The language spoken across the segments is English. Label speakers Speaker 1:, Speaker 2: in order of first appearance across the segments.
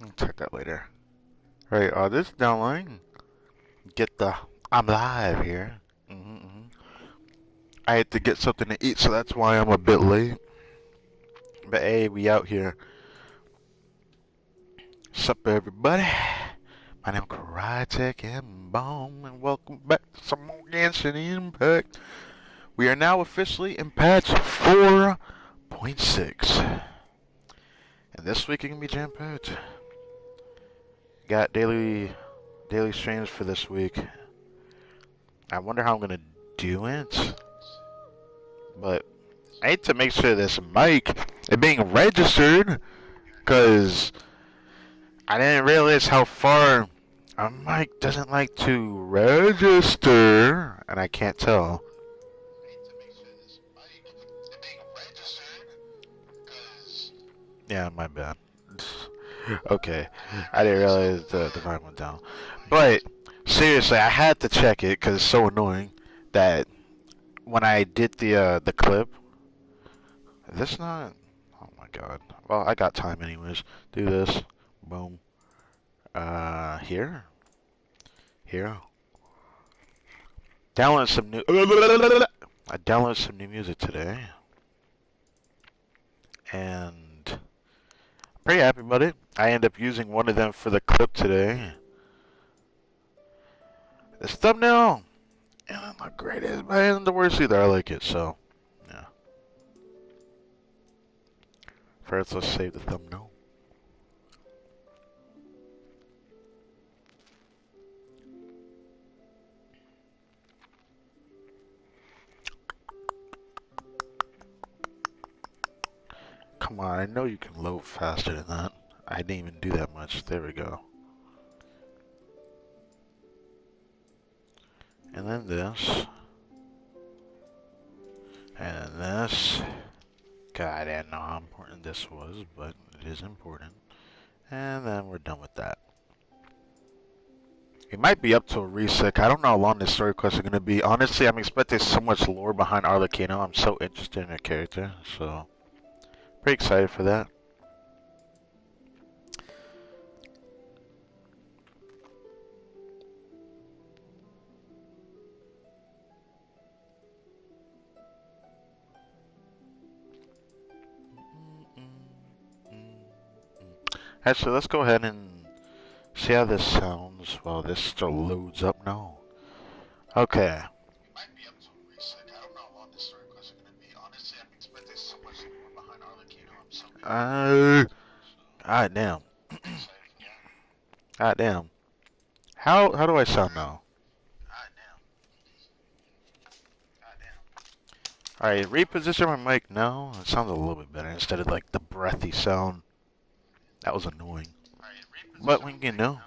Speaker 1: I'll check that later. Right, this is downline. Get the I'm live here. I had to get something to eat, so that's why I'm a bit late. But hey, we out here. Sup, everybody? My name is Crytek and Bomb, and welcome back to some more Genshin Impact. We are now officially in patch 4.6. And this week it can be jam-packed. Got daily streams for this week. I wonder how I'm gonna do it. But I need to make sure this mic is being registered, because I didn't realize how far a mic doesn't like to register, and I can't tell. Yeah, my bad. Okay, I didn't realize the volume went down. But seriously, I had to check it because it's so annoying that when I did the clip, this not. Oh my god. Well, I got time anyways. Do this. Boom. Here. Download some new. I downloaded some new music today, and I'm pretty happy about it. I end up using one of them for the clip today. This thumbnail, and not great, but it isn't the worst either. I like it, so yeah. First, let's save the thumbnail. Come on, I know you can load faster than that. I didn't even do that much. There we go. And then this. And then this. God, I didn't know how important this was, but it is important. And then we're done with that. It might be up to a reset. I don't know how long this story quest is going to be. Honestly, I'm expecting so much lore behind Arlecchino. I'm so interested in her character, so pretty excited for that. Actually, let's go ahead and see how this sounds while this still loads up now. Okay. God damn. God damn. How do I sound now? Alright, reposition my mic now. It sounds a little bit better instead of like the breathy sound. That was annoying. But we can do.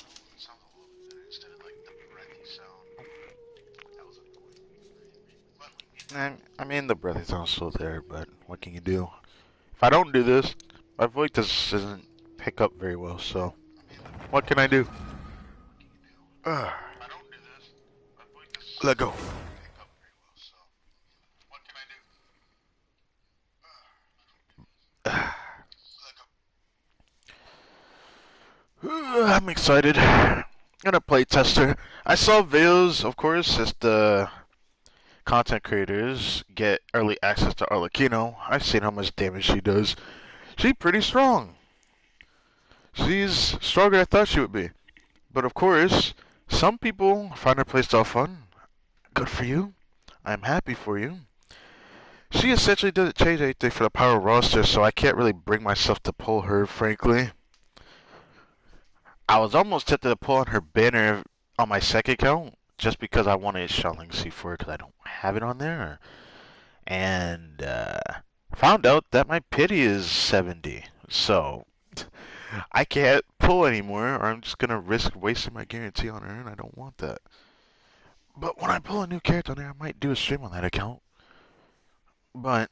Speaker 1: I mean, the breathy sound's still there, but what can you do? If I don't do this, my voice doesn't pick up very well, so what can I do? Let go. I'm excited. I'm gonna play tester. I saw videos, of course, as the content creators get early access to Arlecchino. I've seen how much damage she does. She's pretty strong. She's stronger than I thought she would be. But of course, some people find her playstyle fun. Good for you. I'm happy for you. She essentially doesn't change anything for the power roster, so I can't really bring myself to pull her, frankly. I was almost tempted to pull on her banner on my second account, just because I wanted Shelling C4 because I don't have it on there. And found out that my pity is 70. So I can't pull anymore, or I'm just going to risk wasting my guarantee on her, and I don't want that. But when I pull a new character on there, I might do a stream on that account. But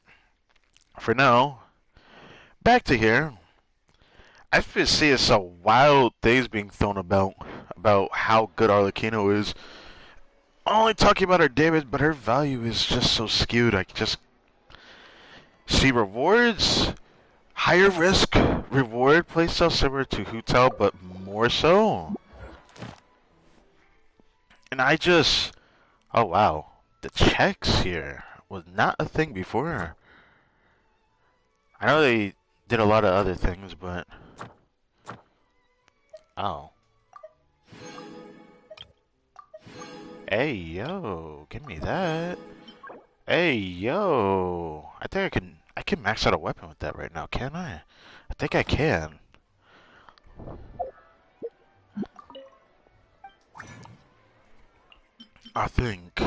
Speaker 1: for now, back to here. I've been seeing some wild things being thrown about how good Arlecchino is. Only talking about her damage, but her value is just so skewed. She rewards higher risk reward playstyle similar to Hotel, but more so. And I just, oh wow, the checks here was not a thing before. I know they did a lot of other things, but oh, hey yo, give me that. Hey yo, I think I can max out a weapon with that right now, can I? I think I can. I think.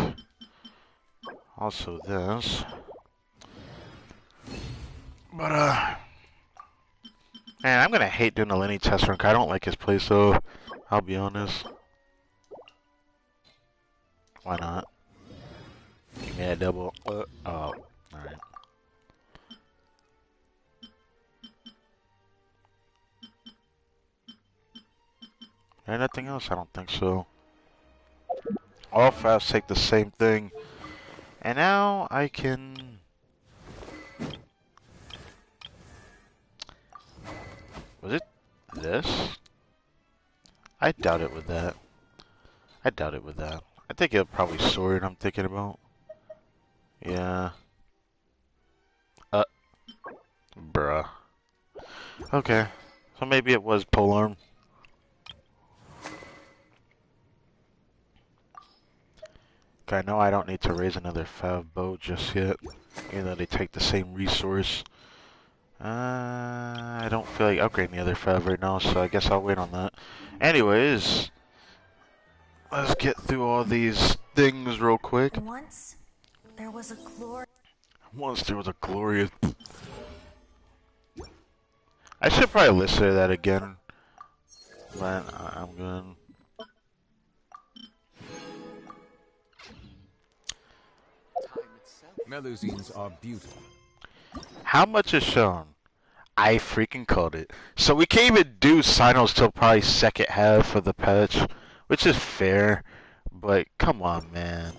Speaker 1: Also this. But man, I'm gonna hate doing a Lenny test run. I don't like his play, so I'll be honest. Why not? Give me a double. Oh, alright. And nothing else? I don't think so. All fives take the same thing. And now I can... Was it this? I doubt it with that. I doubt it with that. I think it'll probably sword I'm thinking about. Yeah. Bruh. Okay. So maybe it was polearm. Okay, I know I don't need to raise another fav bow just yet. Even though they take the same resource. I don't feel like upgrading the other fav right now, so I guess I'll wait on that. Anyways, let's get through all these things real quick.
Speaker 2: Once there was a
Speaker 1: glorious... I should probably listen to that again. But I'm good.
Speaker 3: Melusines are beautiful.
Speaker 1: How much is shown? I freaking called it. So we can't even do finals till probably second half of the patch, which is fair. But come on, man.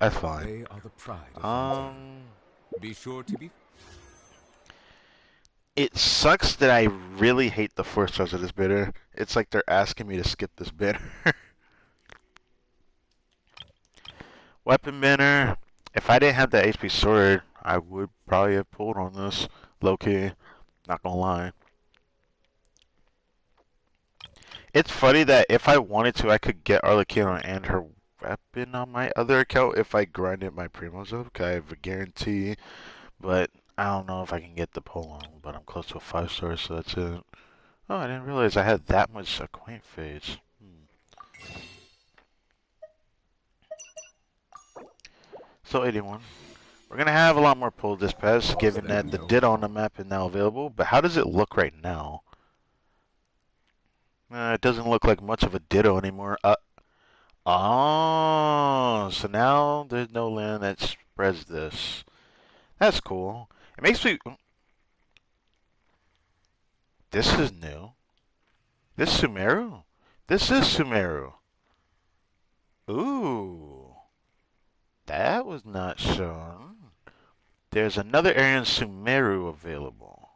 Speaker 1: That's fine.
Speaker 3: They are the pride of Be sure to be.
Speaker 1: It sucks that I really hate the first stars of this bidder. It's like they're asking me to skip this bidder. Weapon banner. If I didn't have that HP sword, I would probably have pulled on this. Low key. Not gonna lie. It's funny that if I wanted to, I could get Arlecchino and her weapon on my other account if I grinded my primos up. 'Cause I have a guarantee. But I don't know if I can get the pull on. But I'm close to a 5-star, so that's it. Oh, I didn't realize I had that much acquaint phase. So 81. We're going to have a lot more pull this pass, given that the Ditto on the map is now available. But how does it look right now? It doesn't look like much of a Ditto anymore. Oh, so now there's no land that spreads this. That's cool. It makes me... This is new. This is Sumeru? This is Sumeru. Ooh. That was not shown. There's another area in Sumeru available.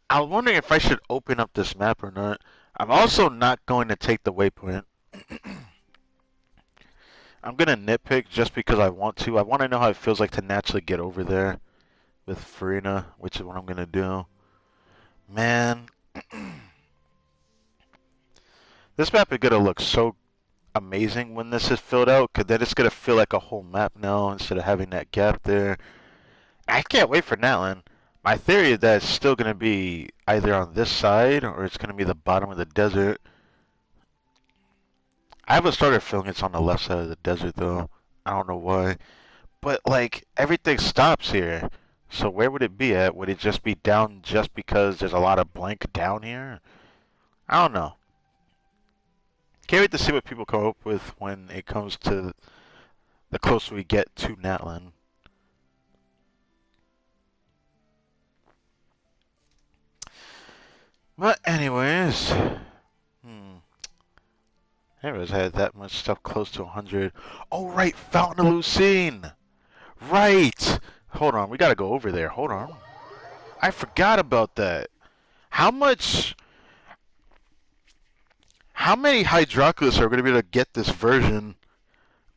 Speaker 1: I was wondering if I should open up this map or not. I'm also not going to take the waypoint. I'm going to nitpick just because I want to. I want to know how it feels like to naturally get over there with Farina, which is what I'm going to do. Man. This map is going to look so amazing when this is filled out, because then it's going to feel like a whole map now instead of having that gap there. I can't wait for Natlan. My theory is that it's still going to be either on this side or it's going to be the bottom of the desert. I haven't started feeling it's on the left side of the desert though. I don't know why. But like, everything stops here. So where would it be at? Would it just be down just because there's a lot of blank down here? I don't know. Can't wait to see what people come up with when it comes to the closer we get to Natlan. But anyways, Anyways, I had that much stuff close to 100. Oh right, Fountain of Lucine! Right! Hold on, we gotta go over there. Hold on. I forgot about that. How much... How many Hydroculus are gonna be able to get this version?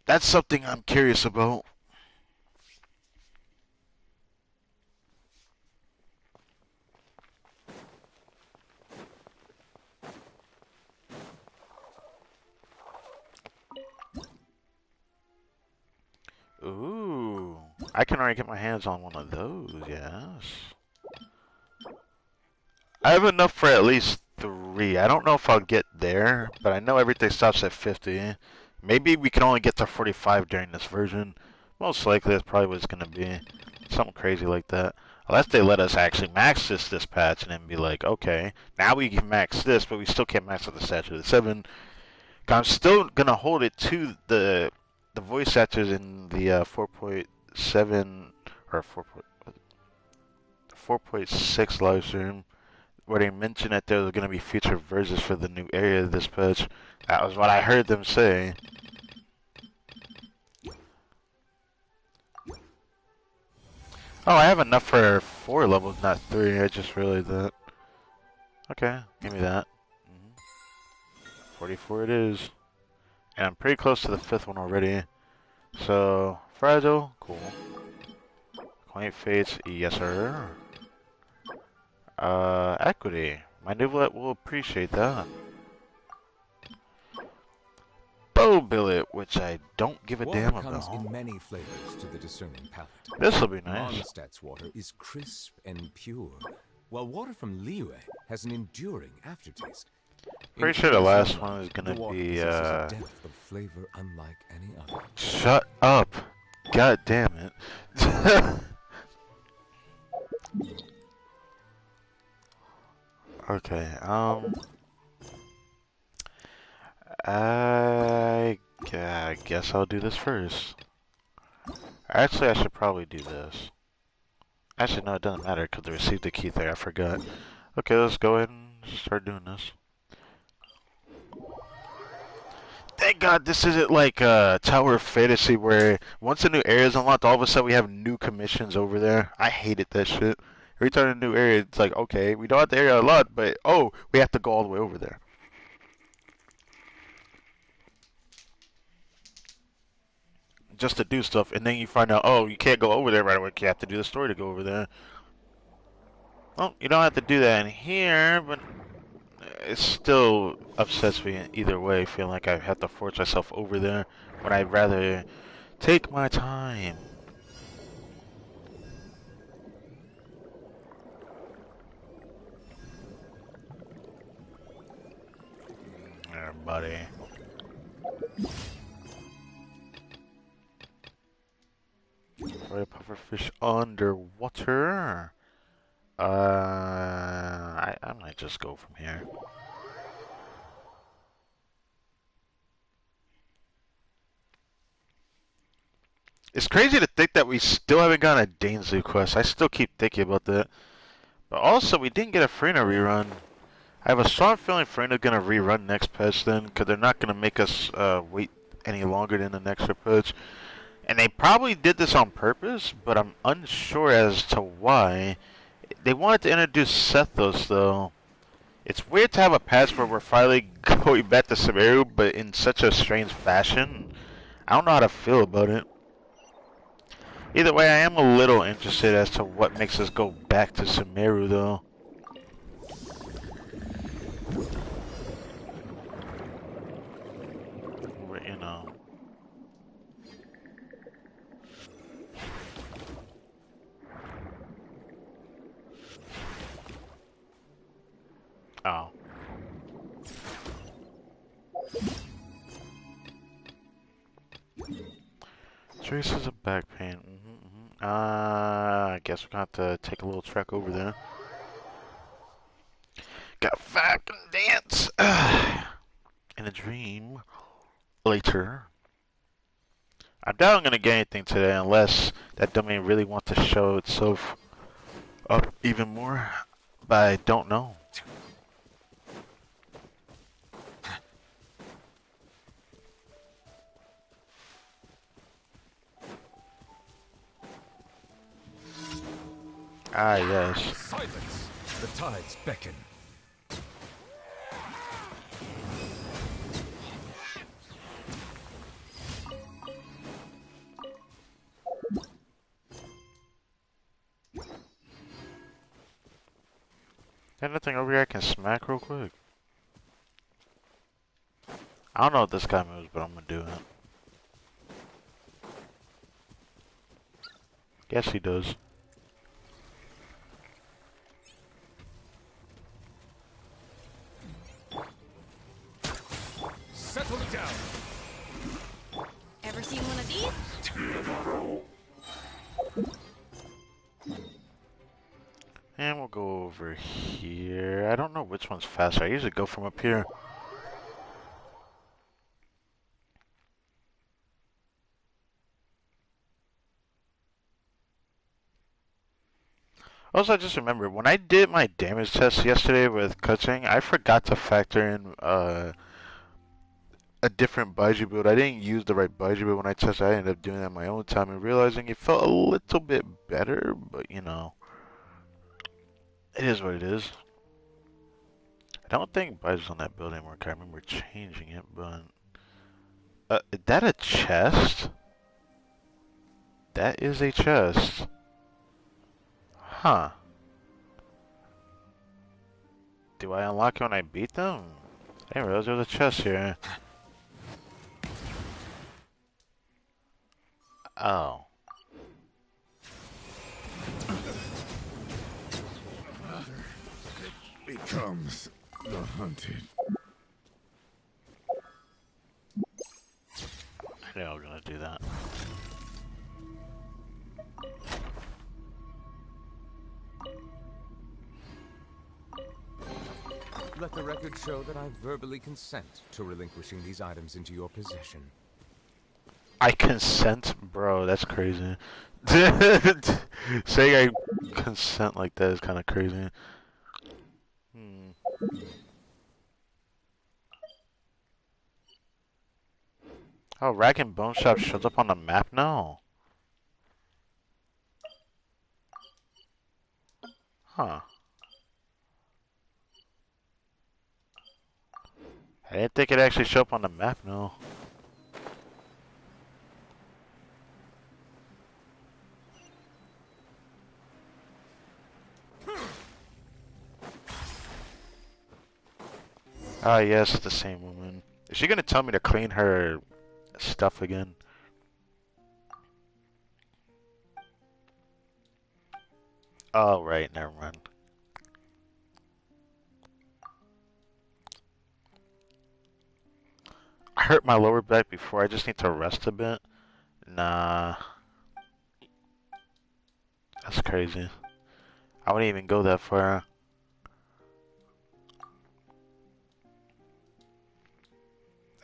Speaker 1: That's something I'm curious about. Ooh. I can already get my hands on one of those, yes. I have enough for at least 3. I don't know if I'll get there, but I know everything stops at 50. Maybe we can only get to 45 during this version. Most likely that's probably what it's going to be. Something crazy like that. Unless they let us actually max this patch and then be like, okay, now we can max this, but we still can't max out the Statue of the 7. I'm still going to hold it to the voice actors in the 4.7 or 4.6 live stream where they mentioned that there was going to be future versions for the new area of this patch. That was what I heard them say. Oh, I have enough for 4 levels, not 3. I just realized that. Okay, give me that. 44 it is. And I'm pretty close to the 5th one already. So, Fragile, cool. Quaint Fates, yes sir. Equity. My Niblet will appreciate that. Bow Billet, which I don't give a
Speaker 3: Water
Speaker 1: damn
Speaker 3: comes
Speaker 1: about.
Speaker 3: in many flavors to the discerning palate.
Speaker 1: This'll be nice.
Speaker 3: Mondstadt's water is crisp and pure, while water from Liyue has an enduring aftertaste.
Speaker 1: Pretty sure the last one is gonna be,
Speaker 3: a depth of flavor unlike any other.
Speaker 1: Shut up. God damn it. Okay, I guess I'll do this first. Actually, I should probably do this. Actually, no, it doesn't matter because I received the key there. I forgot. Okay, let's go ahead and start doing this. Thank God this isn't like Tower of Fantasy where once a new area is unlocked, all of a sudden we have new commissions over there. I hated that shit. Every time a new area, it's like, okay, we don't have the area unlocked, but oh, we have to go all the way over there. Just to do stuff, and then you find out, oh, you can't go over there right away. You have to do the story to go over there. Well, you don't have to do that in here, but it still upsets me either way, feeling like I have to force myself over there when I'd rather take my time. There, buddy. Try pufferfish underwater. I might just go from here. It's crazy to think that we still haven't gotten a Dainsley quest. I still keep thinking about that. But also, we didn't get a Frina rerun. I have a strong feeling Frina's gonna rerun next patch then, because they're not gonna make us wait any longer than the next patch. And they probably did this on purpose, but I'm unsure as to why. They wanted to introduce Sethos, though. It's weird to have a patch where we're finally going back to Sumeru, but in such a strange fashion. I don't know how to feel about it. Either way, I am a little interested as to what makes us go back to Sumeru, though. But, you know. Oh. Traces of back pain. I guess we're gonna have to take a little trek over there. Got fucking dance in a dream later. I doubt I'm gonna get anything today unless that domain really wants to show itself up even more. But I don't know. Ah, yes.
Speaker 3: Silence! The tides beckon.
Speaker 1: Got nothing over here I can smack real quick. I don't know if this guy moves, but I'm gonna do it. Yes, he does.
Speaker 3: Settle down!
Speaker 2: Ever seen one of these?
Speaker 1: And we'll go over here. I don't know which one's faster. I usually go from up here. Also, I just remember when I did my damage test yesterday with coaching, I forgot to factor in a different Baiju build. I didn't use the right Baiju build when I tested. I ended up doing that on my own time and realizing it felt a little bit better, but you know, it is what it is. I don't think Baiju's on that build anymore. I remember changing it, but is that a chest? That is a chest. Huh. Do I unlock it when I beat them? I didn't realize there was a chest here. Oh.
Speaker 3: Becomes the hunted.
Speaker 1: I knew I was gonna do that.
Speaker 3: Let the record show that I verbally consent to relinquishing these items into your possession.
Speaker 1: I consent? Bro, that's crazy. Saying I consent like that is kind of crazy. Oh, Rag and Bone Shop shows up on the map now? Huh. I didn't think it actually showed up on the map, no. Ah, yes, it's the same woman. Is she gonna tell me to clean her stuff again? Oh, right, never mind. I hurt my lower back before, I just need to rest a bit. Nah, that's crazy. I wouldn't even go that far.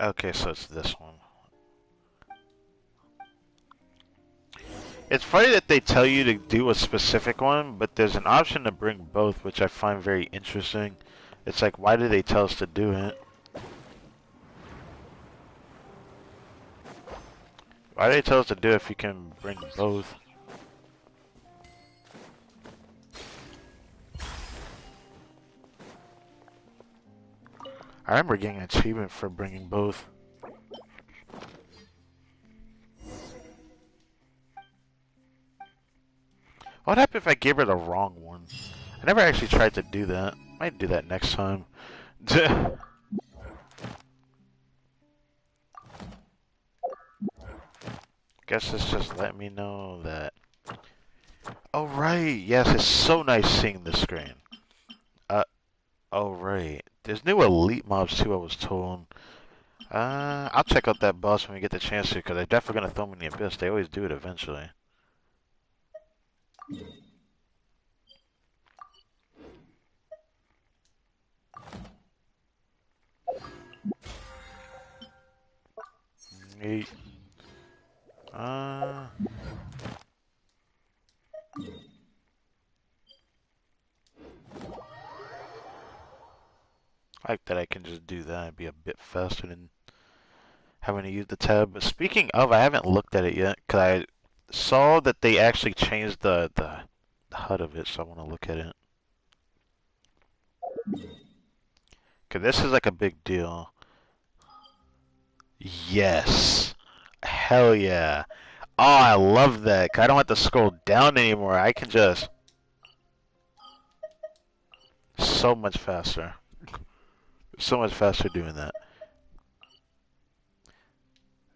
Speaker 1: Okay, so it's this one. It's funny that they tell you to do a specific one, but there's an option to bring both, which I find very interesting. It's like, why do they tell us to do it? Why do they tell us to do it if you can bring both? I remember getting an achievement for bringing both. What happened if I gave her the wrong one? I never actually tried to do that. Might do that next time. Guess it's just let me know that. Oh right, yes, it's so nice seeing the screen. Oh right. There's new elite mobs too, I was told. I'll check out that boss when we get the chance to, because they're definitely gonna throw me in the abyss. They always do it eventually. Eight. I like that I can just do that and be a bit faster than having to use the tab. But speaking of, I haven't looked at it yet, because I saw that they actually changed the HUD of it, so I want to look at it. Cause this is like a big deal. Yes. Hell yeah. Oh, I love that. 'Cause I don't have to scroll down anymore. I can just so much faster. So much faster doing that.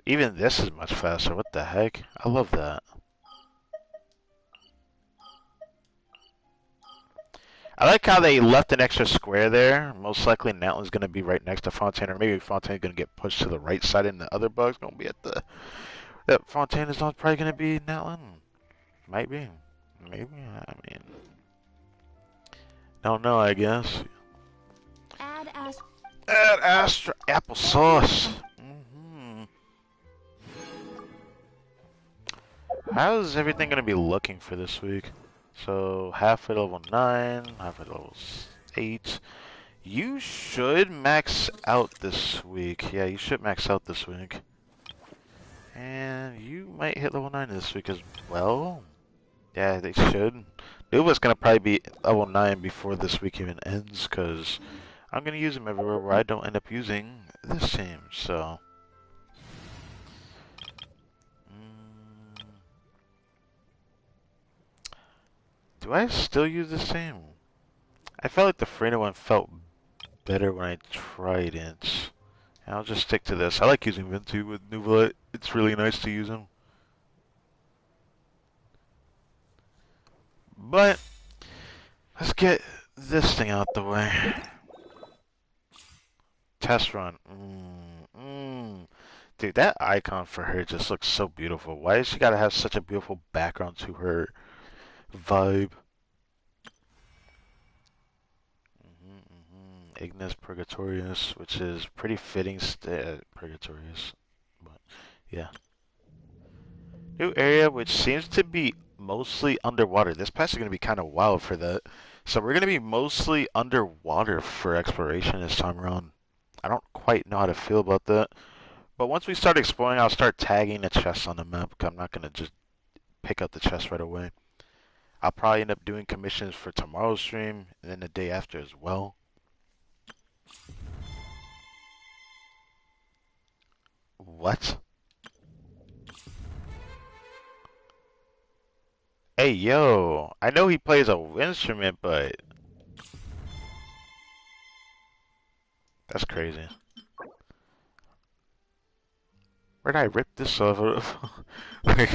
Speaker 1: Even this is much faster. What the heck? I love that. I like how they left an extra square there. Most likely Natlan's going to be right next to Fontaine, or maybe Fontaine's going to get pushed to the right side and the other bug's going to be at the... That Fontaine is not probably going to be Natlan. Might be. Maybe. I mean... Don't know, I guess. Add Astra applesauce. How's everything going to be looking for this week? So, half at level 9, half at level 8. You should max out this week. Yeah, you should max out this week. And you might hit level 9 this week as well. Yeah, they should. Nuva's going to probably be level 9 before this week even ends, because I'm going to use him everywhere where I don't end up using this team, so... Do I still use the same? I felt like the Freyna one felt better when I tried it. And I'll just stick to this. I like using Vintu with Nuvola. It's really nice to use him. But, let's get this thing out the way. Test run. Dude, that icon for her just looks so beautiful. Why does she gotta have such a beautiful background to her vibe? Ignis Purgatorius, which is pretty fitting. Purgatorius, but yeah. New area, which seems to be mostly underwater. This patch is going to be kind of wild for that. So we're going to be mostly underwater for exploration this time around. I don't quite know how to feel about that. But once we start exploring, I'll start tagging the chests on the map. I'm not going to just pick up the chest right away. I'll probably end up doing commissions for tomorrow's stream and then the day after as well. What? Hey, yo. I know he plays an instrument, but... That's crazy. Where'd I rip this off of? I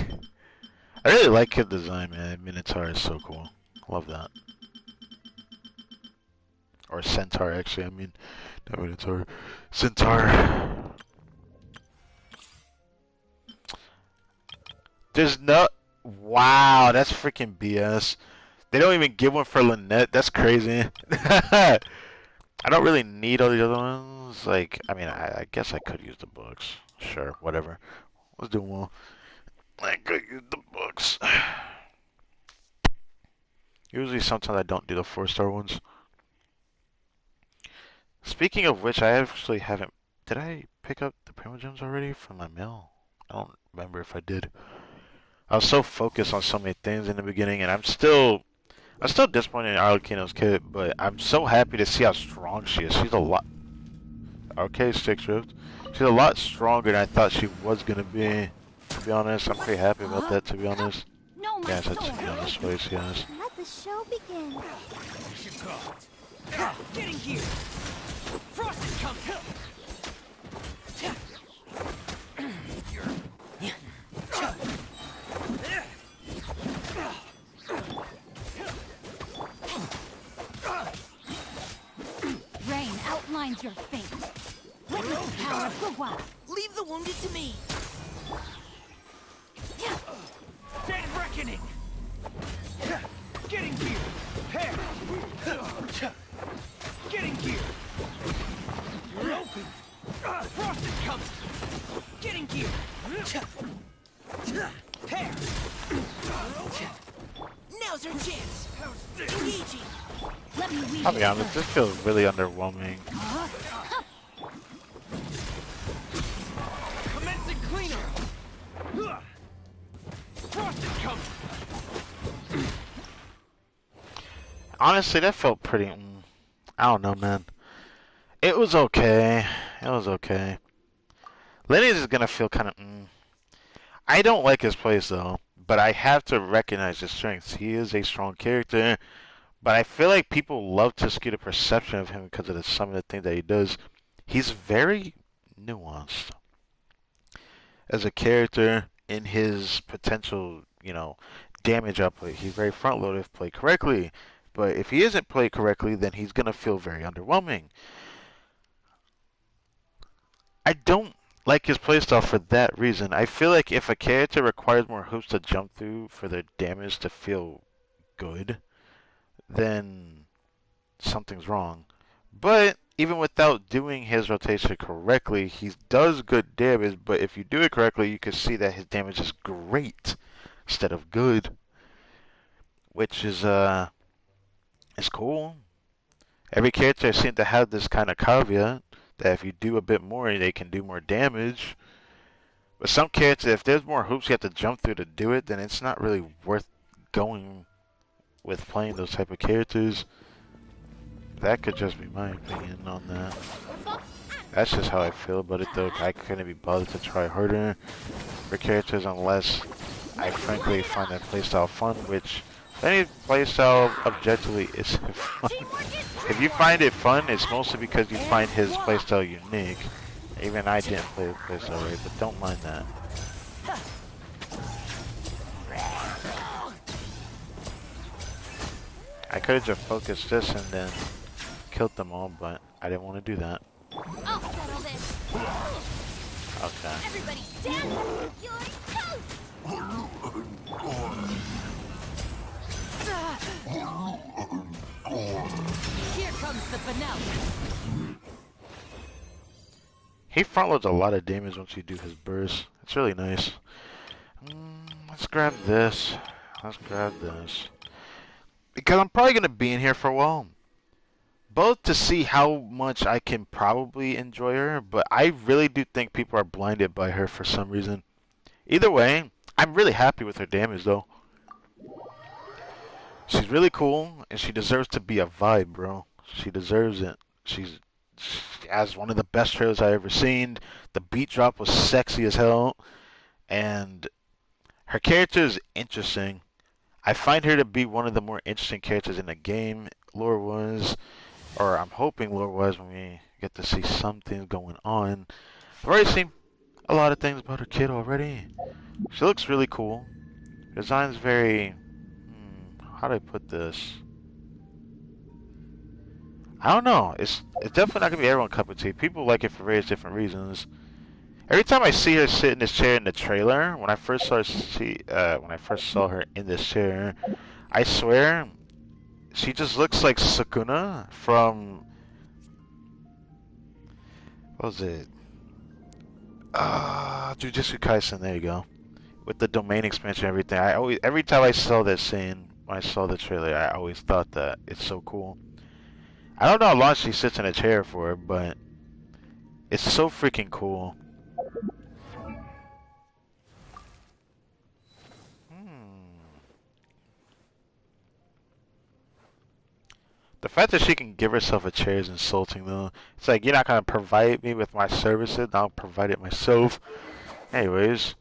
Speaker 1: really like his design, man. Minotaur is so cool. Love that. Or Centaur, actually. I mean, not Minotaur. Centaur. There's no... Wow, that's freaking BS. They don't even give one for Lynette. That's crazy. I don't really need all the other ones. Like, I mean, I guess I could use the books. Sure, whatever. Let's do one. I could use the books. Usually, sometimes I don't do the 4-star ones. Speaking of which, I actually haven't... Did I pick up the Primogems already from my mail? I don't remember if I did. I was so focused on so many things in the beginning, and I'm still disappointed in Arlecchino's kid, but I'm so happy to see how strong she is. She's a lot... Okay, Stick Drift. She's a lot stronger than I thought she was gonna be. To be honest, I'm pretty happy about that, to be honest.
Speaker 2: No, my
Speaker 1: Yeah, so to be honest, ways, yes.
Speaker 2: Let the show begin.
Speaker 4: Get in here! Frost is coming!
Speaker 2: Rain outlines your fate. Witness the power of Gugwa.
Speaker 4: Leave the wounded to me! Dead reckoning! Get in gear! Hair! Get in gear! You're open! Frost is coming! Get in gear! Hair! Now's our chance! Engaging!
Speaker 2: Let me read
Speaker 1: I'll be honest, this feels really underwhelming.
Speaker 4: Commencing cleanup! Frost is coming!
Speaker 1: Honestly, that felt pretty. I don't know, man. It was okay. It was okay. Lenny's is gonna feel kind of. I don't like his plays though, but I have to recognize his strengths. He is a strong character, but I feel like people love to skew the perception of him because of some of the things that he does. He's very nuanced as a character in his potential, damage output. He's very front loaded if played correctly, but if he isn't played correctly, then he's gonna feel very underwhelming. I don't like his playstyle for that reason. I feel like if a character requires more hoops to jump through for their damage to feel good, then something's wrong. But even without doing his rotation correctly, he does good damage. But if you do it correctly, you can see that his damage is great instead of good, which is cool. Every character seems to have this kind of caveat that if you do a bit more, they can do more damage. But some characters, if there's more hoops you have to jump through to do it, then it's not really worth going with playing those type of characters. That could just be my opinion on that. That's just how I feel about it though. I couldn't be bothered to try harder for characters unless I frankly find that playstyle fun, which any playstyle objectively is fun. If you find it fun, it's mostly because you find his playstyle unique. Even I didn't play the playstyle right, but don't mind that. I could have just focused this and then killed them all, but I didn't want to do that.
Speaker 2: I'll settle this.
Speaker 1: Okay.
Speaker 2: Everybody stand. You're toast. Here comes the finale.
Speaker 1: He front loads a lot of damage once you do his burst. It's really nice. Let's grab this. Let's grab this. Because I'm probably going to be in here for a while. Both to see how much I can probably enjoy her, but I really do think people are blinded by her for some reason. Either way, I'm really happy with her damage though. She's really cool, and she deserves to be a vibe, bro. She deserves it. She has one of the best trailers I ever seen. The beat drop was sexy as hell, and her character is interesting. I find her to be one of the more interesting characters in the game, lore-wise, or I'm hoping lore-wise when we get to see some things going on. I've already seen a lot of things about her kid already. She looks really cool. Her design's very... how do I put this? I don't know. It's definitely not gonna be everyone's cup of tea. People like it for various different reasons. Every time I see her sit in this chair in the trailer, when I first saw her in this chair, I swear she just looks like Sukuna from what was it? Jujutsu Kaisen. There you go. With the domain expansion and everything, every time I saw this scene, when I saw the trailer, I always thought that it's so cool. I don't know how long she sits in a chair for, but it's so freaking cool. The fact that she can give herself a chair is insulting, though. It's like, you're not going to provide me with my services, I'll provide it myself. Anyways,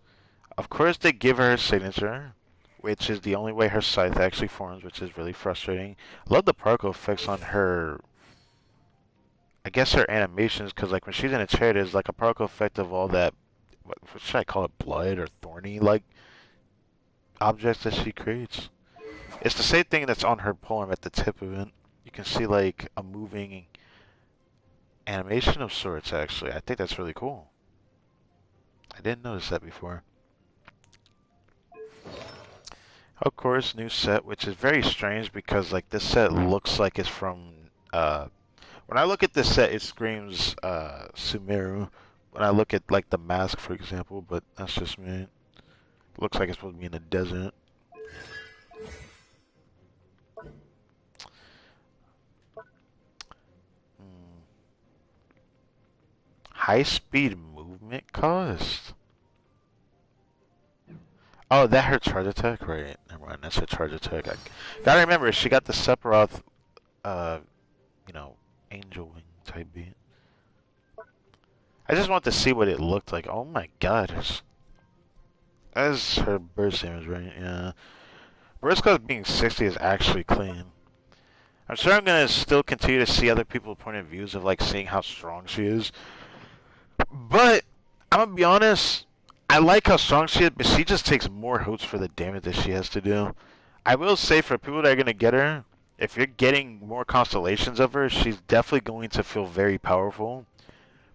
Speaker 1: of course they give her her signature, which is the only way her scythe actually forms, which is really frustrating. I love the particle effects on her, I guess her animations, because like when she's in a chair, there's like a particle effect of all that, what should I call it, blood or thorny like objects that she creates. It's the same thing that's on her poem at the tip of it. You can see like a moving animation of sorts, actually. I think that's really cool. I didn't notice that before. Of course, new set, which is very strange because like this set looks like it's from when I look at this set it screams Sumeru. When I look at like the mask for example, but that's just me. It looks like it's supposed to be in the desert. High speed movement cost. Oh, that her charge attack? Right. Never mind. That's her charge attack. I gotta remember, she got the Sephiroth, uh, you know, angel wing type beat. I just want to see what it looked like. Oh my god. That's her burst damage, right? Yeah. Burst class being 60 is actually clean. I'm sure I'm gonna still continue to see other people's point of views of like seeing how strong she is. But I'm gonna be honest, I like how strong she is, but she just takes more hoops for the damage that she has to do. I will say for people that are gonna get her, if you're getting more constellations of her, she's definitely going to feel very powerful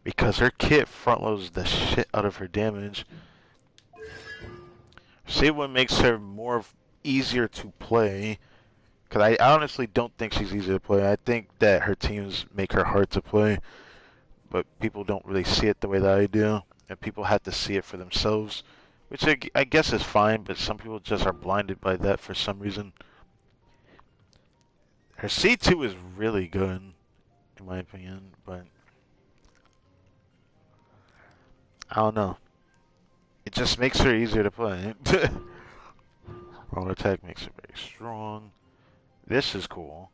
Speaker 1: because her kit front loads the shit out of her damage. See what makes her more easier to play. Because I honestly don't think she's easy to play. I think that her teams make her hard to play. But people don't really see it the way that I do. And people have to see it for themselves. Which I guess is fine, but some people just are blinded by that for some reason. Her C2 is really good, in my opinion. But I don't know. It just makes her easier to play. Roll attack makes her very strong. This is cool.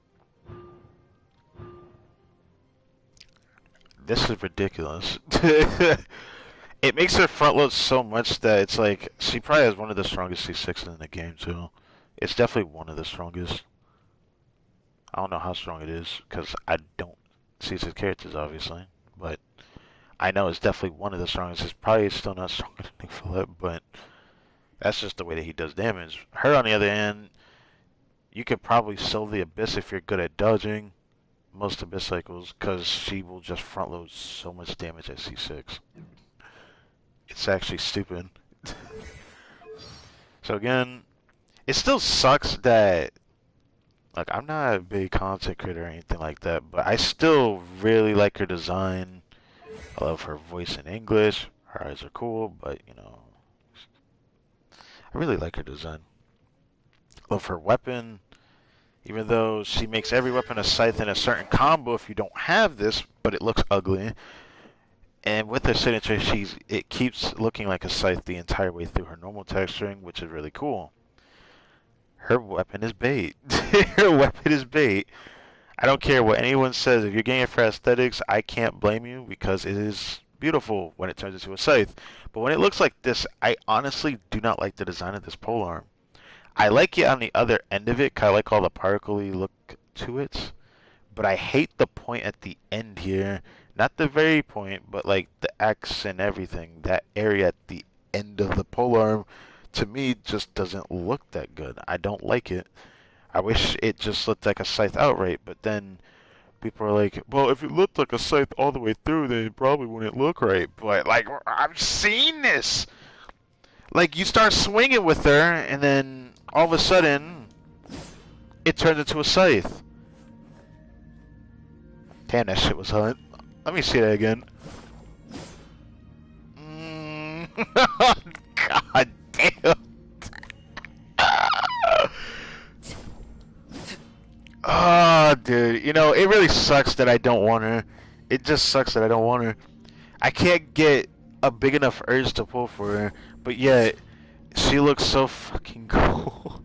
Speaker 1: This is ridiculous. It makes her front load so much that it's like she probably has one of the strongest C6s in the game too. It's definitely one of the strongest. I don't know how strong it is because I don't see his characters obviously, but I know it's definitely one of the strongest. It's probably still not stronger than Nick Phillip, but that's just the way that he does damage. Her on the other hand, you could probably sell the Abyss if you're good at dodging most Abyss cycles, because she will just front load so much damage at C6. It's actually stupid. So again, it still sucks that, like, I'm not a big content creator or anything like that, but I still really like her design. I love her voice in English. Her eyes are cool, but, you know, I really like her design. Love her weapon. Even though she makes every weapon a scythe in a certain combo if you don't have this, but it looks ugly. And with her signature, it keeps looking like a scythe the entire way through her normal texturing, which is really cool. Her weapon is bait. Her weapon is bait. I don't care what anyone says. If you're getting it for aesthetics, I can't blame you because it is beautiful when it turns into a scythe. But when it looks like this, I honestly do not like the design of this polearm. I like it on the other end of it, 'cause I like all the particle-y look to it. But I hate the point at the end here. Not the very point, but like the X and everything. That area at the end of the polearm, to me, just doesn't look that good. I don't like it. I wish it just looked like a scythe outright, but then people are like, well, if it looked like a scythe all the way through, then it probably wouldn't look right. But, like, I've seen this! Like, you start swinging with her, and then all of a sudden, it turns into a scythe. Damn, that shit was hot. Let me see that again. God damn. Oh, dude. You know, it really sucks that I don't want her. It just sucks that I don't want her. I can't get a big enough urge to pull for her, but yet, she looks so fucking cool.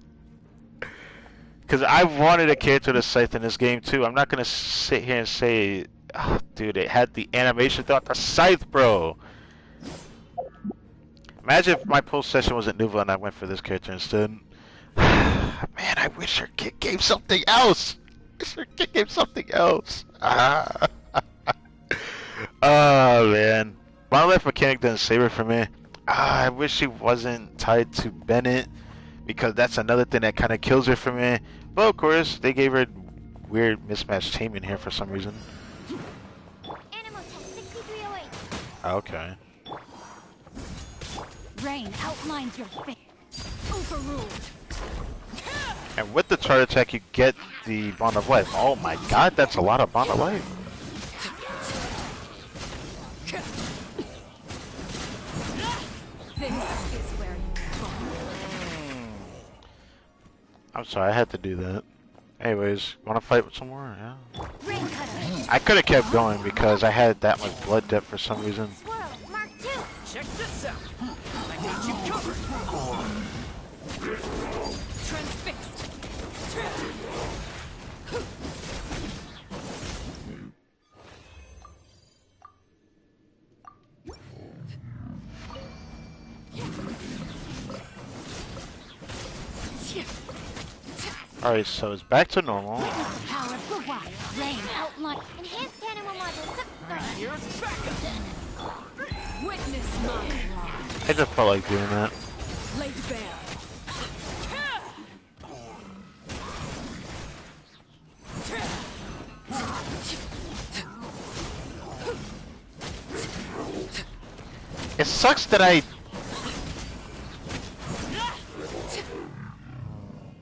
Speaker 1: Because I wanted a character to scythe in this game too. I'm not gonna sit here and say, oh, dude, it had the animation throughout the scythe, bro. Imagine if my pull session wasn't Nuva and I went for this character instead. Man, I wish her kit gave something else. I wish her kit gave something else. Ah. Oh man, Monolith Mechanic didn't save her for me. I wish she wasn't tied to Bennett, because that's another thing that kind of kills her for me. But of course, they gave her weird mismatched team in here for some reason.
Speaker 2: Animal test 6308.
Speaker 1: Okay.
Speaker 2: Rain outlines your fate. Overruled.
Speaker 1: And with the charge attack, you get the Bond of Life. Oh my god, that's a lot of Bond of Life.
Speaker 2: This is where you fall.
Speaker 1: I'm sorry, I had to do that. Anyways, want to fight with some more? Yeah.
Speaker 2: Rain cutter.
Speaker 1: I could have kept going because I had that much blood depth for some reason.
Speaker 2: Swirl. Mark 2.
Speaker 4: Check this out. I got you covered.
Speaker 1: Alright, so it's back to normal.
Speaker 2: Power of Gugwa. Rain outline. Enhanced animal module.
Speaker 4: Here's backup. Witness my wrath.
Speaker 1: I just felt like doing that.
Speaker 4: Laid bare.
Speaker 1: It sucks that I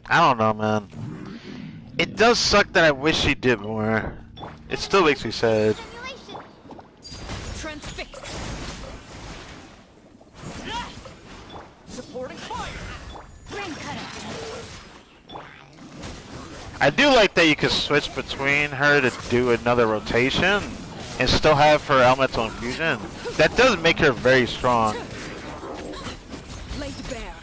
Speaker 1: don't know, man. It does suck that I wish she did more. It still makes me sad.
Speaker 4: Transfixed. Supporting fire.
Speaker 2: Rain cutter.
Speaker 1: I do like that you can switch between her to do another rotation and still have her elemental infusion. That does make her very strong.
Speaker 4: Laid bare.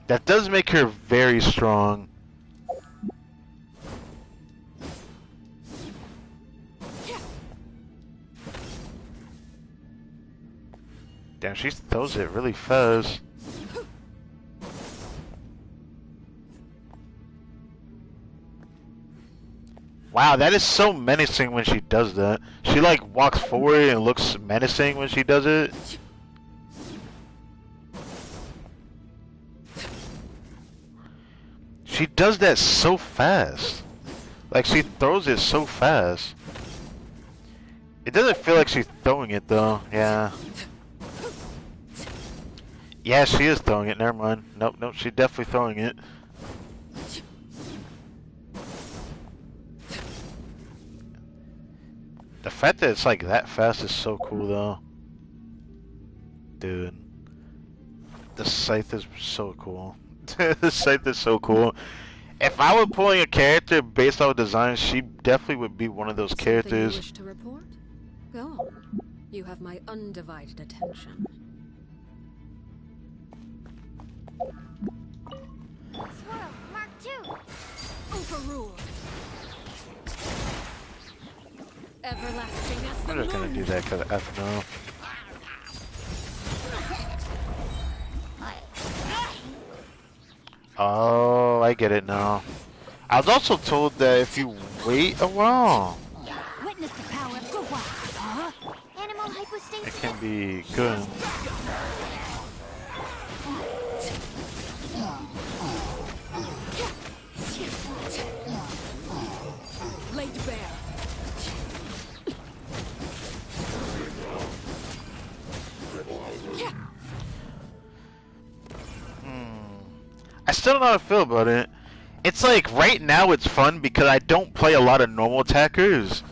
Speaker 1: That does make her very strong. Damn, she throws it really fast. Wow, that is so menacing when she does that. She like walks forward and looks menacing when she does it. She does that so fast. Like she throws it so fast. It doesn't feel like she's throwing it though. Yeah. Yeah, she is throwing it. Never mind. Nope, nope. She's definitely throwing it. The fact that it's like that fast is so cool though. Dude. The scythe is so cool. The scythe is so cool. If I were pulling a character based off design, she definitely would be one of those
Speaker 5: Something
Speaker 1: characters.
Speaker 5: you wish to report? Go on. You have my undivided attention.
Speaker 2: Swirl. Mark 2.
Speaker 4: Overruled.
Speaker 5: Everlasting as the
Speaker 1: I'm just gonna
Speaker 5: moon.
Speaker 1: do that because F no. Oh, I get it now. I was also told that if you wait a while,
Speaker 2: Witness the power of Gugwa. Huh? Animal
Speaker 1: it
Speaker 2: hypostasis.
Speaker 1: can be good.
Speaker 4: Laid bare.
Speaker 1: I still don't know how to feel about it. It's like right now it's fun because I don't play a lot of normal attackers.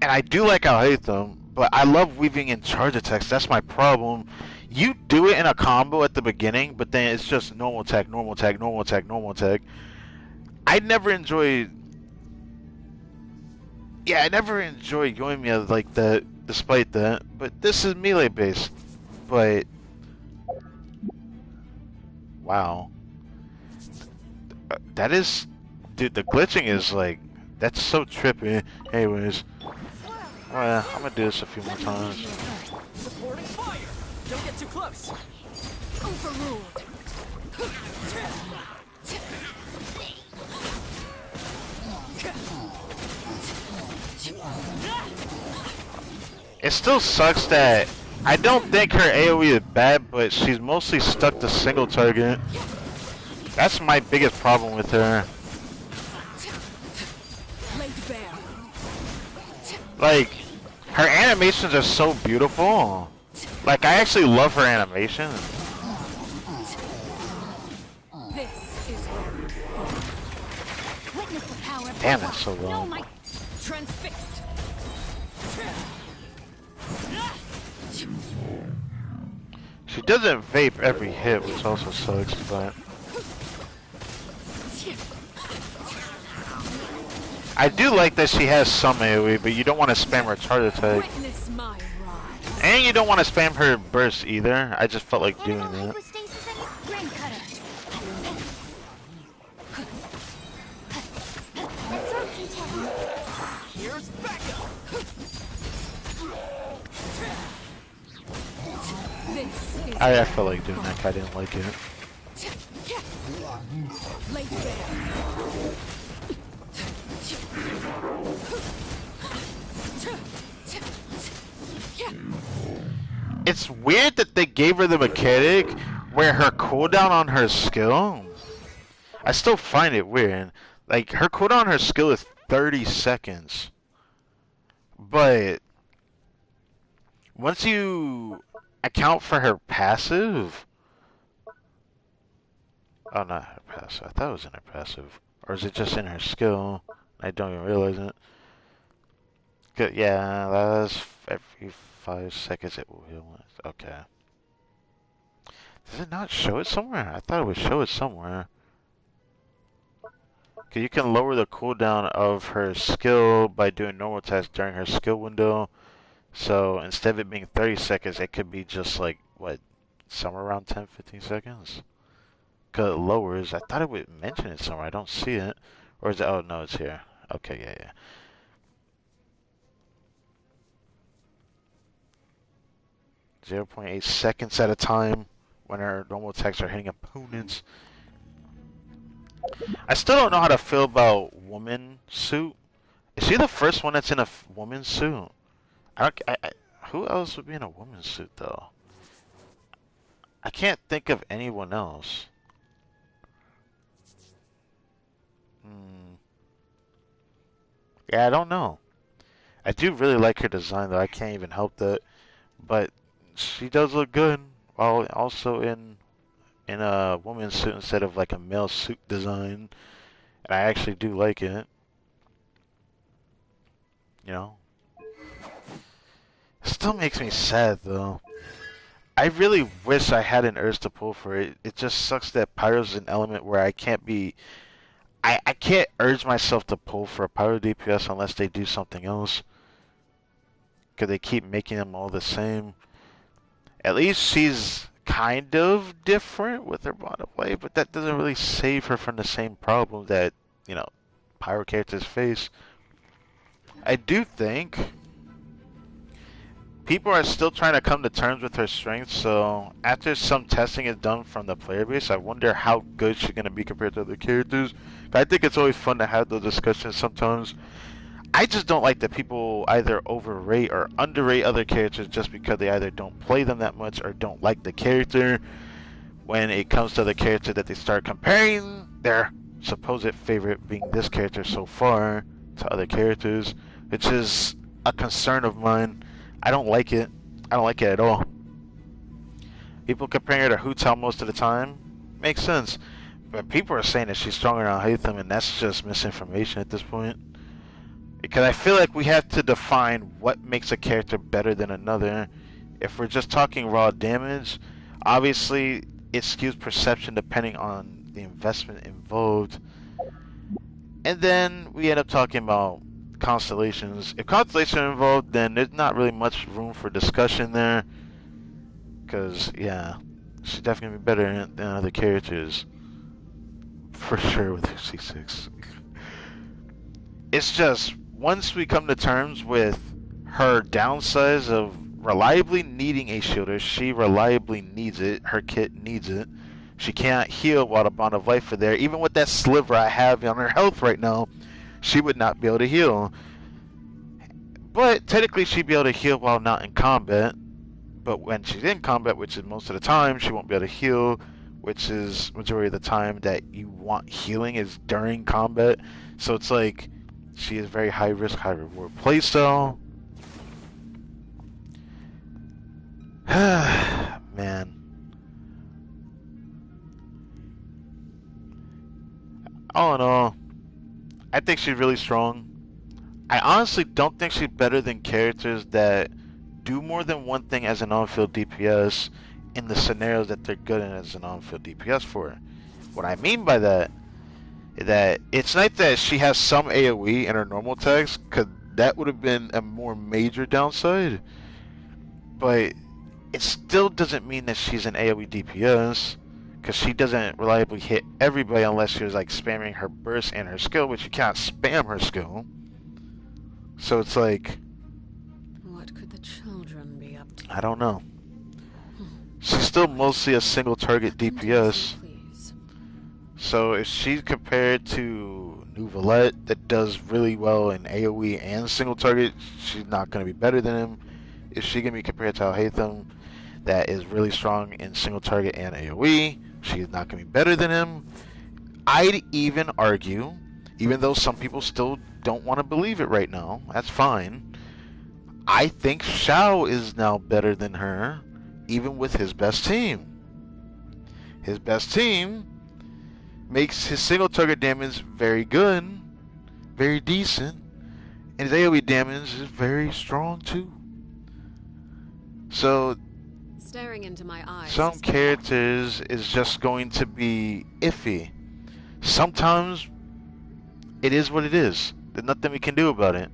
Speaker 1: And I do like how I hate them, but I love weaving in charge attacks. That's my problem. You do it in a combo at the beginning, but then it's just normal attack, normal attack, normal attack, normal attack. I never enjoyed... Yeah, I never enjoyed Yoimiya like that, despite that. But this is melee based. But... Wow. That is... Dude, the glitching is like... That's so trippy. Anyways. Well, I'm gonna do this a few more times.
Speaker 4: Supporting fire. Don't get too close. Overruled.
Speaker 1: It still sucks that... I don't think her AoE is bad, but she's mostly stuck to single target. That's my biggest problem with her.
Speaker 4: Laid bare.
Speaker 1: Like, her animations are so beautiful. Like, I actually love her animation.
Speaker 4: This is where
Speaker 2: Witness the power of
Speaker 1: Damn,
Speaker 2: Gugwa.
Speaker 1: that's so
Speaker 2: No,
Speaker 1: long.
Speaker 2: my
Speaker 4: transfixed.
Speaker 1: She doesn't vape every hit, which also sucks, but... I do like that she has some AoE, but you don't want to spam her charge attack.
Speaker 4: Witness my wrath.
Speaker 1: And you don't want to spam her burst either. I just felt like doing that.
Speaker 2: Hypostasis and Rain Cutter. Absorption test.
Speaker 4: Here's backup.
Speaker 5: This is
Speaker 1: I felt like doing that. I didn't like it.
Speaker 5: laid bare.
Speaker 1: It's weird that they gave her the mechanic where her cooldown on her skill. I still find it weird. Like, her cooldown on her skill is 30 seconds. But once you account for her passive. Oh, not her passive. I thought it was in her passive. Or is it just in her skill? I don't even realize it. Good, yeah, that's every 5 seconds it will heal. Okay. Does it not show it somewhere? I thought it would show it somewhere. Okay, you can lower the cooldown of her skill by doing normal attacks during her skill window. So instead of it being 30 seconds, it could be just like, what, somewhere around 10-15 seconds? Because it lowers. I thought it would mention it somewhere. I don't see it. Or is it? Oh, no, it's here. Okay, yeah. 0.8 seconds at a time when our normal attacks are hitting opponents. I still don't know how to feel about woman suit. Is she the first one that's in a woman suit? Who else would be in a woman suit though? I can't think of anyone else. Yeah, I don't know. I do really like her design though. I can't even help that. But she does look good while also in a woman's suit instead of like a male suit design. And I actually do like it. You know? It still makes me sad though. I really wish I had an urge to pull for it. It just sucks that Pyro's an element where I can't be... I can't urge myself to pull for a Pyro DPS unless they do something else. Because they keep making them all the same. At least she's kind of different with her bottom play, but that doesn't really save her from the same problem that, you know, Pyro characters face. I do think people are still trying to come to terms with her strengths, so after some testing is done from the player base, I wonder how good she's going to be compared to other characters. I think it's always fun to have those discussions sometimes. I just don't like that people either overrate or underrate other characters just because they either don't play them that much or don't like the character. When it comes to the character that they start comparing their supposed favorite being this character so far to other characters, which is a concern of mine. I don't like it. I don't like it at all. People comparing her to Hu most of the time makes sense. But people are saying that she's stronger than Hytham, and that's just misinformation at this point. Because I feel like we have to define what makes a character better than another. If we're just talking raw damage, obviously it skews perception depending on the investment involved. And then we end up talking about constellations. If constellations are involved, then there's not really much room for discussion there. Because, yeah, she's definitely better than other characters. For sure with C6. It's just, once we come to terms with her downsides of reliably needing a shielder, she reliably needs it, her kit needs it. She can't heal while the Bond of Life are there. Even with that sliver I have on her health right now, she would not be able to heal. But technically she'd be able to heal while not in combat. But when she's in combat, which is most of the time, she won't be able to heal, which is majority of the time that you want healing is during combat. So it's like, she is very high risk, high reward playstyle. Man. All in all, I think she's really strong. I honestly don't think she's better than characters that do more than one thing as an on-field DPS in the scenarios that they're good in as an on-field DPS for. What I mean by that is that it's nice that she has some AoE in her normal attacks, because that would have been a more major downside. but it still doesn't mean that she's an AoE DPS, because she doesn't reliably hit everybody unless she's like spamming her burst and her skill, which you can't spam her skill. So it's like,
Speaker 5: What could the children be up to?
Speaker 1: I don't know. She's still mostly a single target DPS.
Speaker 5: Please.
Speaker 1: So if she's compared to Nouvelette that does really well in AoE and single target, she's not going to be better than him. If she can be compared to Alhaitham that is really strong in single target and AoE, she's not going to be better than him. I'd even argue, even though some people still don't want to believe it right now, that's fine. I think Xiao is now better than her, even with his best team. His best team makes his single target damage very good, very decent, and his AoE damage is very strong too. So
Speaker 5: Staring into my eyes.
Speaker 1: some characters is just going to be iffy. Sometimes it is what it is. There's nothing we can do about it.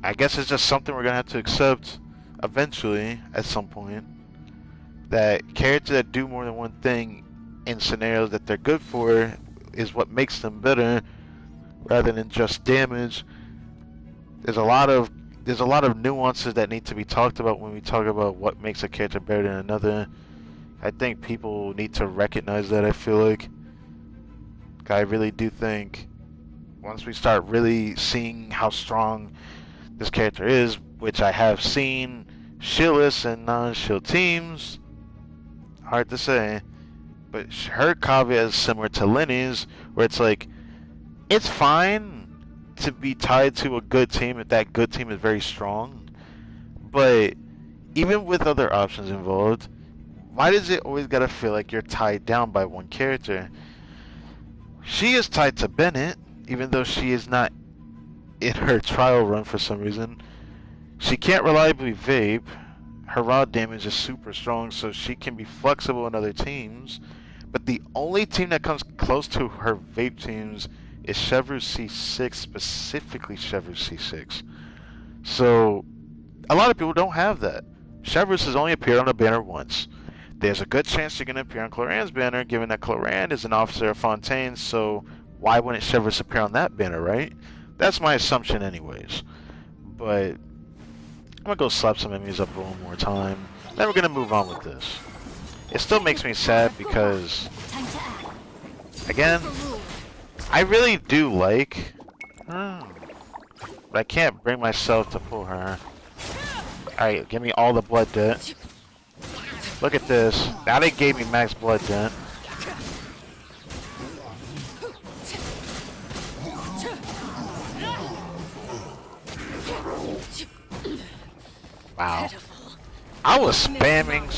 Speaker 1: I guess it's just something we're gonna have to accept eventually at some point. That characters that do more than one thing in scenarios that they're good for is what makes them better, rather than just damage. There's a lot of nuances that need to be talked about when we talk about what makes a character better than another. I think people need to recognize that. I feel like I really do think once we start really seeing how strong this character is, which I have seen shieldless and non-shield teams, hard to say, but her caveat is similar to Lenny's, where it's like, it's fine to be tied to a good team if that good team is very strong, but even with other options involved, why does it always gotta feel like you're tied down by one character? She is tied to Bennett, even though she is not in her trial run for some reason. She can't reliably vape. Her raw damage is super strong, so she can be flexible in other teams. But the only team that comes close to her vape teams is Chevreuse C6, specifically Chevreuse C6. So a lot of people don't have that. Chevreuse has only appeared on a banner once. There's a good chance you're going to appear on Cloran's banner, given that Cloran is an officer of Fontaine, so why wouldn't Chevreuse appear on that banner, right? That's my assumption anyways. But I'm going to go slap some enemies up one more time. Then we're going to move on with this. It still makes me sad because, again, I really do like her, but I can't bring myself to pull her. Alright, give me all the blood dent. Look at this. Now they gave me max blood dent. Wow. I was spamming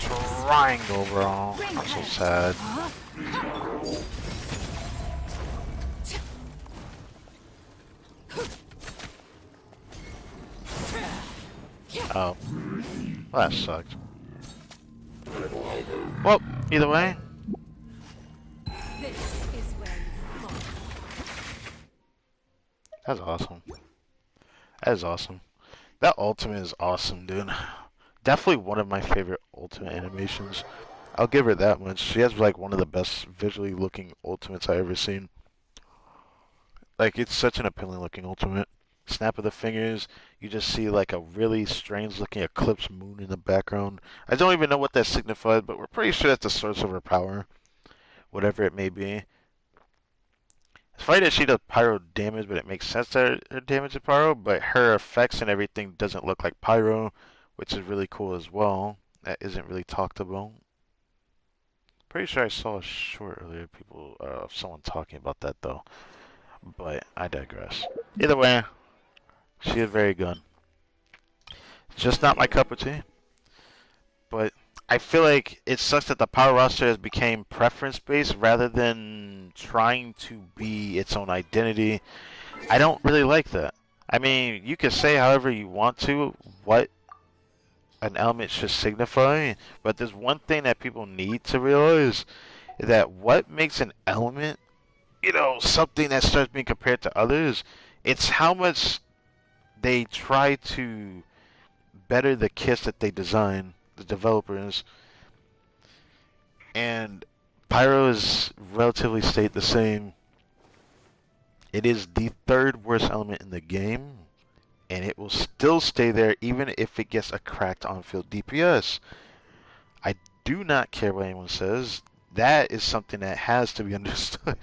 Speaker 1: triangle, bro. I'm so sad. Oh. Well, that sucked. Well, either way.
Speaker 2: This is where you fall.
Speaker 1: That's awesome. That is awesome. That ultimate is awesome, dude. Definitely one of my favorite ultimate animations. I'll give her that much. She has like one of the best visually looking ultimates I ever seen. Like, it's such an appealing looking ultimate. Snap of the fingers, you just see like a really strange looking eclipse moon in the background. I don't even know what that signifies, but we're pretty sure that's the source of her power. Whatever it may be. It's funny that she does pyro damage, but it makes sense that her damage is pyro, but her effects and everything doesn't look like pyro, which is really cool as well. That isn't really talked about. Pretty sure I saw a short earlier, of someone talking about that though. But I digress. Either way, she is very good. Just not my cup of tea. But I feel like it sucks that the power roster has become preference-based rather than trying to be its own identity. I don't really like that. I mean, you can say however you want to what an element should signify, but there's one thing that people need to realize, is that what makes an element, something that starts being compared to others, it's how much they try to better the kits that they design, the developers, and Pyro is relatively stayed the same. It is the third worst element in the game, and it will still stay there even if it gets a cracked on-field DPS. I do not care what anyone says. That is something that has to be understood.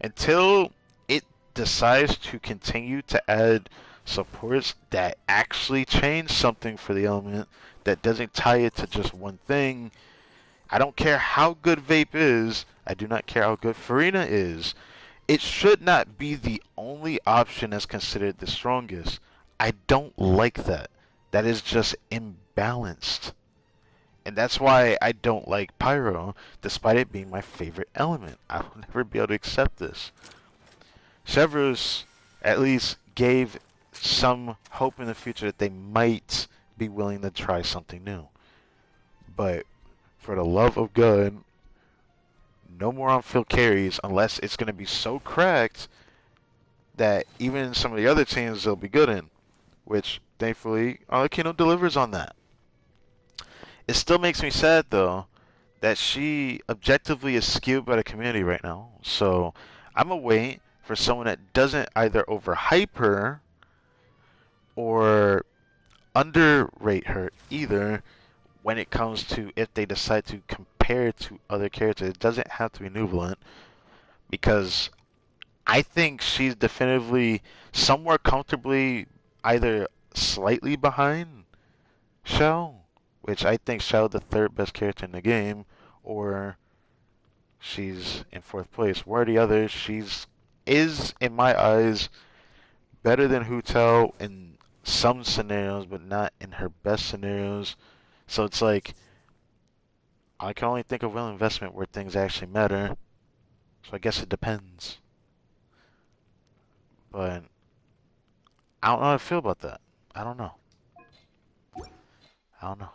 Speaker 1: Until it decides to continue to add supports that actually change something for the element, that doesn't tie it to just one thing. I don't care how good Vape is. I do not care how good Farina is. It should not be the only option that's considered the strongest. I don't like that. That is just imbalanced. And that's why I don't like Pyro, despite it being my favorite element. I will never be able to accept this. Severus at least gave some hope in the future that they might be willing to try something new. But for the love of God, no more on-field carries unless it's going to be so cracked that even some of the other teams they'll be good in, which thankfully Arlecchino delivers on that. It still makes me sad though that she objectively is skewed by the community right now. So I'm gonna wait for someone that doesn't either overhype her or underrate her either when it comes to if they decide to compare to other characters. It doesn't have to be Nuvolent, because I think she's definitively somewhere comfortably either slightly behind Shell, which I think Shell the third best character in the game, or she's in fourth place. Where the other, she's is in my eyes better than Hutel in some scenarios, but not in her best scenarios. So it's like I can only think of real investment where things actually matter. So I guess it depends. But I don't know how I feel about that. I don't know. I don't know.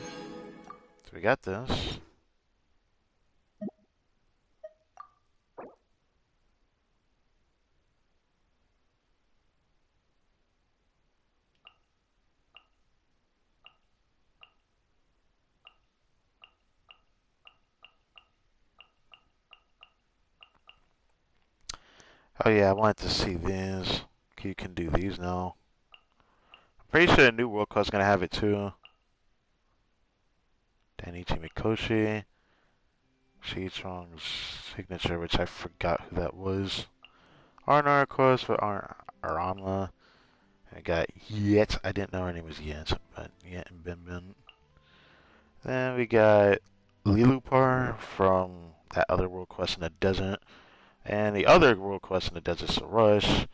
Speaker 1: So we got this. Oh yeah, I wanted to see these. You can do these now. I'm pretty sure the new World Cup's gonna have it too. Danichi Mikoshi. Shichong's signature, which I forgot who that was. R&R, of course, for Aramla. I got Yet. I didn't know her name was Yet, but Yet and Bin Bin. Then we got Lilupar from that other World Quest in the Desert. And the other World Quest in the Desert's a Rush.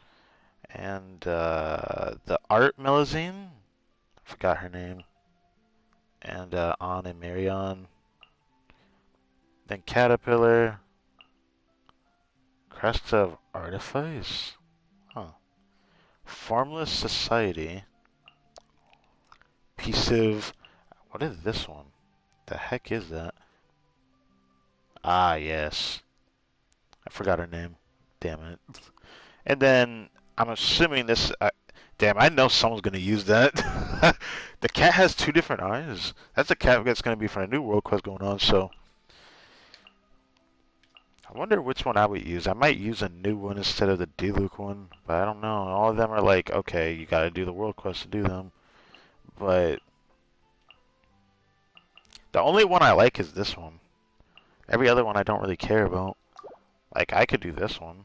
Speaker 1: And the Art Melazine. I forgot her name. And An and Marion. Then Caterpillar. Crest of Artifice? Huh. Formless Society. Peacetive. What is this one? The heck is that? Ah, yes. I forgot her name. Damn it. And then, I'm assuming this... damn, I know someone's going to use that. The cat has two different eyes. That's a cat that's going to be for a new World Quest going on, so... I wonder which one I would use. I might use a new one instead of the Diluc one, but I don't know. All of them are like, okay, you gotta do the World Quest to do them. But... the only one I like is this one. Every other one I don't really care about. Like, I could do this one.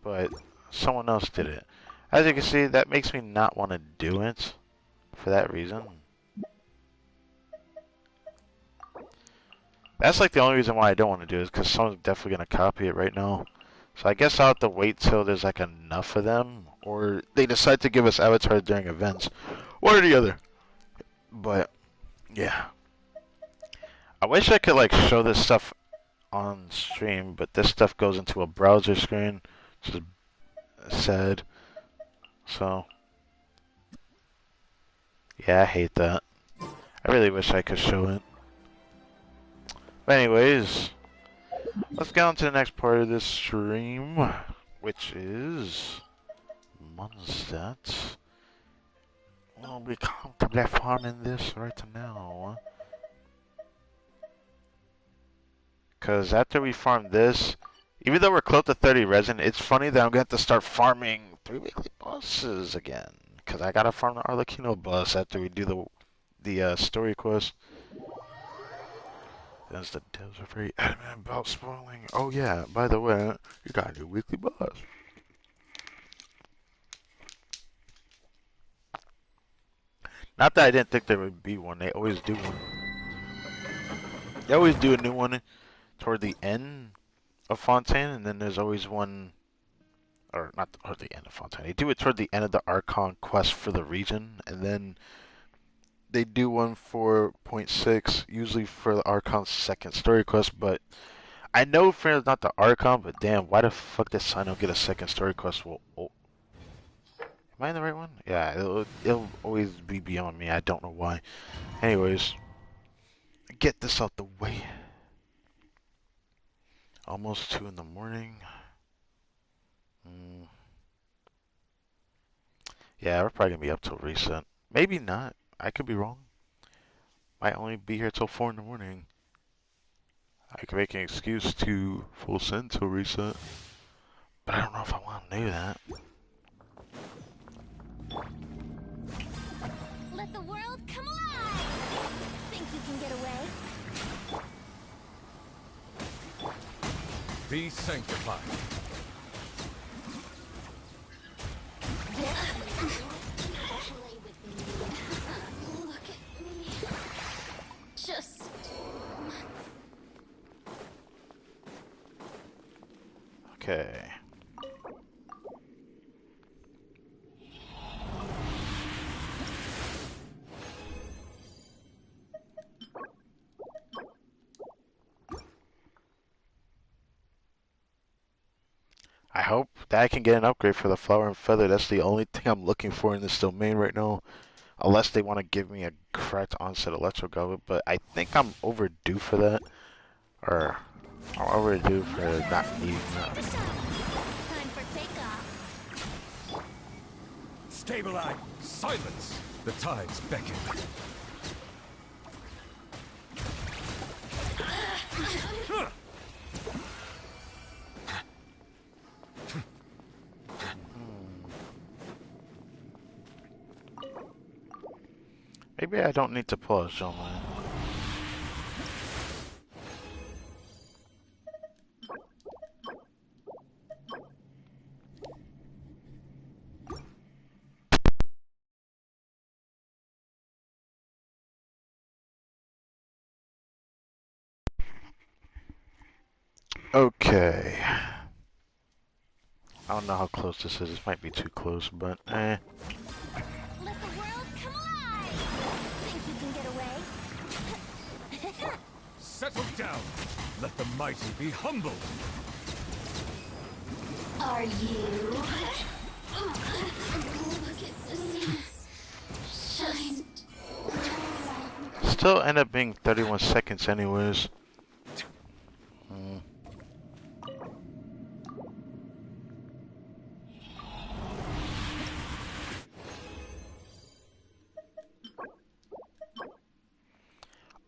Speaker 1: But someone else did it. As you can see, that makes me not want to do it for that reason. That's like the only reason why I don't want to do it, is because someone's definitely going to copy it right now. So I guess I'll have to wait till there's like enough of them, or they decide to give us avatars during events. One or the other. But, yeah. I wish I could like show this stuff on stream, but this stuff goes into a browser screen, which is sad. So, yeah, I hate that. I really wish I could show it. But anyways, let's get on to the next part of this stream, which is Mondstadt. We'll be comfortably farming this right now. Because after we farm this, even though we're close to 30 resin, it's funny that I'm going to have to start farming 3 weekly bosses again. Because I got to farm the Arlecchino boss after we do the story quest. As the devs are very adamant about spoiling. Oh yeah, by the way, you got a new weekly boss. Not that I didn't think there would be one. They always do one. They always do a new one toward the end of Fontaine, and then there's always one, or not toward the end of Fontaine. They do it toward the end of the Archon quest for the region, and then they do one for point 6, usually for the Archon's second story quest. But I know for not the Archon, but damn, why the fuck did Sino get a second story quest? Well, oh, am I in the right one? Yeah, it'll always be beyond me. I don't know why. Anyways, get this out the way. Almost 2 in the morning. Yeah, we're probably gonna be up till reset. Maybe not. I could be wrong. Might only be here till 4 in the morning. I could make an excuse to full send till reset. But I don't know if I want to do that.
Speaker 2: Let the world come alive! Think you can get away?
Speaker 3: Be sanctified.
Speaker 2: Look at me. Just...
Speaker 1: Okay. I hope that I can get an upgrade for the flower and feather. That's the only thing I'm looking for in this domain right now. Unless they want to give me a correct onset electro goblet, but I think I'm overdue for that. Or I'm overdue for not needing that.
Speaker 2: Time for takeoff.
Speaker 3: Stabilize. Silence. The tides beckon.
Speaker 1: Maybe I don't need to pull a show line. Okay. I don't know how close this is. This might be too close, but eh.
Speaker 2: Let the world come alive! Think you can get away?
Speaker 3: Settle down. Let the mighty be humbled.
Speaker 2: Are you? Look at this. Shine.
Speaker 1: Still end up being 31 seconds anyways.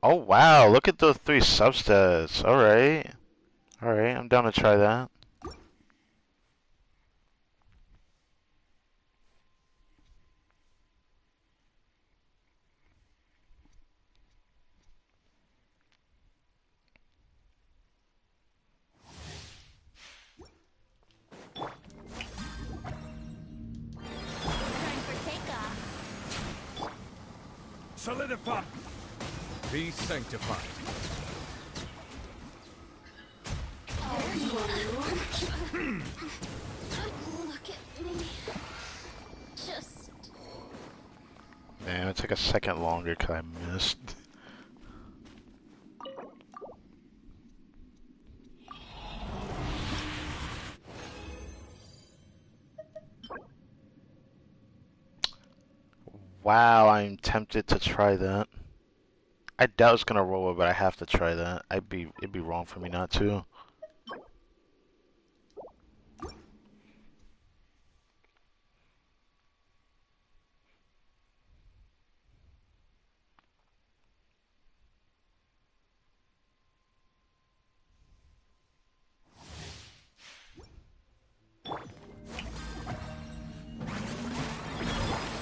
Speaker 1: Oh wow, look at those 3 substats. Alright. Alright, I'm down to try that.
Speaker 2: Time for takeoff.
Speaker 3: Solidify. Be sanctified.
Speaker 2: Are you? Look at me. Just...
Speaker 1: Man, it took a second longer because I missed. Wow, I'm tempted to try that. I doubt it's gonna roll, but I have to try that. It'd be wrong for me not to.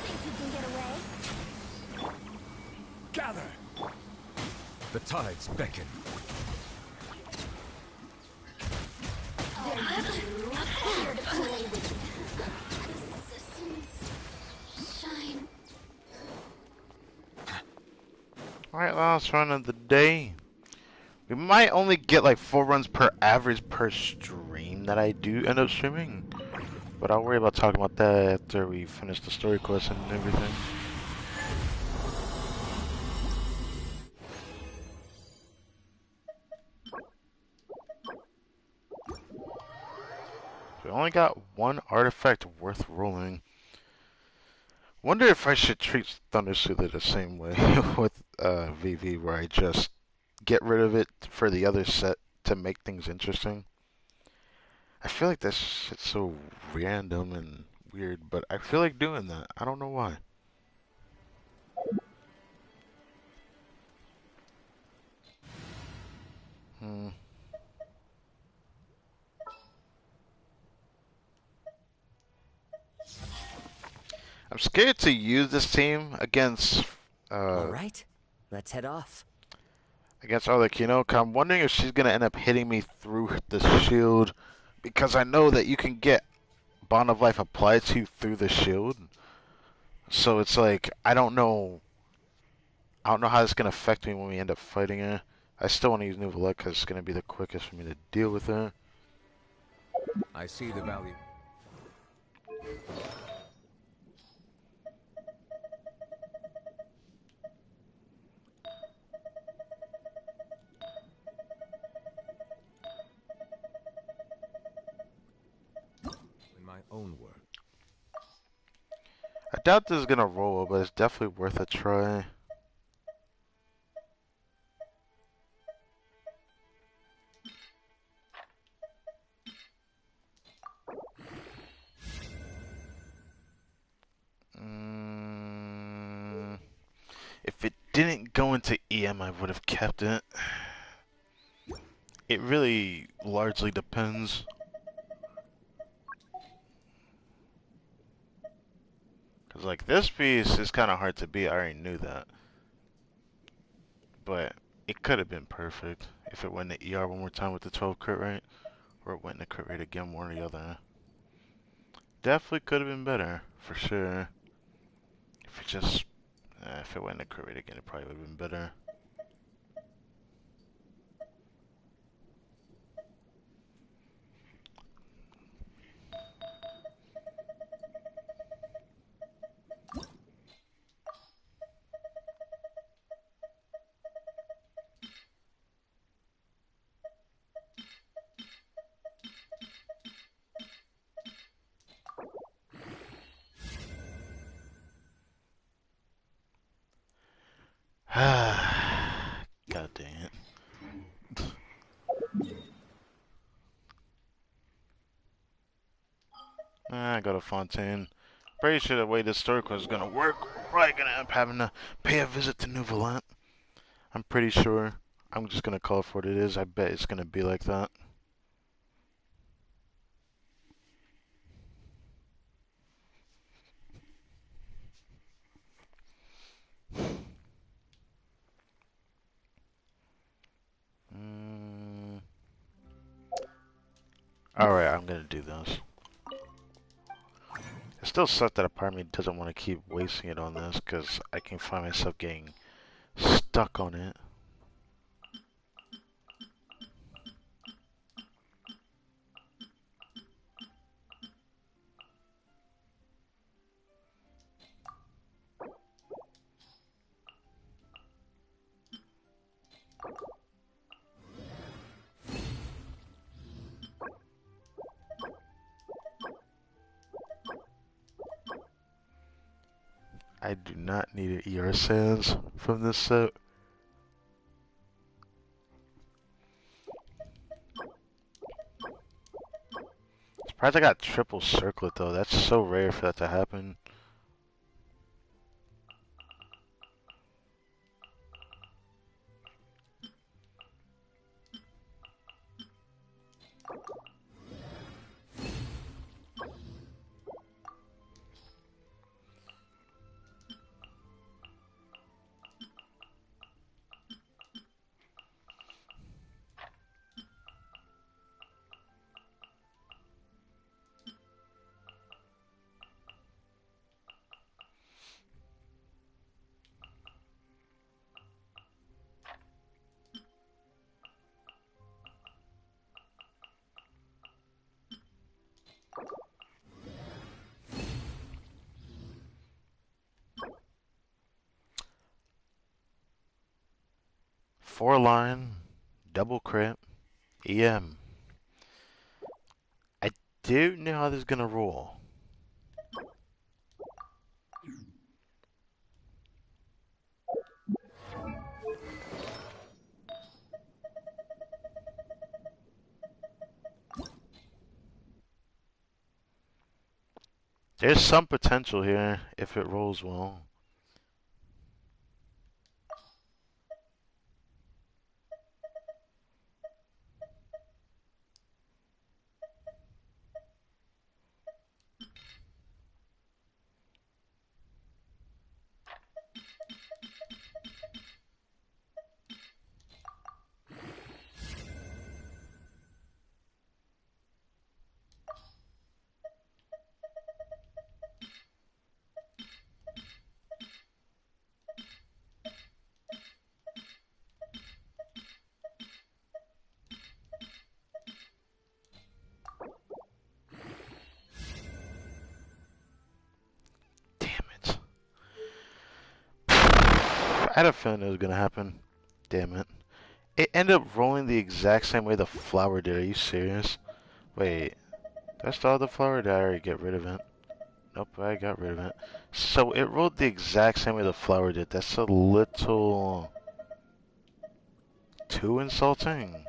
Speaker 2: Think you can get away?
Speaker 3: Gather! The tides beckon.
Speaker 2: They're here to play with. Shine.
Speaker 1: Alright, last run of the day. We might only get like 4 runs per average per stream that I do end up streaming. But I'll worry about talking about that after we finish the story quest and everything. We only got 1 artifact worth rolling. Wonder if I should treat Thundersoother the same way with VV, where I just get rid of it for the other set to make things interesting. I feel like that shit's so random and weird, but I feel like doing that. I don't know why. Hmm. I'm scared to use this team against
Speaker 6: All right, let's head off.
Speaker 1: against Arlecchino. I'm wondering if she's gonna end up hitting me through the shield, because I know that you can get Bond of Life applied to you through the shield. So it's like I don't know. I don't know how it's gonna affect me when we end up fighting her. I still want to use Nouvelle because it's gonna be the quickest for me to deal with her.
Speaker 3: I see the value. In my own work.
Speaker 1: I doubt this is gonna roll, but it's definitely worth a try. If it didn't go into EM, I would have kept it. It really largely depends. Because, like, this piece is kind of hard to beat. I already knew that. But it could have been perfect if it went to ER one more time with the 12 crit rate. Or it went to crit rate again, one or the other. Definitely could have been better, for sure. If it just... if it went to crit rate again, it probably would have been better. God dang it. I go to Fontaine. Pretty sure the way this story quest is gonna work, we're probably gonna end up having to pay a visit to Nouvelle. I'm pretty sure. I'm just gonna call it for what it is. I bet it's gonna be like that. Alright, I'm gonna do this. It still sucks that a part of me doesn't want to keep wasting it on this, because I can find myself getting stuck on it. I do not need an ER sans from this set. Surprised I got triple circlet though. That's so rare for that to happen. Four line, double crit, EM. I don't know how this is gonna roll. There's some potential here if it rolls well. Damn it. I had a feeling it was gonna happen. Damn it. It ended up rolling the exact same way the flower did. Are you serious? Wait, did I still have the flower? Or did I already get rid of it? Nope, I got rid of it. So it rolled the exact same way the flower did. That's a little too insulting.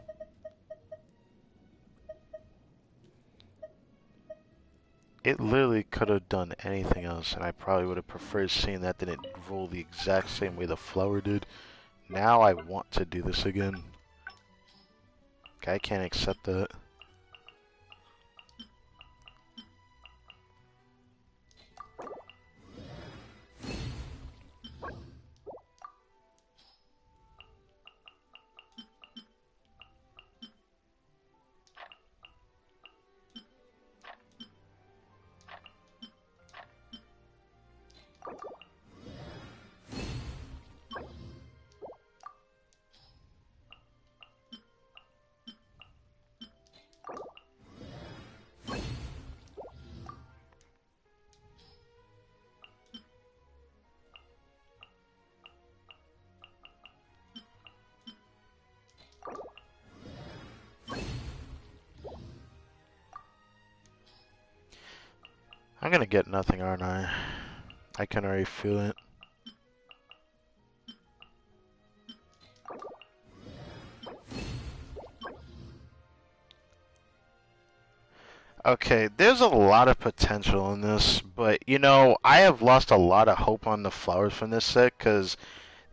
Speaker 1: It literally could have done anything else, and I probably would have preferred seeing that than it roll the exact same way the flower did. Now I want to do this again. Okay, I can't accept that. I'm gonna get nothing, aren't I? I can already feel it. Okay, there's a lot of potential in this, but you know, I have lost a lot of hope on the flowers from this set, because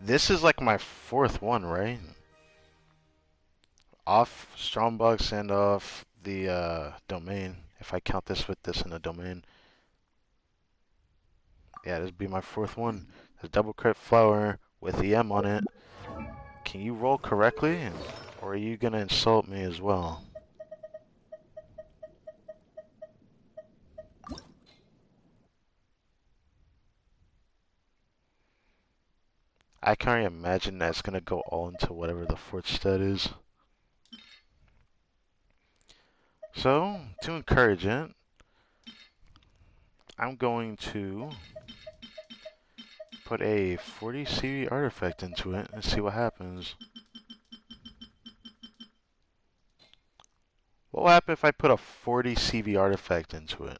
Speaker 1: this is like my fourth one, right? Off Strombox and off the domain, if I count this with this in the domain. Yeah, this would be my fourth one. There's double crit flower with the M on it. Can you roll correctly? Or are you gonna insult me as well? I can already imagine that's gonna go all into whatever the fourth stat is. So, to encourage it, I'm going to put a 40 CV artifact into it and see what happens. What will happen if I put a 40 CV artifact into it?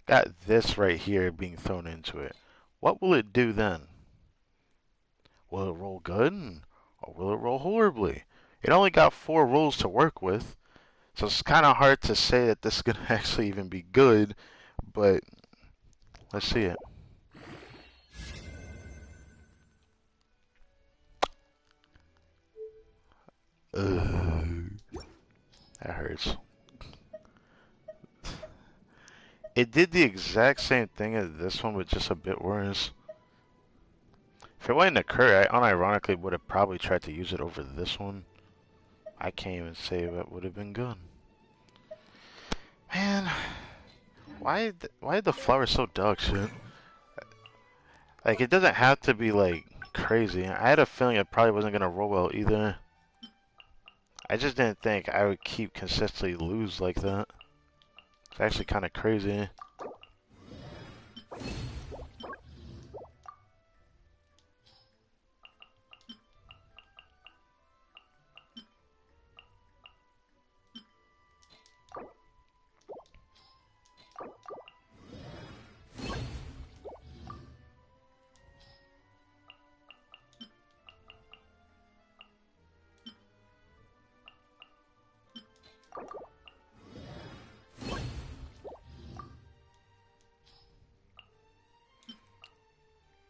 Speaker 1: Got this right here being thrown into it. What will it do then? Will it roll good? Or will it roll horribly? It only got 4 rolls to work with. So it's kind of hard to say that this is gonna actually even be good, but let's see it. Ugh, that hurts. It did the exact same thing as this one, but just a bit worse. If it wasn't a crit, I unironically would have probably tried to use it over this one. I can't even say what would have been good. Man, why the flower so dog shit? Like, it doesn't have to be, like, crazy. I had a feeling it probably wasn't gonna roll well either. I just didn't think I would keep consistently lose like that. It's actually kind of crazy.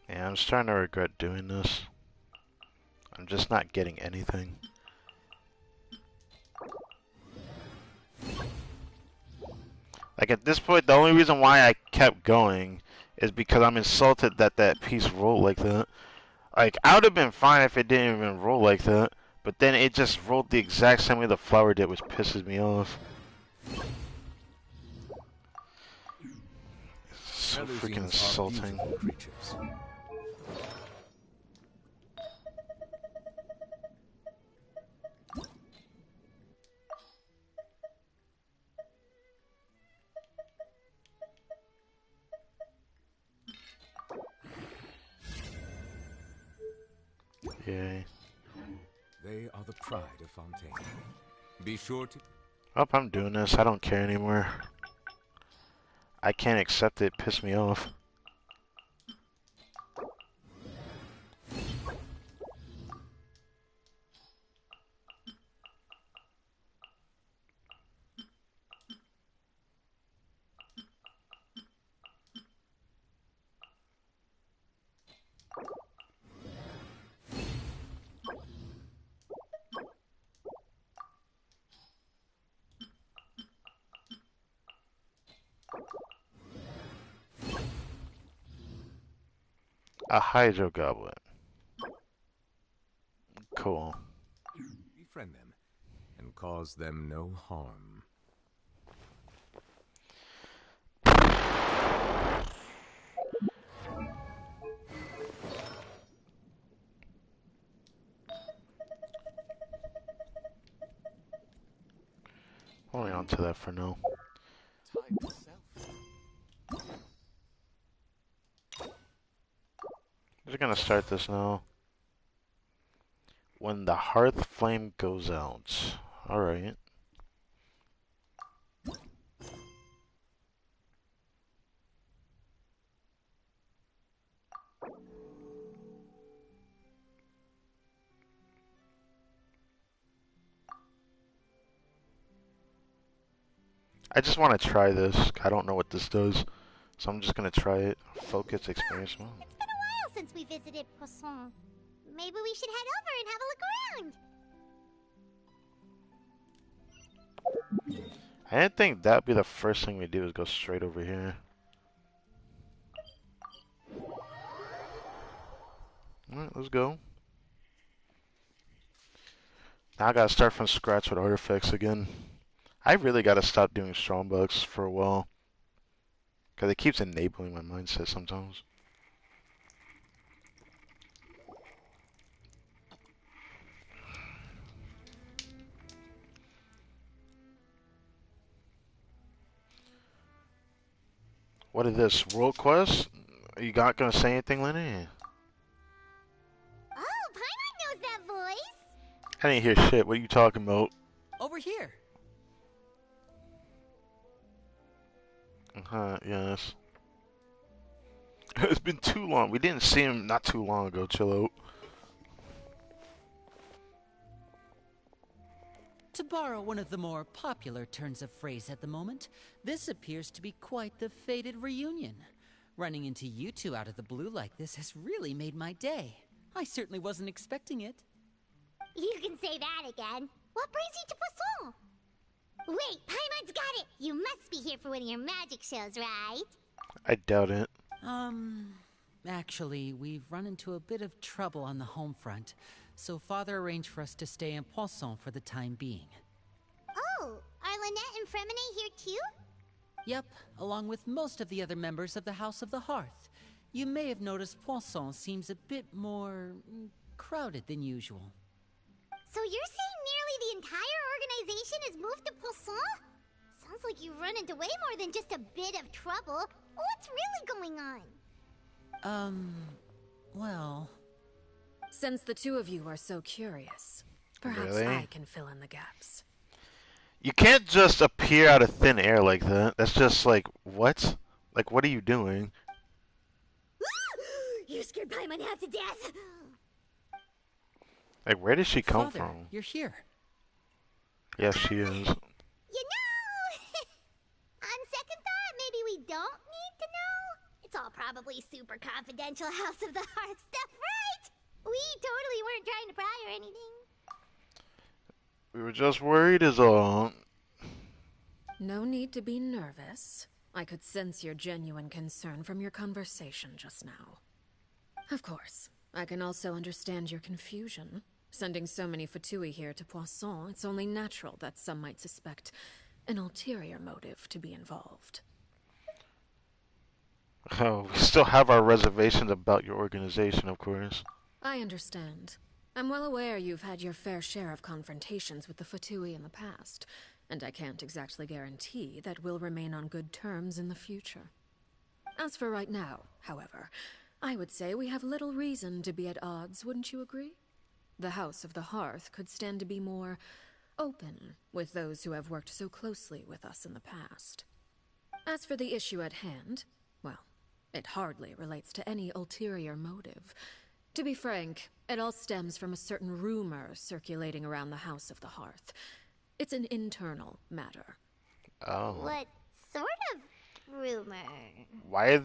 Speaker 1: Yeah, I'm starting to regret doing this. I'm just not getting anything. Like, at this point, the only reason why I kept going is because I'm insulted that that piece rolled like that. Like, I would have been fine if it didn't even roll like that, but then it just rolled the exact same way the flower did, which pisses me off. It's so freaking insulting. Yay.
Speaker 3: They are the pride of Fontaine. Be sure to...
Speaker 1: Oh, I'm doing this. I don't care anymore. I can't accept it. Piss me off. A Hydro Goblet. Cool.
Speaker 3: Befriend them and cause them no harm.
Speaker 1: Holding on to that for now. We're gonna start this now. When the hearth flame goes out. Alright. I just want to try this. I don't know what this does. So I'm just gonna try it. Focus experience. Oh.
Speaker 2: It's been a while since we visited Poisson. Maybe we should head over and have a look around.
Speaker 1: I didn't think that'd be the first thing we do is go straight over here. Alright, let's go. Now I gotta start from scratch with artifacts again. I really gotta stop doing strongbox for a while. Because it keeps enabling my mindset sometimes. What is this? World quest? Are you not gonna say anything, Lenny?
Speaker 2: Oh, Paimon knows that voice.
Speaker 1: I didn't hear shit. What are you talking about?
Speaker 4: Over here.
Speaker 1: Yes. It's been too long. We didn't see him not too long ago. Chill out.
Speaker 4: To
Speaker 7: borrow one of the more popular turns of phrase at the moment, this appears to be quite the fated reunion. Running into you two out of the blue like this has really made my day. I certainly wasn't expecting it.
Speaker 2: You can say that again. What brings you to Poisson? Wait, Paimon's got it! You must be here for one of your magic shows, right?
Speaker 1: I doubt it.
Speaker 7: Actually, we've run into a bit of trouble on the home front, so Father arranged for us to stay in Poisson for the time being.
Speaker 2: Oh, are Lynette and Fremine here too?
Speaker 7: Yep, along with most of the other members of the House of the Hearth. You may have noticed Poisson seems a bit more crowded than usual.
Speaker 2: So you're saying nearly the entire organization has moved to Poisson? Sounds like you've run into way more than just a bit of trouble. What's really going on?
Speaker 7: Well...
Speaker 5: Since the two of you are so curious, perhaps
Speaker 1: Really?
Speaker 5: I can fill in the gaps.
Speaker 1: You can't just appear out of thin air like that. That's just like, what? Like, what are you doing?
Speaker 2: You scared Paimon half to death!
Speaker 1: Like, where did she come
Speaker 7: Father,
Speaker 1: from?
Speaker 7: you're here.
Speaker 1: Yes, she is.
Speaker 2: You know, on second thought, maybe we don't need to know. It's all probably super confidential House of the Hearth stuff, right? We totally weren't trying to pry or anything.
Speaker 1: We were just worried is all.
Speaker 5: No need to be nervous. I could sense your genuine concern from your conversation just now. Of course, I can also understand your confusion. Sending so many Fatui here to Poisson, it's only natural that some might suspect an ulterior motive to be involved.
Speaker 1: Oh, we still have our reservations about your organization, of course.
Speaker 5: I understand. I'm well aware you've had your fair share of confrontations with the Fatui in the past, and I can't exactly guarantee that we'll remain on good terms in the future. As for right now, however, I would say we have little reason to be at odds, wouldn't you agree? The House of the Hearth could stand to be more open with those who have worked so closely with us in the past. As for the issue at hand, well, it hardly relates to any ulterior motive. To be frank, it all stems from a certain rumor circulating around the House of the Hearth. It's an internal matter.
Speaker 1: Oh.
Speaker 2: What sort of rumor?
Speaker 1: Why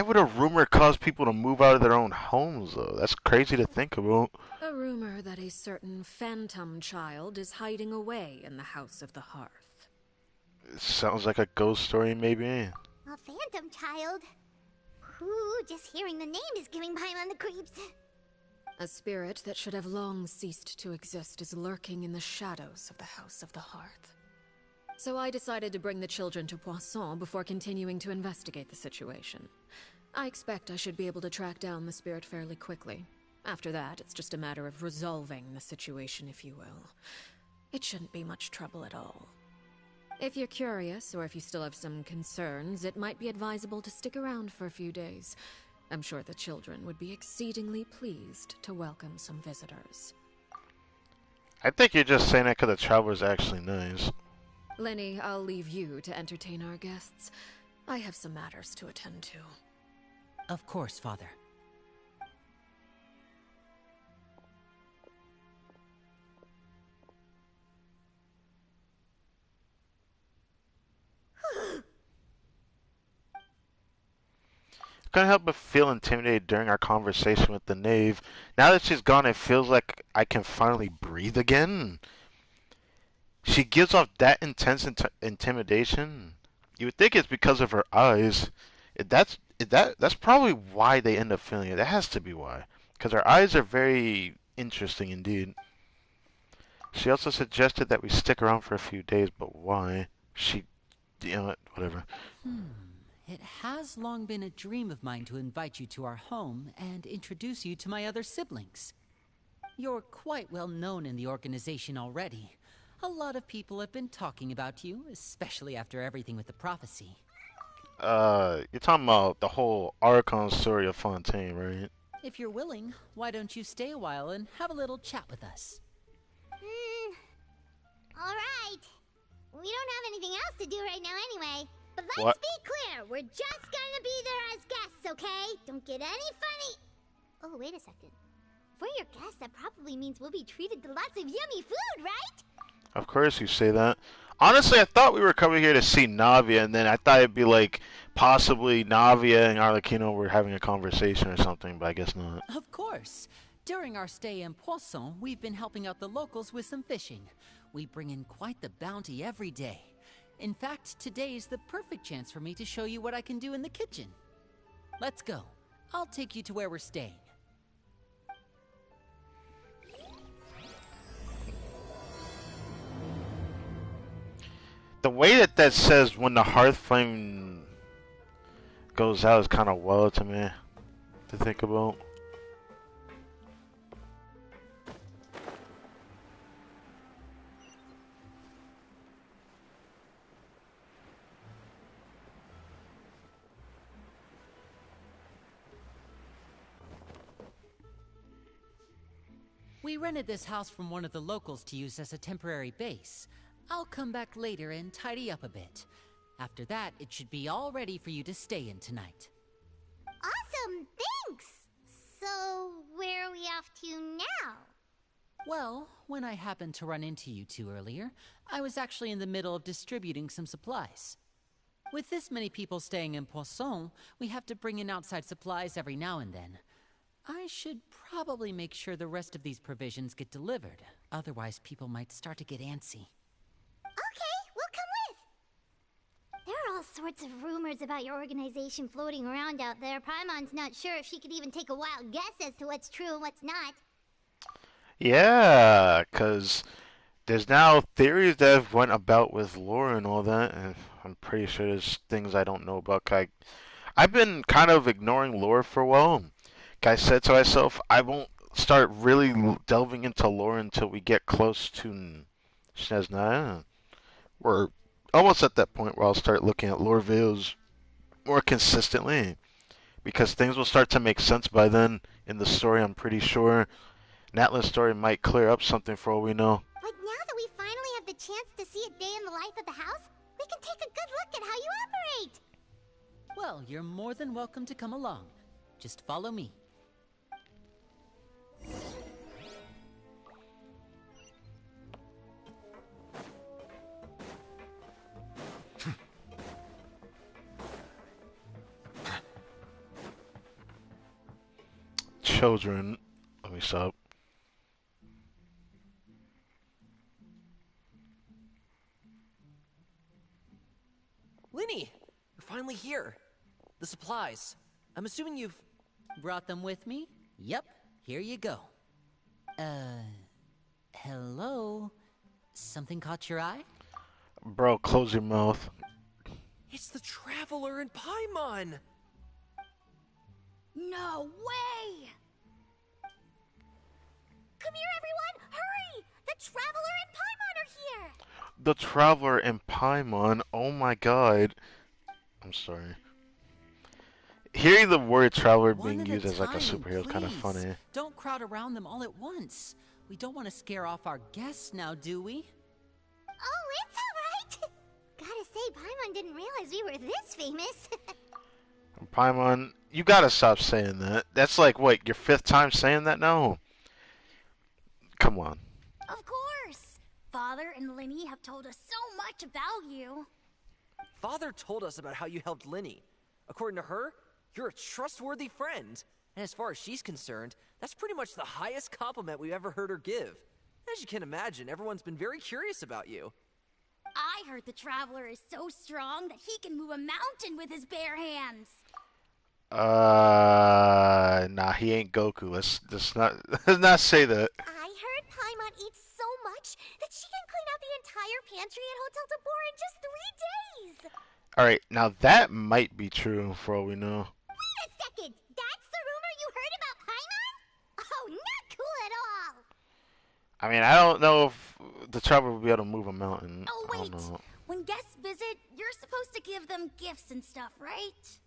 Speaker 1: would a rumor cause people to move out of their own homes, though? That's crazy to think about.
Speaker 5: A rumor that a certain phantom child is hiding away in the House of the Hearth.
Speaker 1: It sounds like a ghost story, maybe.
Speaker 2: A phantom child? Ooh, just hearing the name is giving Paimon the creeps.
Speaker 5: A spirit that should have long ceased to exist is lurking in the shadows of the House of the Hearth. So I decided to bring the children to Poisson before continuing to investigate the situation. I expect I should be able to track down the spirit fairly quickly. After that, it's just a matter of resolving the situation, if you will. It shouldn't be much trouble at all. If you're curious, or if you still have some concerns, it might be advisable to stick around for a few days. I'm sure the children would be exceedingly pleased to welcome some visitors.
Speaker 1: I think you're just saying that because the traveler's actually nice.
Speaker 5: Lenny, I'll leave you to entertain our guests. I have some matters to attend to.
Speaker 7: Of course, Father.
Speaker 1: Couldn't help but feel intimidated during our conversation with the Knave. Now that she's gone, it feels like I can finally breathe again. She gives off that intense intimidation. You would think it's because of her eyes. That's probably why they end up feeling it. That has to be why. Because her eyes are very interesting indeed. She also suggested that we stick around for a few days, but why? Whatever.
Speaker 7: It has long been a dream of mine to invite you to our home and introduce you to my other siblings. You're quite well known in the organization already. A lot of people have been talking about you, especially after everything with the prophecy.
Speaker 1: You're talking about the whole Archon story of Fontaine, right?
Speaker 7: If you're willing, why don't you stay a while and have a little chat with us?
Speaker 2: Alright. We don't have anything else to do right now anyway. But let's
Speaker 1: What?
Speaker 2: be clear, we're just gonna be there as guests, okay? Don't get any funny... Oh, wait a second. For your guests, that probably means we'll be treated to lots of yummy food, right?
Speaker 1: Of course you say that. Honestly, I thought we were coming here to see Navia, and then I thought it'd be like possibly Navia and Arlecchino were having a conversation or something, but I guess not.
Speaker 7: Of course. During our stay in Poisson, we've been helping out the locals with some fishing. We bring in quite the bounty every day. In fact, today's the perfect chance for me to show you what I can do in the kitchen. Let's go. I'll take you to where we're staying.
Speaker 1: The way that says when the hearth flame goes out is kind of wild to me to think about.
Speaker 7: We rented this house from one of the locals to use as a temporary base. I'll come back later and tidy up a bit. After that, it should be all ready for you to stay in tonight.
Speaker 2: Awesome, thanks! So, where are we off to now?
Speaker 7: Well, when I happened to run into you two earlier, I was actually in the middle of distributing some supplies. With this many people staying in Poisson, we have to bring in outside supplies every now and then. I should probably make sure the rest of these provisions get delivered. Otherwise, people might start to get antsy.
Speaker 2: Okay, we'll come with. There are all sorts of rumors about your organization floating around out there. Paimon's not sure if she could even take a wild guess as to what's true and what's not.
Speaker 1: Yeah, because there's now theories that have went about with lore and all that, and I'm pretty sure there's things I don't know about. I've been kind of ignoring lore for a while. I said to myself, I won't start really delving into lore until we get close to Snezna. We're almost at that point where I'll start looking at lore videos more consistently, because things will start to make sense by then in the story. I'm pretty sure Natla's story might clear up something for all we know.
Speaker 2: But now that we finally have the chance to see a day in the life of the house, we can take a good look at how you operate.
Speaker 7: Well, you're more than welcome to come along. Just follow me.
Speaker 1: Children, let me stop.
Speaker 4: Linny, you're finally here. The supplies. I'm assuming you've...
Speaker 7: Brought them with me? Yep, here you go. Hello? Something caught your eye?
Speaker 1: Bro, close your mouth.
Speaker 4: It's the Traveler in Paimon!
Speaker 2: No way! Come here, everyone! Hurry! The Traveler and Paimon are here!
Speaker 1: The Traveler and Paimon, oh my god. I'm sorry. Hearing the word Traveler being used as like a superhero is kind of funny.
Speaker 7: Don't crowd around them all at once. We don't want to scare off our guests now, do we?
Speaker 2: Oh, it's alright! Gotta say, Paimon didn't realize we were this famous.
Speaker 1: Paimon, you gotta stop saying that. That's like, what, your 5th time saying that now? Come on.
Speaker 2: Of course! Father and Linny have told us so much about you.
Speaker 4: Father told us about how you helped Linny. According to her, you're a trustworthy friend. And as far as she's concerned, that's pretty much the highest compliment we've ever heard her give. As you can imagine, everyone's been very curious about you.
Speaker 2: I heard the Traveler is so strong that he can move a mountain with his bare hands.
Speaker 1: Nah, he ain't Goku. Let's not say that.
Speaker 2: I heard Paimon eats so much that she can clean out the entire pantry at Hotel Tabor in just 3 days.
Speaker 1: Alright, now that might be true for all we know.
Speaker 2: Wait a second! That's the rumor you heard about Paimon? Oh, not cool at all!
Speaker 1: I mean, I don't know if the Traveler will be able to move a mountain.
Speaker 2: Oh,
Speaker 1: I
Speaker 2: wait.
Speaker 1: don't know.
Speaker 2: When guests visit, you're supposed to give them gifts and stuff, right?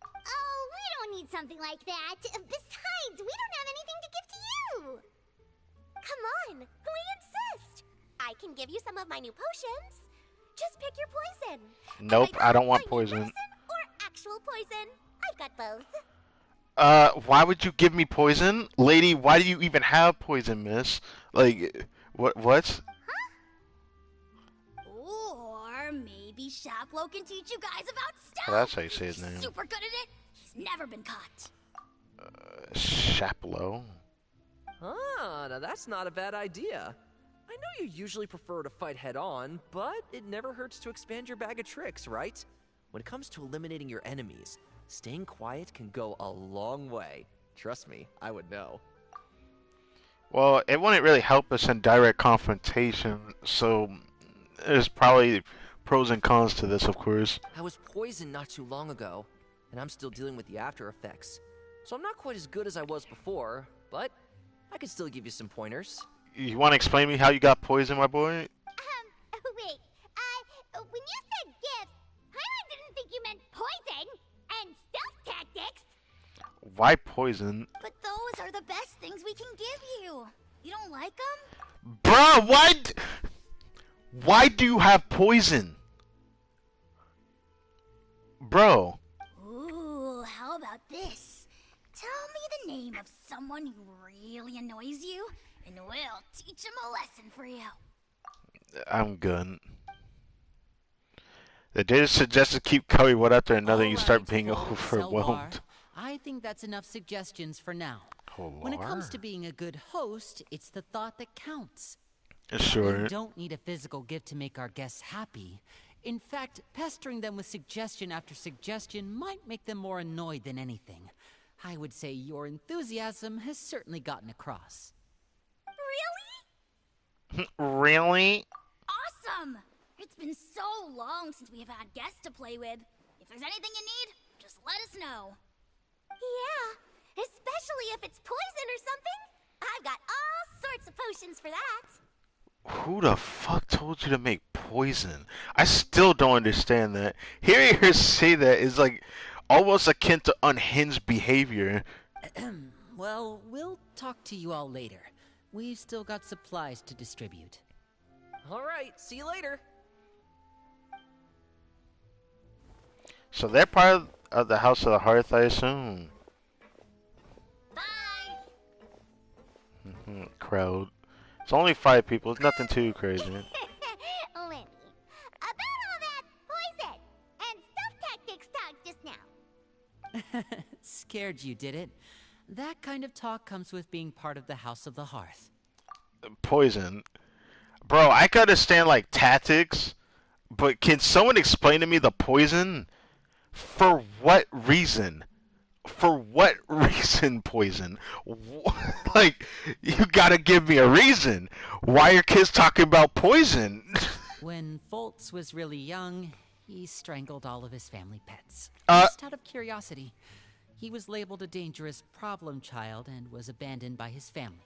Speaker 2: Oh, we don't need something like that. Besides, we don't have anything to give to you. Come on, we insist. I can give you some of my new potions. Just pick your poison.
Speaker 1: Nope, I don't want poison.
Speaker 2: Medicine or actual poison. I've got both.
Speaker 1: Why would you give me poison? Lady, why do you even have poison, miss? Like, what?
Speaker 2: Or maybe Shaplo can teach you guys about
Speaker 1: Oh,
Speaker 2: stealth.
Speaker 1: that's how you say his
Speaker 2: He's
Speaker 1: name.
Speaker 2: super good at it. He's never been caught.
Speaker 1: Shaplo.
Speaker 4: Ah, now that's not a bad idea. I know you usually prefer to fight head-on, but it never hurts to expand your bag of tricks, right? When it comes to eliminating your enemies, staying quiet can go a long way. Trust me, I would know.
Speaker 1: Well, it wouldn't really help us in direct confrontation, so there's probably pros and cons to this, of course.
Speaker 4: I was poisoned not too long ago, and I'm still dealing with the after effects. So I'm not quite as good as I was before, but I can still give you some pointers.
Speaker 1: You want to explain me how you got poisoned, my boy?
Speaker 2: Wait, when you said gifts, I didn't think you meant poison and stealth tactics.
Speaker 1: Why poison?
Speaker 2: But those are the best things we can give you. You don't like them?
Speaker 1: Bruh, why do you have poison? Bro.
Speaker 2: Ooh, how about this? Tell me the name of someone who really annoys you, and we'll teach him a lesson for you.
Speaker 1: I'm good. The data suggests to keep covering one after another, you start being overwhelmed.
Speaker 7: I think that's enough suggestions for now.
Speaker 1: Oh,
Speaker 7: When it comes
Speaker 1: Lord.
Speaker 7: to being a good host, it's the thought that counts.
Speaker 1: Sure.
Speaker 7: You don't need a physical gift to make our guests happy. In fact, pestering them with suggestion after suggestion might make them more annoyed than anything. I would say your enthusiasm has certainly gotten across.
Speaker 2: Really?
Speaker 1: Really?
Speaker 2: Awesome! It's been so long since we have had guests to play with. If there's anything you need, just let us know. Yeah, especially if it's poison or something. I've got all sorts of potions for that.
Speaker 1: Who the fuck told you to make poison? I still don't understand that. Hearing her say that is like almost akin to unhinged behavior.
Speaker 7: Well, we'll talk to you all later. We've still got supplies to distribute.
Speaker 4: Alright, see you later.
Speaker 1: So they're part of the House of the Hearth, I assume.
Speaker 2: Bye!
Speaker 1: Crowd. It's only 5 people. It's nothing too crazy.
Speaker 2: Lenny, about all that poison and stealth tactics talk just now.
Speaker 7: Scared you, did it? That kind of talk comes with being part of the House of the Hearth.
Speaker 1: Poison. Bro, I can understand like tactics, but can someone explain to me the poison? For what reason? For what reason poison? Like, you gotta give me a reason. Why are kids talking about poison?
Speaker 7: When Foltz was really young, he strangled all of his family pets.
Speaker 1: Uh-
Speaker 7: Just out of curiosity. He was labeled a dangerous problem child and was abandoned by his family.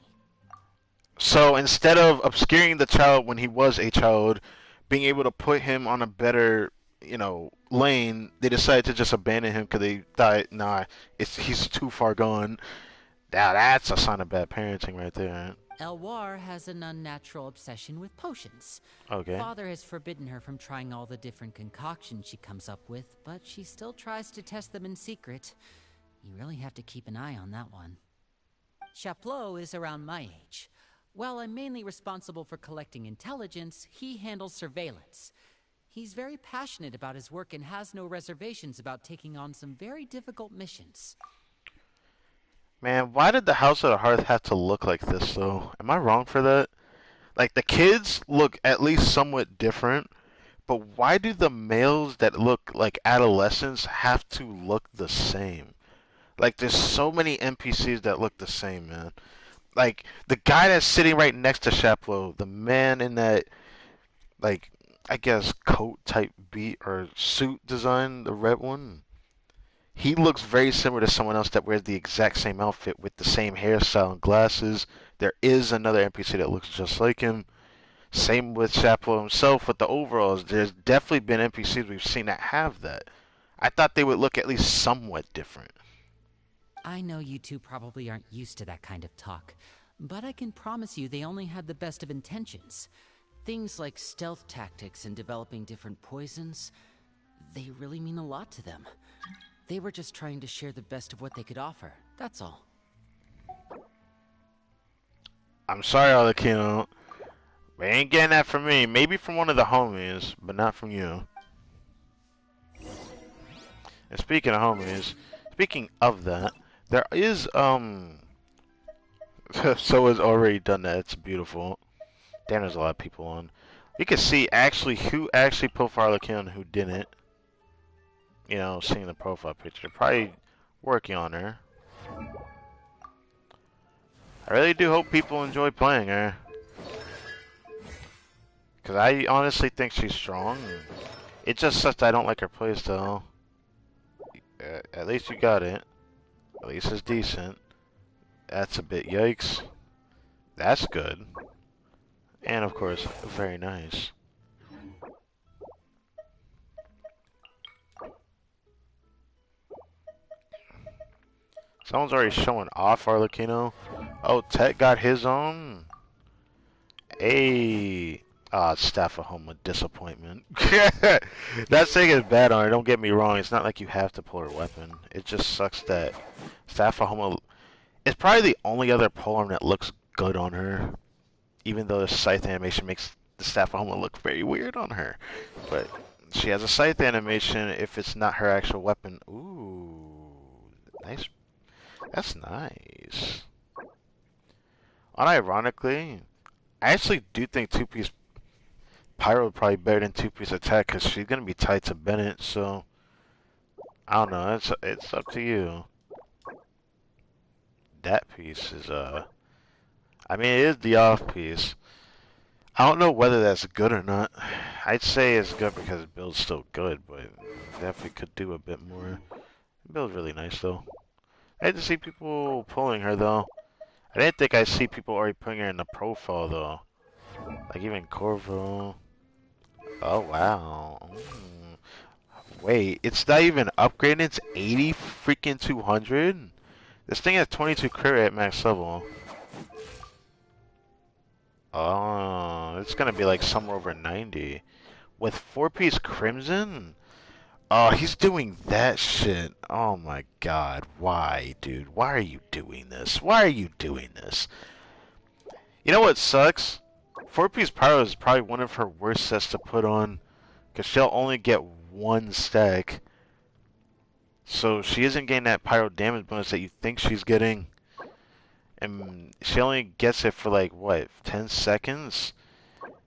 Speaker 1: So instead of obscuring the child when he was a child, being able to put him on a better, lane, they decided to just abandon him because they thought, nah, he's too far gone. Now that's a sign of bad parenting right there.
Speaker 7: Elwar has an unnatural obsession with potions.
Speaker 1: Okay.
Speaker 7: Father has forbidden her from trying all the different concoctions she comes up with, but she still tries to test them in secret. You really have to keep an eye on that one. Chaplot is around my age. While I'm mainly responsible for collecting intelligence, he handles surveillance. He's very passionate about his work and has no reservations about taking on some very difficult missions.
Speaker 1: Man, why did the House of the Hearth have to look like this, though? Am I wrong for that? Like, the kids look at least somewhat different, but why do the males that look like adolescents have to look the same? Like, there's so many NPCs that look the same, man. Like, the guy that's sitting right next to Chaplot, the man in that, like, I guess, coat type beat or suit design, the red one. He looks very similar to someone else that wears the exact same outfit with the same hairstyle and glasses. There is another NPC that looks just like him. Same with Chaplot himself with the overalls. There's definitely been NPCs we've seen that have that. I thought they would look at least somewhat different.
Speaker 7: I know you two probably aren't used to that kind of talk, but I can promise you they only had the best of intentions. Things like stealth tactics and developing different poisons, they really mean a lot to them. They were just trying to share the best of what they could offer. That's all.
Speaker 1: I'm sorry, Arlecchino. They ain't getting that from me. Maybe from one of the homies, but not from you. And speaking of homies, speaking of that, there is so has already done that. It's beautiful. Damn, there's a lot of people on. You can see actually who actually profiled Arlecchino and who didn't. You know, seeing the profile picture. They're probably working on her. I really do hope people enjoy playing her. Because I honestly think she's strong. It just sucks I don't like her playstyle. At least you got it. At least it's decent. That's a bit yikes. That's good. And of course, very nice. Someone's already showing off Arlecchino. Oh, Tet got his own. Hey. Ah, Staff of Home with disappointment. That thing is bad on her, don't get me wrong. It's not like you have to pull her weapon. It just sucks that Staff of Home is probably the only other polearm that looks good on her. Even though the scythe animation makes the Staff of Home look very weird on her. But she has a scythe animation if it's not her actual weapon. Ooh. Nice. That's nice. Unironically, I actually do think two-piece Pyro would probably be better than two-piece attack because she's gonna be tied to Bennett. So I don't know. It's up to you. That piece is I mean, it is the off piece. I don't know whether that's good or not. I'd say it's good because the build's still good, but definitely could do a bit more. The build's really nice though. I had to see people pulling her though. I didn't think I'd see people already putting her in the profile though. Like even Corvo. Oh wow. Wait, it's not even upgraded. It's 80 freaking 200. This thing has 22 crit at max level. Oh, it's gonna be like somewhere over 90. With 4-piece Crimson? Oh, he's doing that shit. Oh my god. Why, dude? Why are you doing this? Why are you doing this? You know what sucks? 4-piece Pyro is probably one of her worst sets to put on. Because she'll only get one stack. So she isn't getting that Pyro damage bonus that you think she's getting. And she only gets it for like, what, 10 seconds?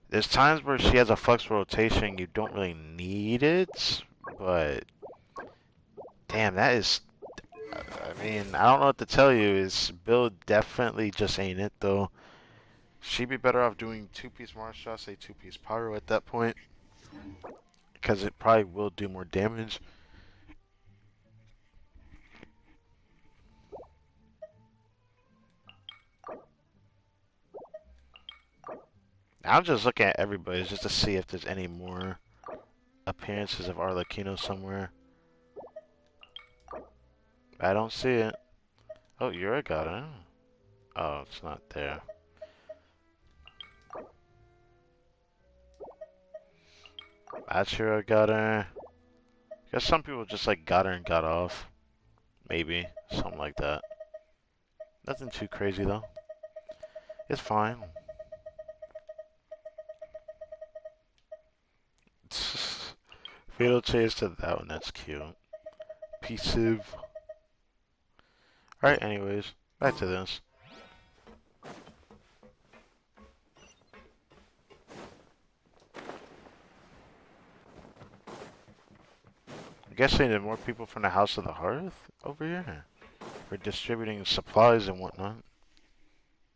Speaker 1: There's times where she has a flexible rotation, you don't really need it, but damn, that is, I mean, I don't know what to tell you. His build definitely just ain't it, though. She'd be better off doing 2-piece Marshal, say 2-piece Pyro at that point, because it probably will do more damage. I'm just looking at everybody's just to see if there's any more appearances of Arlecchino somewhere. I don't see it. Oh, Yura got it. Oh, it's not there. Achira got her. Guess some people just like got her and got off. Maybe. Something like that. Nothing too crazy though. It's fine. Fatal chase to that one, that's cute. Peacive. Alright, anyways. Back to this. I'm guessing there are more people from the House of the Hearth over here for distributing supplies and whatnot.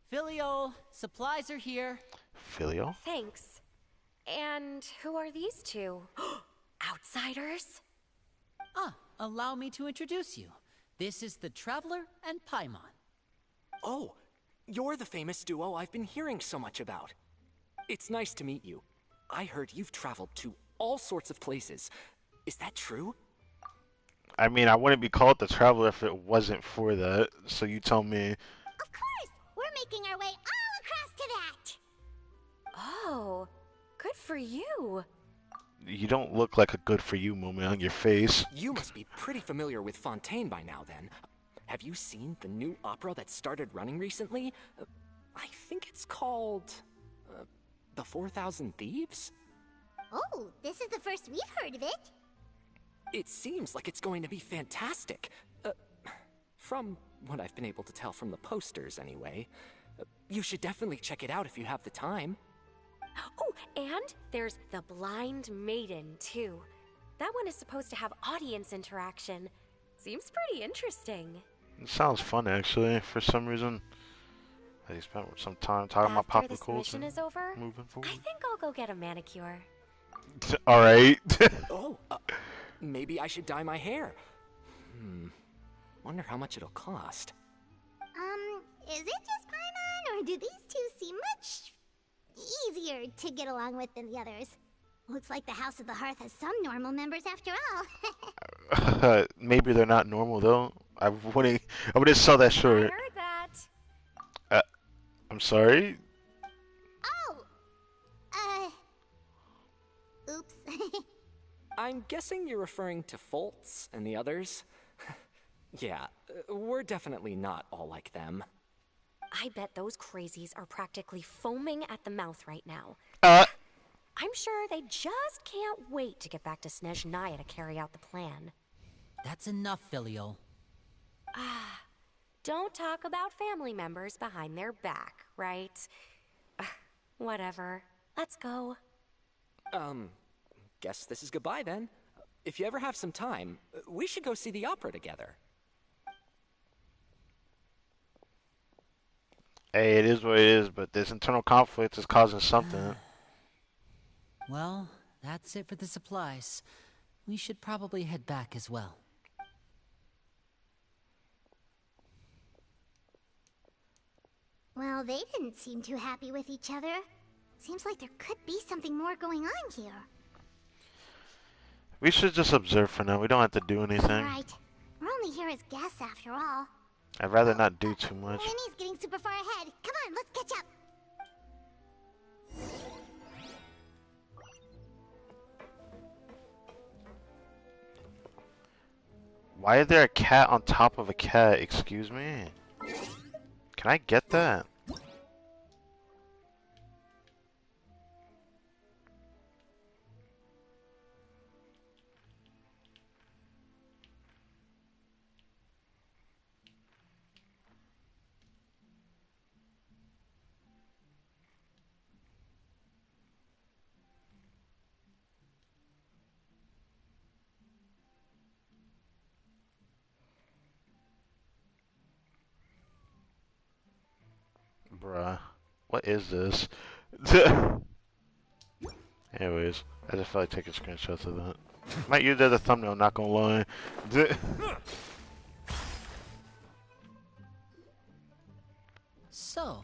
Speaker 7: Filio, supplies are here.
Speaker 1: Filio?
Speaker 8: Thanks. And who are these two? Outsiders?
Speaker 7: Ah, allow me to introduce you. This is the Traveler and Paimon.
Speaker 9: Oh, you're the famous duo I've been hearing so much about. It's nice to meet you. I heard you've traveled to all sorts of places. Is that true?
Speaker 1: I mean, I wouldn't be called the Traveler if it wasn't for that, so you tell me.
Speaker 2: Of course! We're making our way all across to that!
Speaker 8: Oh, good for you.
Speaker 1: You don't look like a good for you moment on your face.
Speaker 9: You must be pretty familiar with Fontaine by now, then. Have you seen the new opera that started running recently? I think it's called... The 4,000 Thieves?
Speaker 2: Oh, this is the first we've heard of it.
Speaker 9: It seems like it's going to be fantastic. From what I've been able to tell from the posters, anyway. You should definitely check it out if you have the time.
Speaker 8: Oh, and there's The Blind Maiden, too. That one is supposed to have audience interaction. Seems pretty interesting.
Speaker 1: It sounds fun, actually, for some reason. I spent some time talking about
Speaker 8: After
Speaker 1: popcorn
Speaker 8: this mission is over,
Speaker 1: moving forward.
Speaker 8: I think I'll go get a manicure.
Speaker 1: Alright.
Speaker 9: Oh, maybe I should dye my hair. Wonder how much it'll cost.
Speaker 2: Is it just Paimon, or do these two seem much easier to get along with than the others? Looks like the House of the Hearth has some normal members after all.
Speaker 1: Maybe they're not normal, though. I wouldn't sell that
Speaker 8: I
Speaker 1: short.
Speaker 8: heard that.
Speaker 1: I'm sorry?
Speaker 2: Oh! Oops.
Speaker 9: I'm guessing you're referring to Foltz and the others? Yeah, we're definitely not all like them.
Speaker 8: I bet those crazies are practically foaming at the mouth right now. I'm sure they just can't wait to get back to Snezhnaya to carry out the plan.
Speaker 7: That's enough, Filial.
Speaker 8: Don't talk about family members behind their back, right? Whatever. Let's go.
Speaker 9: Guess this is goodbye then. If you ever have some time, we should go see the opera together.
Speaker 1: Hey, it is what it is, but this internal conflict is causing something.
Speaker 7: Well, that's it for the supplies. We should probably head back as well.
Speaker 2: Well, they didn't seem too happy with each other. Seems like there could be something more going on here.
Speaker 1: We should just observe for now. We don't have to do anything.
Speaker 2: Right. We're only here as guests after all.
Speaker 1: I'd rather not do too much.
Speaker 2: Lenny's getting super far ahead. Come on, let's catch up.
Speaker 1: Why is there a cat on top of a cat? Excuse me? Can I get that? Bruh. What is this? Anyways, I just felt like taking screenshots of that. Might use that as a thumbnail, not gonna lie.
Speaker 7: So,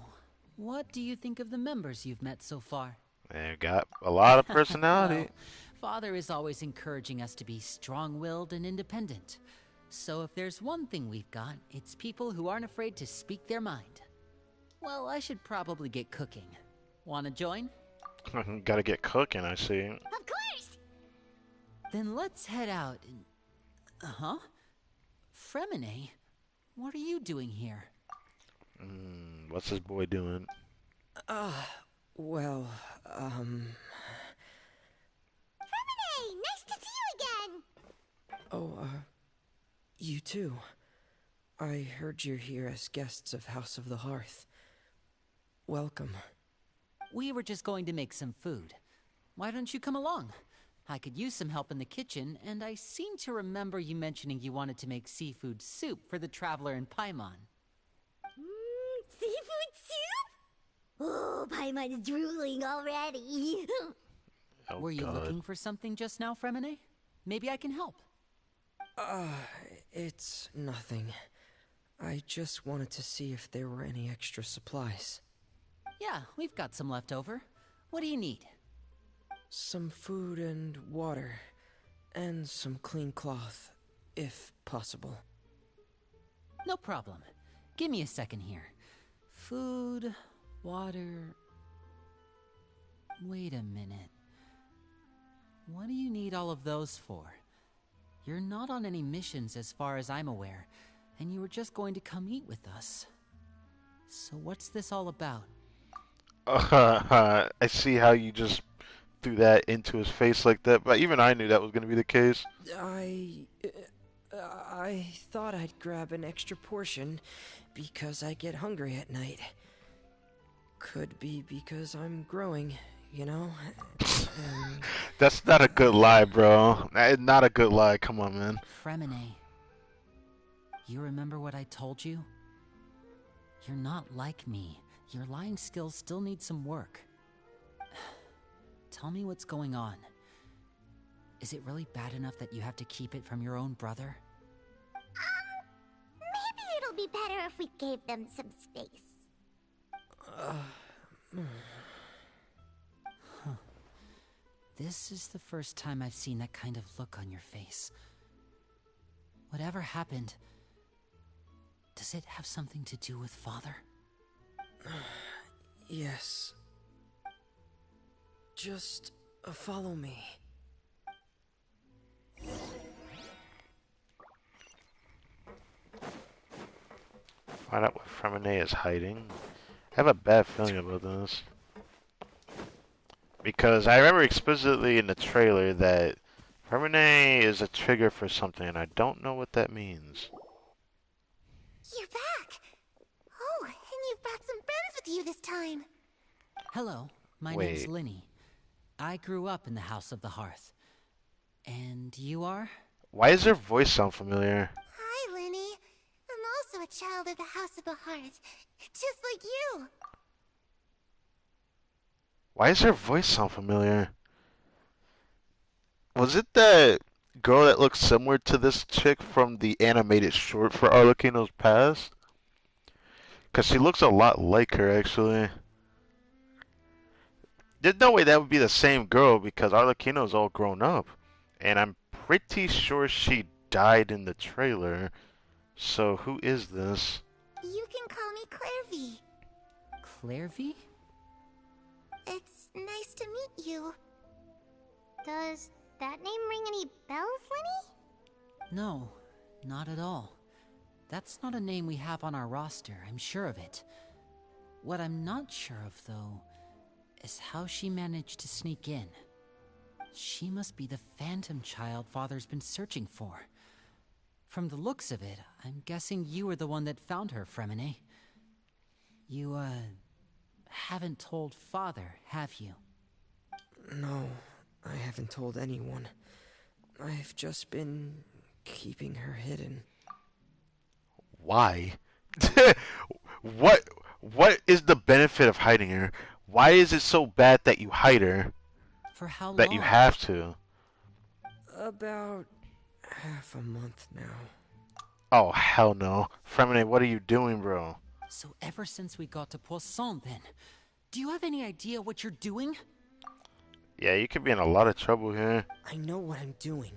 Speaker 7: what do you think of the members you've met so far?
Speaker 1: They've got a lot of personality.
Speaker 7: Well, Father is always encouraging us to be strong-willed and independent. So if there's one thing we've got, it's people who aren't afraid to speak their mind. Well, I should probably get cooking. Wanna join?
Speaker 1: Gotta get cooking, I see.
Speaker 2: Of course!
Speaker 7: Then let's head out and... Uh-huh? Fremine, what are you doing here?
Speaker 1: What's this boy doing?
Speaker 6: Well,
Speaker 2: Hey, nice to see you again!
Speaker 6: Oh, you too. I heard you're here as guests of House of the Hearth. Welcome.
Speaker 7: We were just going to make some food. Why don't you come along? I could use some help in the kitchen, and I seem to remember you mentioning you wanted to make seafood soup for the traveler in Paimon.
Speaker 2: Seafood soup? Oh, Paimon's drooling already.
Speaker 1: Oh,
Speaker 7: Were you
Speaker 1: God.
Speaker 7: looking for something just now, Fremine? Maybe I can help.
Speaker 6: It's nothing. I just wanted to see if there were any extra supplies.
Speaker 7: Yeah, we've got some left over. What do you need?
Speaker 6: Some food and water. And some clean cloth, if possible.
Speaker 7: No problem. Give me a second here. Food, water... Wait a minute. What do you need all of those for? You're not on any missions as far as I'm aware, and you were just going to come eat with us. So what's this all about?
Speaker 1: I see how you just threw that into his face like that, but even I knew that was going to be the case.
Speaker 6: I thought I'd grab an extra portion because I get hungry at night. Could be because I'm growing, you know?
Speaker 1: That's not a good lie, bro. Not a good lie. Come on, man.
Speaker 7: Fremine, you remember what I told you? You're not like me. Your lying skills still need some work. Tell me what's going on. Is it really bad enough that you have to keep it from your own brother?
Speaker 2: Maybe it'll be better if we gave them some space.
Speaker 7: This is the first time I've seen that kind of look on your face. Whatever happened, does it have something to do with Father?
Speaker 6: Yes. Just follow me.
Speaker 1: Find out what Fremine is hiding. I have a bad feeling about this. Because I remember explicitly in the trailer that Fremine is a trigger for something, and I don't know what that means.
Speaker 2: You're back! Oh, and you've brought some friends with you this time.
Speaker 7: Hello, my name's Linny. I grew up in the House of the Hearth. And you are?
Speaker 1: Why does her voice sound familiar?
Speaker 2: Hi, Linny. I'm also a child of the House of the Hearth, just like you.
Speaker 1: Why does her voice sound familiar? Was it that girl that looks similar to this chick from the animated short for Arlecchino's past? Because she looks a lot like her, actually. There's no way that would be the same girl because Arlecchino's all grown up. And I'm pretty sure she died in the trailer. So who is this?
Speaker 2: You can call me Clairvy.
Speaker 7: Clairvy?
Speaker 2: It's nice to meet you. Does that name ring any bells, Linny?
Speaker 7: No, not at all. That's not a name we have on our roster, I'm sure of it. What I'm not sure of, though, is how she managed to sneak in. She must be the phantom child Father's been searching for. From the looks of it, I'm guessing you were the one that found her, Fremine. You, haven't told Father, have you?
Speaker 6: No, I haven't told anyone. I've just been keeping her hidden.
Speaker 1: Why? What is the benefit of hiding her? Why is it so bad that you hide her?
Speaker 7: For how long?
Speaker 1: That you have to?
Speaker 6: About half a month now.
Speaker 1: Oh, hell no. Fremine, what are you doing, bro?
Speaker 7: So ever since we got to Poisson, then, do you have any idea what you're doing?
Speaker 1: Yeah, you could be in a lot of trouble here.
Speaker 6: I know what I'm doing.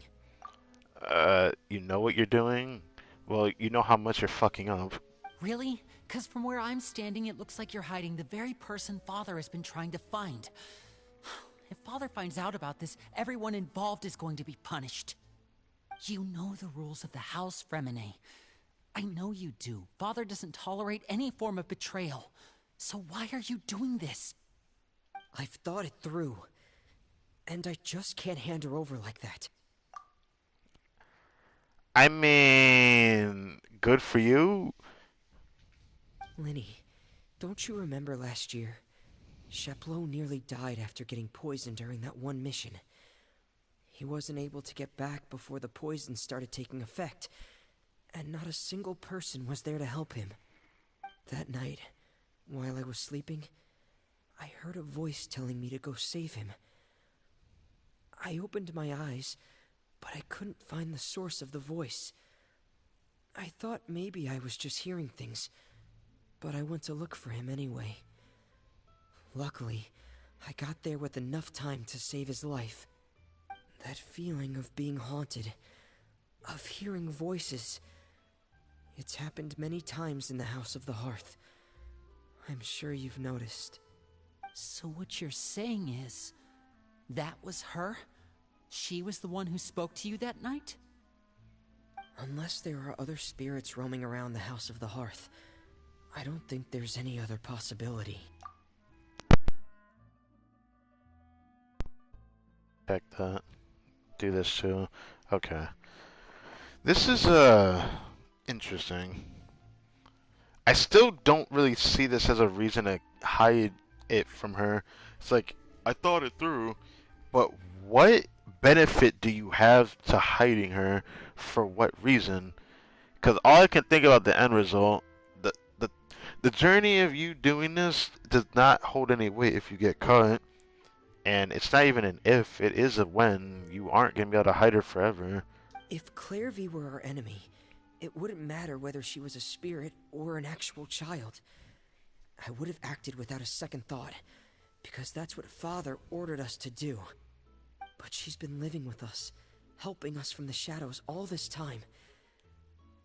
Speaker 1: You know what you're doing? Well, you know how much you're fucking up.
Speaker 7: Really? Because from where I'm standing, it looks like you're hiding the very person Father has been trying to find. If Father finds out about this, everyone involved is going to be punished. You know the rules of the house, Fremine. I know you do. Father doesn't tolerate any form of betrayal. So why are you doing this?
Speaker 6: I've thought it through. And I just can't hand her over like that.
Speaker 1: I mean, good for you.
Speaker 6: Linny, don't you remember last year? Chaplot nearly died after getting poisoned during that one mission. He wasn't able to get back before the poison started taking effect, and not a single person was there to help him. That night, while I was sleeping, I heard a voice telling me to go save him. I opened my eyes, but I couldn't find the source of the voice. I thought maybe I was just hearing things, but I went to look for him anyway. Luckily, I got there with enough time to save his life. That feeling of being haunted, of hearing voices, it's happened many times in the House of the Hearth. I'm sure you've noticed.
Speaker 7: So what you're saying is, that was her? She was the one who spoke to you that night?
Speaker 6: Unless there are other spirits roaming around the House of the Hearth, I don't think there's any other possibility.
Speaker 1: Check that. Do this too. Okay. This is interesting. I still don't really see this as a reason to hide it from her. It's like I thought it through, but what benefit do you have to hiding her? For what reason? Because all I can think about the end result, the the the journey of you doing this does not hold any weight if you get caught, and it's not even an if, it is a when. You aren't gonna be able to hide her forever.
Speaker 6: If Clairvy were our enemy, it wouldn't matter whether she was a spirit or an actual child. I would have acted without a second thought, because that's what Father ordered us to do. But she's been living with us, helping us from the shadows all this time.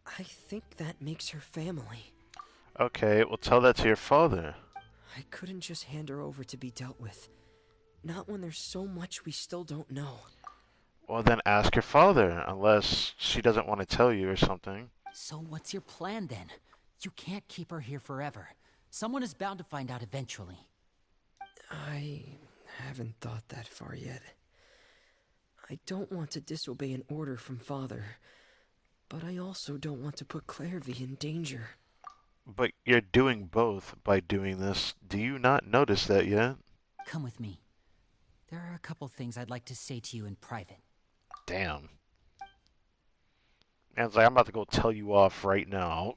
Speaker 6: I think that makes her family.
Speaker 1: Okay, well tell that to your father.
Speaker 6: I couldn't just hand her over to be dealt with. Not when there's so much we still don't know.
Speaker 1: Well then ask your father, unless she doesn't want to tell you or something.
Speaker 7: So what's your plan then? You can't keep her here forever. Someone is bound to find out eventually.
Speaker 6: I haven't thought that far yet. I don't want to disobey an order from Father, but I also don't want to put Clairvy in danger.
Speaker 1: But you're doing both by doing this. Do you not notice that yet?
Speaker 7: Come with me. There are a couple things I'd like to say to you in private.
Speaker 1: Damn. Man's like, I'm about to go tell you off right now.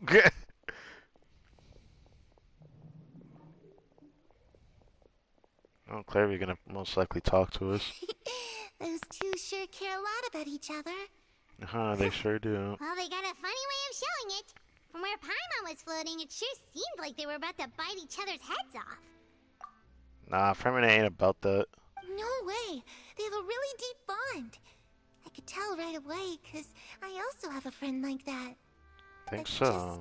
Speaker 1: Oh, Claire, you're gonna most likely talk to us.
Speaker 2: Those two sure care a lot about each other.
Speaker 1: They sure do.
Speaker 2: Well, they got a funny way of showing it. From where Paimon was floating, it sure seemed like they were about to bite each other's heads off.
Speaker 1: Nah, Feminine ain't about that.
Speaker 2: No way. They have a really deep bond. I could tell right away, because I also have a friend like that.
Speaker 1: Think
Speaker 2: I
Speaker 1: so.
Speaker 2: just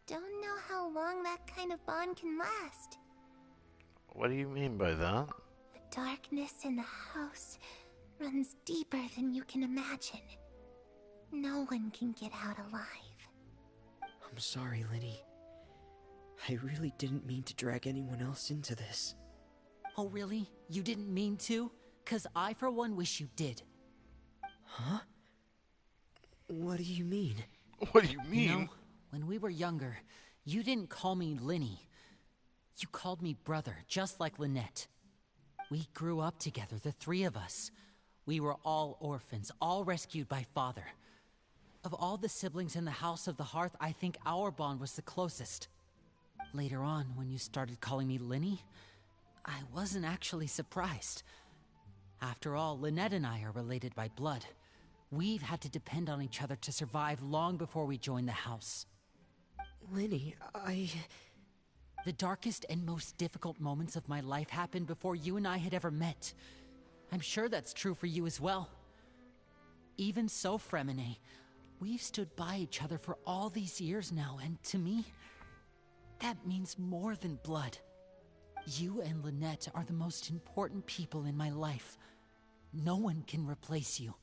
Speaker 2: don't know how long that kind of bond can last.
Speaker 1: What do you mean by that?
Speaker 2: The darkness in the house runs deeper than you can imagine. No one can get out alive.
Speaker 6: I'm sorry, Linny. I really didn't mean to drag anyone else into this.
Speaker 7: Oh, really? You didn't mean to? 'Cause I, for one, wish you did.
Speaker 6: Huh? What do you mean?
Speaker 1: What do you mean?
Speaker 7: You know, when we were younger, you didn't call me Linny. You called me brother, just like Lynette. We grew up together, the three of us. We were all orphans, all rescued by Father. Of all the siblings in the House of the Hearth, I think our bond was the closest. Later on, when you started calling me Linny, I wasn't actually surprised. After all, Lynette and I are related by blood. We've had to depend on each other to survive long before we joined the house.
Speaker 6: Linny,
Speaker 7: The darkest and most difficult moments of my life happened before you and I had ever met. I'm sure that's true for you as well. Even so, Fremine, we've stood by each other for all these years now, and to me, that means more than blood. You and Lynette are the most important people in my life. No one can replace you.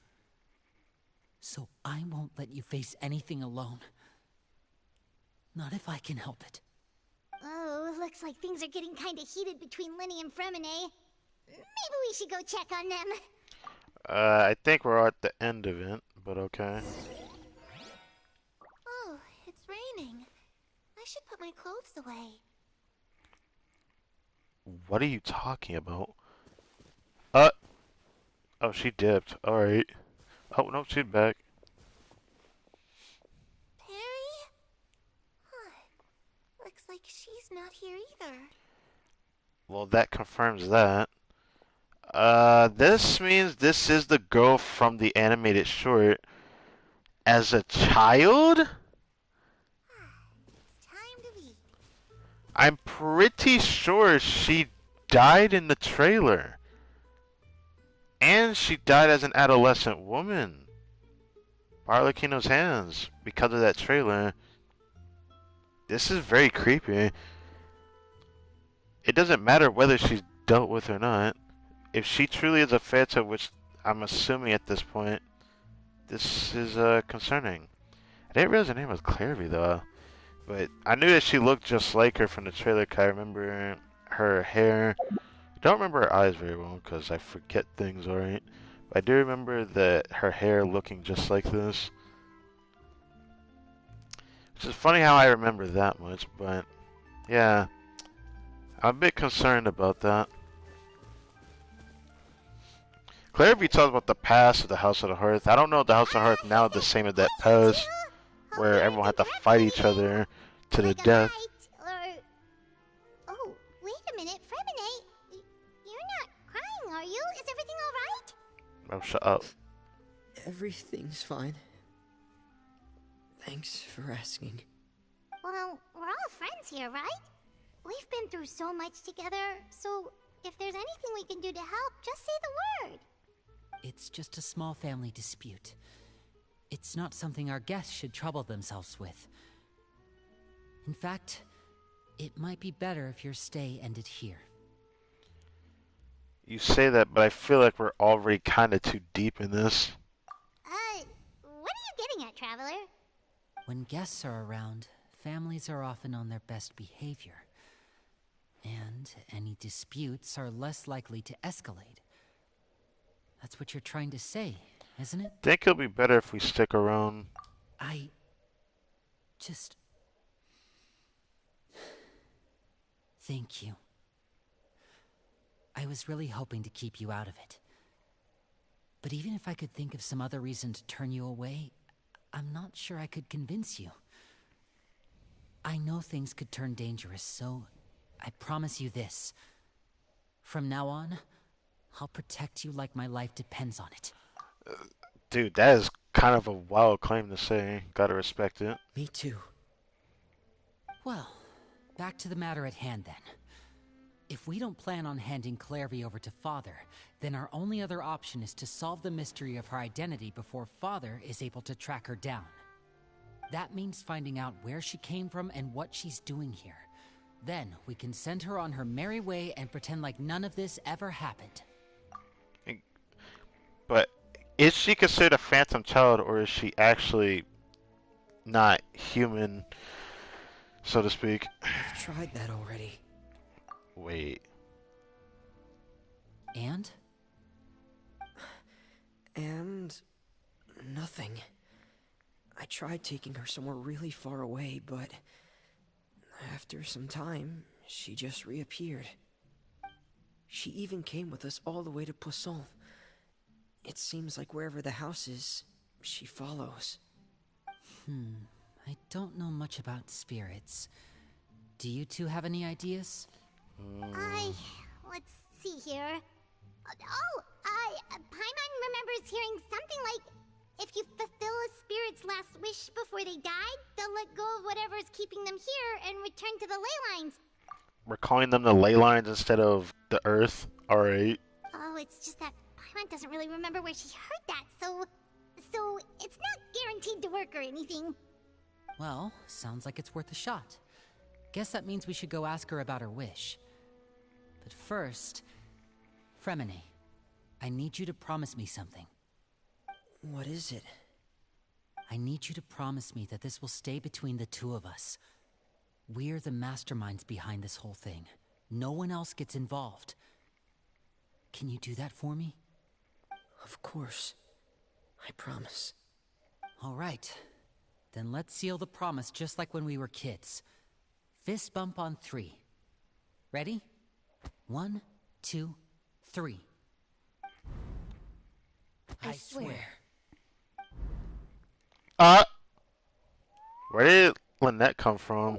Speaker 7: So I won't let you face anything alone. Not if I can help it.
Speaker 2: Oh, looks like things are getting kind of heated between Linny and Fremine. Maybe we should go check on them.
Speaker 1: I think we're at the end of it, but okay.
Speaker 2: Oh, it's raining. I should put my clothes away.
Speaker 1: What are you talking about? Oh, she dipped. Alright. Oh, no, she's back.
Speaker 2: Perry? Huh. Looks like she's not here either.
Speaker 1: Well, that confirms that. This means this is the girl from the animated short. As a child?
Speaker 2: It's time to eat.
Speaker 1: I'm pretty sure she died in the trailer. And she died as an adolescent woman. By Arlecchino's hands. Because of that trailer. This is very creepy. It doesn't matter whether she's dealt with or not. If she truly is a Feta, which I'm assuming at this point this is concerning. I didn't realize her name was Clarivy though, but I knew that she looked just like her from the trailer. 'Cause I remember her hair. I don't remember her eyes very well because I forget things, alright? But I do remember that her hair looking just like this. Which is funny how I remember that much, but yeah, I'm a bit concerned about that. Clarivy talks about the past of the House of the Hearth. I don't know if the House of the Hearth now is the same as that past where everyone had to fight each other to the death.
Speaker 2: Oh, wait a minute, Fremine. You're not crying, are you? Is everything alright?
Speaker 1: Oh, shut up.
Speaker 6: Everything's fine. Thanks for asking.
Speaker 2: Well, we're all friends here, right? We've been through so much together, so if there's anything we can do to help, just say the word.
Speaker 7: It's just a small family dispute. It's not something our guests should trouble themselves with. In fact, it might be better if your stay ended here.
Speaker 1: You say that, but I feel like we're already kind of too deep in this.
Speaker 2: What are you getting at, Traveler?
Speaker 7: When guests are around, families are often on their best behavior. And any disputes are less likely to escalate. That's what you're trying to say, isn't it?
Speaker 1: Think it'll be better if we stick around.
Speaker 7: I just... Thank you. I was really hoping to keep you out of it. But even if I could think of some other reason to turn you away, I'm not sure I could convince you. I know things could turn dangerous, so I promise you this. From now on, I'll protect you like my life depends on it.
Speaker 1: Dude, that is kind of a wild claim to say. Gotta respect it.
Speaker 6: Me too.
Speaker 7: Well, back to the matter at hand then. If we don't plan on handing Clarivy over to Father, then our only other option is to solve the mystery of her identity before Father is able to track her down. That means finding out where she came from and what she's doing here. Then we can send her on her merry way and pretend like none of this ever happened.
Speaker 1: But is she considered a phantom child, or is she actually not human, so to speak?
Speaker 6: I've tried that already.
Speaker 1: Wait.
Speaker 7: And?
Speaker 6: And nothing. I tried taking her somewhere really far away, but after some time, she just reappeared. She even came with us all the way to Poisson. It seems like wherever the house is, she follows.
Speaker 7: I don't know much about spirits. Do you two have any ideas?
Speaker 2: Let's see here. Paimon remembers hearing something like, if you fulfill a spirit's last wish before they died, they'll let go of whatever's keeping them here and return to the ley lines.
Speaker 1: We're calling them the ley lines instead of the earth. Alright.
Speaker 2: Oh, it's just that Paimon doesn't really remember where she heard that, so it's not guaranteed to work or anything.
Speaker 7: Well, sounds like it's worth a shot. Guess that means we should go ask her about her wish. But first, Fremine, I need you to promise me something.
Speaker 6: What is it?
Speaker 7: I need you to promise me that this will stay between the two of us. We're the masterminds behind this whole thing. No one else gets involved. Can you do that for me?
Speaker 6: Of course. I promise.
Speaker 7: All right. Then let's seal the promise just like when we were kids. Fist bump on 3. Ready? 1, 2, 3.
Speaker 6: I swear.
Speaker 1: Where did Lynette come from?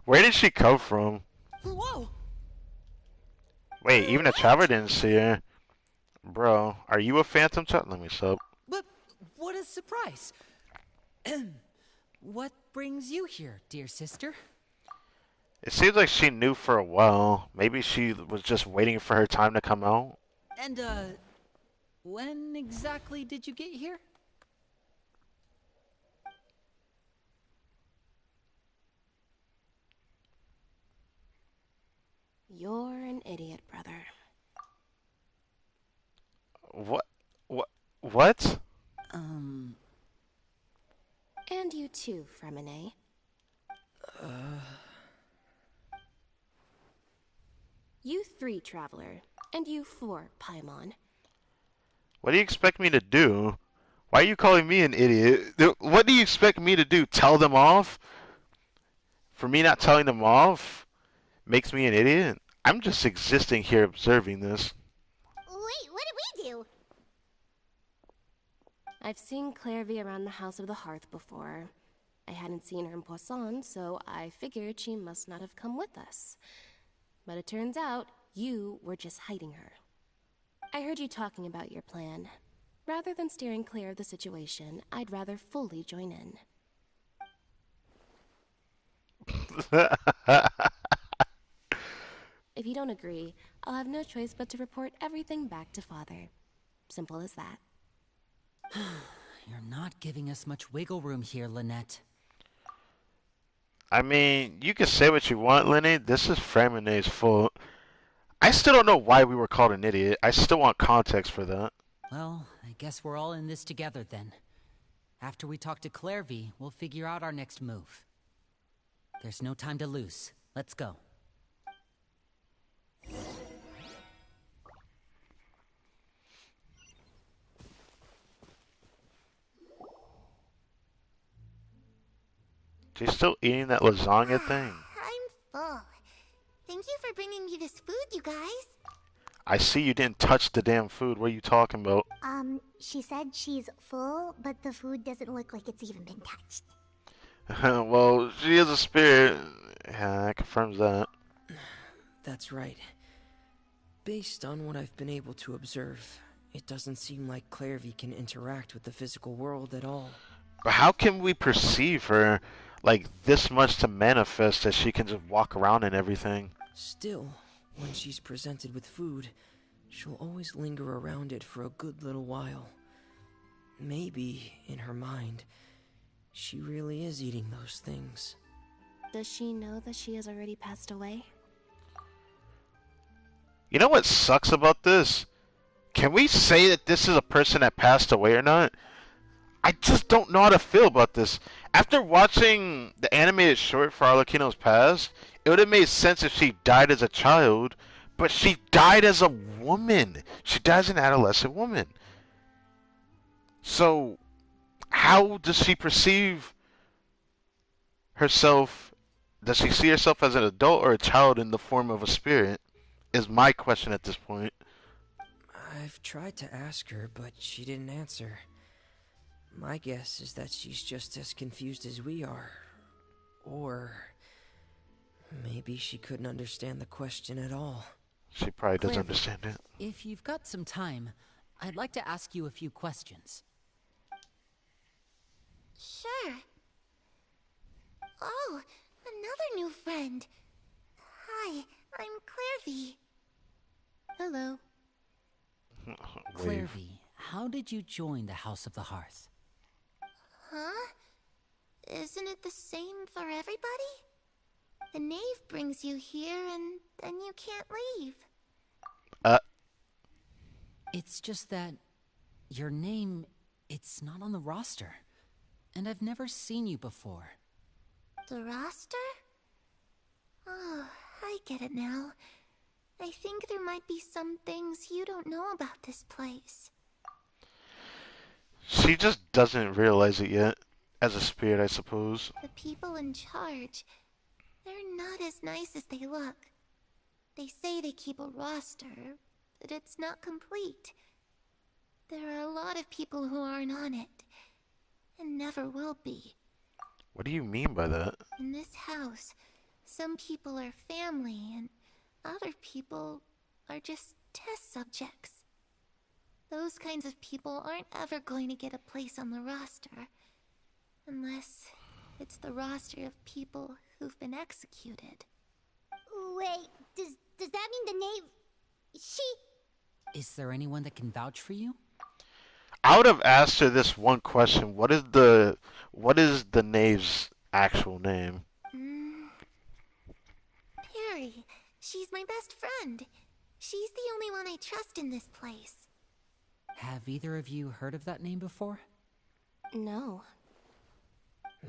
Speaker 1: Where did she come from?
Speaker 7: Whoa!
Speaker 1: Wait, even the traveler didn't see her. Bro, are you a phantom child? Let me sub.
Speaker 7: But what a surprise! What brings you here, dear sister?
Speaker 1: It seems like she knew for a while. Maybe she was just waiting for her time to come out.
Speaker 7: And, when exactly did you get here?
Speaker 10: You're an idiot, brother.
Speaker 1: What? What? What?
Speaker 10: And you too, Fremine. You 3, Traveler. And you 4, Paimon.
Speaker 1: What do you expect me to do? Why are you calling me an idiot? What do you expect me to do? Tell them off? For me not telling them off makes me an idiot? I'm just existing here observing this.
Speaker 2: Wait, what did we do?
Speaker 10: I've seen Clairvy around the House of the Hearth before. I hadn't seen her in Poisson, so I figured she must not have come with us. But it turns out you were just hiding her. I heard you talking about your plan. Rather than steering clear of the situation, I'd rather fully join in. If you don't agree, I'll have no choice but to report everything back to Father. Simple as that.
Speaker 7: You're not giving us much wiggle room here, Lynette.
Speaker 1: I mean, you can say what you want, Lenny. This is Fremine's fault. I still don't know why we were called an idiot. I still want context for that.
Speaker 7: Well, I guess we're all in this together then. After we talk to Clairvy, we'll figure out our next move. There's no time to lose. Let's go.
Speaker 1: She's still eating that lasagna thing.
Speaker 2: I'm full. Thank you for bringing me this food, you guys.
Speaker 1: I see you didn't touch the damn food. What are you talking about?
Speaker 2: She said she's full, but the food doesn't look like it's even been touched.
Speaker 1: Well, she is a spirit. Yeah, that confirms that.
Speaker 6: That's right. Based on what I've been able to observe, it doesn't seem like Clairvy can interact with the physical world at all.
Speaker 1: But how can we perceive her like this much to manifest that she can just walk around and everything?
Speaker 6: Still, when she's presented with food, she'll always linger around it for a good little while. Maybe, in her mind, she really is eating those things.
Speaker 10: Does she know that she has already passed away?
Speaker 1: You know what sucks about this? Can we say that this is a person that passed away or not? I just don't know how to feel about this. After watching the animated short for Arlecchino's past, it would have made sense if she died as a child, but she died as a woman. She dies an adolescent woman. So, how does she perceive herself? Does she see herself as an adult or a child in the form of a spirit? Is my question at this point.
Speaker 6: I've tried to ask her, but she didn't answer. My guess is that she's just as confused as we are. Or maybe she couldn't understand the question at all.
Speaker 1: She probably doesn't
Speaker 7: Claire,
Speaker 1: understand it.
Speaker 7: If you've got some time, I'd like to ask you a few questions.
Speaker 2: Sure. Oh, another new friend. Hi, I'm Clairvy.
Speaker 10: Hello.
Speaker 7: Clairvy, how did you join the House of the Hearth?
Speaker 2: Huh? Isn't it the same for everybody? The Knave brings you here and then you can't leave.
Speaker 7: It's just that your name, it's not on the roster. And I've never seen you before.
Speaker 2: The roster? Oh, I get it now. I think there might be some things you don't know about this place.
Speaker 1: She just doesn't realize it yet. As a spirit, I suppose.
Speaker 2: The people in charge, they're not as nice as they look. They say they keep a roster, but it's not complete. There are a lot of people who aren't on it, and never will be.
Speaker 1: What do you mean by that?
Speaker 2: In this house, some people are family, and other people are just test subjects. Those kinds of people aren't ever going to get a place on the roster, unless it's the roster of people who've been executed. Wait, does that mean the Knave...
Speaker 7: Is there anyone that can vouch for you?
Speaker 1: I would have asked her this one question. What is the Knave's actual name?
Speaker 2: Perry. She's my best friend. She's the only one I trust in this place.
Speaker 7: Have either of you heard of that name before?
Speaker 10: No.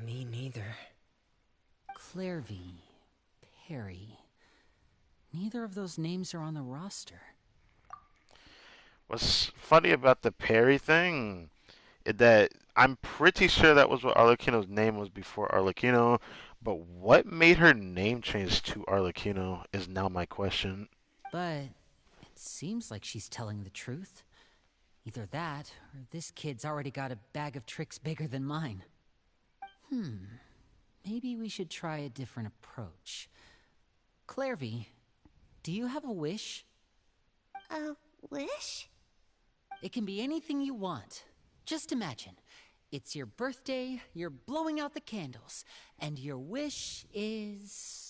Speaker 6: Me neither.
Speaker 7: Clairvy, Perry. Neither of those names are on the roster.
Speaker 1: What's funny about the Perry thing is that I'm pretty sure that was what Arlecchino's name was before Arlecchino, but what made her name change to Arlecchino is now my question.
Speaker 7: But it seems like she's telling the truth. Either that, or this kid's already got a bag of tricks bigger than mine. Maybe we should try a different approach. Clairvy, do you have a wish?
Speaker 2: A wish?
Speaker 7: It can be anything you want. Just imagine. It's your birthday, you're blowing out the candles, and your wish is...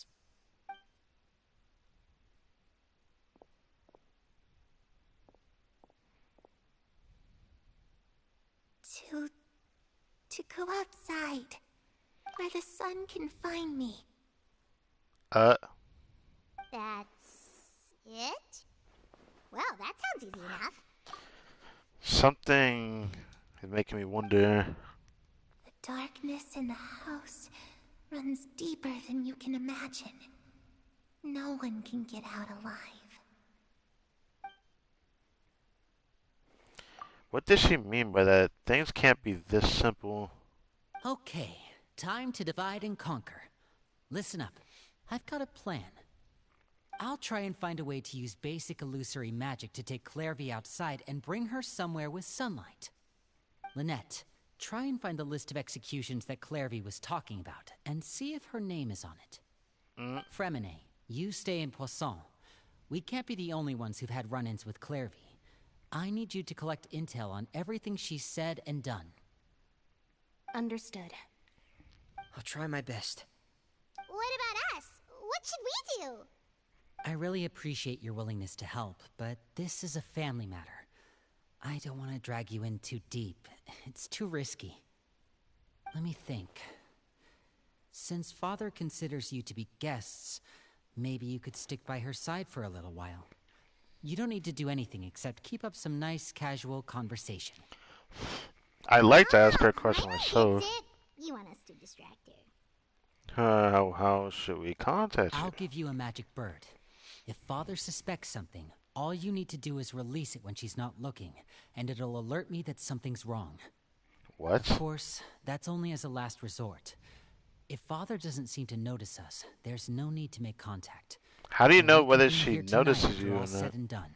Speaker 2: To go outside, where the sun can find me.
Speaker 1: Uh,
Speaker 2: That's it? Well, that sounds easy enough.
Speaker 1: Something is making me wonder.
Speaker 2: The darkness in the house runs deeper than you can imagine. No one can get out alive.
Speaker 1: What does she mean by that? Things can't be this simple.
Speaker 7: Okay, time to divide and conquer. Listen up. I've got a plan. I'll try and find a way to use basic illusory magic to take Clairvy outside and bring her somewhere with sunlight. Lynette, try and find the list of executions that Clairvy was talking about, and see if her name is on it. Fremine, you stay in Poisson. We can't be the only ones who've had run-ins with Clairvy. I need you to collect intel on everything she's said and done.
Speaker 10: Understood.
Speaker 6: I'll try my best.
Speaker 2: What about us? What should we do?
Speaker 7: I really appreciate your willingness to help, but this is a family matter. I don't want to drag you in too deep. It's too risky. Let me think. Since Father considers you to be guests, maybe you could stick by her side for a little while. You don't need to do anything except keep up some nice, casual conversation.
Speaker 1: I'd like to ask her a question myself.
Speaker 2: You want us to distract her?
Speaker 1: How should we contact her?
Speaker 7: I'll give you a magic bird. If Father suspects something, all you need to do is release it when she's not looking, and it'll alert me that something's wrong.
Speaker 1: What?
Speaker 7: Of course, that's only as a last resort. If Father doesn't seem to notice us, there's no need to make contact.
Speaker 1: How do you know
Speaker 7: We can
Speaker 1: whether
Speaker 7: be
Speaker 1: she
Speaker 7: here tonight
Speaker 1: notices
Speaker 7: after
Speaker 1: you
Speaker 7: all
Speaker 1: or
Speaker 7: said
Speaker 1: not?
Speaker 7: and done.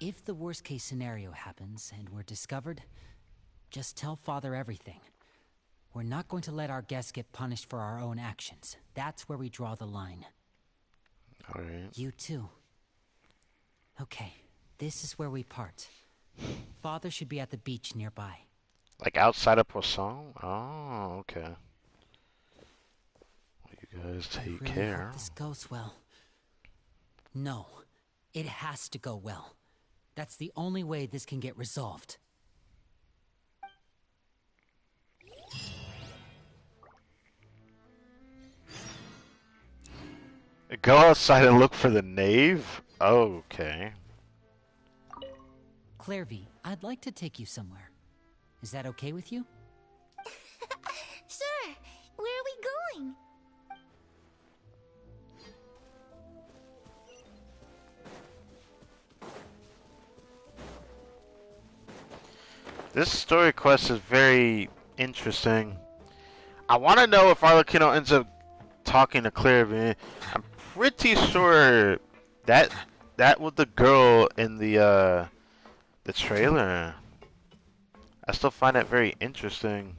Speaker 7: If the worst case scenario happens and we're discovered, just tell Father everything. We're not going to let our guests get punished for our own actions. That's where we draw the line.
Speaker 1: Alright.
Speaker 7: You too. Okay, this is where we part. Father should be at the beach nearby.
Speaker 1: Like outside of Poisson? Oh, okay. Well, you guys
Speaker 7: I
Speaker 1: take
Speaker 7: really
Speaker 1: care.
Speaker 7: hope this goes well. No, it has to go well. That's the only way this can get resolved.
Speaker 1: Go outside and look for the Knave? Okay.
Speaker 7: Clairvy, I'd like to take you somewhere. Is that okay with you?
Speaker 2: Sure. Where are we going?
Speaker 1: This story quest is very interesting. I want to know if Arlecchino ends up talking to Clairvy. I'm pretty sure that was the girl in the trailer. I still find that very interesting.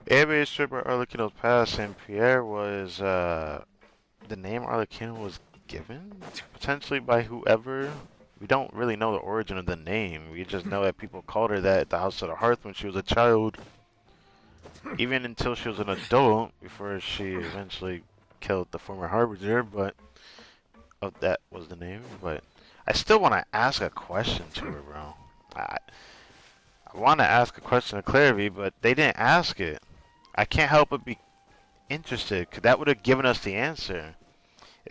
Speaker 1: Everybody is sure about Arlecchino's past, and Pierre was the name Arlecchino was given potentially by whoever. We don't really know the origin of the name. We just know that people called her that at the House of the Hearth when she was a child. Even until she was an adult, before she eventually killed the former Harbinger, but that was the name. But I still want to ask a question to her, bro. I want to ask a question to Clairvy, but they didn't ask it. I can't help but be interested, because that would have given us the answer.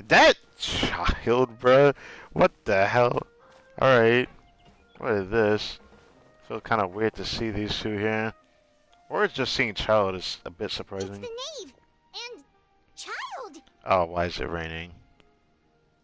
Speaker 1: That child, bruh. What the hell? Alright. What is this? Feels kind of weird to see these two here. Or just seeing child is a bit
Speaker 2: It's
Speaker 1: surprising.
Speaker 2: the Knave and Child.
Speaker 1: Oh, why is it raining?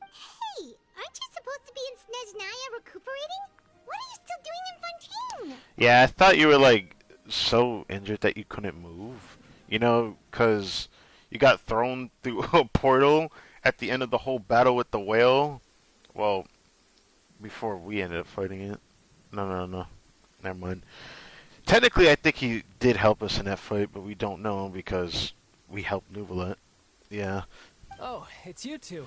Speaker 2: Hey, aren't you supposed to be in Snezhnaya recuperating? What are you still doing in Fontaine?
Speaker 1: Yeah, I thought you were like so injured that you couldn't move. You know, because you got thrown through a portal at the end of the whole battle with the whale. Well, before we ended up fighting it. No. Never mind. Technically, I think he did help us in that fight, but we don't know because we helped Nuvolet. Yeah.
Speaker 11: Oh, it's you two.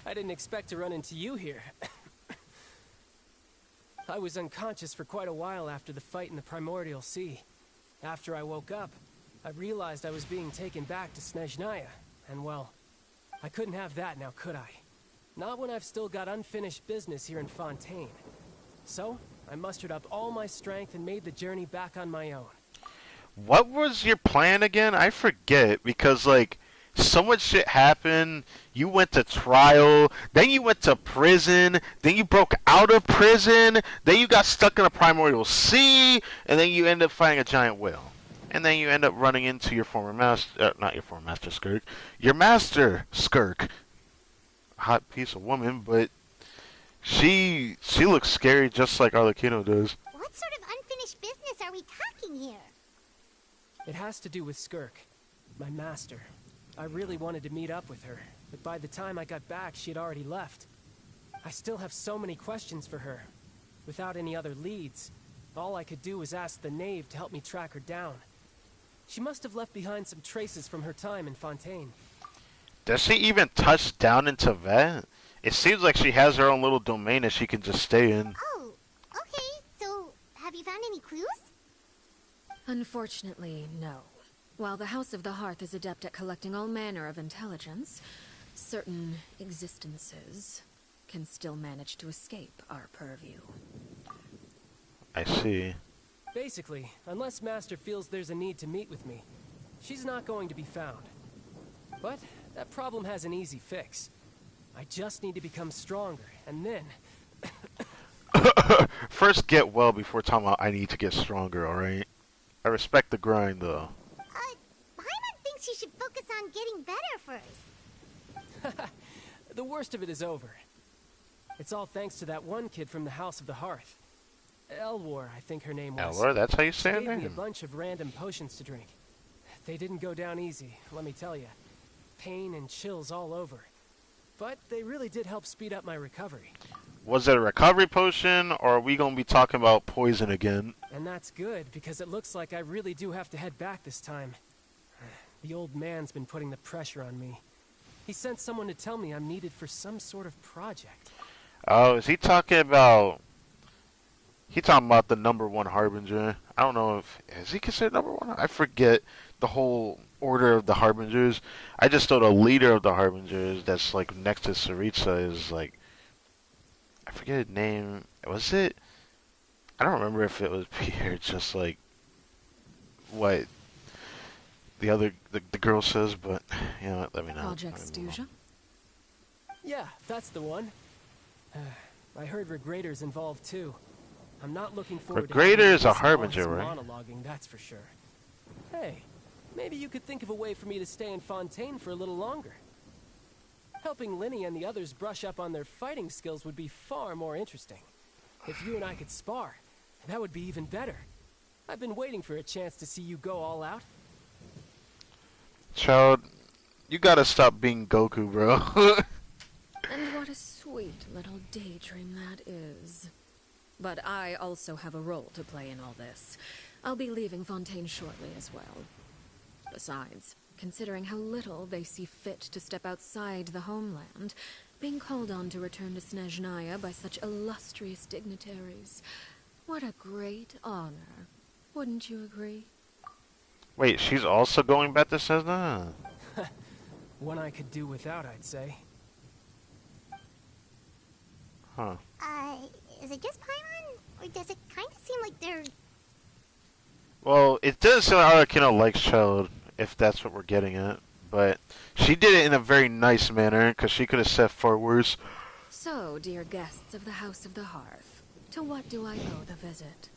Speaker 11: I didn't expect to run into you here. I was unconscious for quite a while after the fight in the Primordial Sea. After I woke up, I realized I was being taken back to Snezhnaya, and well, I couldn't have that now, could I? Not when I've still got unfinished business here in Fontaine. So, I mustered up all my strength and made the journey back on my own.
Speaker 1: What was your plan again? I forget because like so much shit happened. You went to trial, then you went to prison, then you broke out of prison, then you got stuck in a primordial sea, and then you end up fighting a giant whale. And then you end up running into your former master, not your former master Skirk, your master Skirk. Hot piece of woman, but she looks scary just like Arlecchino does.
Speaker 2: What sort of unfinished business are we talking here?
Speaker 11: It has to do with Skirk, my master. I really wanted to meet up with her, but by the time I got back, she had already left. I still have so many questions for her. Without any other leads, all I could do was ask the Knave to help me track her down. She must have left behind some traces from her time in Fontaine.
Speaker 1: Does she even touch down into Vet? It seems like she has her own little domain that she can just stay in.
Speaker 2: Oh, okay. So, have you found any clues?
Speaker 5: Unfortunately, no. While the House of the Hearth is adept at collecting all manner of intelligence, certain existences can still manage to escape our purview.
Speaker 1: I see.
Speaker 11: Basically, unless Master feels there's a need to meet with me, she's not going to be found. But that problem has an easy fix. I just need to become stronger, and then...
Speaker 1: First get well before talking about I need to get stronger, alright? I respect the grind, though.
Speaker 2: Paimon thinks you should focus on getting better first.
Speaker 11: The worst of it is over. It's all thanks to that one kid from the House of the Hearth. Elwar, I think her name was.
Speaker 1: Elwar, that's how you say her
Speaker 11: She gave me a
Speaker 1: name?
Speaker 11: bunch of random potions to drink. They didn't go down easy, let me tell you. Pain and chills all over. But they really did help speed up my recovery.
Speaker 1: Was it a recovery potion, or are we going to be talking about poison again?
Speaker 11: And that's good, because it looks like I really do have to head back this time. The old man's been putting the pressure on me. He sent someone to tell me I'm needed for some sort of project.
Speaker 1: Oh, is he talking about... He talking about the #1 Harbinger. I don't know if... Is he considered #1? I forget the whole order of the Harbingers. I just know the leader of the Harbingers that's like next to Saritsa is like... I forget his name. Was it? I don't remember if it was Peter, just like... What the other... The girl says, but... You know what, let me know.
Speaker 5: Project Stuja?
Speaker 11: Yeah, that's the one. I heard Regrader's involved too. I'm not looking forward to
Speaker 1: Regrader is a
Speaker 11: all
Speaker 1: Harbinger,
Speaker 11: his
Speaker 1: right?
Speaker 11: monologuing, that's for sure. Hey, maybe you could think of a way for me to stay in Fontaine for a little longer. Helping Linny and the others brush up on their fighting skills would be far more interesting. If you and I could spar, that would be even better. I've been waiting for a chance to see you go all out.
Speaker 1: Child, you gotta stop being Goku, bro.
Speaker 5: And what a sweet little daydream that is. But I also have a role to play in all this. I'll be leaving Fontaine shortly as well. Besides, considering how little they see fit to step outside the homeland, being called on to return to Snezhnaya by such illustrious dignitaries, what a great honor. Wouldn't you agree?
Speaker 1: Wait, she's also going back to Snezhnaya?
Speaker 11: One I could do without, I'd say.
Speaker 1: Huh.
Speaker 2: Is it just Paimon? Or does it kind of seem like they're...
Speaker 1: Well, it does seem like Arlecchino likes Child, if that's what we're getting at. but she did it in a very nice manner because she could have said far worse.
Speaker 5: So, dear guests of the House of the Hearth, to what do I owe the visit?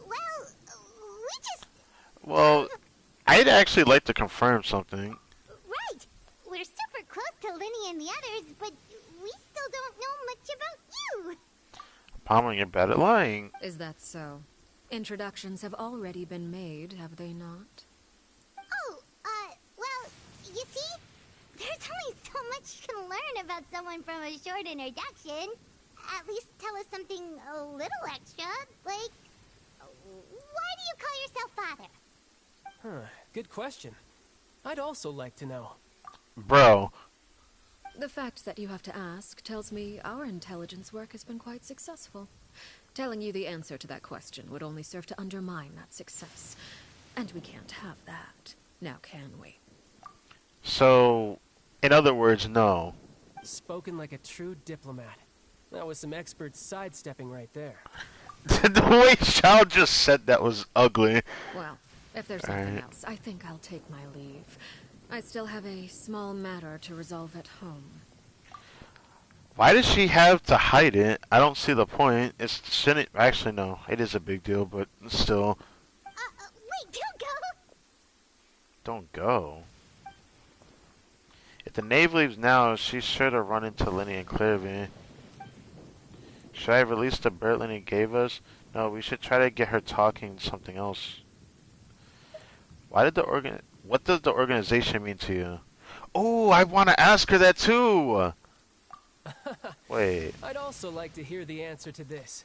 Speaker 2: Well, we just...
Speaker 1: Well, I'd actually like to confirm something.
Speaker 2: Right! We're super close to Linny and the others, but we still don't know much about you!
Speaker 1: Palmer, you're bad at lying.
Speaker 5: Is that so? Introductions have already been made, have they not?
Speaker 2: Oh, well, you see? There's only so much you can learn about someone from a short introduction. At least tell us something a little extra, like... Why do you call yourself father?
Speaker 11: Huh, good question. I'd also like to know.
Speaker 1: Bro.
Speaker 5: The fact that you have to ask tells me our intelligence work has been quite successful. Telling you the answer to that question would only serve to undermine that success. And we can't have that. Now can we?
Speaker 1: So, in other words, no.
Speaker 11: Spoken like a true diplomat. That was some expert sidestepping right there.
Speaker 1: The way Shao just said that was ugly.
Speaker 5: Well, if there's nothing else, I think I'll take my leave. I still have a small matter to resolve at home.
Speaker 1: Why does she have to hide it? I don't see the point. It shouldn't... Actually, no. It is a big deal, but still.
Speaker 2: Wait, don't go!
Speaker 1: Don't go. If the Knave leaves now, she's sure to run into Linny and Clairvy. Should I release the bird Linny gave us? No, we should try to get her talking something else. Why did what does the organization mean to you? Oh, I want to ask her that too! Wait.
Speaker 11: I'd also like to hear the answer to this.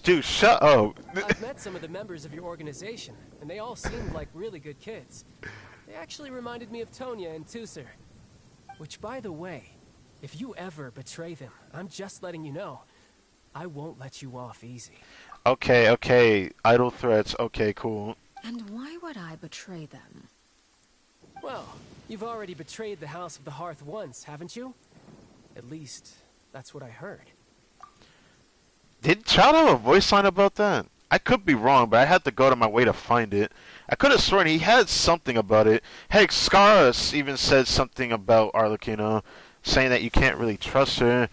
Speaker 1: Dude, shut up!
Speaker 11: I've met some of the members of your organization, and they all seemed like really good kids. They actually reminded me of Tonya and Tusser. Which, by the way, if you ever betray them, I'm just letting you know, I won't let you off easy.
Speaker 1: Okay, idle threats, okay, cool.
Speaker 5: And why would I betray them?
Speaker 11: Well, you've already betrayed the House of the Hearth once, haven't you? At least, that's what I heard.
Speaker 1: Did Child have a voice line about that? I could be wrong, but I had to go to my way to find it. I could have sworn he had something about it. Heck, Scaras even said something about Arlecchino, saying that you can't really trust her.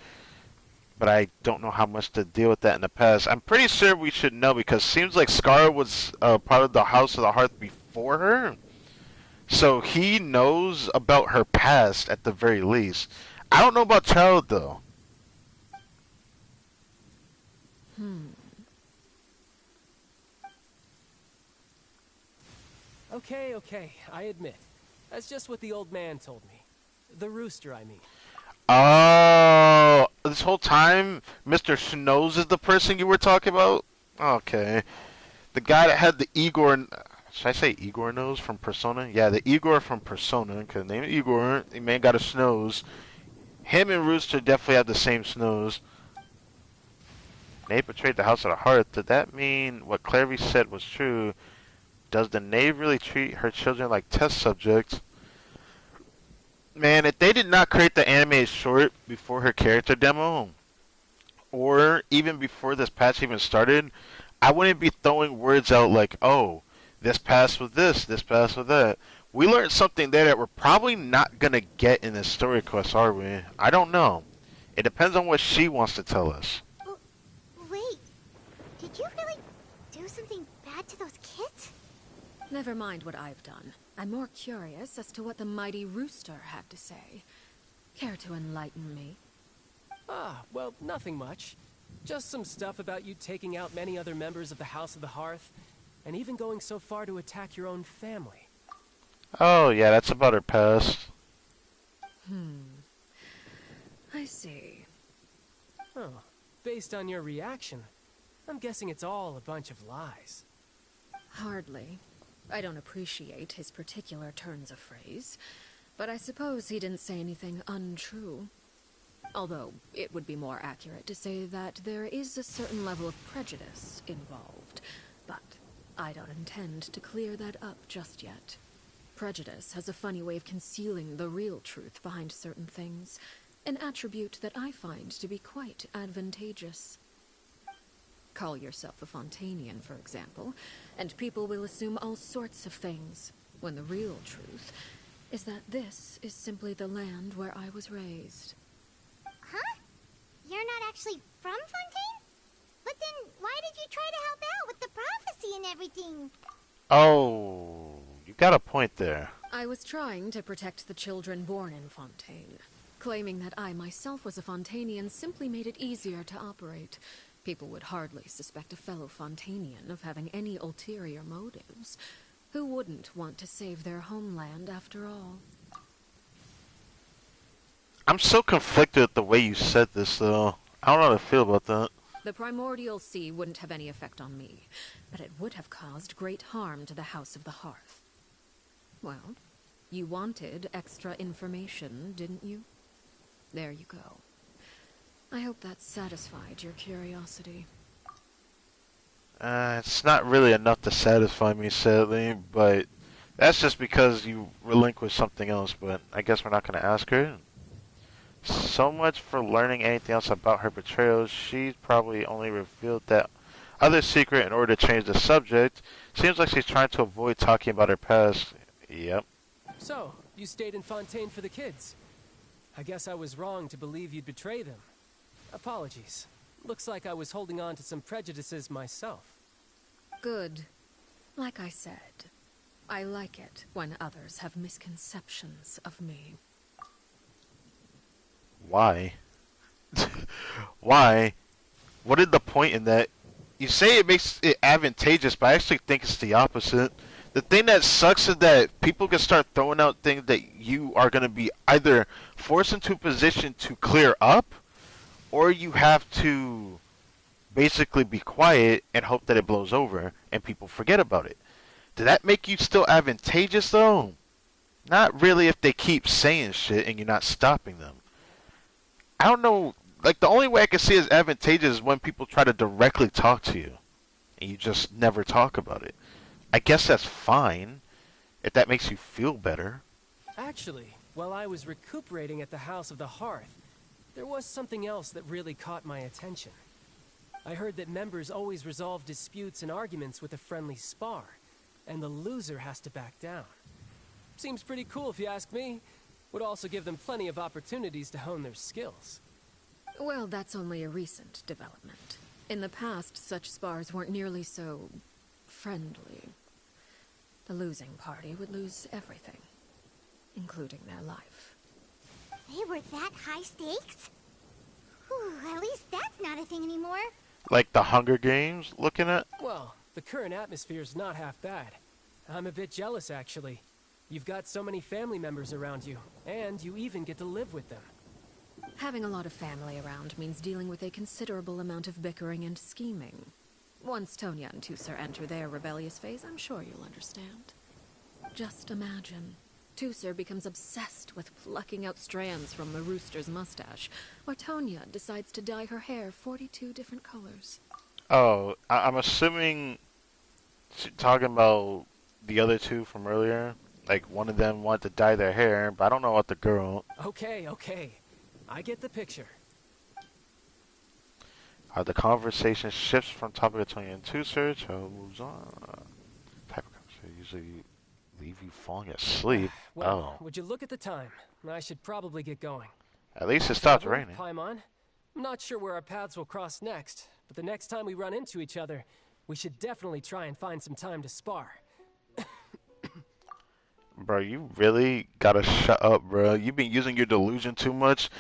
Speaker 1: But I don't know how much to deal with that in the past. I'm pretty sure we should know because it seems like Scar was part of the House of the Hearth before her. So he knows about her past at the very least. I don't know about Child though.
Speaker 11: Okay, I admit. That's just what the old man told me. The rooster, I mean.
Speaker 1: Oh, this whole time, Mr. Snows is the person you were talking about? Okay. The guy that had the Igor... Should I say Igor nose from Persona? Yeah, the Igor from Persona, because name Igor, the man got a snooze. Him and Rooster definitely have the same snooze. Knave betrayed the House of the Hearth. Did that mean what Clairvy said was true? Does the Knave really treat her children like test subjects? Man, if they did not create the animated short before her character demo, or even before this patch even started, I wouldn't be throwing words out like, oh, this pass with this pass with that. We learned something there that we're probably not going to get in this story quest, are we? I don't know. It depends on what she wants to tell us.
Speaker 2: Wait, did you really do something bad to those kids?
Speaker 5: Never mind what I've done. I'm more curious as to what the mighty Rooster had to say. Care to enlighten me?
Speaker 11: Well, nothing much. Just some stuff about you taking out many other members of the House of the Hearth, and even going so far to attack your own family.
Speaker 1: Oh, yeah, that's about her past.
Speaker 5: I see.
Speaker 11: Oh, based on your reaction, I'm guessing it's all a bunch of lies.
Speaker 5: Hardly. I don't appreciate his particular turns of phrase, but I suppose he didn't say anything untrue. Although, it would be more accurate to say that there is a certain level of prejudice involved, but I don't intend to clear that up just yet. Prejudice has a funny way of concealing the real truth behind certain things, an attribute that I find to be quite advantageous. Call yourself a Fontanian, for example, and people will assume all sorts of things. when the real truth is that this is simply the land where I was raised.
Speaker 2: Huh? You're not actually from Fontaine? But then why did you try to help out with the prophecy and everything?
Speaker 1: Oh, you got a point there.
Speaker 5: I was trying to protect the children born in Fontaine. Claiming that I myself was a Fontainian simply made it easier to operate. People would hardly suspect a fellow Fontainian of having any ulterior motives. Who wouldn't want to save their homeland after all?
Speaker 1: I'm so conflicted with the way you said this, though. I don't know how to feel about that.
Speaker 5: The primordial sea wouldn't have any effect on me, but it would have caused great harm to the House of the Hearth. Well, you wanted extra information, didn't you? There you go. I hope that satisfied your curiosity.
Speaker 1: It's not really enough to satisfy me, sadly, but that's just because you relinquished something else, but I guess we're not going to ask her. So much for learning anything else about her betrayal. She's probably only revealed that other secret in order to change the subject. Seems like she's trying to avoid talking about her past. Yep.
Speaker 11: So, you stayed in Fontaine for the kids. I guess I was wrong to believe you'd betray them. Apologies. Looks like I was holding on to some prejudices myself.
Speaker 5: Good. Like I said, I like it when others have misconceptions of me.
Speaker 1: Why? Why? What is the point in that? You say it makes it advantageous, but I actually think it's the opposite. The thing that sucks is that people can start throwing out things that you are going to be either forced into a position to clear up, or you have to basically be quiet and hope that it blows over and people forget about it. Did that make you still advantageous, though? Not really if they keep saying shit and you're not stopping them. I don't know. Like, the only way I can see it as advantageous is when people try to directly talk to you and you just never talk about it. I guess that's fine if that makes you feel better.
Speaker 11: Actually, while I was recuperating at the House of the Hearth, there was something else that really caught my attention. I heard that members always resolve disputes and arguments with a friendly spar, and the loser has to back down. Seems pretty cool if you ask me. Would also give them plenty of opportunities to hone their skills.
Speaker 5: Well, that's only a recent development. In the past, such spars weren't nearly so friendly. The losing party would lose everything, including their life.
Speaker 2: They were that high stakes? Whew, at least that's not a thing anymore.
Speaker 1: Like the Hunger Games, looking at?
Speaker 11: Well, the current atmosphere's not half bad. I'm a bit jealous, actually. You've got so many family members around you, and you even get to live with them.
Speaker 5: Having a lot of family around means dealing with a considerable amount of bickering and scheming. Once Tonya and Tusser enter their rebellious phase, I'm sure you'll understand. Just imagine. Tusser becomes obsessed with plucking out strands from the rooster's mustache, or Tonya decides to dye her hair 42 different colors.
Speaker 1: Oh, I'm assuming she's talking about the other two from earlier. Like, one of them wanted to dye their hair, but I don't know about the girl.
Speaker 11: Okay. I get the picture.
Speaker 1: The conversation shifts from topic of Tonya and Tusser to moves on. Type of conversation usually leave you falling asleep.
Speaker 11: Well, would you look at the time? I should probably get going.
Speaker 1: At least it stopped raining.
Speaker 11: Paimon, I'm not sure where our paths will cross next, but the next time we run into each other, we should definitely try and find some time to spar.
Speaker 1: Bro, you really gotta shut up, bro. You've been using your delusion too much,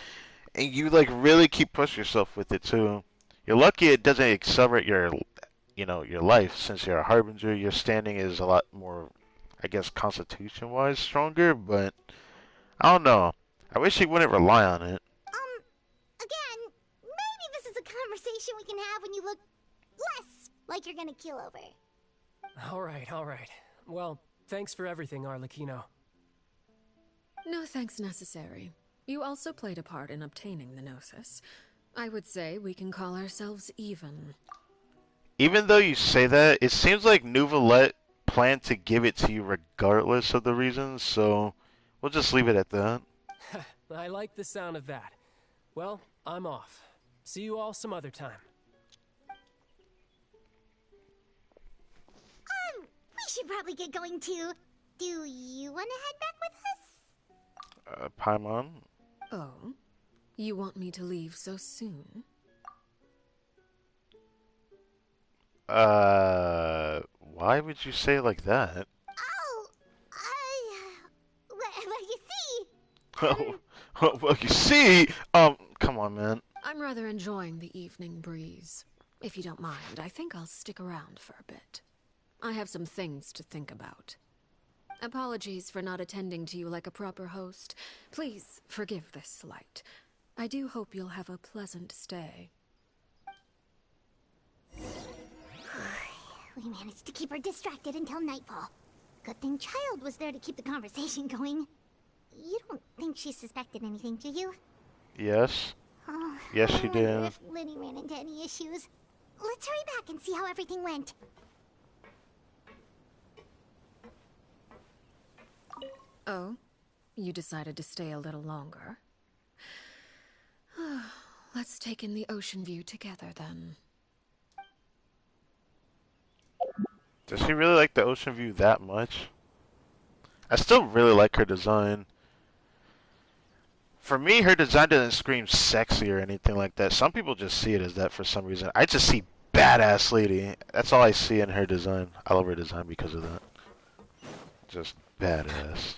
Speaker 1: and you, like, really keep pushing yourself with it, too. You're lucky it doesn't accelerate your life. Since you're a Harbinger, your standing is a lot more, I guess, constitution-wise stronger, but I don't know. I wish you wouldn't rely on it.
Speaker 2: Again, maybe this is a conversation we can have when you look less like you're gonna keel over.
Speaker 11: All right. Well, thanks for everything, Arlecchino.
Speaker 5: No thanks necessary. You also played a part in obtaining the Gnosis. I would say we can call ourselves even.
Speaker 1: Even though you say that, it seems like Neuvillette planned to give it to you regardless of the reasons, so we'll just leave it at that.
Speaker 11: I like the sound of that. Well, I'm off. See you all some other time.
Speaker 2: We should probably get going too. Do you want to head back with us?
Speaker 1: Paimon?
Speaker 5: Oh? You want me to leave so soon?
Speaker 1: Why would you say it like that?
Speaker 2: Oh, well, you see...
Speaker 1: Well, you see, come on, man.
Speaker 5: I'm rather enjoying the evening breeze. If you don't mind, I think I'll stick around for a bit. I have some things to think about. Apologies for not attending to you like a proper host. Please forgive this slight. I do hope you'll have a pleasant stay.
Speaker 2: We managed to keep her distracted until nightfall. Good thing Child was there to keep the conversation going. You don't think she suspected anything, do you?
Speaker 1: Yes.
Speaker 2: Oh,
Speaker 1: Yes, she
Speaker 2: I wonder
Speaker 1: did.
Speaker 2: if Lenny ran into any issues. Let's hurry back and see how everything went.
Speaker 5: Oh? You decided to stay a little longer? Let's take in the ocean view together, then.
Speaker 1: Does she really like the ocean view that much? I still really like her design. For me, her design doesn't scream sexy or anything like that. Some people just see it as that for some reason. I just see badass lady. That's all I see in her design. I love her design because of that. Just badass.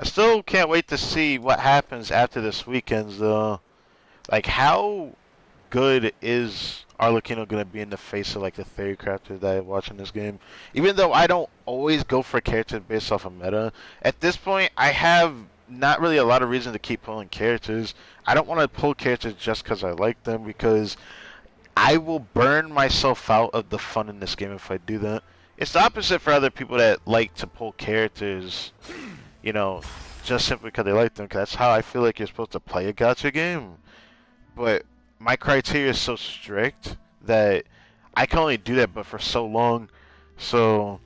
Speaker 1: I still can't wait to see what happens after this weekend, though. Like, how good is Arlecchino gonna be in the face of like the theory crafters that I watch in this game? Even though I don't always go for characters based off of meta, at this point I have not really a lot of reason to keep pulling characters. I don't want to pull characters just because I like them, because I will burn myself out of the fun in this game if I do that. It's the opposite for other people that like to pull characters, you know, just simply because they like them, because that's how I feel like you're supposed to play a gacha game. But my criteria is so strict that I can only do that but for so long. So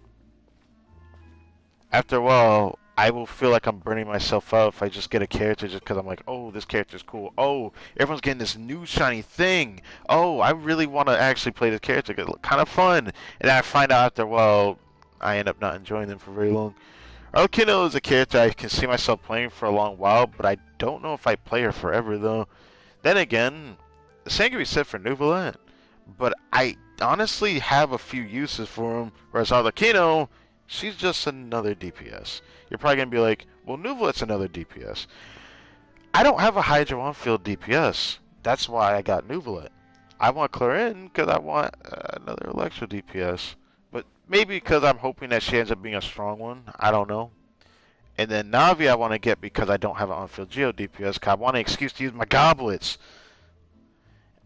Speaker 1: after a while, I will feel like I'm burning myself out if I just get a character just because I'm like, oh, this character's cool. Oh, everyone's getting this new shiny thing. Oh, I really want to actually play this character. It looks kind of fun. And I find out after a while, I end up not enjoying them for very long. Arlecchino is a character I can see myself playing for a long while, but I don't know if I play her forever, though. Then again, the same can be said for Neuvillette, but I honestly have a few uses for him, whereas Arlecchino, she's just another DPS. You're probably going to be like, well, Neuvillette's another DPS. I don't have a Hydro on-field DPS. That's why I got Neuvillette. I want Clarin because I want another Electro DPS. But maybe because I'm hoping that she ends up being a strong one. I don't know. And then Navi I want to get because I don't have an on-field Geo DPS, because I want an excuse to use my goblets.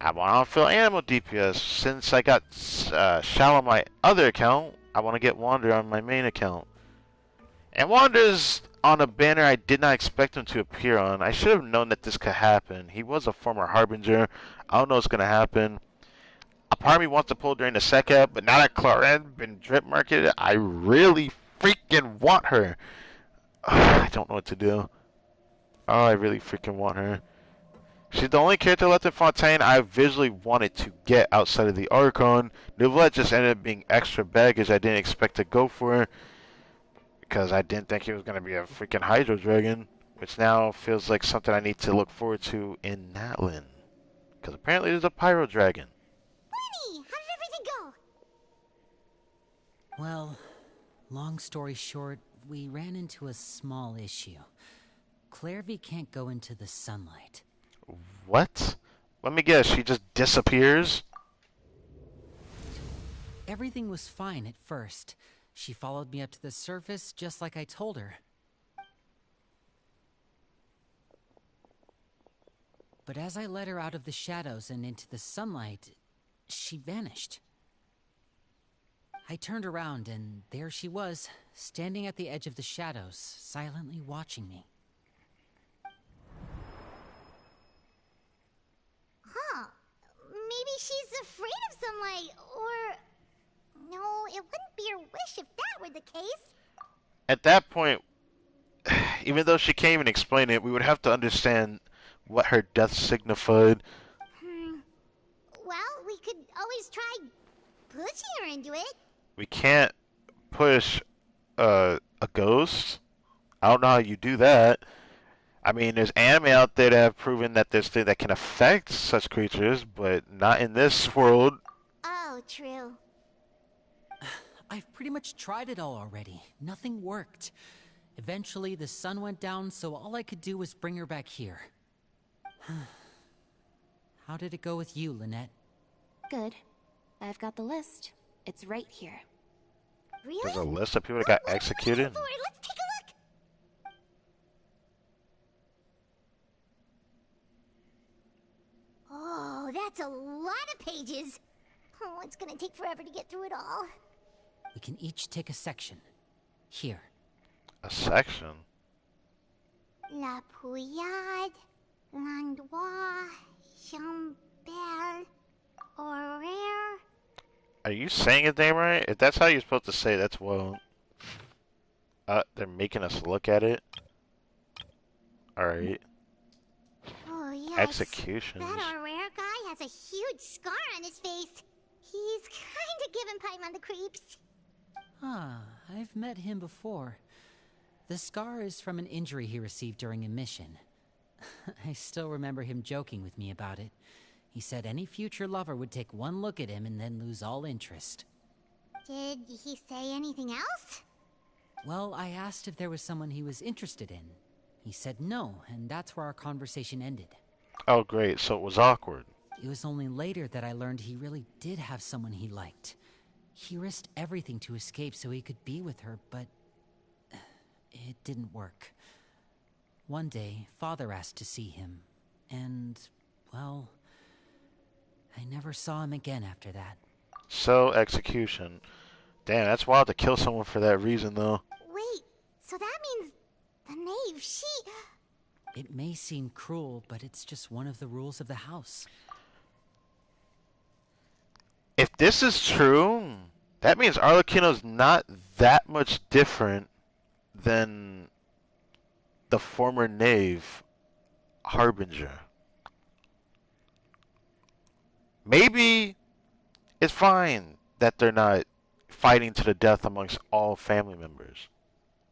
Speaker 1: I want on-field Animal DPS. Since I got Shao on my other account, I want to get Wander on my main account. And Wander's on a banner I did not expect him to appear on. I should have known that this could happen. He was a former Harbinger. I don't know what's going to happen. A part of me wants to pull during the second, but now that Clarin been drip marketed, I really freaking want her. I don't know what to do. Oh, I really freaking want her. She's the only character left in Fontaine I visually wanted to get outside of the Archon. Neuvillette just ended up being extra baggage I didn't expect to go for, because I didn't think he was going to be a freaking Hydro Dragon, which now feels like something I need to look forward to in Natlin. Because apparently there's a Pyro Dragon.
Speaker 2: Lenny, how did everything go?
Speaker 7: Well, long story short, we ran into a small issue. Clairvy can't go into the sunlight.
Speaker 1: What? Let me guess, she just disappears?
Speaker 7: Everything was fine at first. She followed me up to the surface just like I told her. But as I led her out of the shadows and into the sunlight, she vanished. I turned around and there she was, standing at the edge of the shadows, silently watching me.
Speaker 2: Huh. Maybe she's afraid of sunlight, or... No, it wouldn't be her wish if that were the case.
Speaker 1: At that point, even though she can't even explain it, we would have to understand what her death signified.
Speaker 2: Well, we could always try pushing her into it.
Speaker 1: We can't push a ghost. I don't know how you do that. I mean, there's anime out there that have proven that there's things that can affect such creatures, but not in this world.
Speaker 2: Oh, true.
Speaker 7: I've pretty much tried it all already. Nothing worked. Eventually, the sun went down, so all I could do was bring her back here. How did it go with you, Lynette?
Speaker 10: Good. I've got the list. It's right here.
Speaker 2: Really?
Speaker 1: There's a list of people that got executed.
Speaker 2: Let's take a look. Oh, that's a lot of pages. Oh, it's gonna take forever to get through it all.
Speaker 7: We can each take a section. Here.
Speaker 1: A section?
Speaker 2: La Pouillade, Landois, Chambert, Horaire.
Speaker 1: Are you saying his name right? If that's how you're supposed to say it, that's well. They're making us look at it. Alright.
Speaker 2: Oh, yes.
Speaker 1: Executions.
Speaker 2: That Horaire guy has a huge scar on his face. He's kind of giving Paimon the creeps.
Speaker 7: Ah, I've met him before. The scar is from an injury he received during a mission. I still remember him joking with me about it. He said any future lover would take one look at him and then lose all interest.
Speaker 2: Did he say anything else?
Speaker 7: Well, I asked if there was someone he was interested in. He said no, and that's where our conversation ended.
Speaker 1: Oh, great. So it was awkward.
Speaker 7: It was only later that I learned he really did have someone he liked. He risked everything to escape so he could be with her, but it didn't work. One day, Father asked to see him, and, well, I never saw him again after that.
Speaker 1: So, execution. Damn, that's wild to kill someone for that reason, though.
Speaker 2: Wait, so that means the Knave, she...
Speaker 7: It may seem cruel, but it's just one of the rules of the house.
Speaker 1: If this is true, that means Arlecchino's not that much different than the former Knave, Harbinger. Maybe it's fine that they're not fighting to the death amongst all family members.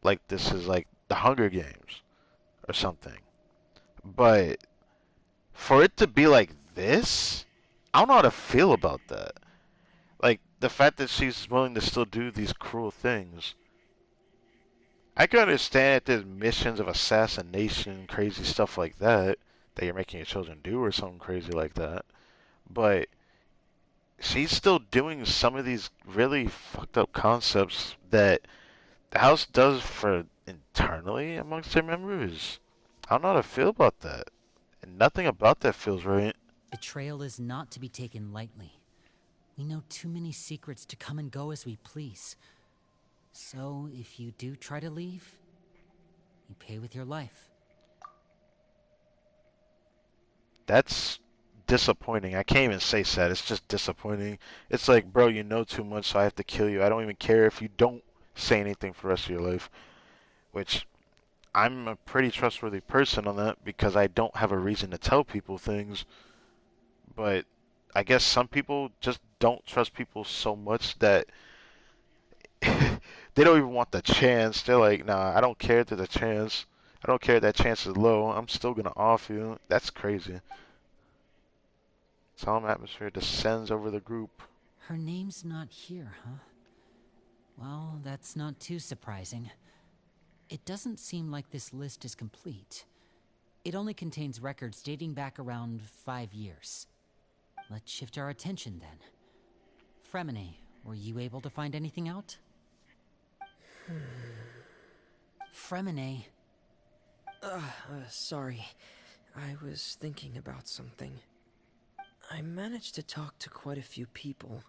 Speaker 1: Like this is like the Hunger Games or something. But for it to be like this, I don't know how to feel about that. Like the fact that she's willing to still do these cruel things. I can understand that there's missions of assassination, crazy stuff like that you're making your children do or something crazy like that. But she's still doing some of these really fucked up concepts that the house does for internally amongst their members. I don't know how to feel about that. And nothing about that feels right.
Speaker 7: Betrayal is not to be taken lightly. We know too many secrets to come and go as we please. So, if you do try to leave, you pay with your life.
Speaker 1: That's disappointing. I can't even say sad. It's just disappointing. It's like, bro, you know too much, so I have to kill you. I don't even care if you don't say anything for the rest of your life. Which, I'm a pretty trustworthy person on that because I don't have a reason to tell people things. But I guess some people just don't trust people so much that they don't even want the chance. They're like, nah, I don't care if there's a chance. I don't care if that chance is low. I'm still going to off you. That's crazy. Solemn atmosphere descends over the group.
Speaker 7: Her name's not here, huh? Well, that's not too surprising. It doesn't seem like this list is complete. It only contains records dating back around 5 years. Let's shift our attention then. Fremine, were you able to find anything out? Fremine.
Speaker 6: Sorry. I was thinking about something. I managed to talk to quite a few people,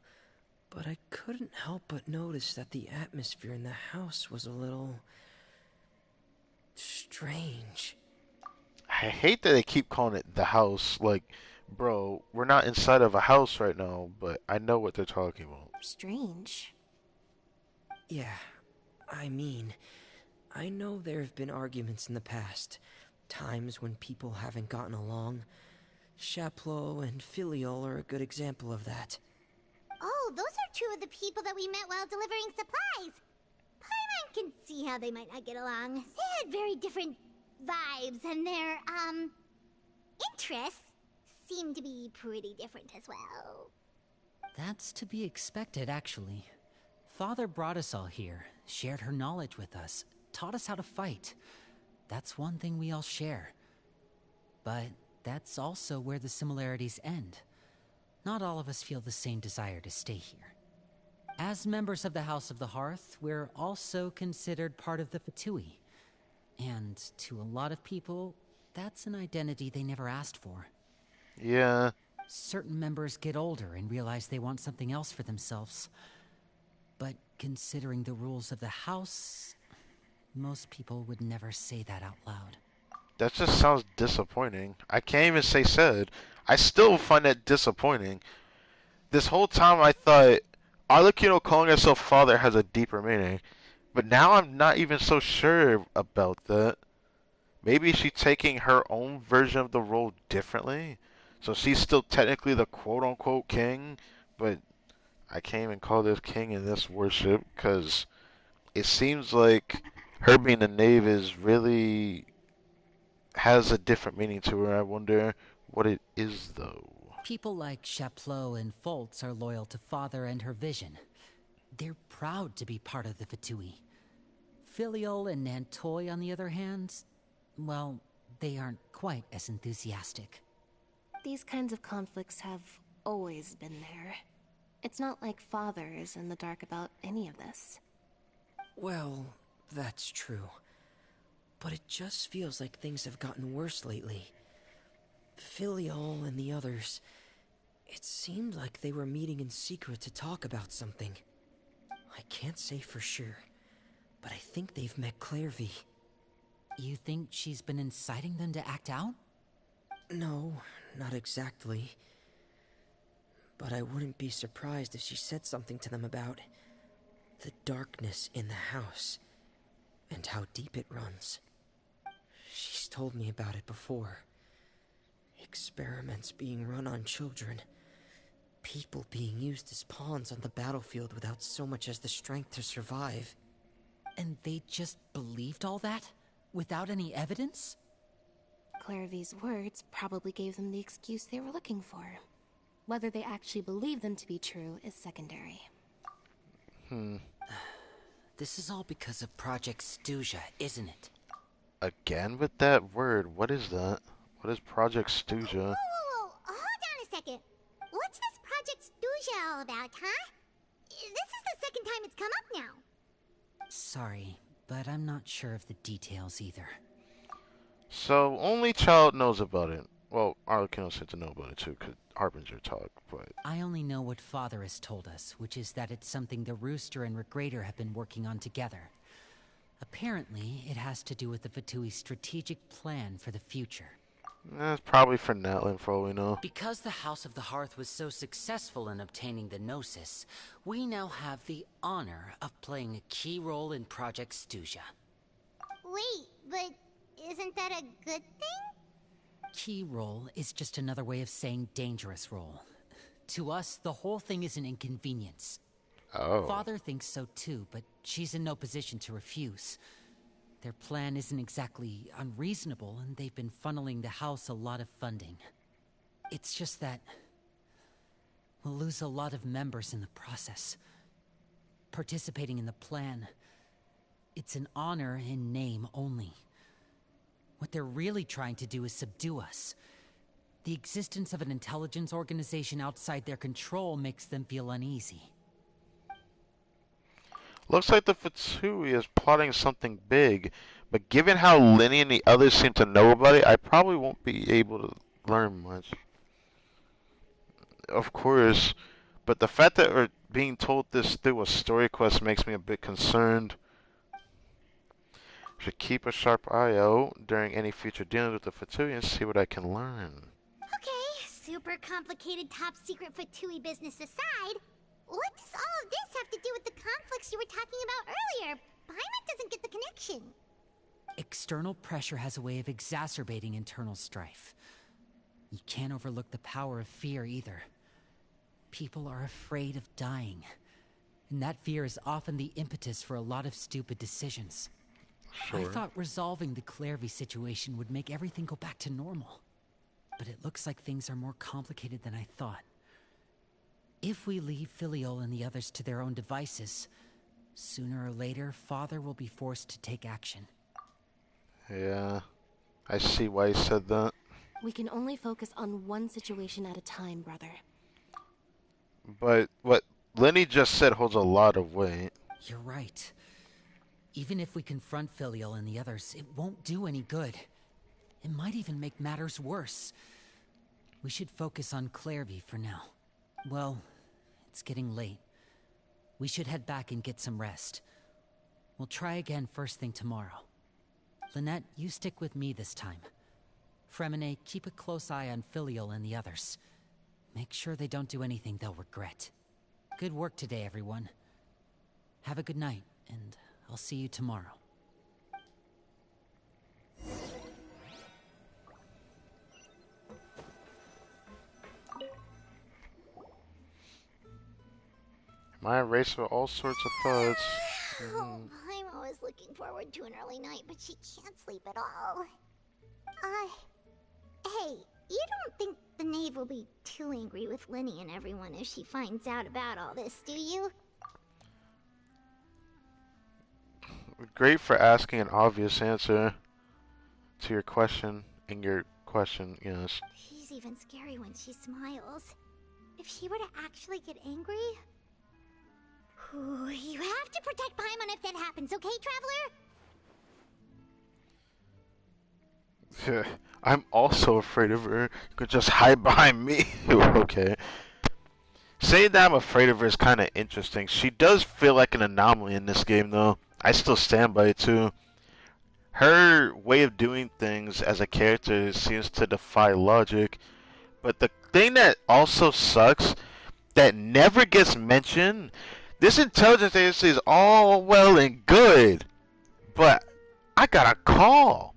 Speaker 6: but I couldn't help but notice that the atmosphere in the house was a little... strange.
Speaker 1: I hate that they keep calling it the house. Like, bro, we're not inside of a house right now, but I know what they're talking about.
Speaker 10: Strange.
Speaker 6: Yeah, I mean, I know there have been arguments in the past, Times when people haven't gotten along. Chaplot and Filial are a good example of that.
Speaker 2: Oh, those are two of the people that we met while delivering supplies. Paimon can see how they might not get along. They had very different vibes, and their, interests seem to be pretty different as well.
Speaker 7: That's to be expected, actually. Father brought us all here, shared her knowledge with us, taught us how to fight. That's one thing we all share. But that's also where the similarities end. Not all of us feel the same desire to stay here. As members of the House of the Hearth, we're also considered part of the Fatui. And to a lot of people, that's an identity they never asked for.
Speaker 1: Yeah.
Speaker 7: Certain members get older and realize they want something else for themselves. But considering the rules of the house, most people would never say that out loud.
Speaker 1: That just sounds disappointing. I can't even say sad. I still find that disappointing. This whole time I thought Arlecchino calling herself father has a deeper meaning. But now I'm not even so sure about that. Maybe she's taking her own version of the role differently. So she's still technically the quote-unquote king, but I can't even call this king in this worship because it seems like her being a knave is really has a different meaning to her. I wonder what it is, though.
Speaker 7: People like Chaplot and Foltz are loyal to Father and her vision. They're proud to be part of the Fatui. Filial and Nantoy, on the other hand, well, they aren't quite as enthusiastic.
Speaker 10: These kinds of conflicts have always been there. It's not like Father is in the dark about any of this.
Speaker 6: Well, that's true. But it just feels like things have gotten worse lately. Filial and the others, it seemed like they were meeting in secret to talk about something. I can't say for sure, but I think they've met Clairvy.
Speaker 7: You think she's been inciting them to act out?
Speaker 6: No, not exactly. But I wouldn't be surprised if she said something to them about the darkness in the house and how deep it runs. She's told me about it before. Experiments being run on children. People being used as pawns on the battlefield without so much as the strength to survive.
Speaker 7: And they just believed all that? Without any evidence?
Speaker 10: Clairvy's words probably gave them the excuse they were looking for. Whether they actually believe them to be true is secondary.
Speaker 7: This is all because of Project Stuja, isn't it?
Speaker 1: Again with that word. What is that? What is Project Stuja?
Speaker 2: Whoa. Hold on a second. What's this Project Stuja all about, huh? This is the second time it's come up now.
Speaker 7: Sorry, but I'm not sure of the details either.
Speaker 1: So, only child knows about it. Well, Arlecchino said to know about it too, because Harbinger talked, but...
Speaker 7: I only know what Father has told us, which is that it's something the Rooster and Regrader have been working on together. Apparently, it has to do with the Fatui's strategic plan for the future.
Speaker 1: That's probably for Natlin, for all we know.
Speaker 7: Because the House of the Hearth was so successful in obtaining the Gnosis, we now have the honor of playing a key role in Project Stuja.
Speaker 2: Wait, but isn't that a good thing?
Speaker 7: Key role is just another way of saying dangerous role. To us, the whole thing is an inconvenience.
Speaker 1: Oh.
Speaker 7: Father thinks so too, but she's in no position to refuse. Their plan isn't exactly unreasonable, and they've been funneling the house a lot of funding. It's just that we'll lose a lot of members in the process. Participating in the plan, it's an honor in name only. What they're really trying to do is subdue us. The existence of an intelligence organization outside their control makes them feel uneasy.
Speaker 1: Looks like the Fatui is plotting something big, but given how Lenny and the others seem to know about it, I probably won't be able to learn much. Of course, but the fact that we're being told this through a story quest makes me a bit concerned. Should keep a sharp eye out during any future dealings with the Fatui and see what I can learn.
Speaker 2: Okay, super complicated top secret Fatui business aside, what does all of this have to do with the conflicts you were talking about earlier? Paimon doesn't get the connection.
Speaker 7: External pressure has a way of exacerbating internal strife. You can't overlook the power of fear either. People are afraid of dying, and that fear is often the impetus for a lot of stupid decisions.
Speaker 1: Sure.
Speaker 7: I thought resolving the Clairvy situation would make everything go back to normal. But it looks like things are more complicated than I thought. If we leave Filiol and the others to their own devices, sooner or later, Father will be forced to take action.
Speaker 1: Yeah, I see why he said that.
Speaker 10: We can only focus on one situation at a time, brother.
Speaker 1: But what Lenny just said holds a lot of weight.
Speaker 7: You're right. Even if we confront Filiol and the others, it won't do any good. It might even make matters worse. We should focus on Clairvy for now. Well, it's getting late. We should head back and get some rest. We'll try again first thing tomorrow. Lynette, you stick with me this time. Fremine, keep a close eye on Filiol and the others. Make sure they don't do anything they'll regret. Good work today, everyone. Have a good night, and I'll see you tomorrow.
Speaker 1: My race with all sorts of thoughts.
Speaker 2: Oh, I'm always looking forward to an early night, but she can't sleep at all. Hey, you don't think the Knave will be too angry with Lenny and everyone if she finds out about all this, do you?
Speaker 1: Great for asking an obvious answer to your question. In your question, yes.
Speaker 2: She's even scary when she smiles. If she were to actually get angry... Ooh, you have to protect Paimon if that happens, okay, Traveler?
Speaker 1: I'm also afraid of her. You could just hide behind me. Okay. Saying that I'm afraid of her is kind of interesting. She does feel like an anomaly in this game, though. I still stand by it, too. Her way of doing things as a character seems to defy logic. But the thing that also sucks, that never gets mentioned, this intelligence agency is all well and good. But I got a call.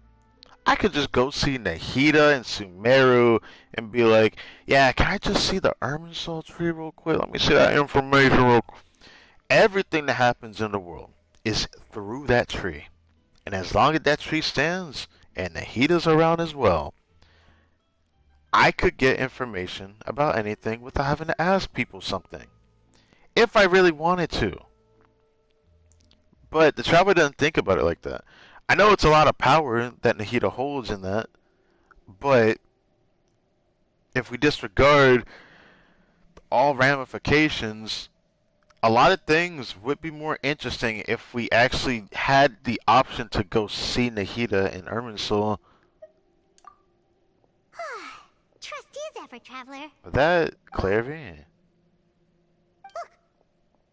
Speaker 1: I could just go see Nahida and Sumeru and be like, yeah, can I just see the Irminsul tree real quick? Let me see that information real quick. Everything that happens in the world is through that tree. And as long as that tree stands and Nahida's around as well, I could get information about anything without having to ask people something. If I really wanted to. But the Traveler doesn't think about it like that. I know it's a lot of power that Nahida holds in that, but if we disregard all ramifications, a lot of things would be more interesting if we actually had the option to go see Nahida and Irminsul.
Speaker 2: Trust is effort, Traveler.
Speaker 1: That Clairvy?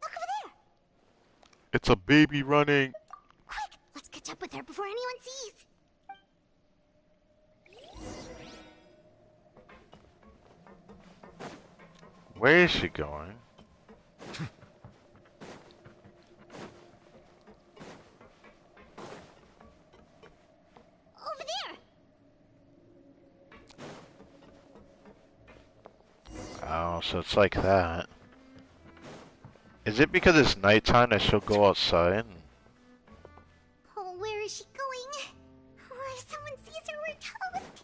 Speaker 2: Look over there.
Speaker 1: It's a baby running.
Speaker 2: Quick, let's catch up with her before anyone sees.
Speaker 1: Where is she going?
Speaker 2: Over there.
Speaker 1: Oh, so it's like that. Is it because it's nighttime that she'll go outside?
Speaker 2: Oh, where is she going? Oh, if someone sees her, we're toast.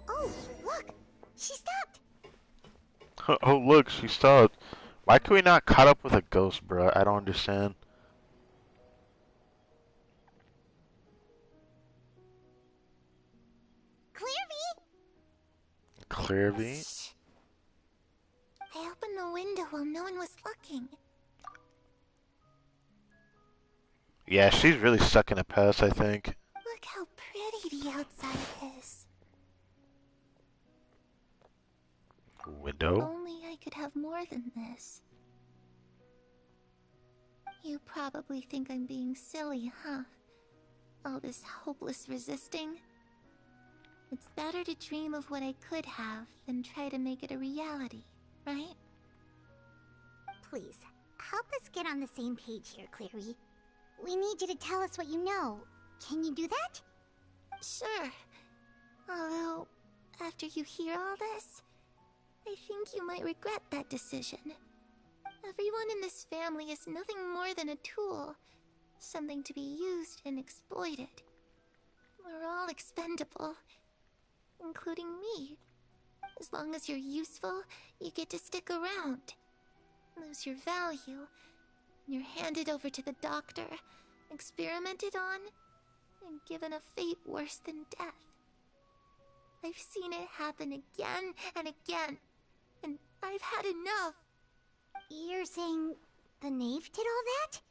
Speaker 2: Oh, look! She stopped!
Speaker 1: Oh, look, she stopped. Why can we not caught up with a ghost, bro? I don't understand. Clairvy?
Speaker 2: Shh. I opened the window while no one was looking.
Speaker 1: Yeah, she's really stuck in the past, I think.
Speaker 2: Look how pretty the outside is.
Speaker 1: Window?
Speaker 2: Only I could have more than this. You probably think I'm being silly, huh? All this hopeless resisting? It's better to dream of what I could have than try to make it a reality, right? Please, help us get on the same page here, Clary. We need you to tell us what you know. Can you do that? Sure. Although, after you hear all this, I think you might regret that decision. Everyone in this family is nothing more than a tool. Something to be used and exploited. We're all expendable. Including me. As long as you're useful, you get to stick around. Lose your value. You're handed over to the doctor, experimented on, and given a fate worse than death. I've seen it happen again and again, and I've had enough. You're saying the Knave did all that?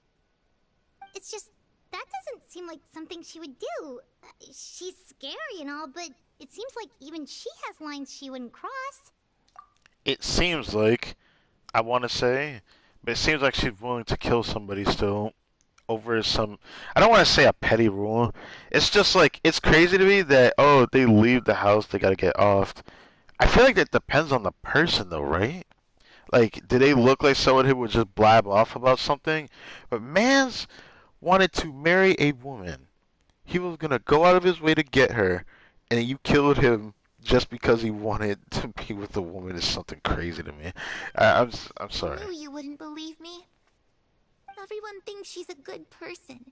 Speaker 2: It's just, that doesn't seem like something she would do. She's scary and all, but it seems like even she has lines she wouldn't cross.
Speaker 1: It seems like, I want to say, but it seems like she's willing to kill somebody still over some, I don't want to say a petty rule. It's just like, it's crazy to me that, oh, they leave the house, they gotta get off. I feel like that depends on the person though, right? Like, do they look like someone who would just blab off about something? But Mans wanted to marry a woman. He was gonna go out of his way to get her, and you killed him just because he wanted to be with a woman is something crazy to me. I'm sorry.
Speaker 2: I knew you wouldn't believe me. Everyone thinks she's a good person.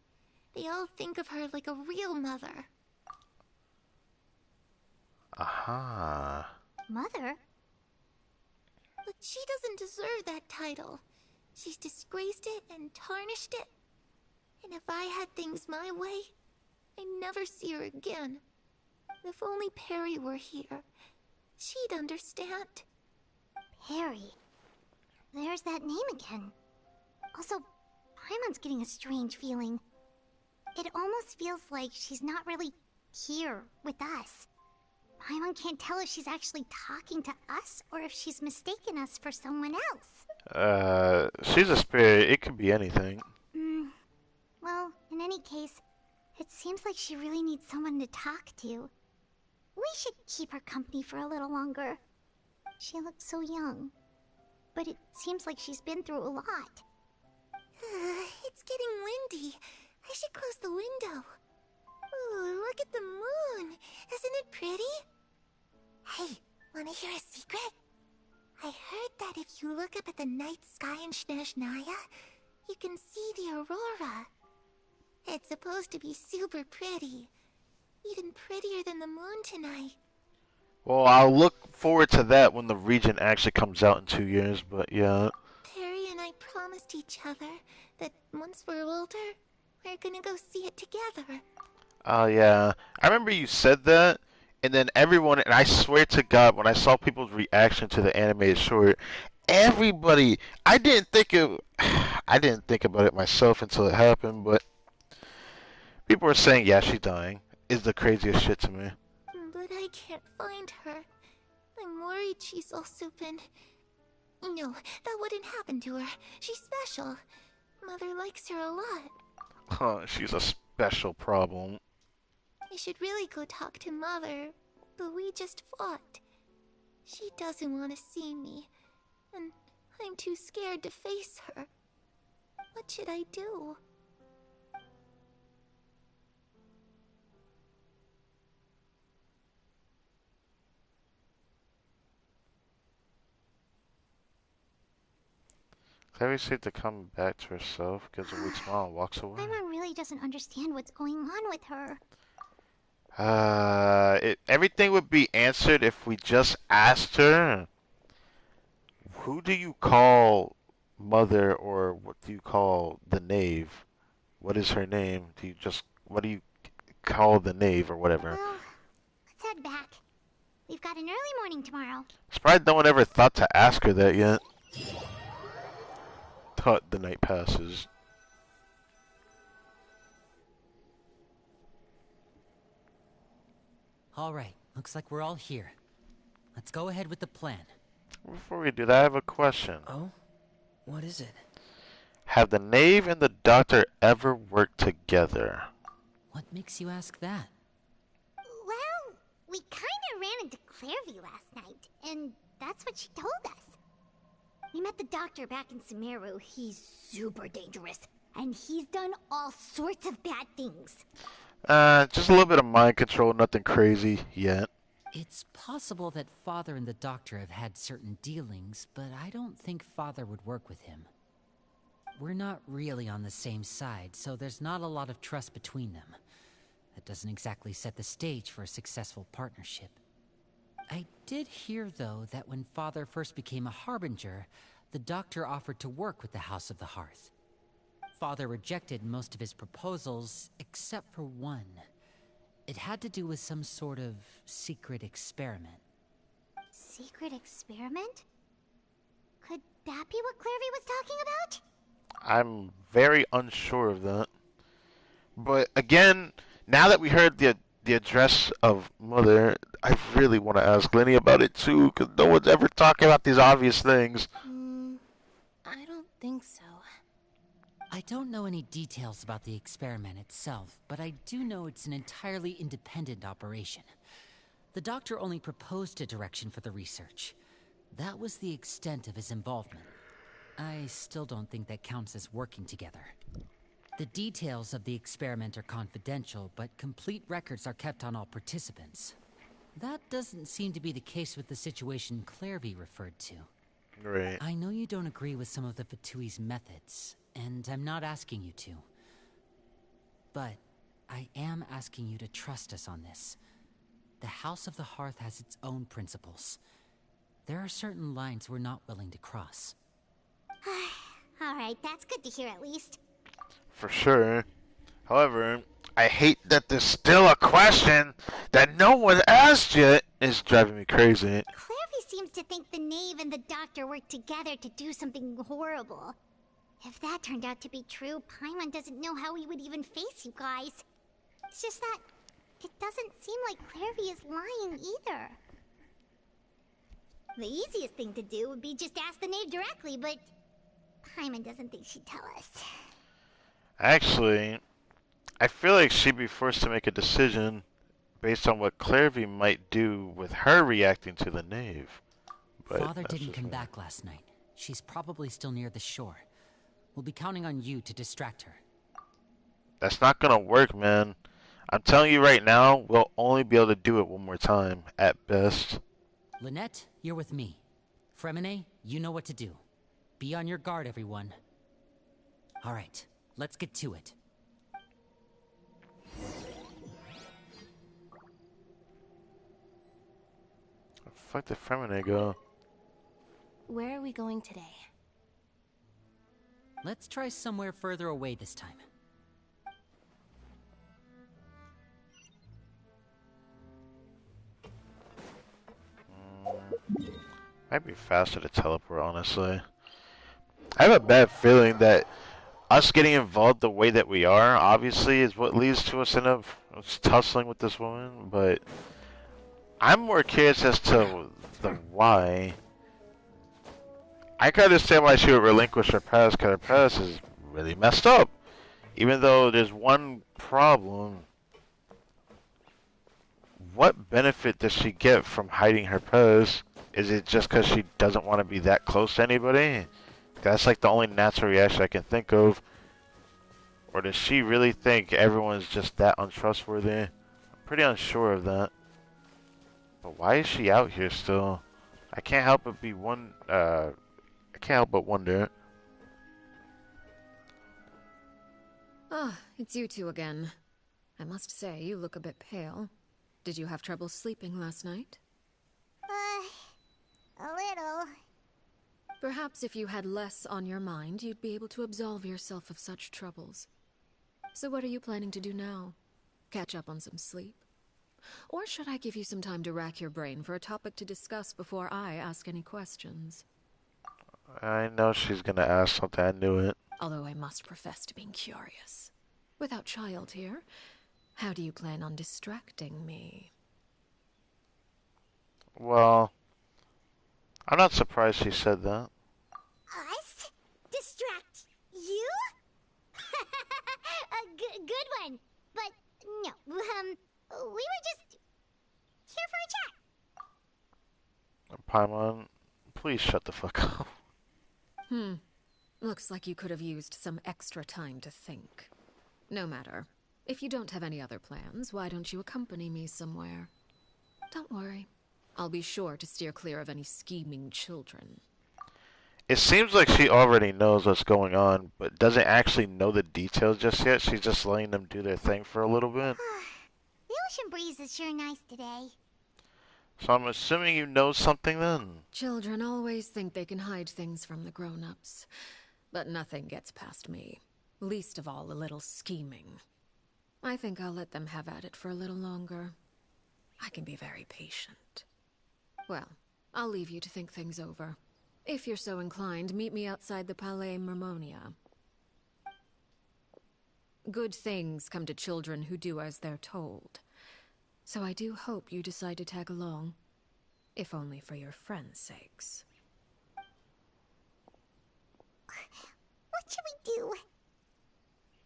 Speaker 2: They all think of her like a real mother.
Speaker 1: Aha.
Speaker 2: Mother? But she doesn't deserve that title. She's disgraced it and tarnished it. And if I had things my way, I'd never see her again. If only Perry were here, she'd understand. Perry? There's that name again. Also, Paimon's getting a strange feeling. It almost feels like she's not really here with us. Paimon can't tell if she's actually talking to us or if she's mistaken us for someone else.
Speaker 1: She's a spirit. It could be anything.
Speaker 2: Well, in any case, it seems like she really needs someone to talk to. We should keep her company for a little longer. She looks so young. But it seems like she's been through a lot. It's getting windy. I should close the window. Ooh, look at the moon. Isn't it pretty? Hey, wanna hear a secret? I heard that if you look up at the night sky in Snezhnaya, you can see the aurora. It's supposed to be super pretty. Even prettier than the moon tonight.
Speaker 1: Well, I'll look forward to that when the region actually comes out in 2 years, but yeah.
Speaker 2: Perry and I promised each other that once we're older, we're gonna go see it together.
Speaker 1: Oh, yeah. I remember you said that, and then everyone, and I swear to God, when I saw people's reaction to the animated short, everybody, I didn't think about it myself until it happened, but people were saying, yeah, she's dying. Is the craziest shit to me.
Speaker 2: But I can't find her. I'm worried she's also been... No, that wouldn't happen to her. She's special. Mother likes her a lot.
Speaker 1: Huh, she's a special problem.
Speaker 2: I should really go talk to Mother, but we just fought. She doesn't want to see me, and I'm too scared to face her. What should I do?
Speaker 1: Clary said to come back to herself, gives a weak smile, and walks away.
Speaker 2: Paimon really doesn't understand what's going on with her.
Speaker 1: Everything would be answered if we just asked her, who do you call Mother, or what do you call the Knave? What is her name? What do you call the Knave, or whatever?
Speaker 2: Well, let's head back. We've got an early morning tomorrow.
Speaker 1: Surprised no one ever thought to ask her that yet. Thought the night passes.
Speaker 7: All right, looks like we're all here. Let's go ahead with the plan.
Speaker 1: Before we do that, I have a question.
Speaker 6: Oh? What is it?
Speaker 1: Have the Knave and the Doctor ever worked together?
Speaker 7: What makes you ask that?
Speaker 2: Well, we kind Clairvy last night, and that's what she told us. We met the doctor back in Sumeru. He's super dangerous, and he's done all sorts of bad things.
Speaker 1: Just a little bit of mind control, nothing crazy yet.
Speaker 7: It's possible that Father and the Doctor have had certain dealings, but I don't think Father would work with him. We're not really on the same side, so there's not a lot of trust between them. That doesn't exactly set the stage for a successful partnership. I did hear, though, that when Father first became a Harbinger, the Doctor offered to work with the House of the Hearth. Father rejected most of his proposals, except for one. It had to do with some sort of secret experiment.
Speaker 2: Secret experiment? Could that be what Clairvy was talking about?
Speaker 1: I'm very unsure of that. But again, now that we heard the address of Mother, I really want to ask Lenny about it too, because no one's ever talking about these obvious things.
Speaker 10: I don't think so.
Speaker 7: I don't know any details about the experiment itself, but I do know it's an entirely independent operation. The Doctor only proposed a direction for the research. That was the extent of his involvement. I still don't think that counts as working together. The details of the experiment are confidential, but complete records are kept on all participants. That doesn't seem to be the case with the situation Clairvy referred to.
Speaker 1: Right.
Speaker 7: I know you don't agree with some of the Fatui's methods, and I'm not asking you to. But I am asking you to trust us on this. The House of the Hearth has its own principles. There are certain lines we're not willing to cross.
Speaker 2: Alright, that's good to hear at least.
Speaker 1: For sure. However, I hate that there's still a question that no one asked yet. It's driving me crazy.
Speaker 2: Clairvy seems to think the Knave and the Doctor worked together to do something horrible. If that turned out to be true, Paimon doesn't know how he would even face you guys. It's just that it doesn't seem like Clairvy is lying either. The easiest thing to do would be just ask the Knave directly, but Paimon doesn't think she'd tell us.
Speaker 1: Actually, I feel like she'd be forced to make a decision based on what Clairvy might do with her reacting to the Knave. But
Speaker 7: Father didn't come back last night. She's probably still near the shore. We'll be counting on you to distract her.
Speaker 1: That's not gonna work, man. I'm telling you right now, we'll only be able to do it one more time, at best.
Speaker 7: Lynette, you're with me. Fremine, you know what to do. Be on your guard, everyone. Alright, let's get to it.
Speaker 1: Where the fuck did Fremine go?
Speaker 10: Where are we going today?
Speaker 7: Let's try somewhere further away this time.
Speaker 1: Might be faster to teleport, honestly. I have a bad feeling that us getting involved the way that we are, obviously, is what leads to us end up tussling with this woman, but I'm more curious as to the why. I can understand why she would relinquish her past, because her past is really messed up. Even though there's one problem, what benefit does she get from hiding her past? Is it just because she doesn't want to be that close to anybody? That's like the only natural reaction I can think of. Or does she really think everyone's just that untrustworthy? I'm pretty unsure of that. But why is she out here still? I can't help but I can't help but wonder.
Speaker 5: Ah, it's you two again. I must say, you look a bit pale. Did you have trouble sleeping last night?
Speaker 2: A little.
Speaker 5: Perhaps if you had less on your mind, you'd be able to absolve yourself of such troubles. So what are you planning to do now? Catch up on some sleep? Or should I give you some time to rack your brain for a topic to discuss before I ask any questions?
Speaker 1: I know she's gonna ask something, I knew it.
Speaker 5: Although I must profess to being curious. Without child here, how do you plan on distracting me?
Speaker 1: Well, I'm not surprised she said that.
Speaker 2: Us? Distract you? A good one. But no, we were just here for a chat.
Speaker 1: Paimon. Please shut the fuck up.
Speaker 5: Looks like you could have used some extra time to think. No matter. If you don't have any other plans, why don't you accompany me somewhere? Don't worry. I'll be sure to steer clear of any scheming children.
Speaker 1: It seems like she already knows what's going on, but doesn't actually know the details just yet. She's just letting them do their thing for a little bit.
Speaker 2: The ocean breeze is sure nice today.
Speaker 1: So I'm assuming you know something then?
Speaker 5: Children always think they can hide things from the grown-ups. But nothing gets past me. Least of all a little scheming. I think I'll let them have at it for a little longer. I can be very patient. Well, I'll leave you to think things over. If you're so inclined, meet me outside the Palais Mermonia. Good things come to children who do as they're told. So I do hope you decide to tag along. If only for your friends' sakes.
Speaker 2: What should we do?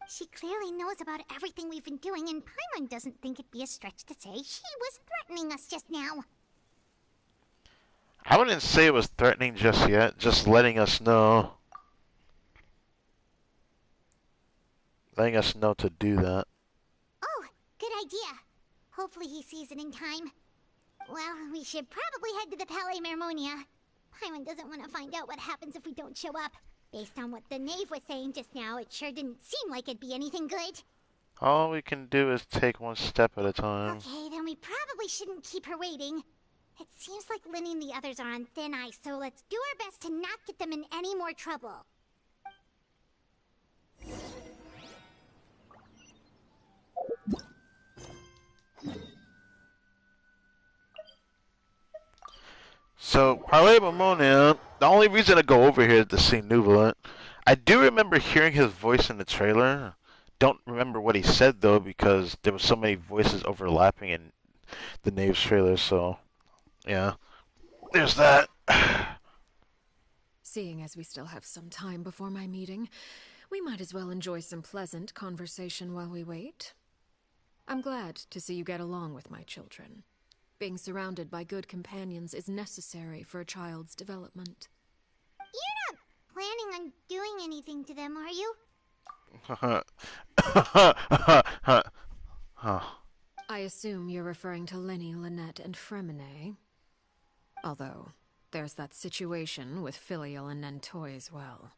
Speaker 2: She clearly knows about everything we've been doing, and Paimon doesn't think it'd be a stretch to say she was threatening us just now.
Speaker 1: I wouldn't say it was threatening just yet, just letting us know. Letting us know to do that.
Speaker 2: Oh, good idea. Hopefully he sees it in time. Well, we should probably head to the Palais Mermonia. Paimon doesn't want to find out what happens if we don't show up. Based on what the Knave was saying just now, it sure didn't seem like it'd be anything good.
Speaker 1: All we can do is take one step at a time.
Speaker 2: Okay, then we probably shouldn't keep her waiting. It seems like Linny and the others are on thin ice, so let's do our best to not get them in any more trouble.
Speaker 1: So, Palais Mermonia, the only reason to go over here is to see Nuvolet. I do remember hearing his voice in the trailer. Don't remember what he said, though, because there were so many voices overlapping in the Knave's trailer, so, yeah. There's that.
Speaker 5: Seeing as we still have some time before my meeting, we might as well enjoy some pleasant conversation while we wait. I'm glad to see you get along with my children. Being surrounded by good companions is necessary for a child's development.
Speaker 2: You're not planning on doing anything to them, are you?
Speaker 5: I assume you're referring to Lenny, Lynette, and Fremine. Although, there's that situation with Filial and Nentoy as well.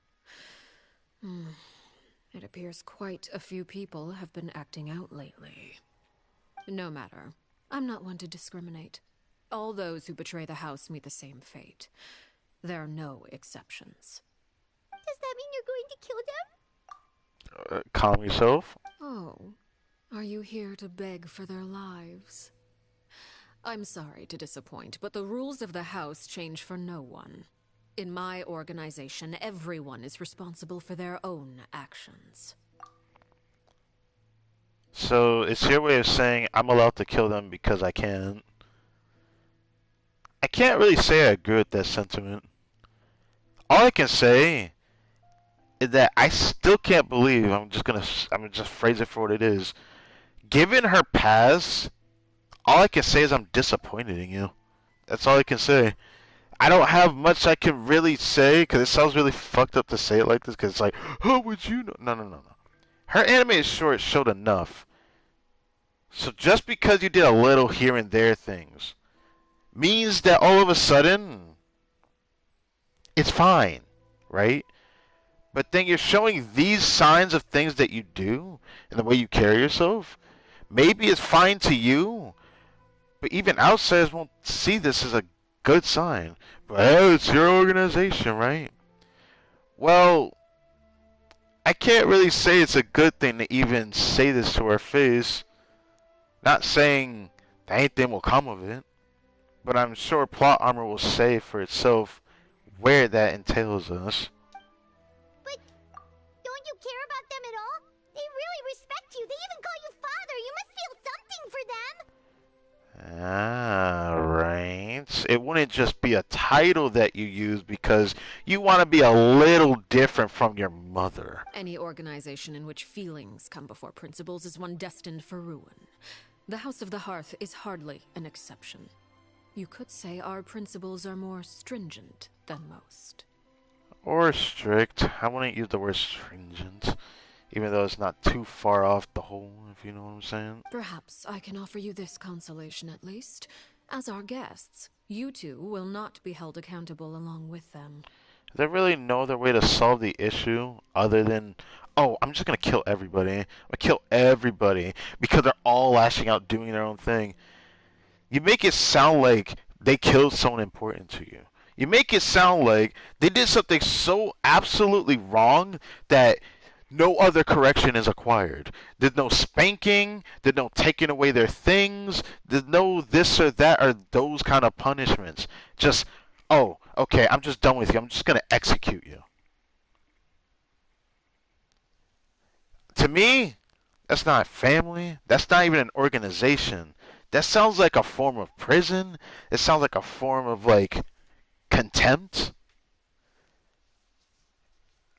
Speaker 5: It appears quite a few people have been acting out lately. No matter. I'm not one to discriminate. All those who betray the house meet the same fate. There are no exceptions.
Speaker 2: Does that mean you're going to kill them?
Speaker 1: Calm yourself.
Speaker 5: Oh, are you here to beg for their lives? I'm sorry to disappoint, but the rules of the house change for no one. In my organization, everyone is responsible for their own actions.
Speaker 1: So, it's your way of saying I'm allowed to kill them because I can. I can't really say I agree with that sentiment. All I can say is that I still can't believe, I'm just phrase it for what it is. Given her past, all I can say is I'm disappointed in you. That's all I can say. I don't have much I can really say, because it sounds really fucked up to say it like this, because it's like, how would you know? No. Her animated short showed enough. So just because you did a little here and there things means that all of a sudden it's fine, right? But then you're showing these signs of things that you do and the way you carry yourself. Maybe it's fine to you, but even outsiders won't see this as a good sign. But hey, it's your organization, right? Well, I can't really say it's a good thing to even say this to her face. Not saying that anything will come of it, but I'm sure plot armor will say for itself where that entails us.
Speaker 2: But don't you care about them at all? They really respect you. They even call you father. You must feel something for them.
Speaker 1: Right. It wouldn't just be a title that you use because you want to be a little different from your mother.
Speaker 5: Any organization in which feelings come before principles is one destined for ruin. The House of the Hearth is hardly an exception. You could say our principles are more stringent than most.
Speaker 1: Or strict. I wouldn't use the word stringent, even though it's not too far off the whole, if you know what I'm saying.
Speaker 5: Perhaps I can offer you this consolation at least. As our guests, you two will not be held accountable along with them.
Speaker 1: Is there really no other way to solve the issue other than, oh, I'm just gonna kill everybody. I'm gonna kill everybody because they're all lashing out doing their own thing. You make it sound like they killed someone important to you. You make it sound like they did something so absolutely wrong that no other correction is acquired. There's no spanking, there's no taking away their things, there's no this or that or those kind of punishments. Just, oh, okay, I'm just done with you. I'm just going to execute you. To me, that's not family. That's not even an organization. That sounds like a form of prison. It sounds like a form of, like, contempt.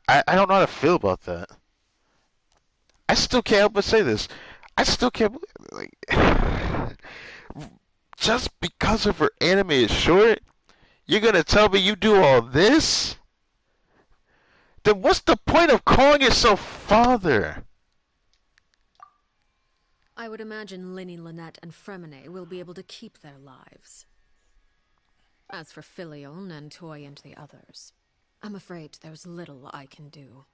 Speaker 1: I don't know how to feel about that. I still can't help but say this. I still can't believe, like, just because of her animated short, you're gonna tell me you do all this? Then what's the point of calling yourself father?
Speaker 5: I would imagine Linny, Lynette, and Fremine will be able to keep their lives. As for Filial, Nantoy, and the others, I'm afraid there's little I can do.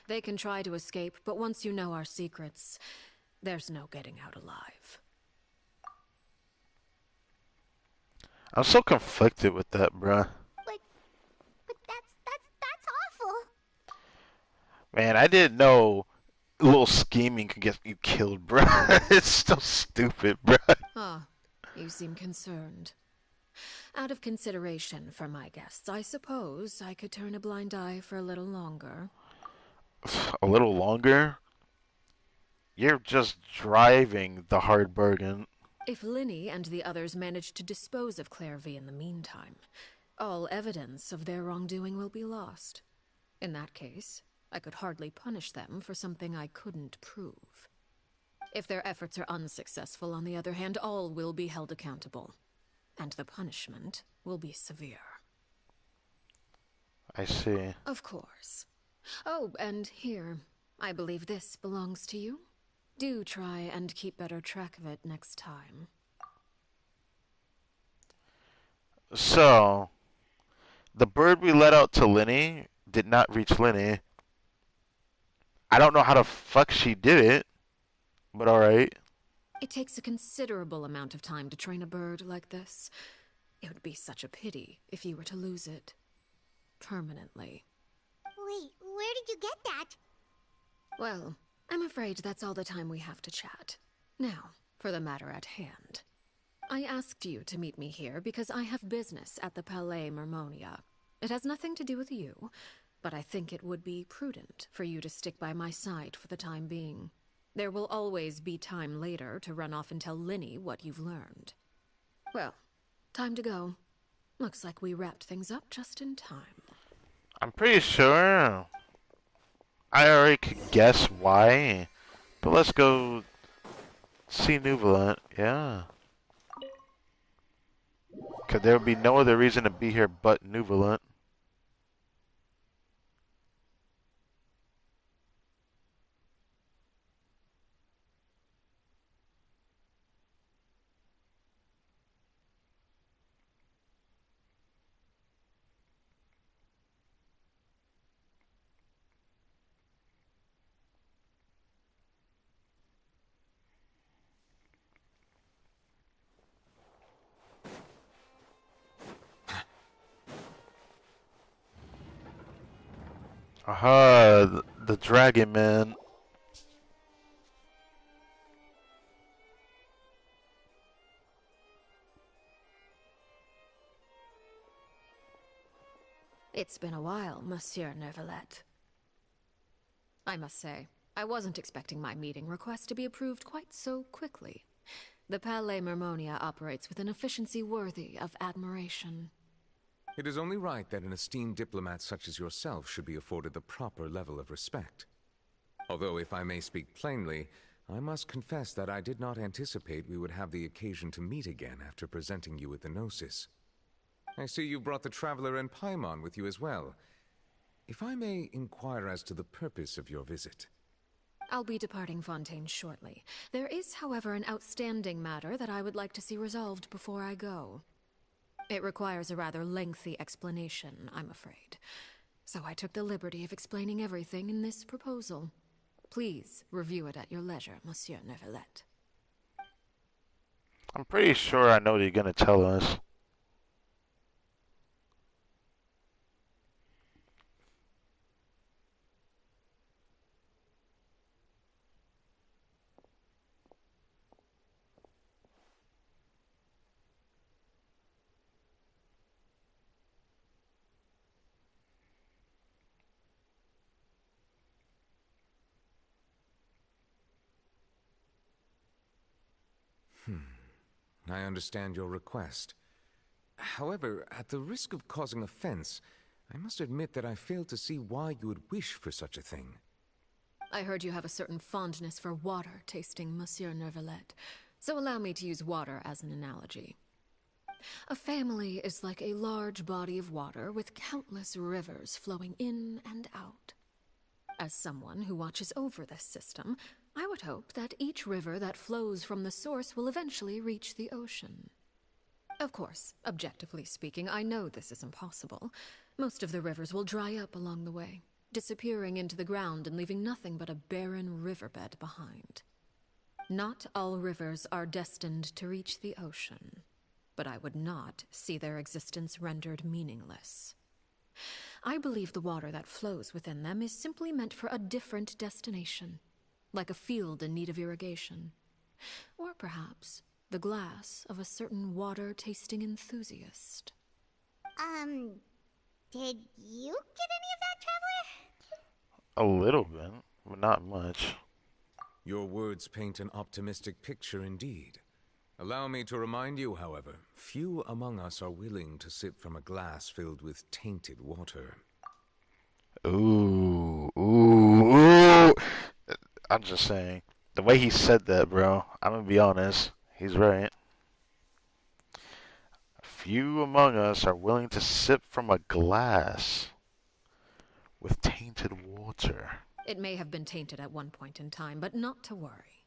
Speaker 5: They can try to escape, but once you know our secrets, there's no getting out alive.
Speaker 1: I'm so conflicted with that, bruh.
Speaker 2: But that's awful.
Speaker 1: Man, I didn't know a little scheming could get you killed, bruh. It's so stupid, bruh.
Speaker 5: Ah, you seem concerned. Out of consideration for my guests, I suppose I could turn a blind eye for a little longer.
Speaker 1: A little longer? You're just driving the hard bargain.
Speaker 5: If Linny and the others manage to dispose of Clairvy in the meantime, all evidence of their wrongdoing will be lost. In that case, I could hardly punish them for something I couldn't prove. If their efforts are unsuccessful, on the other hand, all will be held accountable. And the punishment will be severe.
Speaker 1: I see.
Speaker 5: Of course. Oh, and here, I believe this belongs to you. Do try and keep better track of it next time.
Speaker 1: So, the bird we let out to Linny did not reach Linny. I don't know how the fuck she did it, but alright.
Speaker 5: It takes a considerable amount of time to train a bird like this. It would be such a pity if you were to lose it. Permanently.
Speaker 2: Wait, where did you get that?
Speaker 5: Well, I'm afraid that's all the time we have to chat. Now, for the matter at hand. I asked you to meet me here because I have business at the Palais Mermonia. It has nothing to do with you, but I think it would be prudent for you to stick by my side for the time being. There will always be time later to run off and tell Linny what you've learned. Well, time to go. Looks like we wrapped things up just in time.
Speaker 1: I'm pretty sure I already could guess why, but let's go see Nuvolant, yeah. Because there would be no other reason to be here but Nuvolant. Aha, the Dragon Man.
Speaker 5: It's been a while, Monsieur Neuvillette. I must say, I wasn't expecting my meeting request to be approved quite so quickly. The Palais Mermonia operates with an efficiency worthy of admiration.
Speaker 3: It is only right that an esteemed diplomat such as yourself should be afforded the proper level of respect. Although, if I may speak plainly, I must confess that I did not anticipate we would have the occasion to meet again after presenting you with the Gnosis. I see you brought the Traveler and Paimon with you as well. If I may inquire as to the purpose of your visit.
Speaker 5: I'll be departing Fontaine shortly. There is, however, an outstanding matter that I would like to see resolved before I go. It requires a rather lengthy explanation, I'm afraid. So I took the liberty of explaining everything in this proposal. Please review it at your leisure, Monsieur Neuvillette.
Speaker 1: I'm pretty sure I know what you're gonna tell us.
Speaker 3: I understand your request. However, at the risk of causing offense, I must admit that I fail to see why you would wish for such a thing.
Speaker 5: I heard you have a certain fondness for water tasting, Monsieur Neuvillette, so allow me to use water as an analogy. A family is like a large body of water with countless rivers flowing in and out. As someone who watches over this system, I would hope that each river that flows from the source will eventually reach the ocean. Of course, objectively speaking, I know this is impossible. Most of the rivers will dry up along the way, disappearing into the ground and leaving nothing but a barren riverbed behind. Not all rivers are destined to reach the ocean, but I would not see their existence rendered meaningless. I believe the water that flows within them is simply meant for a different destination, like a field in need of irrigation. Or perhaps the glass of a certain water-tasting enthusiast.
Speaker 2: Did you get any of that, Traveler?
Speaker 1: A little bit, but not much.
Speaker 3: Your words paint an optimistic picture indeed. Allow me to remind you, however, few among us are willing to sip from a glass filled with tainted water.
Speaker 1: Ooh, ooh, ooh. I'm just saying, the way he said that, bro, I'm gonna be honest, he's right. Few among us are willing to sip from a glass with tainted water.
Speaker 5: It may have been tainted at one point in time, but not to worry.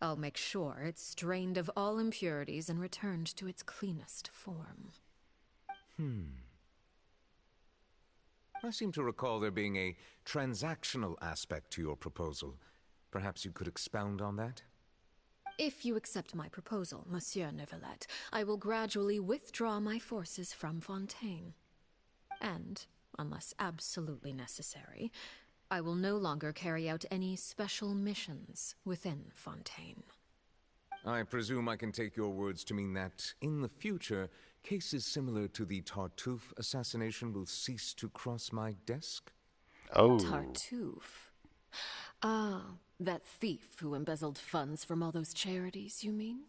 Speaker 5: I'll make sure it's strained of all impurities and returned to its cleanest form.
Speaker 3: I seem to recall there being a transactional aspect to your proposal. Perhaps you could expound on that?
Speaker 5: If you accept my proposal, Monsieur Neuvillette, I will gradually withdraw my forces from Fontaine. And, unless absolutely necessary, I will no longer carry out any special missions within Fontaine.
Speaker 3: I presume I can take your words to mean that, in the future, cases similar to the Tartuffe assassination will cease to cross my desk?
Speaker 1: Oh.
Speaker 5: Tartuffe? Ah, that thief who embezzled funds from all those charities, you mean?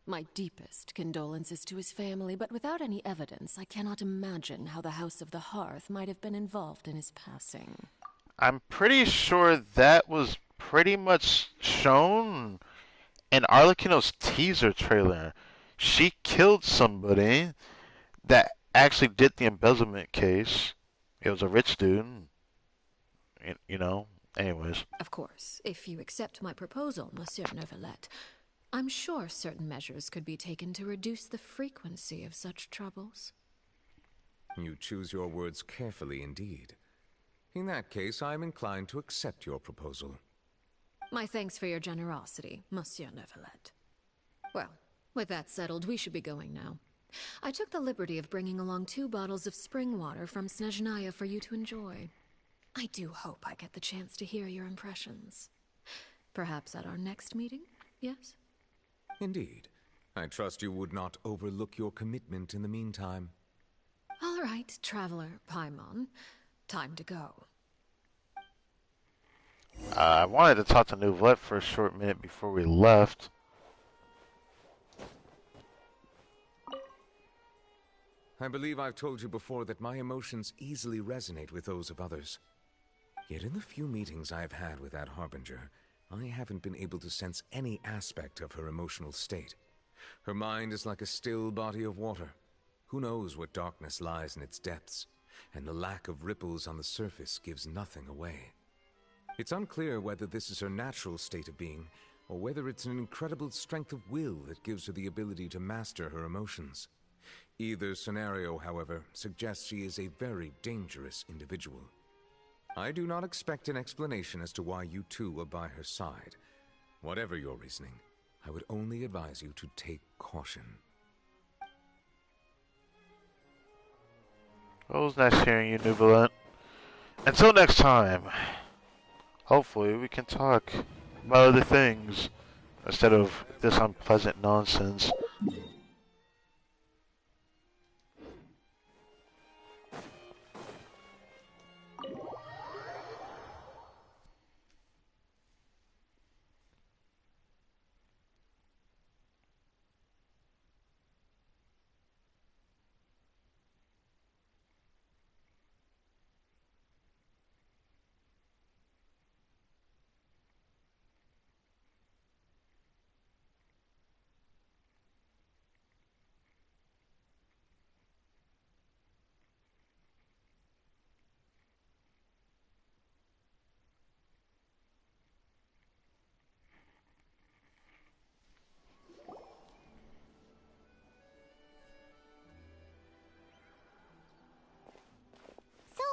Speaker 5: My deepest condolences to his family, but without any evidence, I cannot imagine how the House of the Hearth might have been involved in his passing.
Speaker 1: I'm pretty sure that was pretty much shown in Arlecchino's teaser trailer. She killed somebody that actually did the embezzlement case. It was a rich dude. You know, anyways.
Speaker 5: Of course, if you accept my proposal, Monsieur Neuvillette, I'm sure certain measures could be taken to reduce the frequency of such troubles.
Speaker 3: You choose your words carefully indeed. In that case, I am inclined to accept your proposal.
Speaker 5: My thanks for your generosity, Monsieur Neuvillette. Well, with that settled, we should be going now. I took the liberty of bringing along 2 bottles of spring water from Snezhnaya for you to enjoy. I do hope I get the chance to hear your impressions. Perhaps at our next meeting, yes?
Speaker 3: Indeed. I trust you would not overlook your commitment in the meantime.
Speaker 5: All right, Traveler Paimon. Time to go.
Speaker 1: I wanted to talk to Neuvillette for a short minute before we left.
Speaker 3: I believe I've told you before that my emotions easily resonate with those of others. Yet in the few meetings I've had with that Harbinger, I haven't been able to sense any aspect of her emotional state. Her mind is like a still body of water. Who knows what darkness lies in its depths, and the lack of ripples on the surface gives nothing away. It's unclear whether this is her natural state of being, or whether it's an incredible strength of will that gives her the ability to master her emotions. Either scenario, however, suggests she is a very dangerous individual. I do not expect an explanation as to why you two are by her side. Whatever your reasoning, I would only advise you to take caution.
Speaker 1: Well, it was nice hearing you, Nubilant. Until next time, hopefully we can talk about other things instead of this unpleasant nonsense.
Speaker 2: So,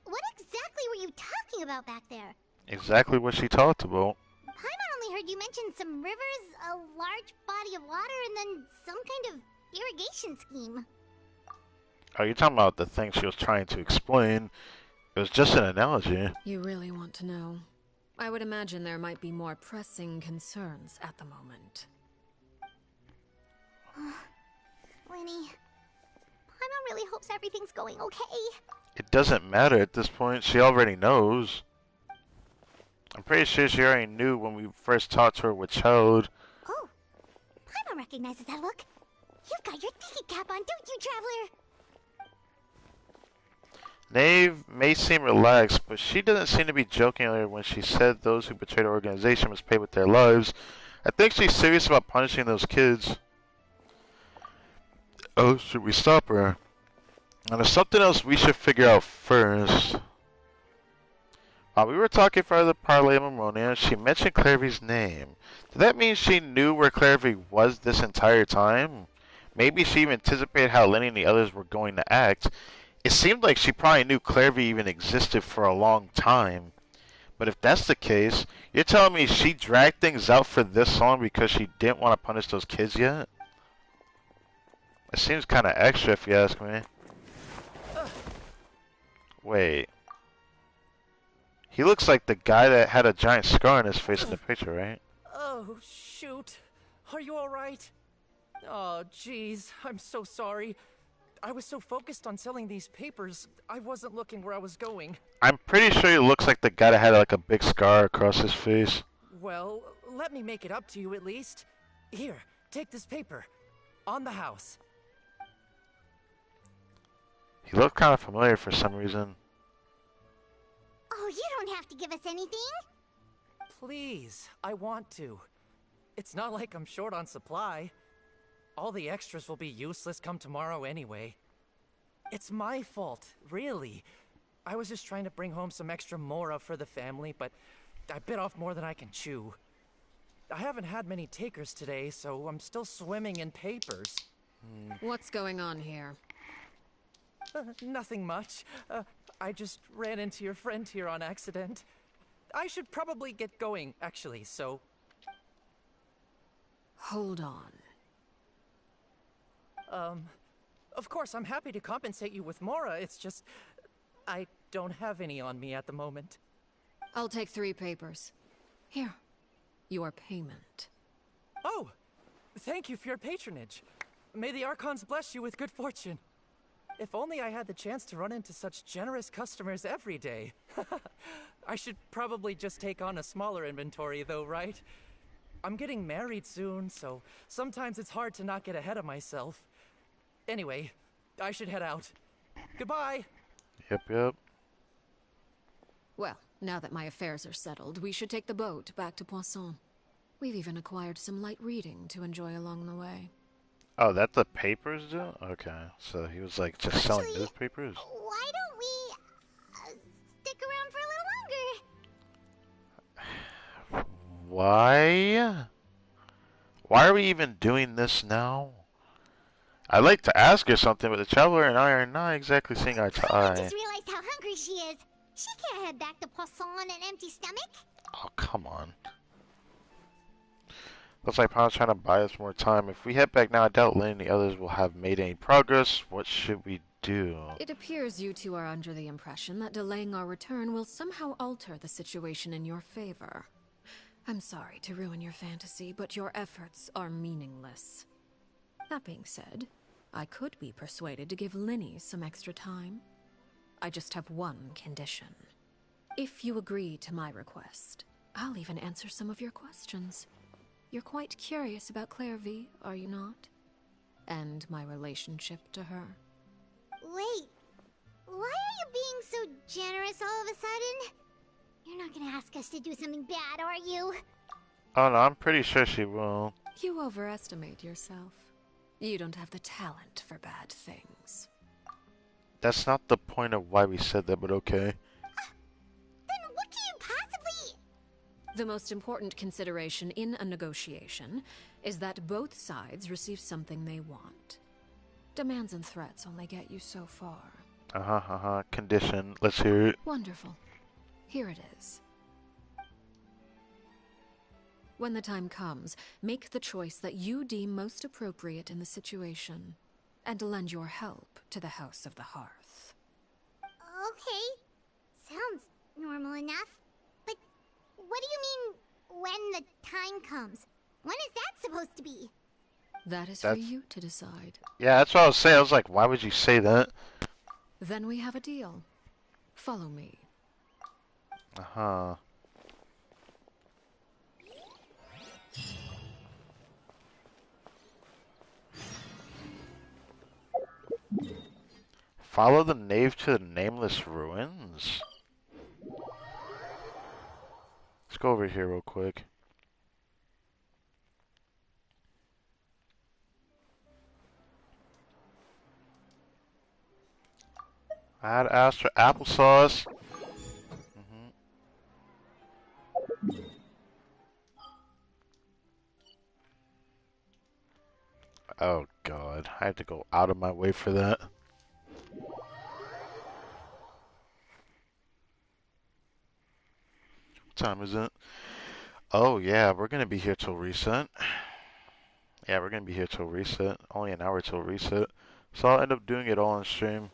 Speaker 2: what exactly were you talking about back there?
Speaker 1: Exactly what she talked about.
Speaker 2: Paimon only heard you mention some rivers, a large body of water, and then some kind of irrigation scheme.
Speaker 1: Are you talking about the thing she was trying to explain? It was just an analogy.
Speaker 5: You really want to know? I would imagine there might be more pressing concerns at the moment.
Speaker 2: Winnie, Paimon really hopes everything's going okay.
Speaker 1: It doesn't matter at this point. She already knows. I'm pretty sure she already knew when we first talked to her with Chode.
Speaker 2: Oh, Paimon recognizes that look. You've got your thinking cap on, don't you, Traveler?
Speaker 1: Knave may seem relaxed, but she doesn't seem to be joking earlier when she said those who betrayed her organization must pay with their lives. I think she's serious about punishing those kids. Oh, should we stop her? And there's something else we should figure out first. While we were talking for the Parley of Ammonia, she mentioned Clairvy's name. Did that mean she knew where Clairvy was this entire time? Maybe she even anticipated how Lenny and the others were going to act. It seemed like she probably knew Clairvy even existed for a long time. But if that's the case, you're telling me she dragged things out for this long because she didn't want to punish those kids yet? It seems kind of extra if you ask me. Wait. He looks like the guy that had a giant scar on his face in the picture, right?
Speaker 9: Oh, shoot. Are you alright? Oh, jeez. I'm so sorry. I was so focused on selling these papers, I wasn't looking where I was going.
Speaker 1: I'm pretty sure he looks like the guy that had like a big scar across his face.
Speaker 9: Well, let me make it up to you at least. Here, take this paper. On the house.
Speaker 1: He looked kind of familiar for some reason.
Speaker 2: Oh, you don't have to give us anything.
Speaker 9: Please, I want to. It's not like I'm short on supply. All the extras will be useless come tomorrow anyway. It's my fault, really. I was just trying to bring home some extra mora for the family, but I bit off more than I can chew. I haven't had many takers today, so I'm still swimming in papers.
Speaker 5: What's going on here?
Speaker 9: Nothing much. I just ran into your friend here on accident. I should probably get going, actually, so...
Speaker 5: Hold on.
Speaker 9: Of course, I'm happy to compensate you with mora, it's just... I don't have any on me at the moment.
Speaker 5: I'll take 3 papers. Here. Your payment.
Speaker 9: Oh! Thank you for your patronage. May the Archons bless you with good fortune. If only I had the chance to run into such generous customers every day. I should probably just take on a smaller inventory though, right? I'm getting married soon, so sometimes it's hard to not get ahead of myself. Anyway, I should head out. Goodbye!
Speaker 1: Yep.
Speaker 5: Well, Now that my affairs are settled, we should take the boat back to Poisson. We've even acquired some light reading to enjoy along the way.
Speaker 1: Oh, that the papers do? Okay, so he was like just selling
Speaker 2: Actually,
Speaker 1: newspapers?
Speaker 2: why don't we stick around for a little longer?
Speaker 1: Why? Why are we even doing this now? I'd like to ask her something, but the Traveler and I are not exactly seeing eye to
Speaker 2: I
Speaker 1: eye.
Speaker 2: just realized how hungry she is. She can't head back to Poisson on an empty stomach.
Speaker 1: Oh, come on. Looks like Pa's trying to buy us more time. If we head back now, I doubt Lynn and the others will have made any progress. What should we do?
Speaker 5: It appears you two are under the impression that delaying our return will somehow alter the situation in your favor. I'm sorry to ruin your fantasy, but your efforts are meaningless. That being said, I could be persuaded to give Linny some extra time. I just have one condition. If you agree to my request, I'll even answer some of your questions. You're quite curious about Claire V, are you not? And my relationship to her.
Speaker 2: Wait, why are you being so generous all of a sudden? You're not gonna ask us to do something bad, are you?
Speaker 1: Oh no, I'm pretty sure she will.
Speaker 5: You overestimate yourself. You don't have the talent for bad things.
Speaker 1: That's not the point of why we said that, but okay.
Speaker 2: Then what can you possibly...
Speaker 5: The most important consideration in a negotiation is that both sides receive something they want. Demands and threats only get you so far.
Speaker 1: Condition. Let's hear it.
Speaker 5: Wonderful. Here it is. When the time comes, make the choice that you deem most appropriate in the situation, and lend your help to the House of the Hearth.
Speaker 2: Okay, sounds normal enough. But what do you mean, when the time comes? When is that supposed to be?
Speaker 5: That is for you to decide.
Speaker 1: Yeah, that's what I was saying. I was like, why would you say that?
Speaker 5: Then we have a deal. Follow me.
Speaker 1: Follow the Knave to the nameless ruins? Let's go over here real quick. I had asked for applesauce. Oh god, I have to go out of my way for that. What time is it? Oh yeah, we're gonna be here till reset. Yeah, we're gonna be here till reset. Only an hour till reset. So I'll end up doing it all on stream.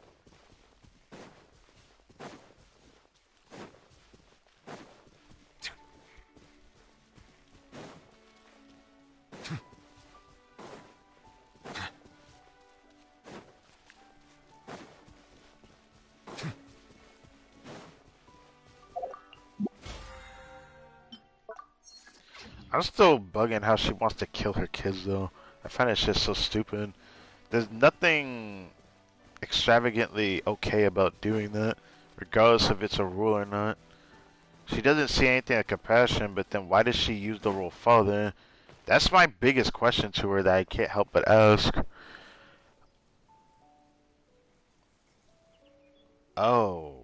Speaker 1: I'm still bugging how she wants to kill her kids though. I find it's just so stupid. There's nothing extravagantly okay about doing that, regardless if it's a rule or not. She doesn't see anything like compassion, but then why does she use the role father? That's my biggest question to her that I can't help but ask. Oh.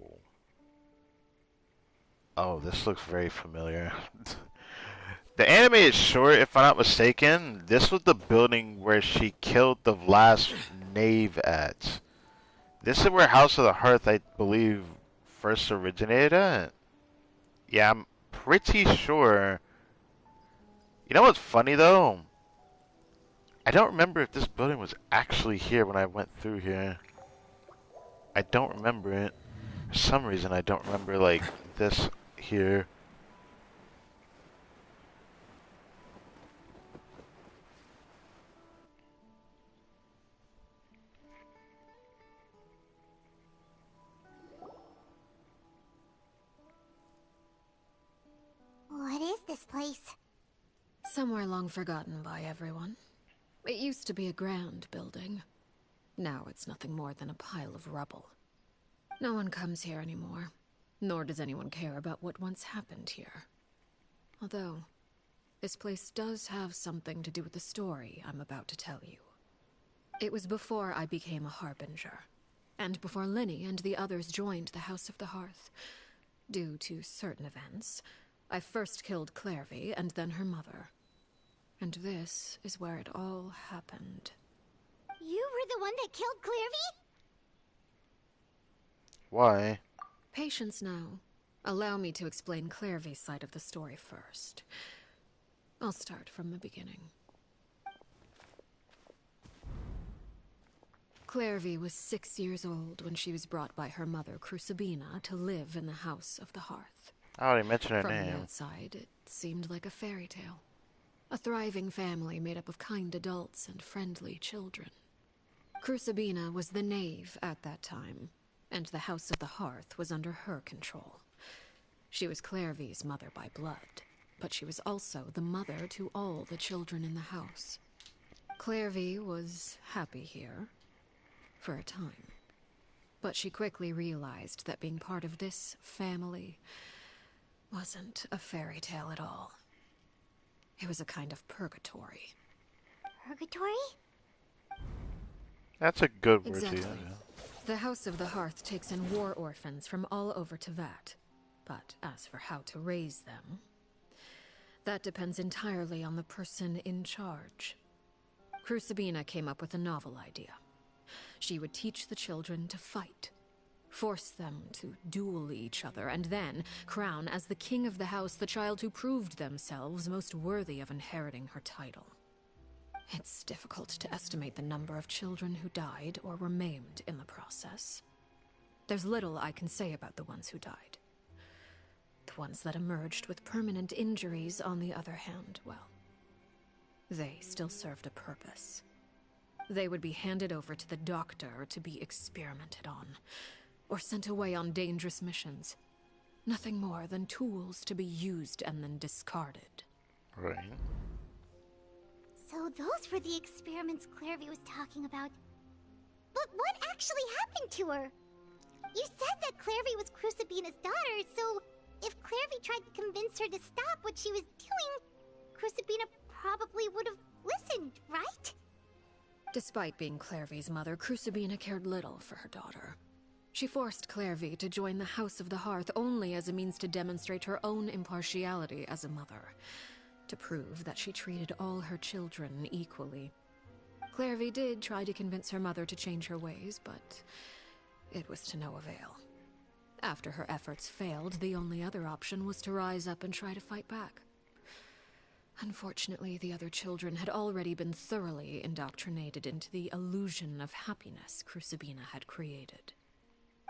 Speaker 1: Oh, this looks very familiar. The anime is short, if I'm not mistaken. This was the building where she killed the last Knave at. This is where House of the Hearth, I believe, first originated at. Yeah, I'm pretty sure. You know what's funny, though? I don't remember if this building was actually here when I went through here. I don't remember it. For some reason, I don't remember, like, this here.
Speaker 2: What is this place?
Speaker 5: Somewhere long forgotten by everyone. It used to be a grand building. Now it's nothing more than a pile of rubble. No one comes here anymore. Nor does anyone care about what once happened here. Although, this place does have something to do with the story I'm about to tell you. It was before I became a Harbinger, and before Linny and the others joined the House of the Hearth. Due to certain events, I first killed Clairvy and then her mother. And this is where it all happened.
Speaker 2: You were the one that killed Clairvy?
Speaker 1: Why?
Speaker 5: Patience now. Allow me to explain Clairvy's side of the story first. I'll start from the beginning. Clairvy was 6 years old when she was brought by her mother, Crucibina, to live in the House of the Hearth.
Speaker 1: I already mentioned her
Speaker 5: From
Speaker 1: name.
Speaker 5: the outside, it seemed like a fairy tale. A thriving family made up of kind adults and friendly children. Crucibina was the Knave at that time, and the House of the Hearth was under her control. She was Clairvy's mother by blood, but she was also the mother to all the children in the house. Clairvy was happy here, for a time. But she quickly realized that being part of this family wasn't a fairy tale at all. It was a kind of purgatory.
Speaker 2: Purgatory?
Speaker 1: That's a good word
Speaker 5: Exactly.
Speaker 1: to use. Yeah.
Speaker 5: The House of the Hearth takes in war orphans from all over Teyvat. But as for how to raise them, that depends entirely on the person in charge. Crucibina came up with a novel idea. She would teach the children to fight, force them to duel each other, and then crown as the king of the house the child who proved themselves most worthy of inheriting her title. It's difficult to estimate the number of children who died or were maimed in the process. There's little I can say about the ones who died. The ones that emerged with permanent injuries, on the other hand, well, they still served a purpose. They would be handed over to the doctor to be experimented on, or sent away on dangerous missions. Nothing more than tools to be used and then discarded.
Speaker 1: Right.
Speaker 2: So those were the experiments Clairvy was talking about. But what actually happened to her? You said that Clairvy was Crucibina's daughter, so if Clairvy tried to convince her to stop what she was doing, Crucibina probably would have listened, right?
Speaker 5: Despite being Clairvy's mother, Crucibina cared little for her daughter. She forced Clairvy to join the House of the Hearth only as a means to demonstrate her own impartiality as a mother, to prove that she treated all her children equally. Clairvy did try to convince her mother to change her ways, but it was to no avail. After her efforts failed, the only other option was to rise up and try to fight back. Unfortunately, the other children had already been thoroughly indoctrinated into the illusion of happiness Crucibina had created.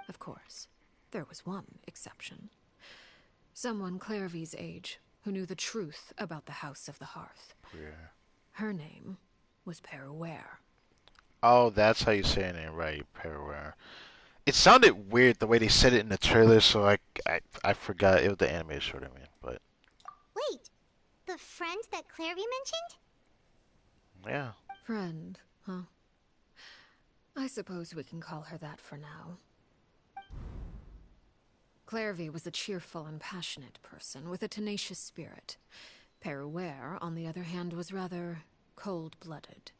Speaker 5: Of course, there was one exception. Someone Clairvy's age who knew the truth about the House of the Hearth.
Speaker 1: Yeah.
Speaker 5: Her name was Peruere.
Speaker 1: Oh, that's how you say her name, right? Peruere. It sounded weird the way they said it in the trailer, so I forgot it was the animated short. I mean, but
Speaker 2: Wait, the friend that Clairvy mentioned?
Speaker 1: yeah.
Speaker 5: Friend, huh? I suppose we can call her that for now. Clairvy was a cheerful and passionate person with a tenacious spirit. Peruere, on the other hand, was rather cold-blooded.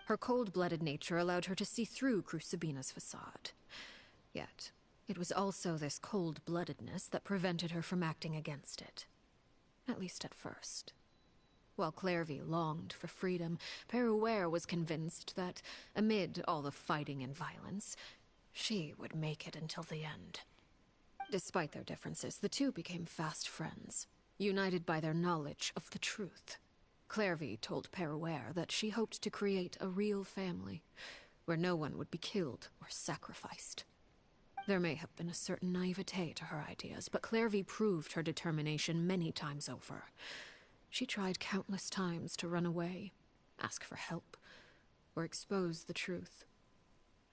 Speaker 5: Her cold-blooded nature allowed her to see through Crucibina's facade. Yet, it was also this cold-bloodedness that prevented her from acting against it. At least at first. While Clairvy longed for freedom, Peruere was convinced that, amid all the fighting and violence, she would make it until the end. Despite their differences, the two became fast friends, united by their knowledge of the truth. Clairvy told Peruere that she hoped to create a real family, where no one would be killed or sacrificed. There may have been a certain naivete to her ideas, but Clairvy proved her determination many times over. She tried countless times to run away, ask for help, or expose the truth.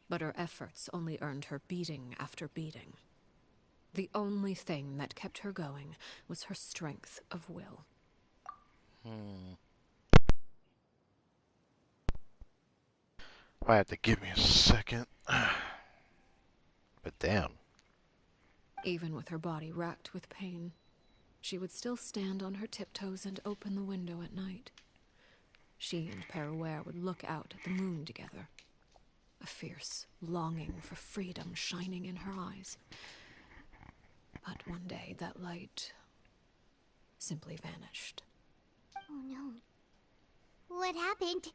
Speaker 5: But her efforts only earned her beating after beating. The only thing that kept her going was her strength of will.
Speaker 1: Might have to give me a second. But damn.
Speaker 5: Even with her body racked with pain, she would still stand on her tiptoes and open the window at night. She and Peruere would look out at the moon together, a fierce longing for freedom shining in her eyes. But one day that light simply vanished.
Speaker 2: Oh no. What happened?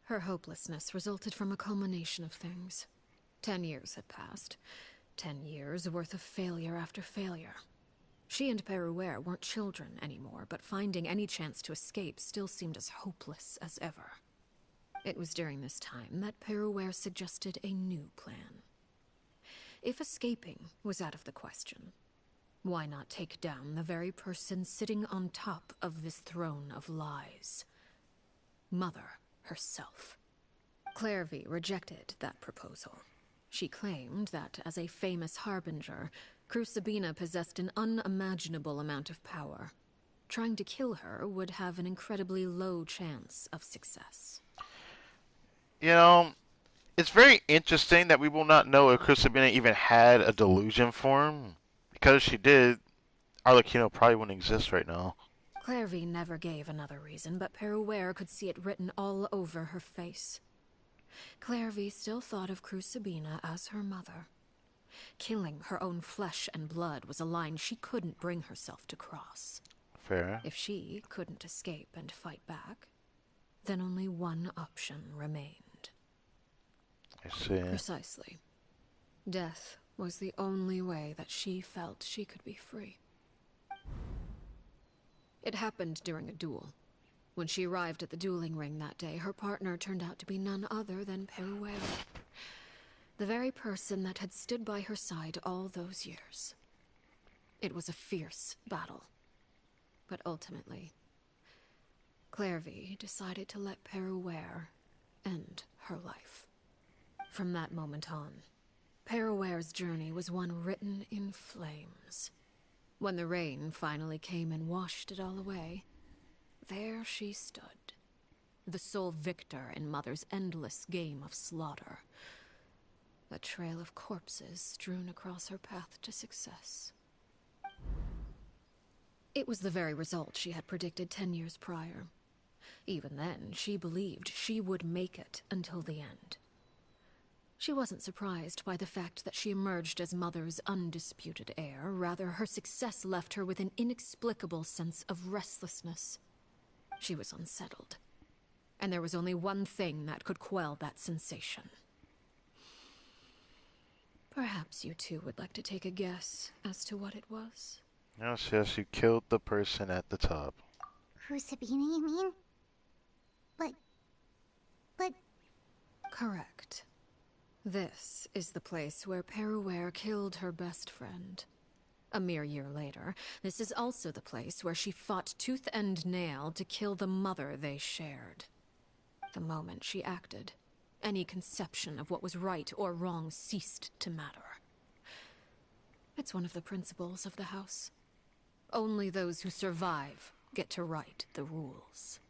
Speaker 5: Her hopelessness resulted from a culmination of things. 10 years had passed. 10 years worth of failure after failure. She and Peruere weren't children anymore, but finding any chance to escape still seemed as hopeless as ever. It was during this time that Peruere suggested a new plan. If escaping was out of the question, why not take down the very person sitting on top of this throne of lies? Mother herself. Clairvy rejected that proposal. She claimed that, as a famous Harbinger, Crucibina possessed an unimaginable amount of power. Trying to kill her would have an incredibly low chance of success.
Speaker 1: You know, it's very interesting that we will not know if Crucibina even had a delusion form. Because if she did, Arlecchino probably wouldn't exist right now.
Speaker 5: Clairvy never gave another reason, but Peruere could see it written all over her face. Clairvy still thought of Crucibina as her mother. Killing her own flesh and blood was a line she couldn't bring herself to cross.
Speaker 1: Fair.
Speaker 5: If she couldn't escape and fight back, then only one option remained.
Speaker 1: I see.
Speaker 5: Precisely. Death was the only way that she felt she could be free. It happened during a duel. When she arrived at the dueling ring that day, her partner turned out to be none other than Peruere. The very person that had stood by her side all those years. It was a fierce battle. But ultimately, Clairvy decided to let Peruere end her life. From that moment on, Peruere's journey was one written in flames. When the rain finally came and washed it all away, there she stood, the sole victor in Mother's endless game of slaughter. A trail of corpses strewn across her path to success. It was the very result she had predicted 10 years prior. Even then, she believed she would make it until the end. She wasn't surprised by the fact that she emerged as Mother's undisputed heir. Rather, her success left her with an inexplicable sense of restlessness. She was unsettled, and there was only one thing that could quell that sensation. Perhaps you two would like to take a guess as to what it was?
Speaker 1: Yes, you killed the person at the top.
Speaker 2: Crucibina, you mean? But...
Speaker 5: Correct. This is the place where Peruere killed her best friend. A mere year later, this is also the place where she fought tooth and nail to kill the mother they shared. The moment she acted, any conception of what was right or wrong ceased to matter. It's one of the principles of the house. Only those who survive get to write the rules.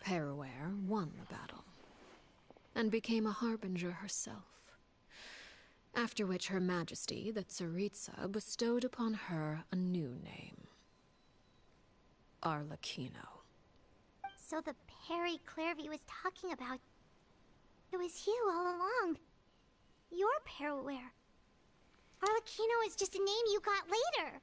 Speaker 5: Peruere won the battle, and became a Harbinger herself. After which Her Majesty, the Tsaritsa, bestowed upon her a new name. Arlecchino.
Speaker 2: So the Perry Clairvy was talking about... It was you all along. You're Peruere. Arlecchino is just a name you got later.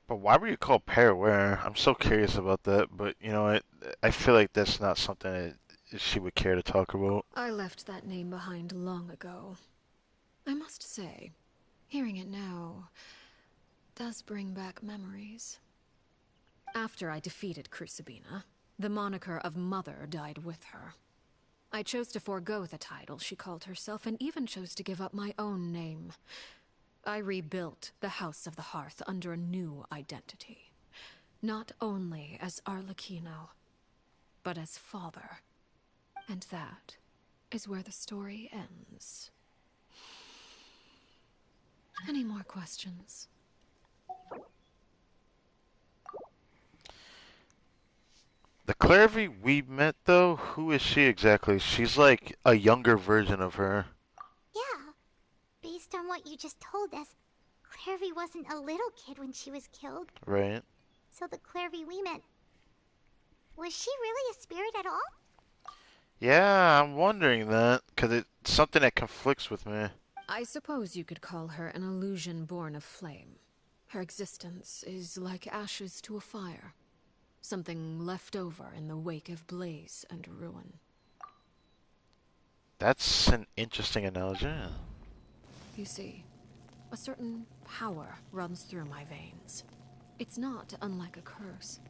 Speaker 1: But why were you called Peruere? I'm so curious about that, but you know what? I feel like that's not something that she would care to talk about.
Speaker 5: I left that name behind long ago. I must say, hearing it now does bring back memories. After I defeated Crucibina, the moniker of Mother died with her. I chose to forego the title she called herself, and even chose to give up my own name. I rebuilt the House of the Hearth under a new identity. Not only as Arlecchino, but as father. And that is where the story ends. Any more questions?
Speaker 1: The Clairvy we met, though, who is she exactly? She's like a younger version of her.
Speaker 2: Yeah. Based based on what you just told us, Clairvy wasn't a little kid when she was killed.
Speaker 1: Right.
Speaker 2: So the Clairvy we met, was she really a spirit at all?
Speaker 1: Yeah, I'm wondering that, because it's something that conflicts with me.
Speaker 5: I suppose you could call her an illusion born of flame. Her existence is like ashes to a fire. Something left over in the wake of blaze and ruin.
Speaker 1: That's an interesting analogy.
Speaker 5: You see, a certain power runs through my veins. It's not unlike a curse.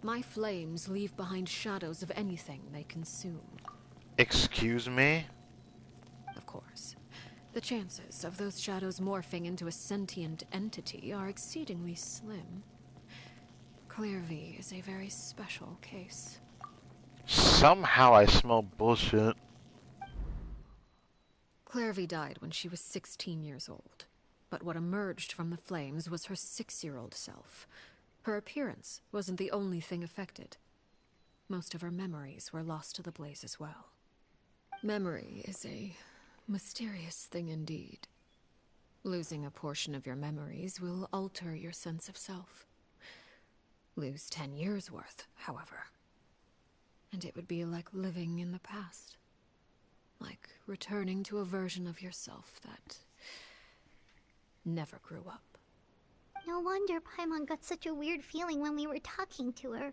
Speaker 5: My flames leave behind shadows of anything they consume.
Speaker 1: Excuse me?
Speaker 5: Of course. The chances of those shadows morphing into a sentient entity are exceedingly slim. Clairvy is a very special case.
Speaker 1: Somehow I smell bullshit.
Speaker 5: Clairvy died when she was 16 years old. But what emerged from the flames was her 6-year-old self. Her appearance wasn't the only thing affected. Most of her memories were lost to the blaze as well. Memory is a mysterious thing indeed. Losing a portion of your memories will alter your sense of self. Lose 10 years' worth, however, and it would be like living in the past. Like returning to a version of yourself that never grew up.
Speaker 2: No wonder Paimon got such a weird feeling when we were talking to her.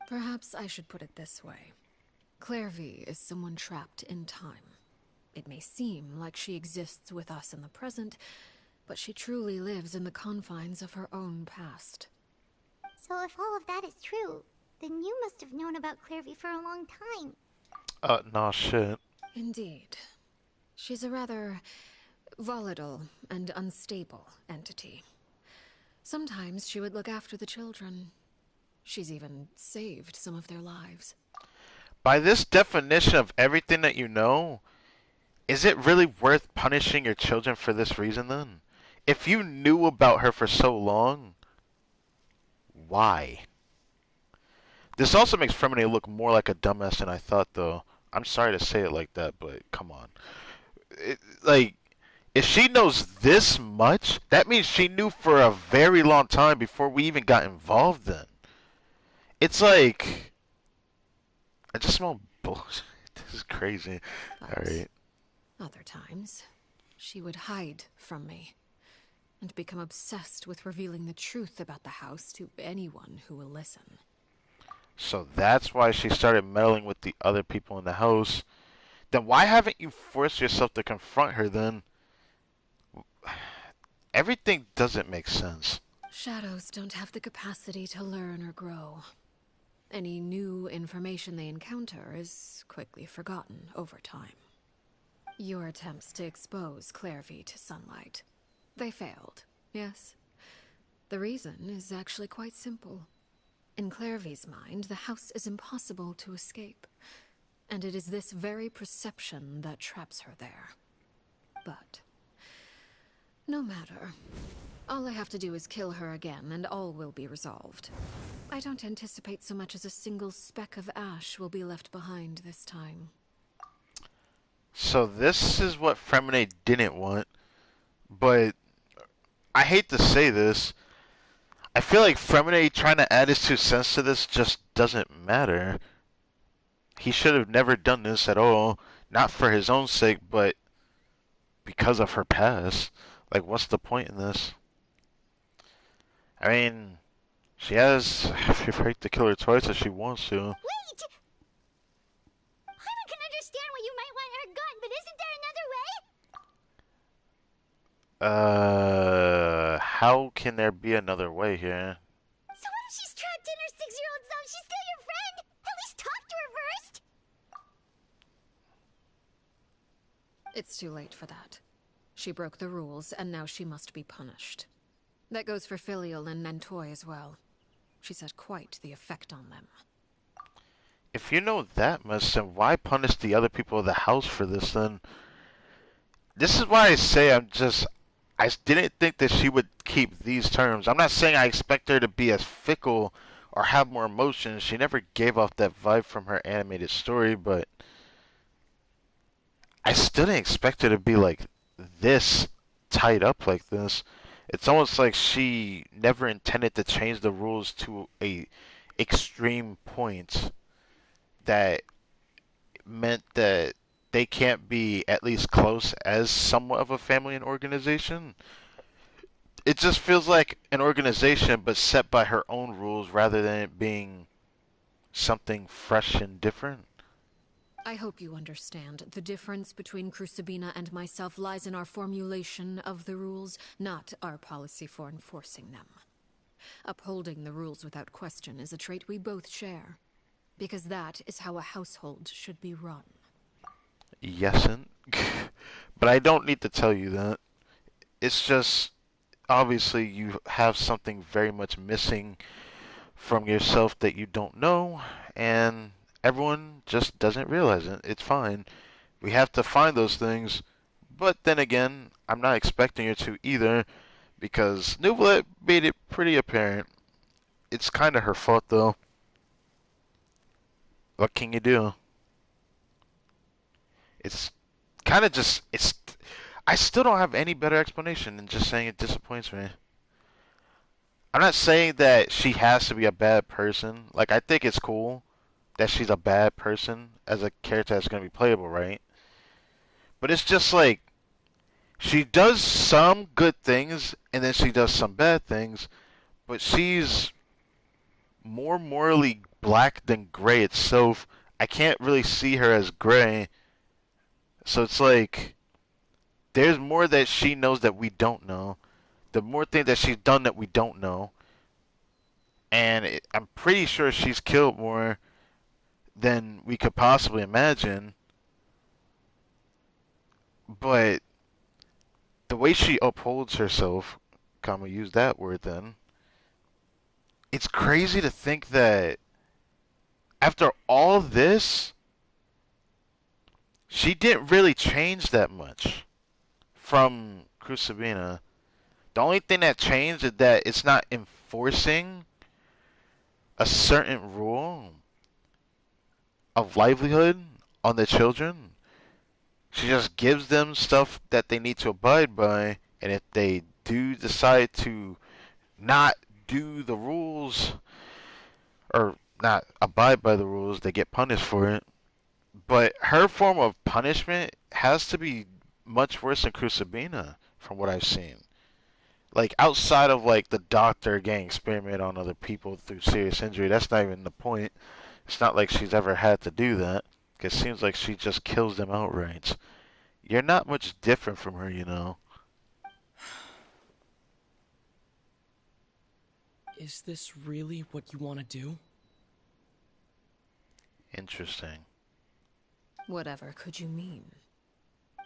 Speaker 5: Perhaps I should put it this way. Clairvy is someone trapped in time. It may seem like she exists with us in the present, but she truly lives in the confines of her own past.
Speaker 2: So if all of that is true, then you must have known about Clairvy for a long time.
Speaker 1: Nah, shit.
Speaker 5: Indeed. She's a rather volatile and unstable entity. Sometimes she would look after the children. She's even saved some of their lives.
Speaker 1: By this definition of everything that you know, is it really worth punishing your children for this reason then? If you knew about her for so long, why? This also makes Fremine look more like a dumbass than I thought, though. I'm sorry to say it like that, but come on. Like, if she knows this much, that means she knew for a very long time before we even got involved then. It's like, I just smell bullshit. This is crazy. Alright.
Speaker 5: Other times, she would hide from me and become obsessed with revealing the truth about the house to anyone who will listen.
Speaker 1: So that's why she started meddling with the other people in the house. Then why haven't you forced yourself to confront her then? Everything doesn't make sense.
Speaker 5: Shadows don't have the capacity to learn or grow. Any new information they encounter is quickly forgotten over time. Your attempts to expose Clairvy to sunlight, they failed, yes? The reason is actually quite simple. In Clairvy's mind, the house is impossible to escape, and it is this very perception that traps her there. But no matter. All I have to do is kill her again, and all will be resolved. I don't anticipate so much as a single speck of ash will be left behind this time.
Speaker 1: So this is what Fremine didn't want, but I hate to say this. I feel like Fremine trying to add his 2 cents to this just doesn't matter. He should have never done this at all, not for his own sake, but because of her past. Like, what's the point in this? I mean, she has every right to kill her twice if she wants to.
Speaker 2: Wait! I can understand why you might want her gone, but isn't there another way?
Speaker 1: How can there be another way here?
Speaker 2: So what if she's trapped in her 6-year-old self? She's still your friend! At least talk to her first!
Speaker 5: It's too late for that. She broke the rules, and now she must be punished. That goes for Filial and Nantoy as well. She's had quite the effect on them.
Speaker 1: If you know that much, then why punish the other people of the house for this then? This is why I say I didn't think that she would keep these terms. I'm not saying I expect her to be as fickle or have more emotions. She never gave off that vibe from her animated story, but I still didn't expect her to be like this tied up like this. It's almost like she never intended to change the rules to a extreme point that meant that they can't be at least close as somewhat of a family and organization. It just feels like an organization but set by her own rules rather than it being something fresh and different.
Speaker 5: I hope you understand. The difference between Crucibina and myself lies in our formulation of the rules, not our policy for enforcing them. Upholding the rules without question is a trait we both share, because that is how a household should be run.
Speaker 1: Yesn't. But I don't need to tell you that. It's just obviously you have something very much missing from yourself that you don't know, and everyone just doesn't realize it. It's fine. We have to find those things, but then again, I'm not expecting her to either, because Nublet made it pretty apparent. It's kind of her fault, though. What can you do? It's kind of just. It's. I still don't have any better explanation than just saying it disappoints me. I'm not saying that she has to be a bad person. Like, I think it's cool that she's a bad person as a character that's going to be playable, right? But it's just like, she does some good things and then she does some bad things, but she's more morally black than gray itself. I can't really see her as gray. So it's like, there's more that she knows that we don't know. The more things that she's done that we don't know. And I'm pretty sure she's killed more than we could possibly imagine. But the way she upholds herself, comma, use that word then, it's crazy to think that after all this, she didn't really change that much from Crucibina. The only thing that changed is that it's not enforcing a certain rule of livelihood on the children. She just gives them stuff that they need to abide by, and if they do decide to not do the rules or not abide by the rules, they get punished for it. But her form of punishment has to be much worse than Crucibina, from what I've seen. Like, outside of like the doctor getting experimented on other people through serious injury, that's not even the point. It's not like she's ever had to do that. It seems like she just kills them outright. You're not much different from her, you know.
Speaker 6: Is this really what you want to do?
Speaker 1: Interesting.
Speaker 5: Whatever could you mean?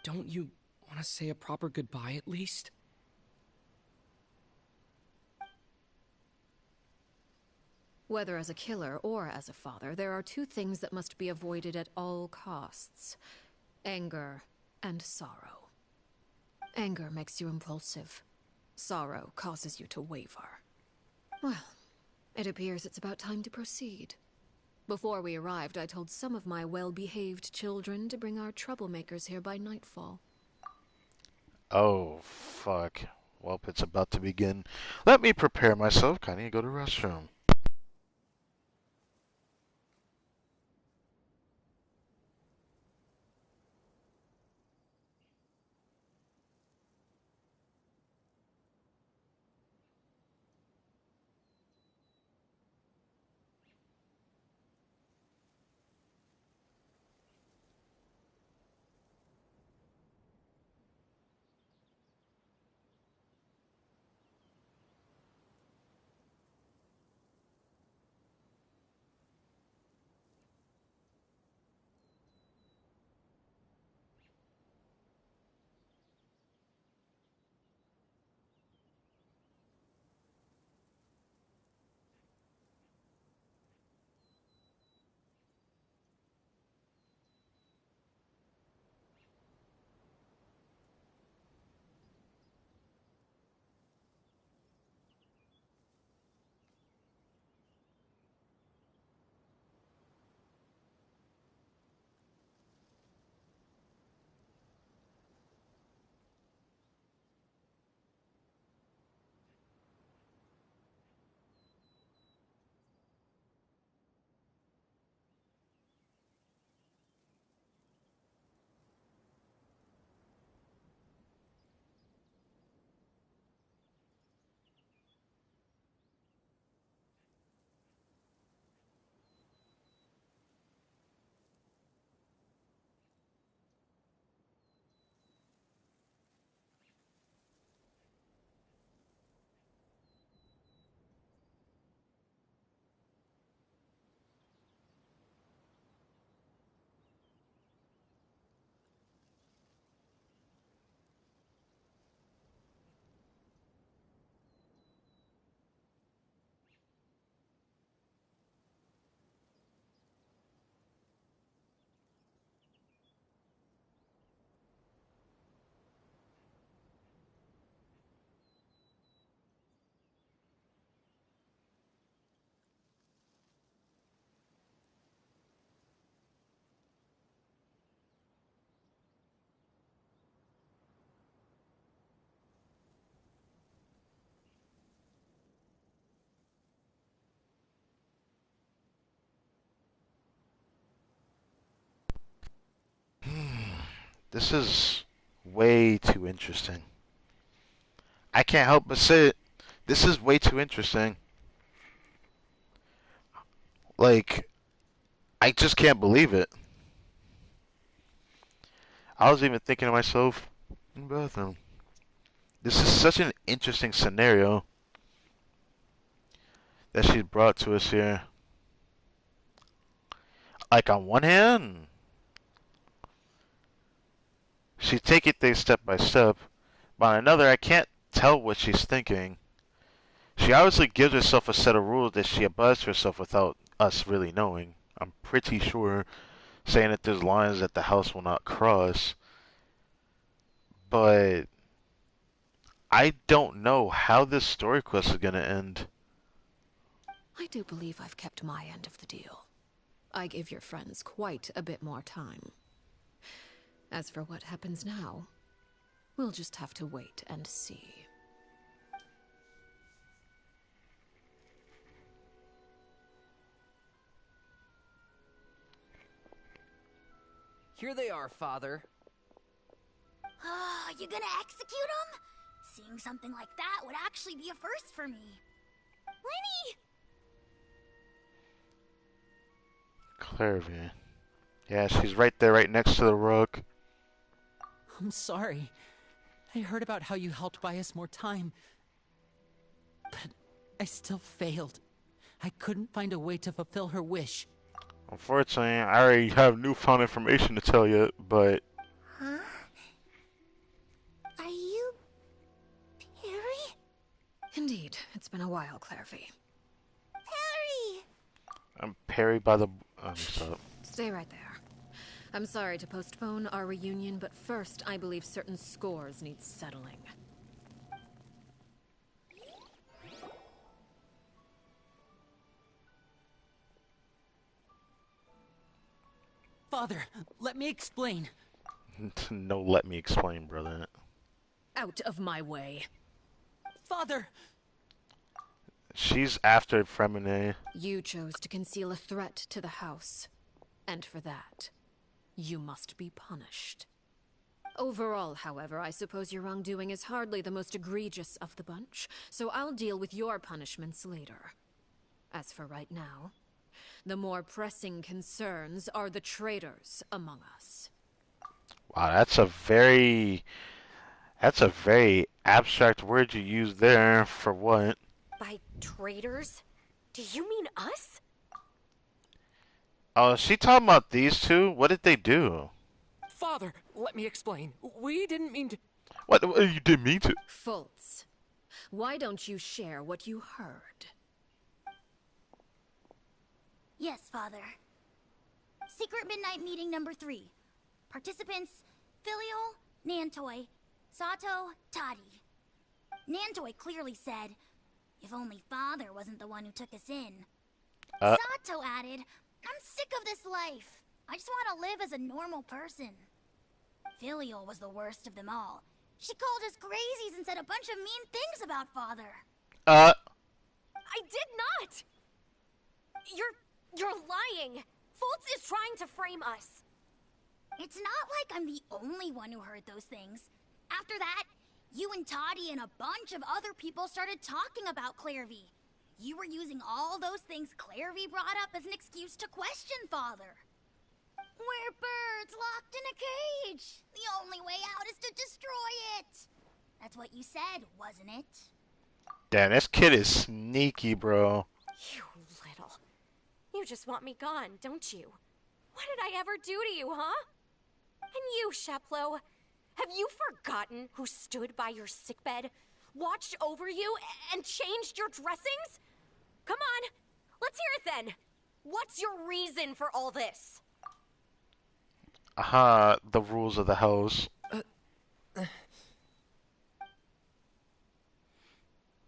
Speaker 6: Don't you want to say a proper goodbye at least?
Speaker 5: Whether as a killer or as a father, there are two things that must be avoided at all costs: anger and sorrow. Anger makes you impulsive. Sorrow causes you to waver. Well, it appears it's about time to proceed. Before we arrived, I told some of my well-behaved children to bring our troublemakers here by nightfall.
Speaker 1: Oh, fuck. Well, it's about to begin. Let me prepare myself. I need to go to the restroom. This is way too interesting. I can't help but say it. This is way too interesting. Like, I just can't believe it. I was even thinking to myself in the bathroom. This is such an interesting scenario that she's brought to us here. Like, on one hand, she's taking things step by step, but on another, I can't tell what she's thinking. She obviously gives herself a set of rules that she abides to herself without us really knowing. I'm pretty sure, saying that there's lines that the house will not cross, but I don't know how this story quest is gonna end.
Speaker 5: I do believe I've kept my end of the deal. I gave your friends quite a bit more time. As for what happens now, we'll just have to wait and see.
Speaker 4: Here they are, Father.
Speaker 2: You gonna execute him? Seeing something like that would actually be a first for me. Lenny!
Speaker 1: Clairvy. Yeah, she's right there, right next to the rug.
Speaker 7: I'm sorry. I heard about how you helped buy us more time. But I still failed. I couldn't find a way to fulfill her wish.
Speaker 1: Unfortunately, I already have newfound information to tell you, but...
Speaker 2: Huh? Are you... Perry?
Speaker 5: Indeed, it's been a while, Clairvy.
Speaker 2: Perry!
Speaker 1: I'm Perry by the... stop.
Speaker 5: Stay right there. I'm sorry to postpone our reunion, but first I believe certain scores need settling.
Speaker 7: Father, let me explain.
Speaker 1: No, let me explain, brother.
Speaker 5: Out of my way.
Speaker 7: Father!
Speaker 1: She's after Fremine.
Speaker 5: You chose to conceal a threat to the house. And for that, you must be punished. Overall, however, I suppose your wrongdoing is hardly the most egregious of the bunch, so I'll deal with your punishments later. As for right now, the more pressing concerns are the traitors among us.
Speaker 1: Wow, that's a very abstract word you used there. For what?
Speaker 8: By traitors? Do you mean us?
Speaker 1: Oh, is she talking about these two? What did they do?
Speaker 11: Father, let me explain. We didn't mean to...
Speaker 1: What you didn't mean to?
Speaker 5: Fultz, why don't you share what you heard?
Speaker 2: Yes, Father. Secret Midnight Meeting number 3. Participants, Filial, Nantoy, Sato, Toddy. Nantoy clearly said, if only Father wasn't the one who took us in. Sato added, I'm sick of this life. I just want to live as a normal person. Filial was the worst of them all. She called us crazies and said a bunch of mean things about Father.
Speaker 8: I did not! You're lying! Fultz is trying to frame us.
Speaker 2: It's not like I'm the only one who heard those things. After that, you and Toddy and a bunch of other people started talking about Clairvy. You were using all those things Clairvy brought up as an excuse to question Father. We're birds locked in a cage. The only way out is to destroy it. That's what you said, wasn't it?
Speaker 1: Damn, this kid is sneaky, bro.
Speaker 8: You little... You just want me gone, don't you? What did I ever do to you, huh? And you, Sheplo, have you forgotten who stood by your sickbed, watched over you, and changed your dressings? Come on, let's hear it then. What's your reason for all this?
Speaker 1: The rules of the house.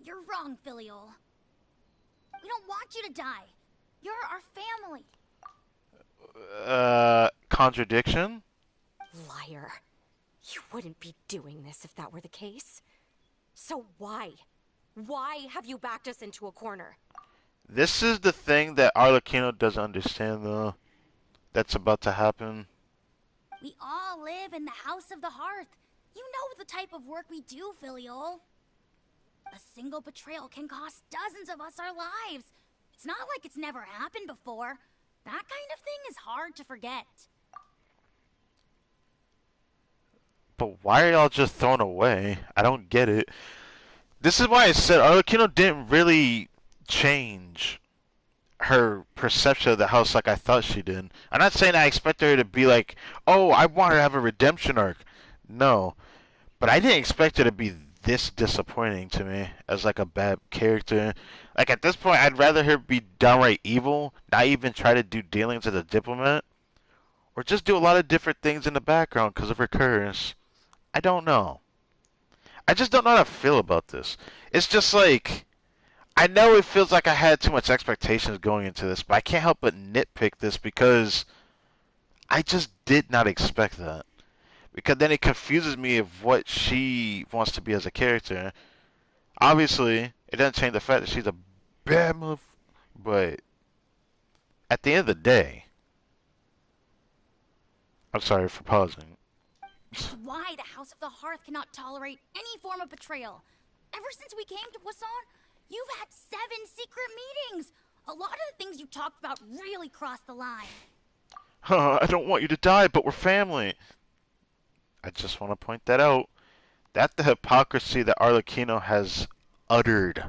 Speaker 2: You're wrong, Filial. We don't want you to die. You're our family.
Speaker 1: Contradiction?
Speaker 8: Liar. You wouldn't be doing this if that were the case. So why? Why have you backed us into a corner?
Speaker 1: This is the thing that Arlecchino doesn't understand, though. That's about to happen.
Speaker 2: We all live in the House of the Hearth. You know the type of work we do, Filial. A single betrayal can cost dozens of us our lives. It's not like it's never happened before. That kind of thing is hard to forget.
Speaker 1: But why are y'all just thrown away? I don't get it. This is why I said Arlecchino didn't really change her perception of the house like I thought she did. I'm not saying I expect her to be like, oh, I want her to have a redemption arc. No. But I didn't expect her to be this disappointing to me as like a bad character. Like at this point, I'd rather her be downright evil, not even try to do dealings as a diplomat, or just do a lot of different things in the background because of her curse. I don't know. I just don't know how to feel about this. It's just like, I know it feels like I had too much expectations going into this, but I can't help but nitpick this because I just did not expect that. Because then it confuses me of what she wants to be as a character. Obviously, it doesn't change the fact that she's a bad move, but at the end of the day, I'm sorry for pausing.
Speaker 2: That's why the House of the Hearth cannot tolerate any form of betrayal. Ever since we came to Poisson, you've had 7 secret meetings. A lot of the things you talked about really crossed the line.
Speaker 1: I don't want you to die, but we're family. I just want to point that out. That's the hypocrisy that Arlecchino has uttered.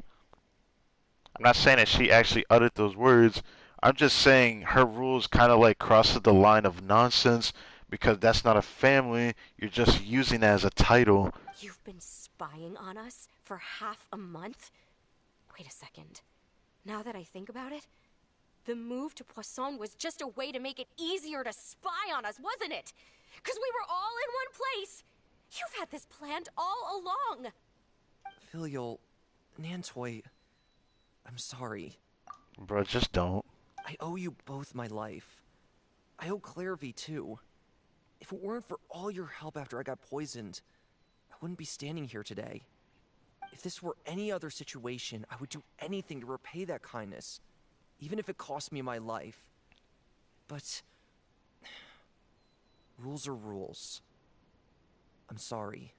Speaker 1: I'm not saying that she actually uttered those words. I'm just saying her rules kind of like crosses the line of nonsense because that's not a family. You're just using it as a title.
Speaker 8: You've been spying on us for half a month? Wait a second. Now that I think about it, the move to Poisson was just a way to make it easier to spy on us, wasn't it? Because we were all in one place. You've had this planned all along.
Speaker 4: Filial, Nantoy, I'm sorry.
Speaker 1: Bro, just don't.
Speaker 4: I owe you both my life. I owe Clairvy too. If it weren't for all your help after I got poisoned, I wouldn't be standing here today. If this were any other situation, I would do anything to repay that kindness, even if it cost me my life. But rules are rules. I'm sorry.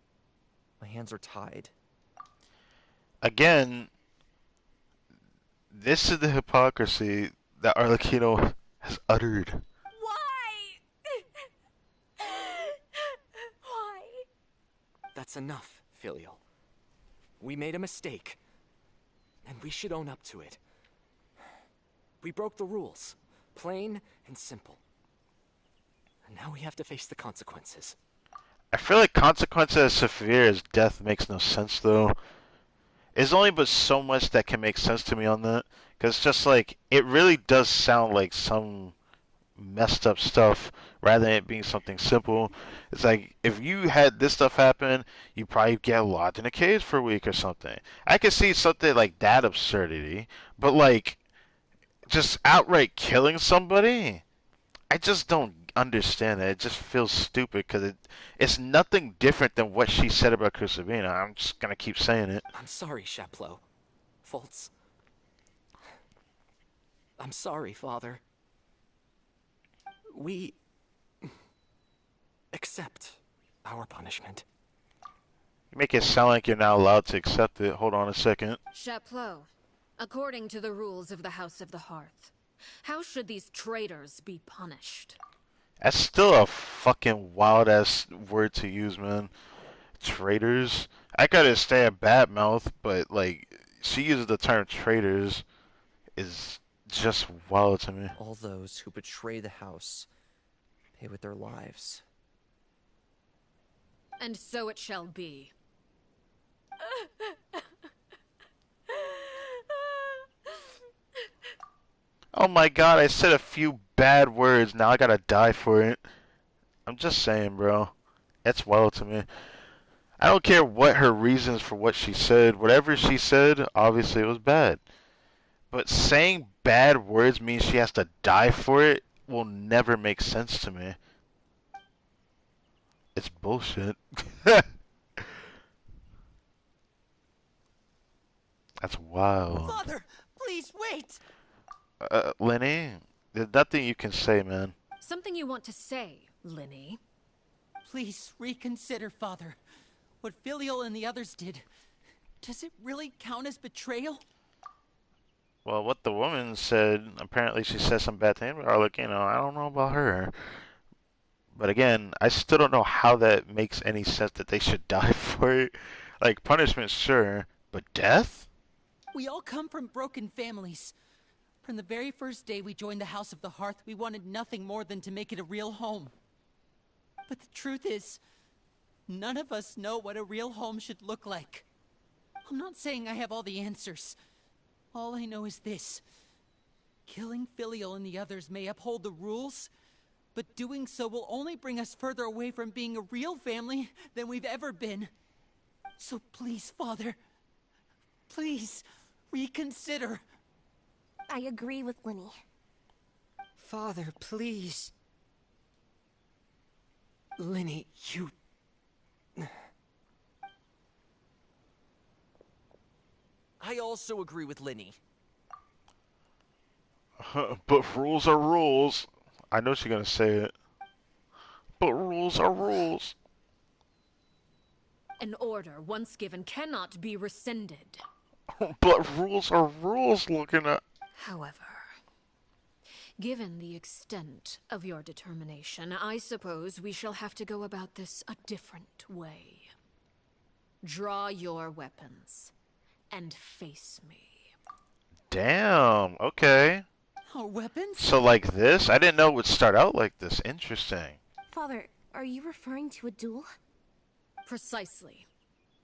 Speaker 4: My hands are tied.
Speaker 1: Again, this is the hypocrisy that Arlecchino has uttered.
Speaker 8: Why? Why?
Speaker 12: That's enough, Filial. We made a mistake, and we should own up to it. We broke the rules, plain and simple. And now we have to face the consequences.
Speaker 1: I feel like consequences as severe as death makes no sense, though. There's only but so much that can make sense to me on that. Because it's just like, it really does sound like some messed up stuff rather than it being something simple. It's like, if you had this stuff happen, you probably get locked in a cage for a week or something. I could see something like that absurdity, but like, just outright killing somebody? I just don't understand it. It just feels stupid because it's nothing different than what she said about Kusabina. I'm just going to keep saying it.
Speaker 12: I'm sorry, Chapleau. Fultz. I'm sorry, Father. We accept our punishment.
Speaker 1: You make it sound like you're not allowed to accept it. Hold on a second.
Speaker 5: Chapleau, according to the rules of the House of the Hearth, how should these traitors be punished?
Speaker 1: That's still a fucking wild-ass word to use, man. Traitors? I gotta stay at Badmouth, but, like, she uses the term traitors is just wild to me.
Speaker 4: All those who betray the house pay with their lives.
Speaker 5: And so it shall be.
Speaker 1: Oh my god, I said a few bad words, now I gotta die for it. I'm just saying, bro. That's wild to me. I don't care what her reasons for what she said. Whatever she said, obviously it was bad. But saying bad words means she has to die for it will never make sense to me. It's bullshit. That's wild.
Speaker 4: Father, please wait!
Speaker 1: Lenny, there's nothing you can say, man.
Speaker 5: Something you want to say, Linny?
Speaker 7: Please reconsider, Father. What Filial and the others did, does it really count as betrayal?
Speaker 1: Well, what the woman said, apparently she said some bad thing about Arlecchino. I don't know about her. But again, I still don't know how that makes any sense that they should die for it. Like, punishment, sure, but death?
Speaker 7: We all come from broken families. From the very first day we joined the House of the Hearth, we wanted nothing more than to make it a real home. But the truth is, none of us know what a real home should look like. I'm not saying I have all the answers. All I know is this. Killing Filial and the others may uphold the rules, but doing so will only bring us further away from being a real family than we've ever been. So please, Father, please, reconsider.
Speaker 8: I agree with Linny.
Speaker 6: Father, please.
Speaker 12: Linny, you...
Speaker 4: I also agree with Linny.
Speaker 1: But rules are rules. I know she's gonna say it. But rules are rules.
Speaker 5: An order once given cannot be rescinded.
Speaker 1: But rules are rules, looking at...
Speaker 5: However, given the extent of your determination, I suppose we shall have to go about this a different way. Draw your weapons and face me.
Speaker 1: Damn, okay.
Speaker 7: Our weapons?
Speaker 1: So like this? I didn't know it would start out like this. Interesting.
Speaker 8: Father, are you referring to a duel?
Speaker 5: Precisely.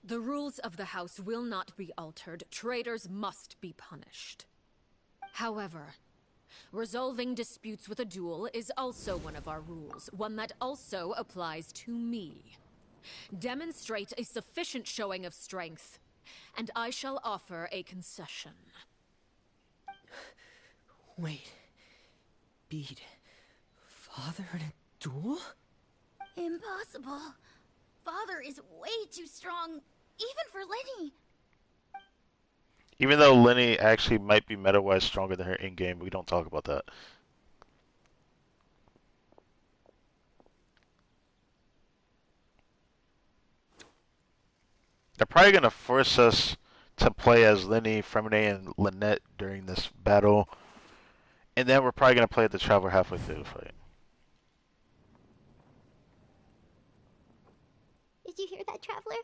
Speaker 5: The rules of the house will not be altered. Traitors must be punished. However, resolving disputes with a duel is also one of our rules, one that also applies to me. Demonstrate a sufficient showing of strength, and I shall offer a concession.
Speaker 6: Wait. Beat Father in a duel?
Speaker 2: Impossible. Father is way too strong, even for Lenny.
Speaker 1: Even though Lenny actually might be meta-wise stronger than her in-game, we don't talk about that. They're probably going to force us to play as Lenny, Fremine, and Lynette during this battle. And then we're probably going to play the Traveler halfway through the fight.
Speaker 2: Did you hear that, Traveler?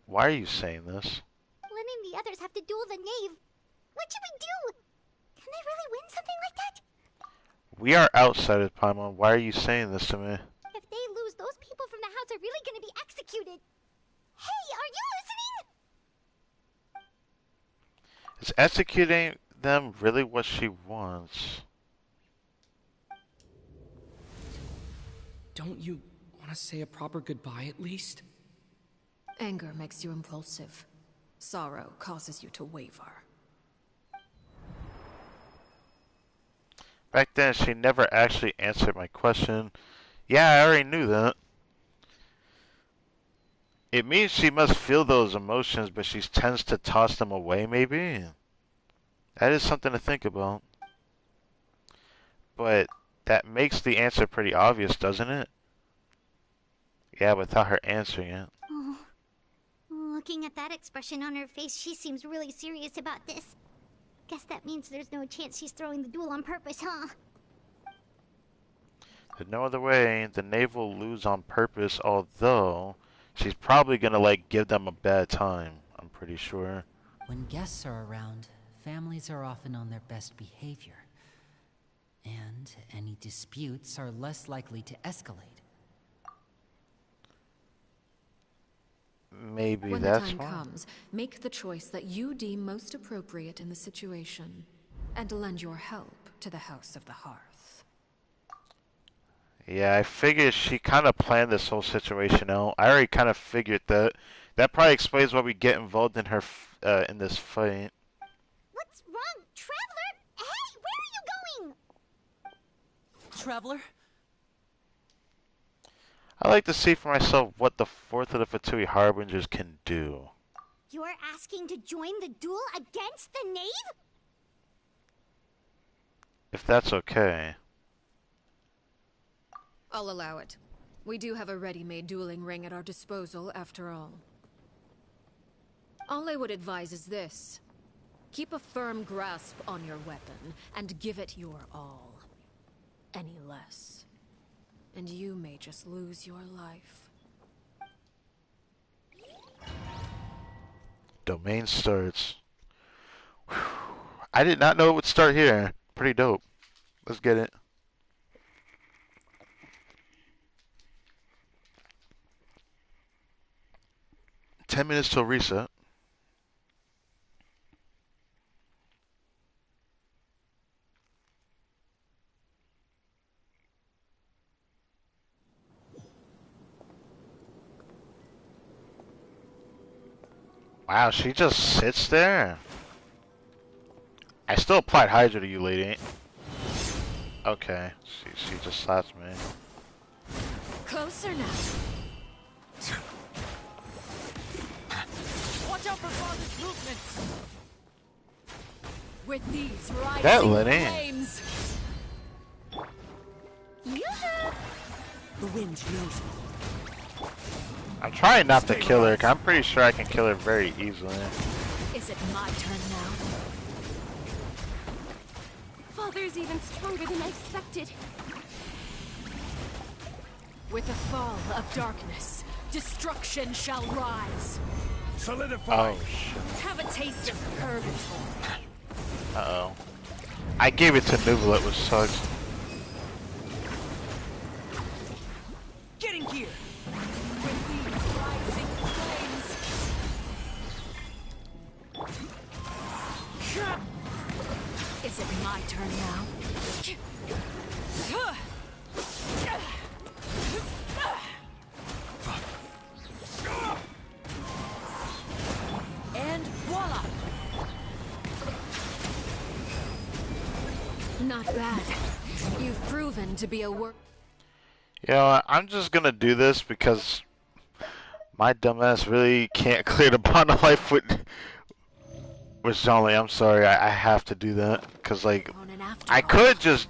Speaker 1: Why are you saying this?
Speaker 2: Lenny and the others have to duel the Knave. What should we do? Can they really win something like that?
Speaker 1: We are outsiders, Paimon. Why are you saying this to me?
Speaker 2: If they lose, those people from the house are really going to be executed. Hey, are you listening?
Speaker 1: Is executing them really what she wants?
Speaker 6: Don't you want to say a proper goodbye at least?
Speaker 5: Anger makes you impulsive. Sorrow causes you to waver.
Speaker 1: Back then, she never actually answered my question. Yeah, I already knew that. It means she must feel those emotions, but she tends to toss them away, maybe? That is something to think about. But that makes the answer pretty obvious, doesn't it? Yeah, without her answering it.
Speaker 2: Oh. Looking at that expression on her face, she seems really serious about this. Guess that means there's no chance she's throwing the duel on purpose, huh?
Speaker 1: There's no other way. The Knave will lose on purpose, although she's probably gonna, like, give them a bad time. I'm pretty sure.
Speaker 7: When guests are around, families are often on their best behavior. And any disputes are less likely to escalate.
Speaker 1: Maybe
Speaker 5: When the
Speaker 1: that's
Speaker 5: time
Speaker 1: why.
Speaker 5: comes, make the choice that you deem most appropriate in the situation, and lend your help to the House of the Hearth.
Speaker 1: Yeah, I figured she kind of planned this whole situation out. I already kind of figured that. That probably explains why we get involved in her in this fight.
Speaker 2: What's wrong, Traveler? Hey, where are you going?
Speaker 7: Traveler?
Speaker 1: I like to see for myself what the fourth of the Fatui Harbingers can do.
Speaker 2: You're asking to join the duel against the Knave?
Speaker 1: If that's okay.
Speaker 5: I'll allow it. We do have a ready-made dueling ring at our disposal, after all. All I would advise is this. Keep a firm grasp on your weapon, and give it your all. Any less, and you may just lose your life.
Speaker 1: Domain starts. Whew. I did not know it would start here. Pretty dope. Let's get it. Ten minutes till reset. Wow, she just sits there? I still applied Hydra to you, lady. Okay, she just slaps me.
Speaker 5: Closer now.
Speaker 7: Watch out for father's movements!
Speaker 5: With these rising
Speaker 1: That Lenny.
Speaker 5: flames.
Speaker 6: The wind knows me.
Speaker 1: I'm trying not to kill her, 'cause I'm pretty sure I can kill her very easily.
Speaker 5: Is it my turn now?
Speaker 10: Father's even stronger than I expected.
Speaker 5: With the fall of darkness, destruction shall rise.
Speaker 13: Solidify.
Speaker 1: Oh shit.
Speaker 5: Have a taste of purgatory.
Speaker 1: Uh-oh. I gave it to Nuvolet, which sucks.
Speaker 7: Get in gear!
Speaker 5: With these rising flames. Is it my turn now?
Speaker 7: And voila!
Speaker 5: Not bad. You've proven to be a work.
Speaker 1: You know what? I'm just gonna do this because my dumbass really can't clear the bond of life with Jean-Lee. I'm sorry, I have to do that because like I could just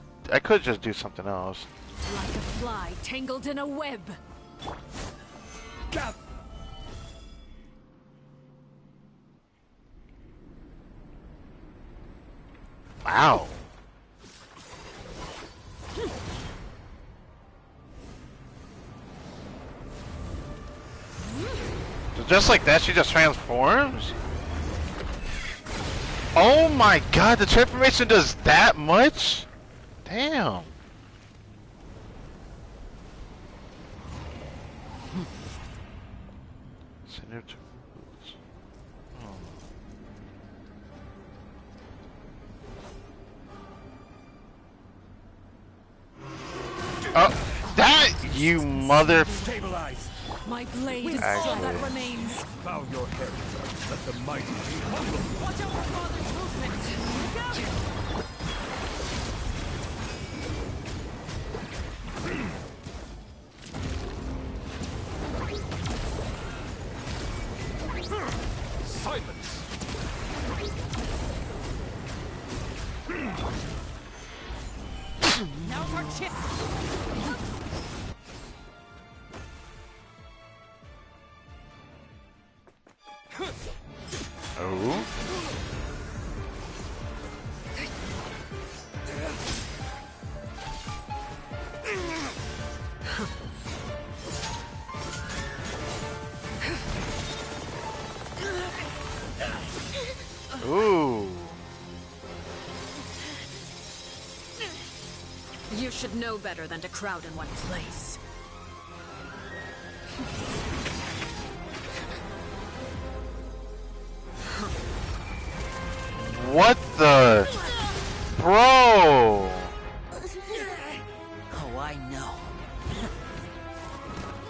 Speaker 1: do something else.
Speaker 5: Like a fly tangled in a web.
Speaker 1: Wow. So just like that, she just transforms? Oh my god, the transformation does that much? Damn. Oh, that you mother.
Speaker 13: Stabilize.
Speaker 5: My blade is all
Speaker 1: Actually.
Speaker 5: that remains.
Speaker 13: Bow your head. Let the mighty be humble.
Speaker 7: Watch out for father's movements! Look out!
Speaker 13: Silence.
Speaker 7: Now's our chip!
Speaker 1: Oh. Ooh.
Speaker 5: You should know better than to crowd in one place.
Speaker 1: What the? Bro!
Speaker 7: Oh, I know.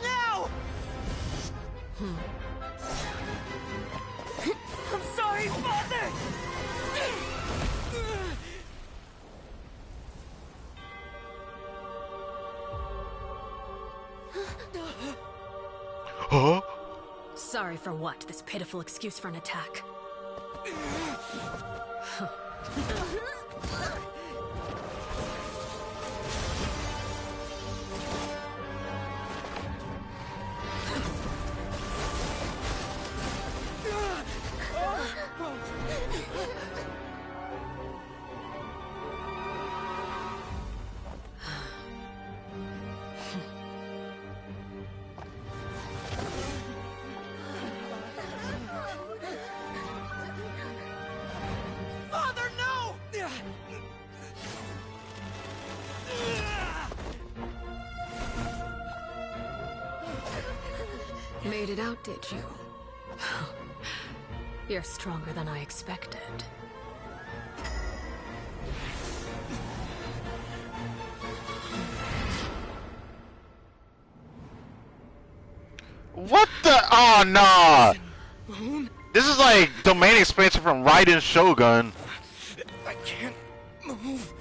Speaker 8: No! I'm sorry, Father!
Speaker 1: Huh?
Speaker 5: Sorry for what? This pitiful excuse for an attack. Made it out, did you? You're stronger than I expected.
Speaker 1: What the? Oh, no! This is like domain expansion from Raiden Shogun.
Speaker 12: I can't move.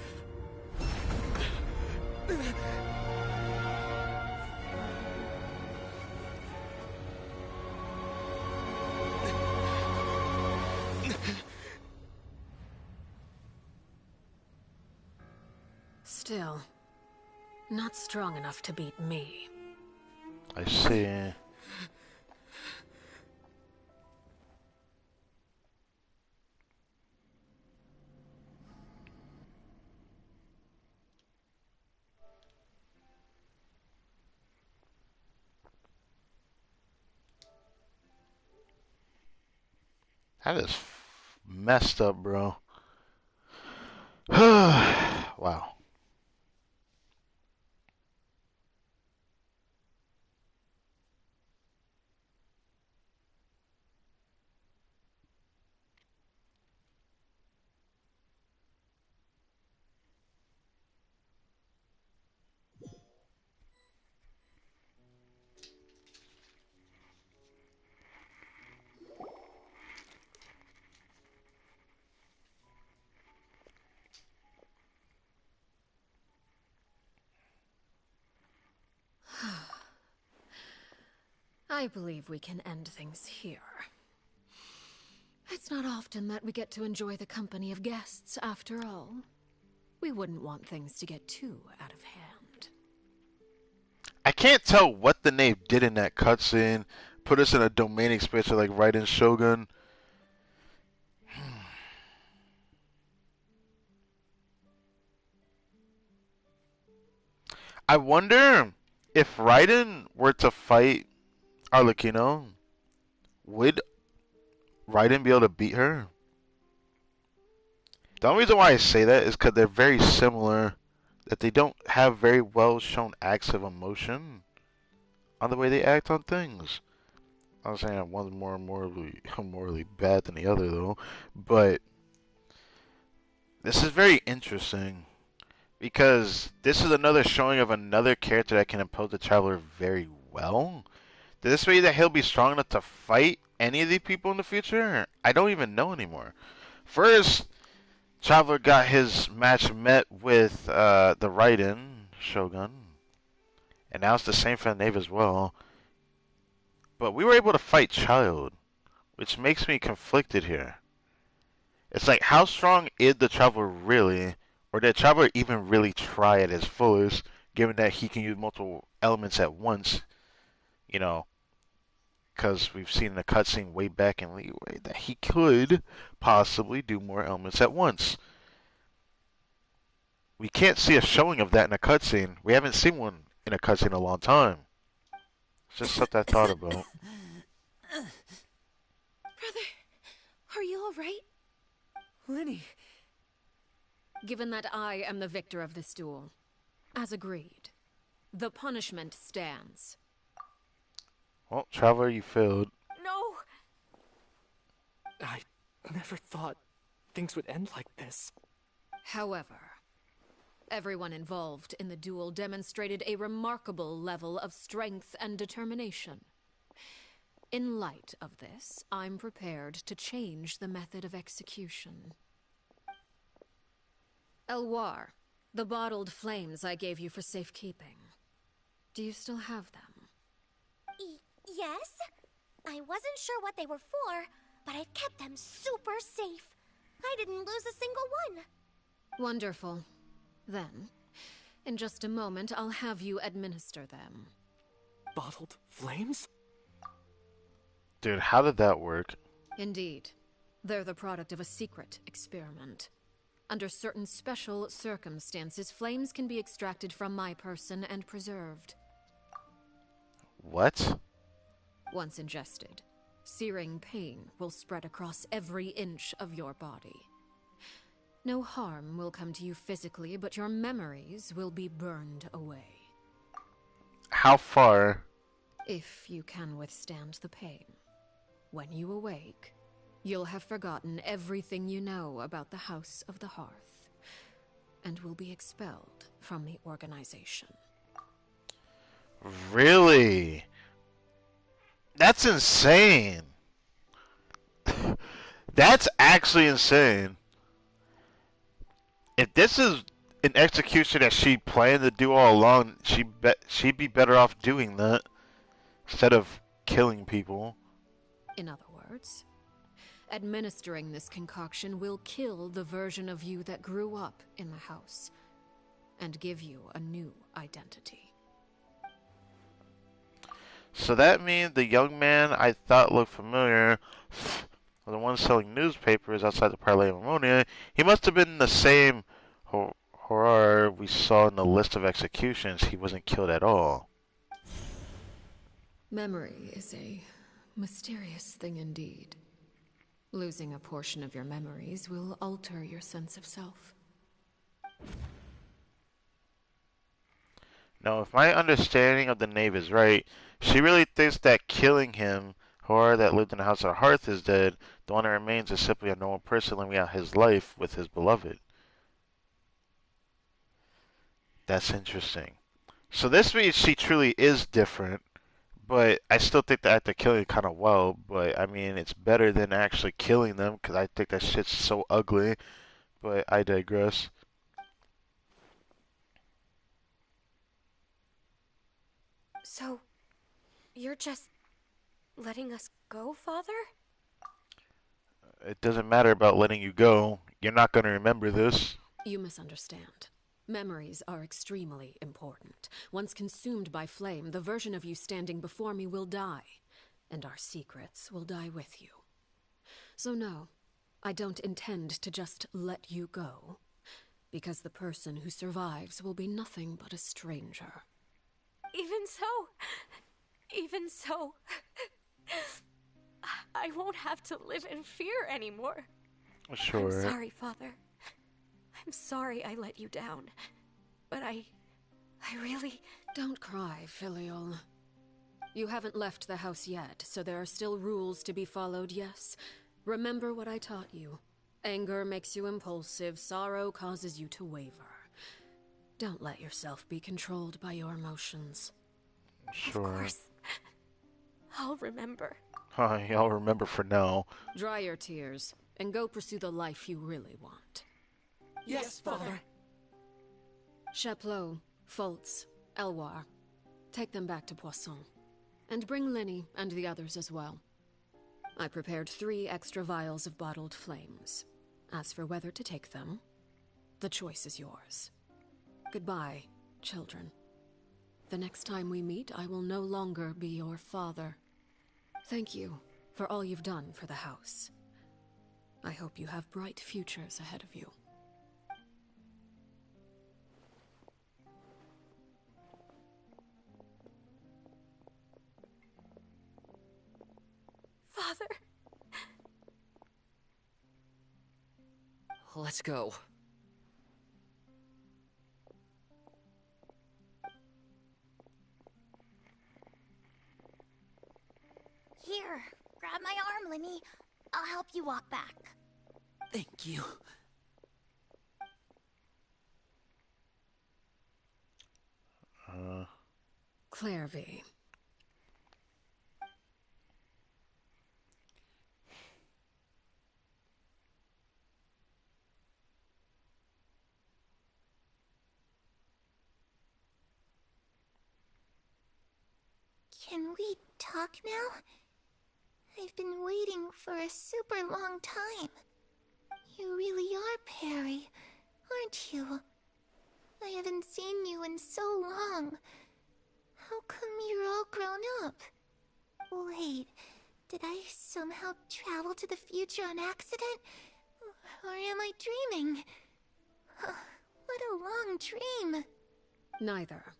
Speaker 5: Still, not strong enough to beat me.
Speaker 1: I see. That is messed up, bro. Wow.
Speaker 5: I believe we can end things here. It's not often that we get to enjoy the company of guests, after all. We wouldn't want things to get too out of hand.
Speaker 1: I can't tell what the Knave did in that cutscene. Put us in a domain expansion like Raiden Shogun. I wonder if Raiden were to fight Arlecchino, would Raiden be able to beat her? The only reason why I say that is because they're very similar, that they don't have very well shown acts of emotion on the way they act on things. I'm not saying that one's more morally bad than the other though, but this is very interesting because this is another showing of another character that can impose the Traveler very well. Does this mean that he'll be strong enough to fight any of the people in the future? I don't even know anymore. First, Traveler got his match met with the Raiden Shogun, and now it's the same for the Knave as well. But we were able to fight Child, which makes me conflicted here. It's like, how strong is the Traveler really? Or did Traveler even really try at his fullest, given that he can use multiple elements at once? You know, because we've seen in the cutscene way back in Leeway that he could possibly do more elements at once. We can't see a showing of that in a cutscene. We haven't seen one in a cutscene in a long time. It's just something I thought about.
Speaker 10: Brother, are you alright?
Speaker 6: Lenny.
Speaker 5: Given that I am the victor of this duel, as agreed, the punishment stands.
Speaker 1: Well, Traveler, you failed.
Speaker 12: No! I never thought things would end like this.
Speaker 5: However, everyone involved in the duel demonstrated a remarkable level of strength and determination. In light of this, I'm prepared to change the method of execution. Elwar, the bottled flames I gave you for safekeeping. Do you still have them?
Speaker 2: Yes? I wasn't sure what they were for, but I've kept them super safe. I didn't lose a single one.
Speaker 5: Wonderful. Then, in just a moment, I'll have you administer them.
Speaker 12: Bottled flames?
Speaker 1: Dude, how did that work?
Speaker 5: Indeed. They're the product of a secret experiment. Under certain special circumstances, flames can be extracted from my person and preserved.
Speaker 1: What?
Speaker 5: Once ingested, searing pain will spread across every inch of your body. No harm will come to you physically, but your memories will be burned away.
Speaker 1: How far
Speaker 5: If you can withstand the pain. When you awake, you'll have forgotten everything you know about the House of the Hearth, and will be expelled from the organization.
Speaker 1: Really? That's insane. That's actually insane. If this is an execution that she planned to do all along, she'd be better off doing that instead of killing people.
Speaker 5: In other words, administering this concoction will kill the version of you that grew up in the house, and give you a new identity.
Speaker 1: So that means the young man I thought looked familiar, the one selling newspapers outside the Parlay of Ammonia, he must have been the same horror we saw in the list of executions. He wasn't killed at all.
Speaker 5: Memory is a mysterious thing indeed. Losing a portion of your memories will alter your sense of self.
Speaker 1: Now, if my understanding of the Knave is right, she really thinks that killing him, horror that lived in the House of the Hearth, is dead. The one that remains is simply a normal person living out his life with his beloved. That's interesting. So this means she truly is different, but I still think the act of killing it kind of well. But I mean, it's better than actually killing them because I think that shit's so ugly. But I digress.
Speaker 8: So, you're just letting us go, Father?
Speaker 1: It doesn't matter about letting you go. You're not going to remember this.
Speaker 5: You misunderstand. Memories are extremely important. Once consumed by flame, the version of you standing before me will die, and our secrets will die with you. So no, I don't intend to just let you go, because the person who survives will be nothing but a stranger.
Speaker 8: Even so, I won't have to live in fear anymore.
Speaker 1: Sure.
Speaker 8: I'm sorry, Father. I'm sorry I let you down. But I really...
Speaker 5: Don't cry, Filial. You haven't left the house yet, so there are still rules to be followed, yes? Remember what I taught you. Anger makes you impulsive, sorrow causes you to waver. Don't let yourself be controlled by your emotions.
Speaker 1: Sure.
Speaker 8: Of course. I'll remember.
Speaker 1: I'll remember for now.
Speaker 5: Dry your tears, and go pursue the life you really want.
Speaker 9: Yes, Father.
Speaker 5: Chaplot, Foltz, Elwar. Take them back to Poisson. And bring Linny and the others as well. I prepared 3 extra vials of bottled flames. As for whether to take them, the choice is yours. Goodbye, children. The next time we meet, I will no longer be your father. Thank you for all you've done for the house. I hope you have bright futures ahead of you.
Speaker 8: Father.
Speaker 12: Let's go.
Speaker 2: Here, grab my arm, Linny. I'll help you walk back.
Speaker 7: Thank you.
Speaker 5: Clairvy.
Speaker 2: Can we talk now? I've been waiting for a super long time. You really are Perry, aren't you? I haven't seen you in so long. How come you're all grown up? Wait, did I somehow travel to the future on accident? Or am I dreaming? What a long dream.
Speaker 5: Neither.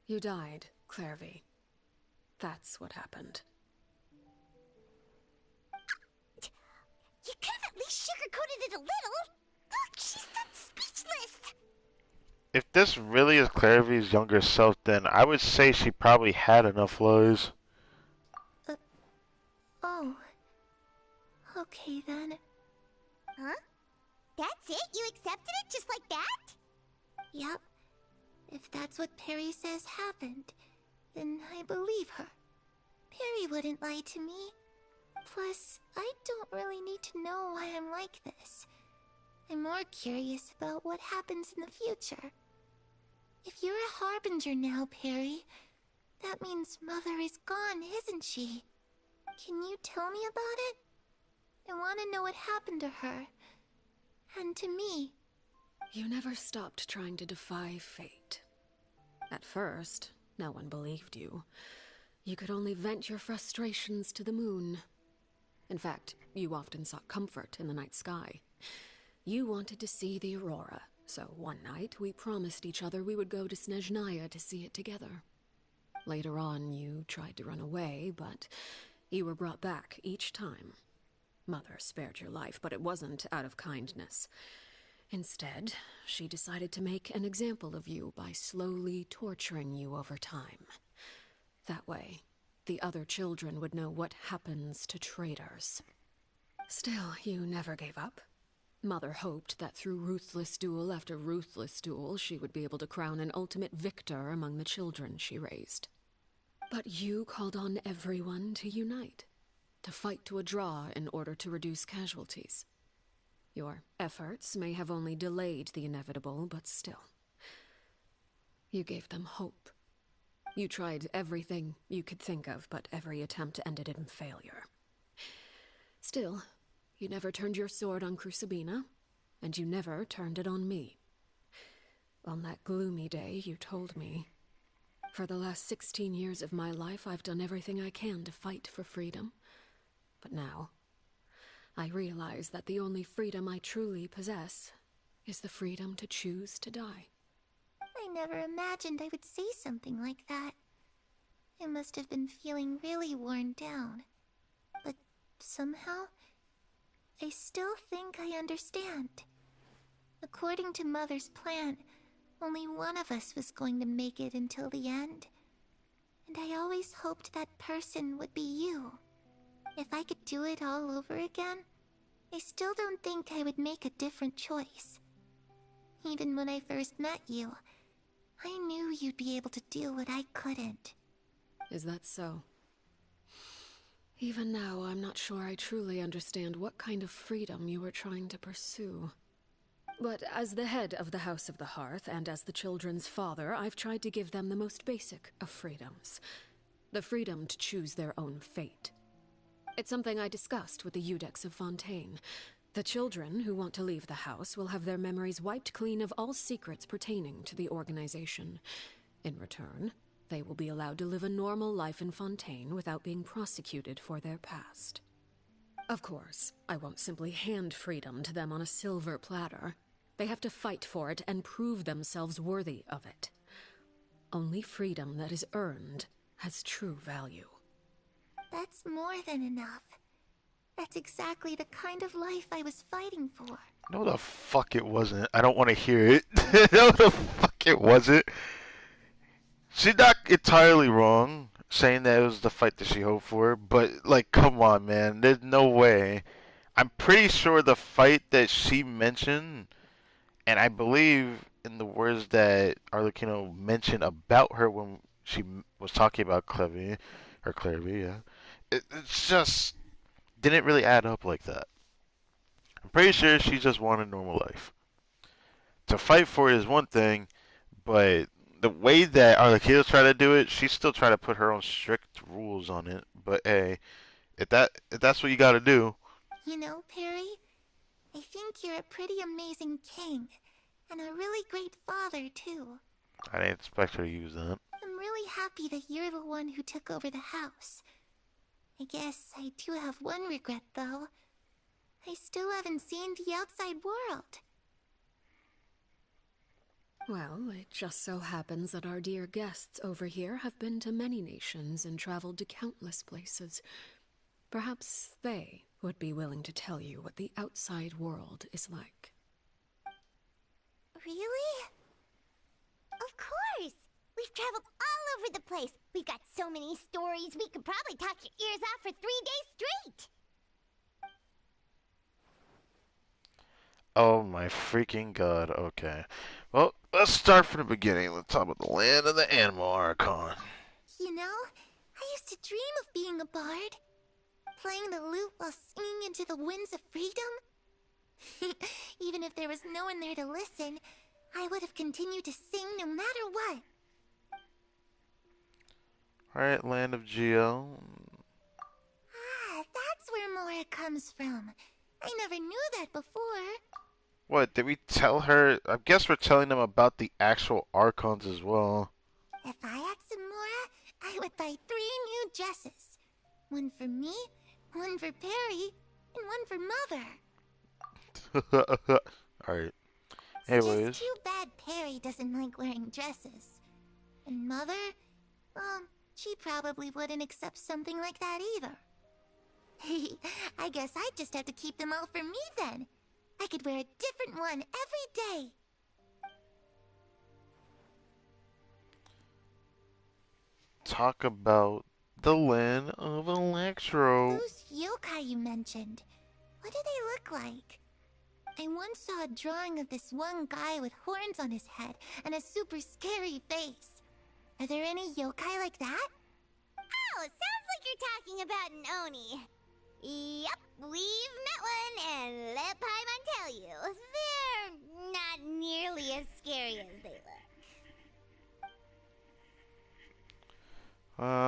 Speaker 5: You died, Clairvy. That's what happened.
Speaker 2: You could have at least sugarcoated it a little. Look, she's done speechless.
Speaker 1: if this really is Clairvy's younger self, then I would say she probably had enough lies.
Speaker 2: Uh, oh. Okay then. Huh? That's it? You accepted it just like that? Yep. If that's what Perry says happened, then I believe her. Perry wouldn't lie to me. Plus, I don't really need to know why I'm like this. I'm more curious about what happens in the future. If you're a Harbinger now, Perry, that means Mother is gone, isn't she? Can you tell me about it? I want to know what happened to her. And to me.
Speaker 5: You never stopped trying to defy fate. At first, no one believed you. You could only vent your frustrations to the moon. In fact, you often sought comfort in the night sky. You wanted to see the aurora, so one night we promised each other we would go to Snezhnaya to see it together. Later on, you tried to run away, but you were brought back each time. Mother spared your life, but it wasn't out of kindness. Instead, she decided to make an example of you by slowly torturing you over time. That way, the other children would know what happens to traitors. Still, you never gave up. Mother hoped that through ruthless duel after ruthless duel, she would be able to crown an ultimate victor among the children she raised. But you called on everyone to unite, to fight to a draw in order to reduce casualties. Your efforts may have only delayed the inevitable, but still. You gave them hope. You tried everything you could think of, but every attempt ended in failure. Still, you never turned your sword on Crucibina, and you never turned it on me. On that gloomy day, you told me, "For the last 16 years of my life, I've done everything I can to fight for freedom. But now, I realize that the only freedom I truly possess is the freedom to choose to die."
Speaker 2: I never imagined I would say something like that. I must have been feeling really worn down. But somehow, I still think I understand. According to Mother's plan, only one of us was going to make it until the end. And I always hoped that person would be you. If I could do it all over again, I still don't think I would make a different choice. Even when I first met you, I knew you'd be able to do what I couldn't.
Speaker 5: Is that so? Even now, I'm not sure I truly understand what kind of freedom you were trying to pursue. But as the head of the House of the Hearth, and as the children's father, I've tried to give them the most basic of freedoms. The freedom to choose their own fate. It's something I discussed with the Eudex of Fontaine. The children who want to leave the house will have their memories wiped clean of all secrets pertaining to the organization. In return, they will be allowed to live a normal life in Fontaine without being prosecuted for their past. Of course, I won't simply hand freedom to them on a silver platter. They have to fight for it and prove themselves worthy of it. Only freedom that is earned has true value.
Speaker 2: That's more than enough. That's exactly the kind of life I was fighting for.
Speaker 1: No, the fuck it wasn't. I don't want to hear it. No, the fuck it wasn't. She's not entirely wrong saying that it was the fight that she hoped for, but, like, come on, man. There's no way. I'm pretty sure the fight that she mentioned, and I believe in the words that Arlecchino mentioned about her when she was talking about Clevy, or Clairvy, yeah. It's just didn't really add up like that. I'm pretty sure she just wanted a normal life. To fight for it is one thing, but the way that Arlecchino tried to do it, she still tried to put her own strict rules on it. But hey, if that's what you got to do.
Speaker 2: You know, Perry, I think you're a pretty amazing king, and a really great father, too.
Speaker 1: I didn't expect her to use that.
Speaker 2: I'm really happy that you're the one who took over the house. I guess I do have one regret, though. I still haven't seen the outside world.
Speaker 5: Well, it just so happens that our dear guests over here have been to many nations and traveled to countless places. Perhaps they would be willing to tell you what the outside world is like.
Speaker 2: Really? We've traveled all over the place. We've got so many stories, we could probably talk your ears off for 3 days straight.
Speaker 1: Oh my freaking god. Okay. Well, let's start from the beginning. Let's talk about the land of the animal archon.
Speaker 2: You know, I used to dream of being a bard. Playing the lute while singing into the winds of freedom. Even if there was no one there to listen, I would have continued to sing no matter what.
Speaker 1: Alright, land of Geo.
Speaker 2: Ah, that's where Mora comes from. I never knew that before.
Speaker 1: What, did we tell her? I guess we're telling them about the actual archons as well.
Speaker 2: If I had some Mora, I would buy 3 new dresses. One for me, one for Perry, and one for Mother.
Speaker 1: Alright.
Speaker 2: It's
Speaker 1: Anyways.
Speaker 2: just too bad Perry doesn't like wearing dresses. And Mother, well, she probably wouldn't accept something like that either. I guess I'd just have to keep them all for me then. I could wear a different one every day.
Speaker 1: Talk about the land of Electro.
Speaker 2: Those yokai you mentioned, what do they look like? I once saw a drawing of this one guy with horns on his head and a super scary face. Are there any yokai like that? Oh, sounds like you're talking about an Oni. Yep, we've met one, and let Paimon tell you, they're not nearly as scary as they look.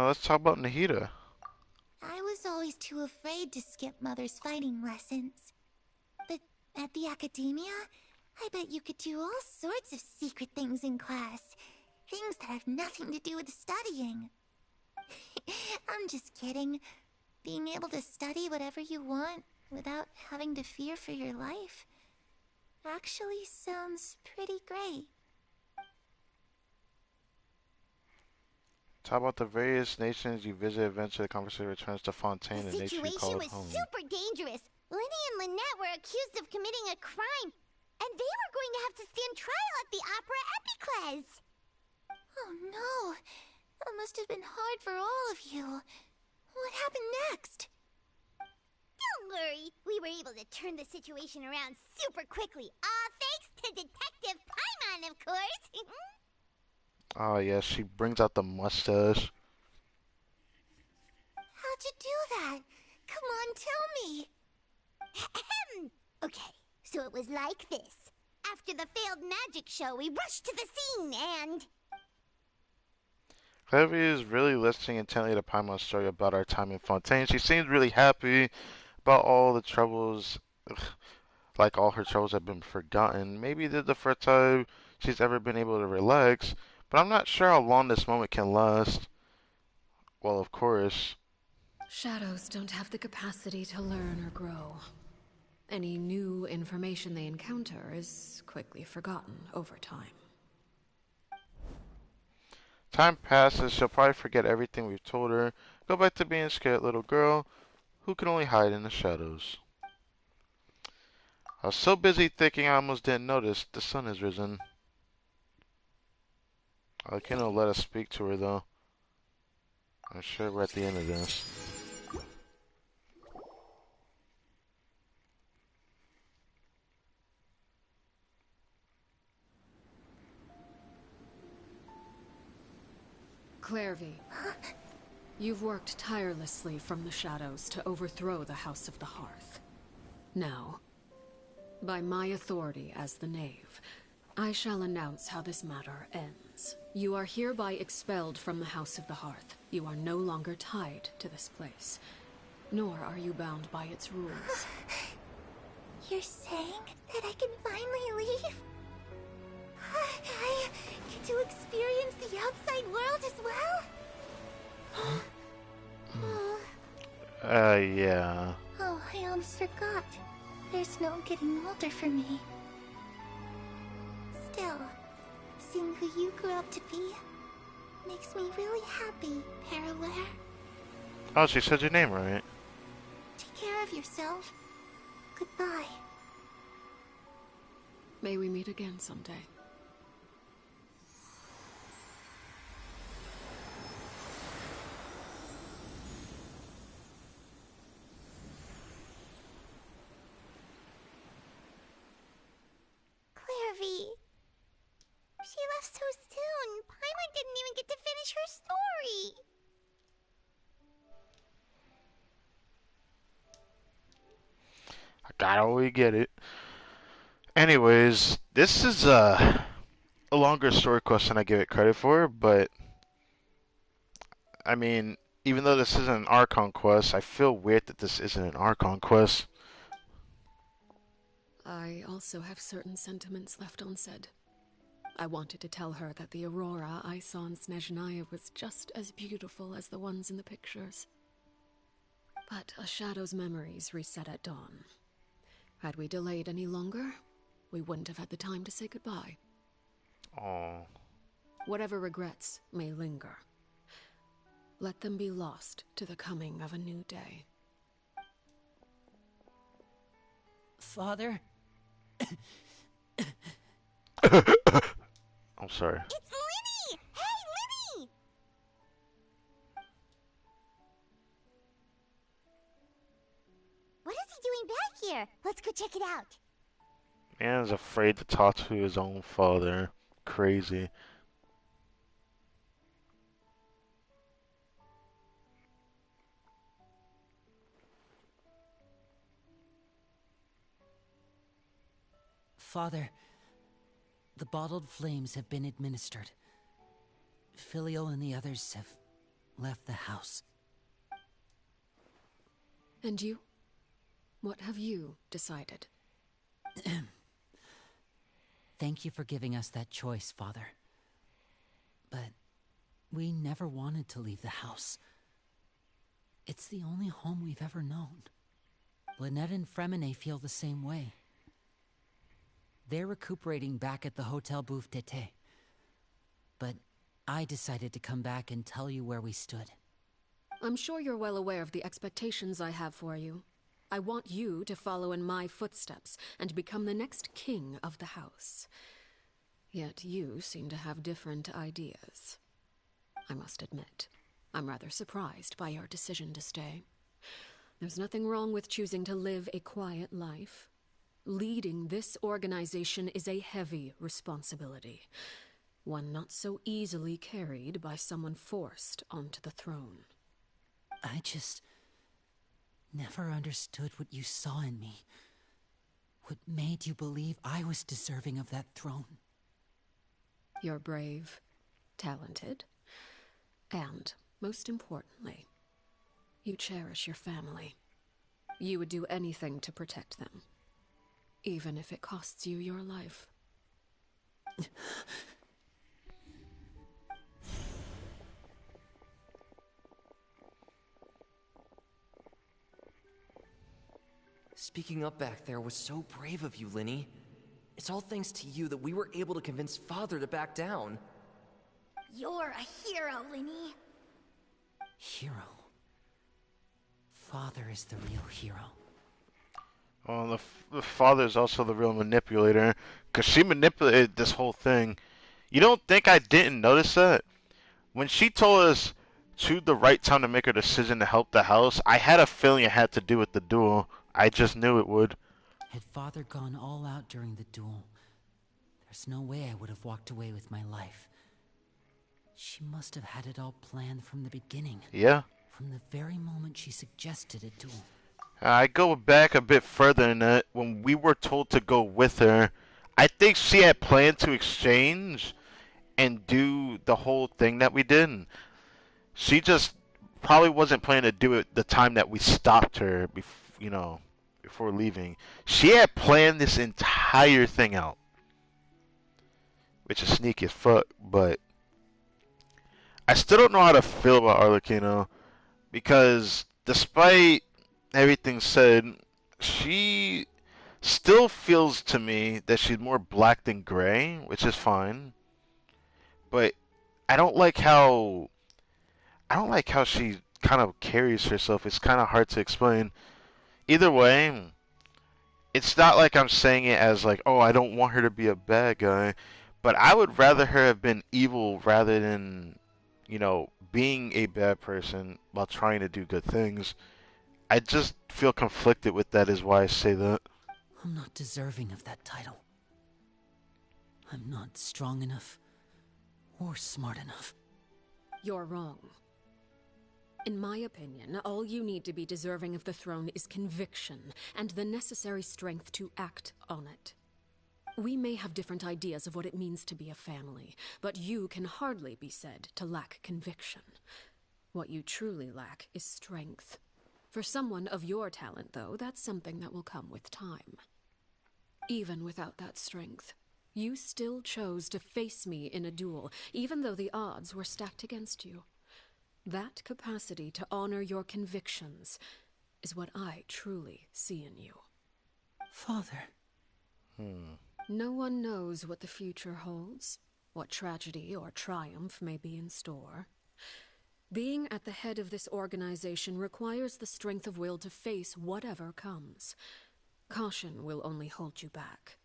Speaker 1: Let's talk about Nahida.
Speaker 2: I was always too afraid to skip Mother's fighting lessons. But at the academia, I bet you could do all sorts of secret things in class. Things that have nothing to do with studying. I'm just kidding. Being able to study whatever you want without having to fear for your life actually sounds pretty great.
Speaker 1: Talk about the various nations you visit. Eventually, the conversation returns to Fontaine,
Speaker 2: The
Speaker 1: and nature you
Speaker 2: situation
Speaker 1: call
Speaker 2: was
Speaker 1: home.
Speaker 2: super dangerous. Lenny and Lynette were accused of committing a crime, and they were going to have to stand trial at the Opera Epicles. Oh no, that must have been hard for all of you. What happened next? Don't worry, we were able to turn the situation around super quickly. All thanks to Detective Paimon, of course.
Speaker 1: Oh, yes, she brings out the mustache.
Speaker 2: How'd you do that? Come on, tell me. Okay, so it was like this. After the failed magic show, we rushed to the scene and...
Speaker 1: Clevy is really listening intently to Paimon's story about our time in Fontaine. She seems really happy about all the troubles, like all her troubles have been forgotten. Maybe this is the first time she's ever been able to relax, but I'm not sure how long this moment can last. Well, of course.
Speaker 5: Shadows don't have the capacity to learn or grow. Any new information they encounter is quickly forgotten over time.
Speaker 1: Time passes, she'll probably forget everything we've told her, go back to being a scared little girl who can only hide in the shadows. I was so busy thinking I almost didn't notice the sun has risen. Arlecchino let us speak to her though. I'm sure we're at the end of this.
Speaker 5: Clairvy, you've worked tirelessly from the shadows to overthrow the House of the Hearth. Now, by my authority as the Knave, I shall announce how this matter ends. You are hereby expelled from the House of the Hearth. You are no longer tied to this place, nor are you bound by its rules.
Speaker 2: You're saying that I can finally leave? I get to experience the outside world as well?
Speaker 1: Yeah.
Speaker 2: Oh, I almost forgot. There's no getting older for me. Still, seeing who you grew up to be makes me really happy, Paraware.
Speaker 1: Oh, she said your name right.
Speaker 2: Take care of yourself. Goodbye.
Speaker 5: May we meet again someday.
Speaker 2: She left so soon. Paimon didn't even get to finish her story.
Speaker 1: I gotta always get it. Anyways, this is a longer story quest than I give it credit for, but I mean, even though this isn't an Archon quest, I feel weird that this isn't an Archon quest.
Speaker 5: I also have certain sentiments left unsaid. I wanted to tell her that the aurora I saw in Snezhnaya was just as beautiful as the ones in the pictures. But a shadow's memories reset at dawn. Had we delayed any longer, we wouldn't have had the time to say goodbye.
Speaker 1: Oh.
Speaker 5: Whatever regrets may linger, let them be lost to the coming of a new day.
Speaker 7: Father?
Speaker 1: I'm sorry.
Speaker 2: It's Linny! Hey, Linny! What is he doing back here? Let's go check it out.
Speaker 1: Man's afraid to talk to his own father. Crazy.
Speaker 7: Father, the bottled flames have been administered. Filial and the others have left the house.
Speaker 5: And you? What have you decided?
Speaker 7: Thank you for giving us that choice, Father. But we never wanted to leave the house. It's the only home we've ever known. Lynette and Fremine feel the same way. They're recuperating back at the Hotel Bouffe d'été. But I decided to come back and tell you where we stood.
Speaker 5: I'm sure you're well aware of the expectations I have for you. I want you to follow in my footsteps and become the next king of the house. Yet you seem to have different ideas. I must admit, I'm rather surprised by your decision to stay. There's nothing wrong with choosing to live a quiet life. Leading this organization is a heavy responsibility, one not so easily carried by someone forced onto the throne.
Speaker 7: I just never understood what you saw in me. What made you believe I was deserving of that throne?
Speaker 5: You're brave, talented, and, most importantly, you cherish your family. You would do anything to protect them, even if it costs you your life.
Speaker 12: Speaking up back there was so brave of you, Linny. It's all thanks to you that we were able to convince Father to back down.
Speaker 2: You're a hero, Linny.
Speaker 7: Hero. Father is the real hero.
Speaker 1: Well, the father's also the real manipulator, because she manipulated this whole thing. You don't think I didn't notice that? When she told us to the right time to make her decision to help the house, I had a feeling it had to do with the duel. I just knew it would.
Speaker 7: Had Father gone all out during the duel, there's no way I would have walked away with my life. She must have had it all planned from the beginning.
Speaker 1: Yeah.
Speaker 7: From the very moment she suggested a duel.
Speaker 1: I go back a bit further than that. When we were told to go with her, I think she had planned to exchange and do the whole thing that we did. She just probably wasn't planning to do it the time that we stopped her, before leaving. She had planned this entire thing out, which is sneaky as fuck, but I still don't know how to feel about Arlecchino, because despite everything said, she still feels to me that she's more black than gray, which is fine. But I don't like how she kind of carries herself. It's kind of hard to explain. Either way, it's not like I'm saying it as like, oh, I don't want her to be a bad guy, but I would rather her have been evil rather than, being a bad person while trying to do good things. I just feel conflicted with that, is why I say that.
Speaker 7: I'm not deserving of that title. I'm not strong enough, or smart enough.
Speaker 5: You're wrong. In my opinion, all you need to be deserving of the throne is conviction and the necessary strength to act on it. We may have different ideas of what it means to be a family, but you can hardly be said to lack conviction. What you truly lack is strength. For someone of your talent, though, that's something that will come with time. Even without that strength, you still chose to face me in a duel, even though the odds were stacked against you. That capacity to honor your convictions is what I truly see in you.
Speaker 7: Father.
Speaker 5: No one knows what the future holds, what tragedy or triumph may be in store. Being at the head of this organization requires the strength of will to face whatever comes. Caution will only hold you back.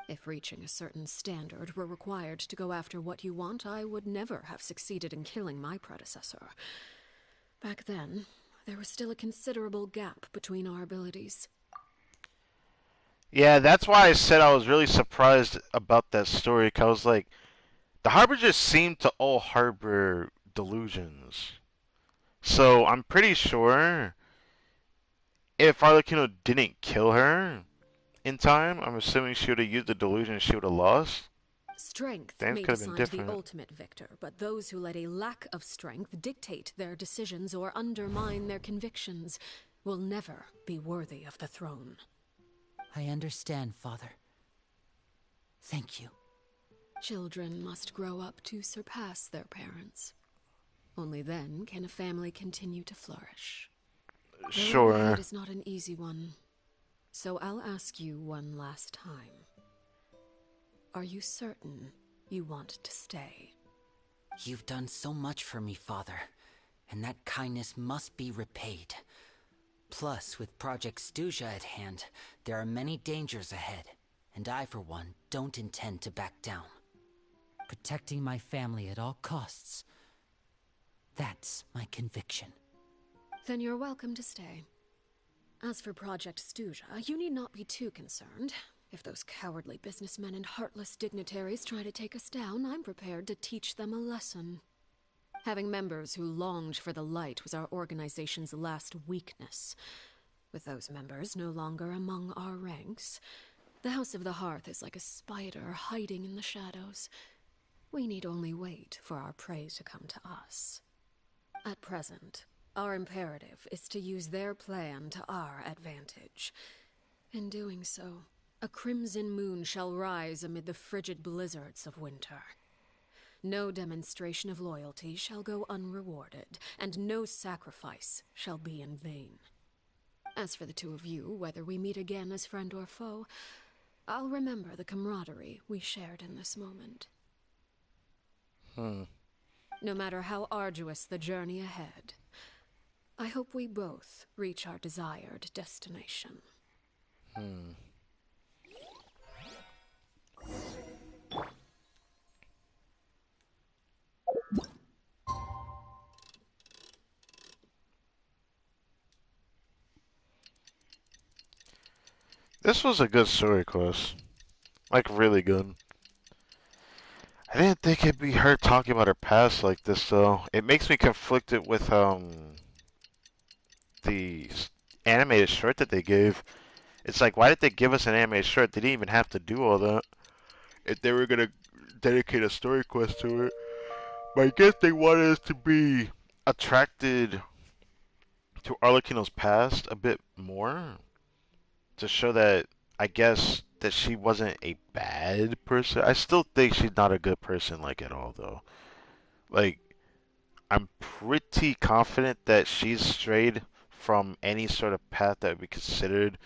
Speaker 5: If reaching a certain standard were required to go after what you want, I would never have succeeded in killing my predecessor. Back then, there was still a considerable gap between our abilities.
Speaker 1: Yeah, that's why I said I was really surprised about that story. 'Cause I was like, the Harbingers seem to all harbor delusions. So I'm pretty sure if Arlecchino didn't kill her in time, I'm assuming she would have used the delusion and she would have lost.
Speaker 5: Strength
Speaker 1: Things
Speaker 5: may
Speaker 1: could have been
Speaker 5: decide the
Speaker 1: different.
Speaker 5: ultimate victor, but those who let a lack of strength dictate their decisions or undermine their convictions will never be worthy of the throne.
Speaker 7: I understand, Father. Thank you.
Speaker 5: Children must grow up to surpass their parents. Only then can a family continue to flourish. The road
Speaker 1: Sure.
Speaker 5: ahead is not an easy one, so I'll ask you one last time. Are you certain you want to stay?
Speaker 7: You've done so much for me, Father, and that kindness must be repaid. Plus, with Project Stuja at hand, there are many dangers ahead, and I, for one, don't intend to back down. Protecting my family at all costs. That's my conviction.
Speaker 5: Then you're welcome to stay. As for Project Stuja, you need not be too concerned. If those cowardly businessmen and heartless dignitaries try to take us down, I'm prepared to teach them a lesson. Having members who longed for the light was our organization's last weakness. With those members no longer among our ranks, the House of the Hearth is like a spider hiding in the shadows. We need only wait for our prey to come to us. At present, our imperative is to use their plan to our advantage. In doing so, a crimson moon shall rise amid the frigid blizzards of winter. No demonstration of loyalty shall go unrewarded, and no sacrifice shall be in vain. As for the two of you, whether we meet again as friend or foe, I'll remember the camaraderie we shared in this moment. No matter how arduous the journey ahead, I hope we both reach our desired destination.
Speaker 1: This was a good story quest. Like, really good. I didn't think it'd be her talking about her past like this, though. It makes me conflicted with, the animated short that they gave. It's like, why did they give us an animated short? They didn't even have to do all that if they were gonna dedicate a story quest to it. But I guess they wanted us to be attracted to Arlecchino's past a bit more to show that, I guess, that she wasn't a bad person. I still think she's not a good person, like, at all, though. Like, I'm pretty confident that she's strayed from any sort of path that would be considered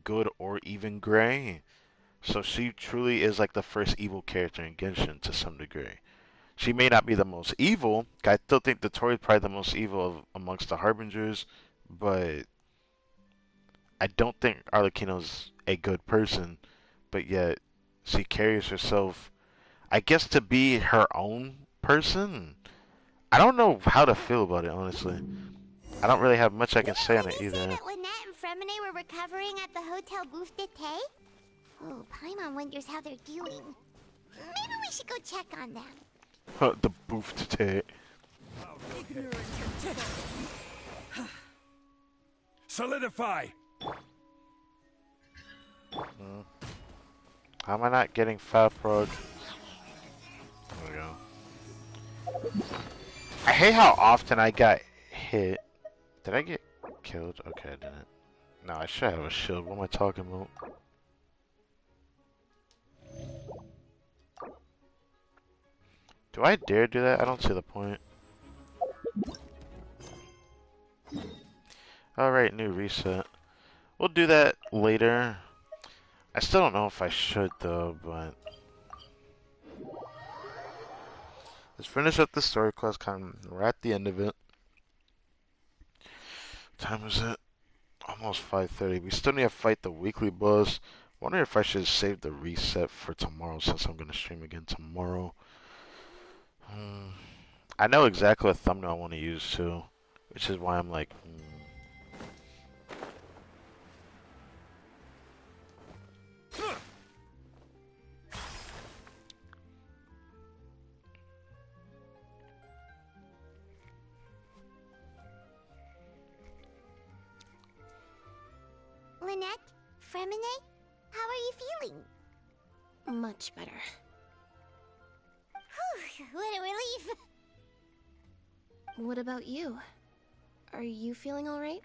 Speaker 1: good or even gray. So she truly is like the first evil character in Genshin to some degree. She may not be the most evil. I still think the Tori is probably the most evil amongst the Harbingers, but I don't think Arlecchino's a good person. But yet, she carries herself, I guess, to be her own person. I don't know how to feel about it, honestly. I don't really have much I can say on it
Speaker 2: Did you say
Speaker 1: either.
Speaker 2: that Lynette and Fremine were recovering at the Hotel Bouffe d'été? Oh, Paimon wonders how they're doing. Maybe we should go check on them.
Speaker 1: The boofed tit.
Speaker 13: Solidify!
Speaker 1: How am I not getting fat prod? There we go. I hate how often I got hit. Did I get killed? Okay, I didn't. No, I should have a shield. What am I talking about? Do I dare do that? I don't see the point. Alright, new reset. We'll do that later. I still don't know if I should though, but... Let's finish up the story quest. We're at the end of it. What time is it? Almost 5:30. We still need to fight the weekly boss. Wondering if I should save the reset for tomorrow since I'm going to stream again tomorrow. I know exactly what thumbnail I want to use too, which is why I'm like,
Speaker 2: Lynette? Fremine? How are you feeling?
Speaker 10: Much better.
Speaker 2: Whew, what a relief.
Speaker 10: What about you? Are you feeling alright?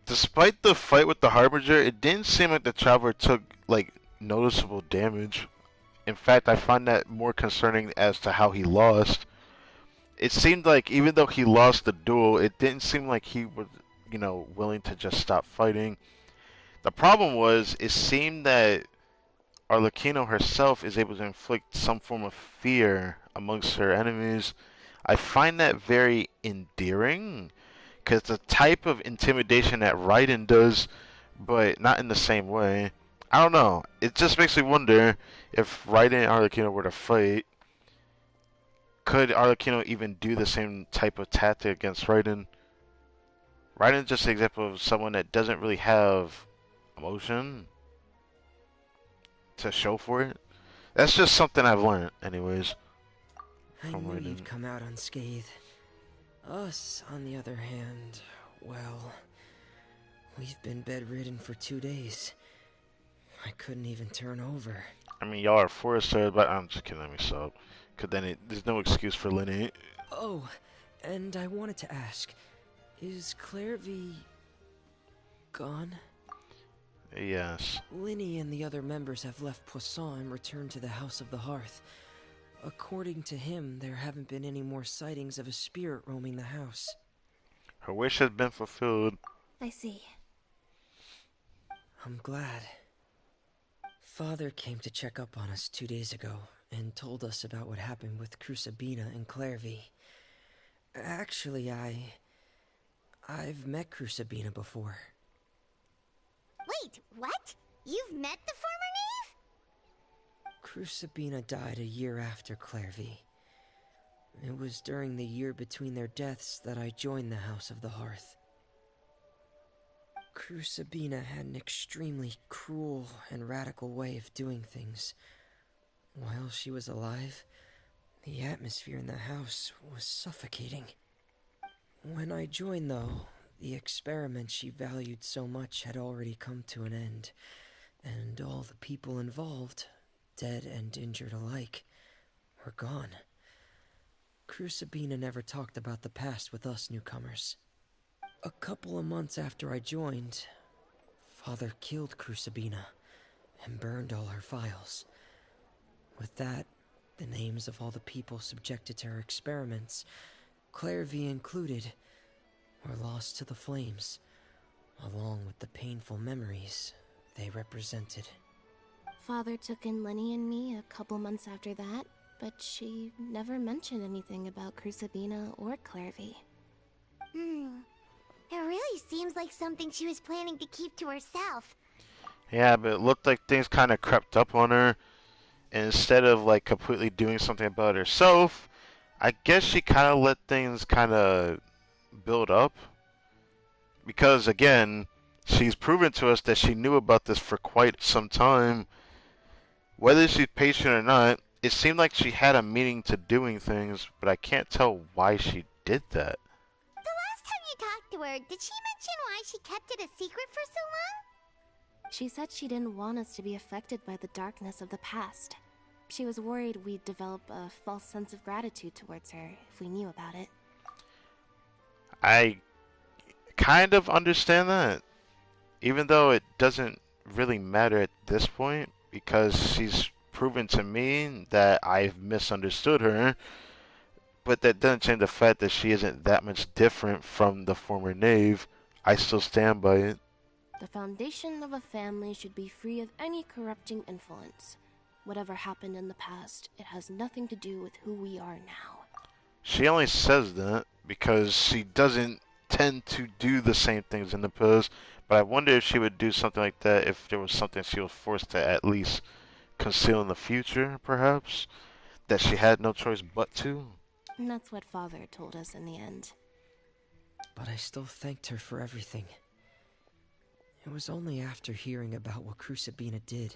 Speaker 1: despite the fight with the Harbinger, it didn't seem like the Traveler took like noticeable damage. In fact, I find that more concerning as to how he lost. It seemed like even though he lost the duel, it didn't seem like he was, willing to just stop fighting. The problem was, it seemed that Arlecchino herself is able to inflict some form of fear amongst her enemies. I find that very endearing, because the type of intimidation that Raiden does, but not in the same way. I don't know. It just makes me wonder if Raiden and Arlecchino were to fight, could Arlecchino even do the same type of tactic against Raiden? Raiden's just an example of someone that doesn't really have emotion to show for it. That's just something I've learned, anyways.
Speaker 6: I knew you'd come out unscathed. Us, on the other hand, well, we've been bedridden for 2 days. I couldn't even turn over.
Speaker 1: I mean, y'all are forced, but I'm just kidding. Let me stop. Cause then there's no excuse for Lenny.
Speaker 6: Oh, and I wanted to ask, is Clairvy gone?
Speaker 1: Yes.
Speaker 6: Linny and the other members have left Poisson and returned to the House of the Hearth. According to him, there haven't been any more sightings of a spirit roaming the house.
Speaker 1: Her wish has been fulfilled.
Speaker 10: I see.
Speaker 6: I'm glad. Father came to check up on us 2 days ago and told us about what happened with Crusabina and Clairvy. Actually, I've met Crusabina before.
Speaker 2: Wait, what? You've met the former Knave?
Speaker 6: Crusabina died a year after Clairvy. It was during the year between their deaths that I joined the House of the Hearth. Crusabina had an extremely cruel and radical way of doing things. While she was alive, the atmosphere in the house was suffocating. When I joined, though, the experiment she valued so much had already come to an end, and all the people involved, dead and injured alike, were gone. Crusabina never talked about the past with us newcomers. A couple of months after I joined, Father killed Crusabina and burned all her files. With that, the names of all the people subjected to her experiments, Clairvy included, were lost to the flames, along with the painful memories they represented.
Speaker 10: Father took in Lenny and me a couple months after that, but she never mentioned anything about Crusabina or Clairvy.
Speaker 2: It really seems like something she was planning to keep to herself.
Speaker 1: Yeah, but it looked like things kind of crept up on her. And instead of like completely doing something about herself, I guess she kind of let things kind of build up. Because again, she's proven to us that she knew about this for quite some time. Whether she's patient or not, it seemed like she had a meaning to doing things, but I can't tell why she did that.
Speaker 2: The last time you talked to her, did she mention why she kept it a secret for so long?
Speaker 10: She said she didn't want us to be affected by the darkness of the past. She was worried we'd develop a false sense of gratitude towards her if we knew about it.
Speaker 1: I kind of understand that, even though it doesn't really matter at this point, because she's proven to me that I've misunderstood her, but that doesn't change the fact that she isn't that much different from the former Knave. I still stand by it.
Speaker 10: The foundation of a family should be free of any corrupting influence. Whatever happened in the past, it has nothing to do with who we are now.
Speaker 1: She only says that because she doesn't tend to do the same things in the past, but I wonder if she would do something like that if there was something she was forced to at least conceal in the future, perhaps, that she had no choice but to.
Speaker 10: And that's what Father told us in the end.
Speaker 6: But I still thanked her for everything. It was only after hearing about what Crucibina did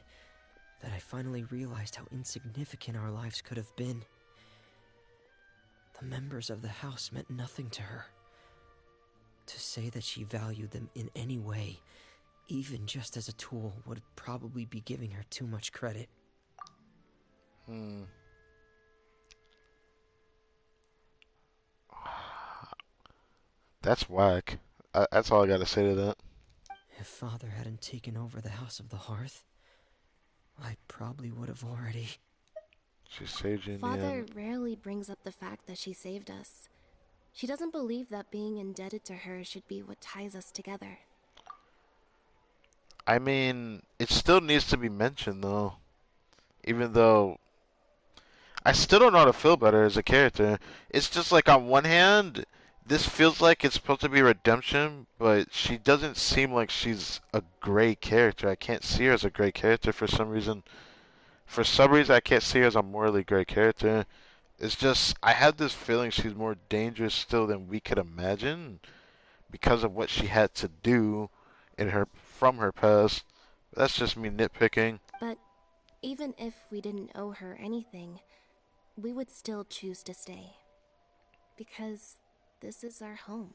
Speaker 6: that I finally realized how insignificant our lives could have been. The members of the house meant nothing to her. To say that she valued them in any way, even just as a tool, would probably be giving her too much credit.
Speaker 1: That's whack. That's all I gotta say to that.
Speaker 6: If Father hadn't taken over the House of the Hearth, I probably would have already...
Speaker 1: She saved you in the
Speaker 10: Father
Speaker 1: end.
Speaker 10: rarely brings up the fact that she saved us. She doesn't believe that being indebted to her should be what ties us together.
Speaker 1: I mean, it still needs to be mentioned, though. Even though I still don't know how to feel about her as a character. It's just like, on one hand, this feels like it's supposed to be redemption, but she doesn't seem like she's a great character. I can't see her as a great character for some reason. For some reason, I can't see her as a morally great character. It's just, I have this feeling she's more dangerous still than we could imagine because of what she had to do in her from her past. That's just me nitpicking.
Speaker 10: But even if we didn't owe her anything, we would still choose to stay. Because this is our home.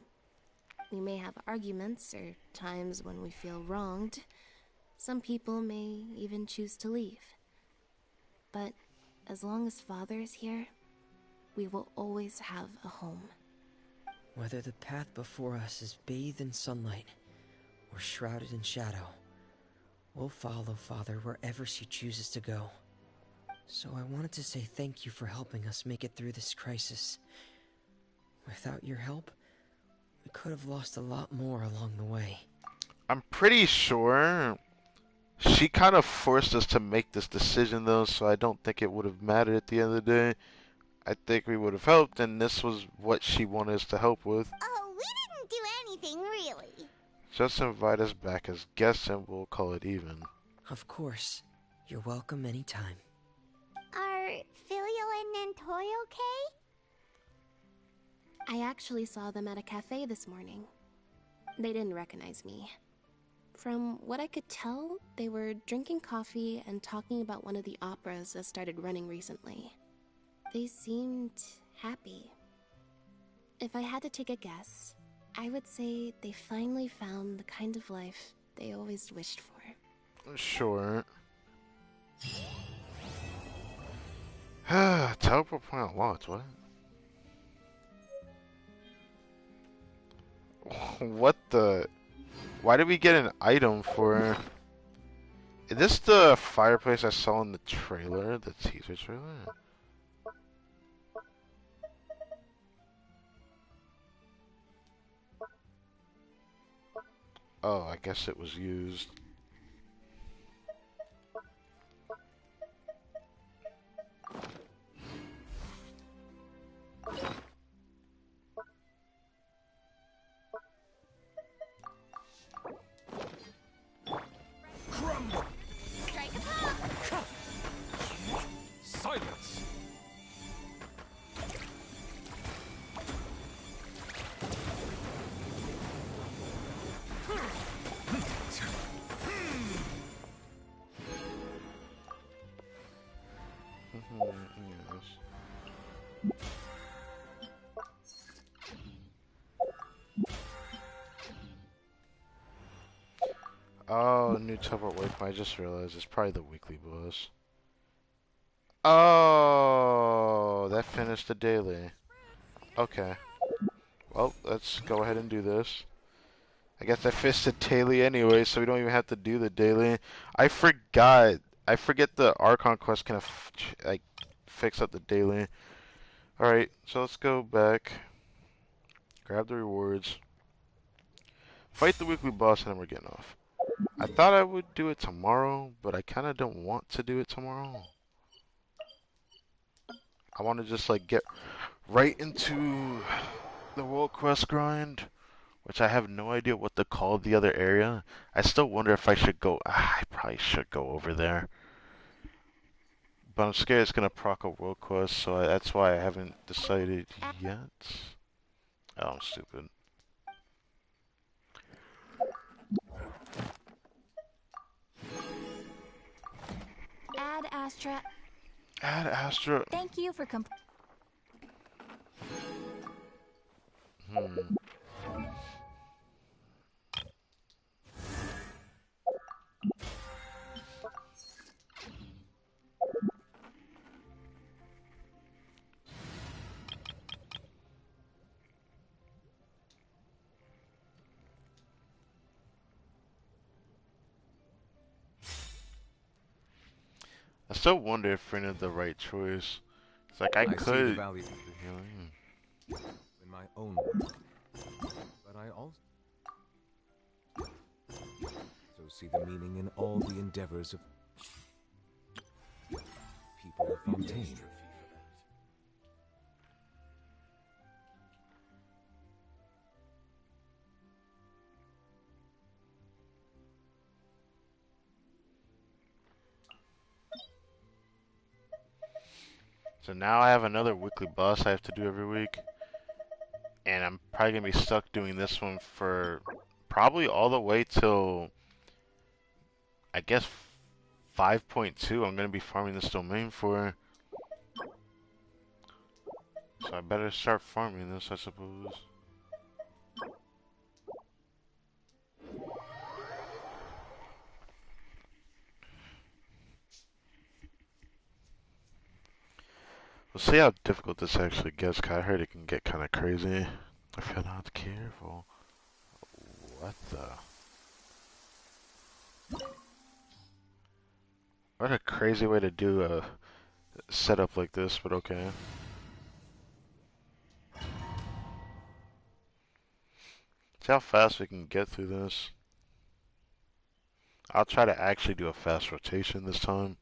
Speaker 10: We may have arguments or times when we feel wronged. Some people may even choose to leave. But as long as Father is here, we will always have a home.
Speaker 6: Whether the path before us is bathed in sunlight or shrouded in shadow, we'll follow Father wherever she chooses to go. So I wanted to say thank you for helping us make it through this crisis. Without your help, we could have lost a lot more along the way.
Speaker 1: I'm pretty sure she kind of forced us to make this decision, though, so I don't think it would have mattered at the end of the day. I think we would have helped, and this was what she wanted us to help with.
Speaker 2: Oh, we didn't do anything, really.
Speaker 1: Just invite us back as guests, and we'll call it even.
Speaker 6: Of course. You're welcome anytime.
Speaker 2: Are Filial and Nantoy okay?
Speaker 10: I actually saw them at a cafe this morning. They didn't recognize me. From what I could tell, they were drinking coffee and talking about one of the operas that started running recently. They seemed happy. If I had to take a guess, I would say they finally found the kind of life they always wished for.
Speaker 1: Sure. Teleport point unlocked, what? What the? Why did we get an item for? Is this the fireplace I saw in the trailer? The teaser trailer? Oh, I guess it was used.
Speaker 13: Crumble!
Speaker 2: Strike a pop!
Speaker 13: Silence!
Speaker 1: Oh, new teleport waypoint. I just realized it's probably the weekly boss. Oh, that finished the daily. Okay. Well, let's go ahead and do this. I guess I finished the daily anyway, so we don't even have to do the daily. I forgot. I forget the Archon quest can like fix up the daily. All right, so let's go back. Grab the rewards. Fight the weekly boss, and then we're getting off. I thought I would do it tomorrow, but I kind of don't want to do it tomorrow. I want to just like get right into the world quest grind, which I have no idea what to call the other area. I still wonder if I should go. I probably should go over there, but I'm scared it's gonna proc a world quest, so that's why I haven't decided yet. Oh, I'm stupid.
Speaker 2: Ad Astra.
Speaker 1: Ad Astra.
Speaker 2: Thank you for
Speaker 1: I still wonder if Freena's the right choice. It's like I
Speaker 3: see the
Speaker 1: could.
Speaker 3: value in my own work, but I also see the meaning in all the endeavors of people of Fontaine.
Speaker 1: So now I have another weekly boss I have to do every week. And I'm probably going to be stuck doing this one for probably all the way till, I guess, 5.2. I'm going to be farming this domain for. So I better start farming this, I suppose. We'll see how difficult this actually gets, 'cause I heard it can get kind of crazy if you're not careful. What the? What a crazy way to do a setup like this, but okay. See how fast we can get through this. I'll try to actually do a fast rotation this time.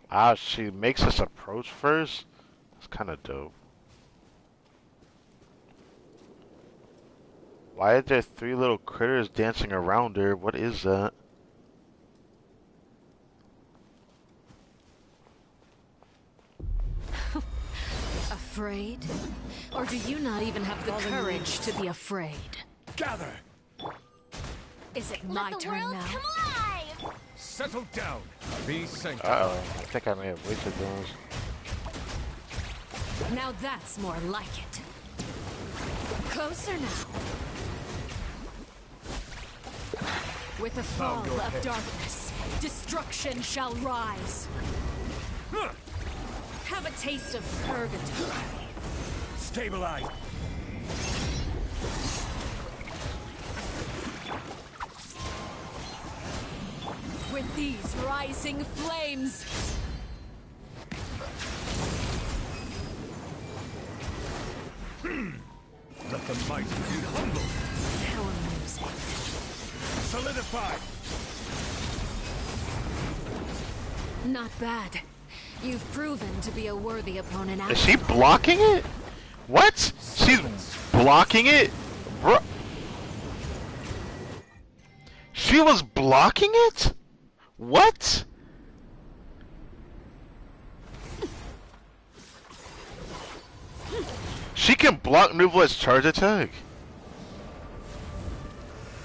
Speaker 1: Ah, she makes us approach first? That's kind of dope. Why are there 3 little critters dancing around her? What is that?
Speaker 5: Afraid? Or do you not even have the courage to be afraid?
Speaker 13: Gather!
Speaker 5: Is it my turn now?
Speaker 2: Come alive!
Speaker 13: Settle down! Be sanctified.
Speaker 1: Uh-oh, I think I may have wasted those.
Speaker 5: Now that's more like it. Closer now. With the fall of darkness, destruction shall rise. Have a taste of purgatory.
Speaker 13: Stabilize!
Speaker 5: With these rising flames.
Speaker 13: Let the mighty be humbled!
Speaker 5: How amusing.
Speaker 13: Solidify!
Speaker 5: Not bad. You've proven to be a worthy opponent.
Speaker 1: Is she blocking it? What? She's blocking it? Bro. She She was blocking it? What? She can block Nuvla's charge attack?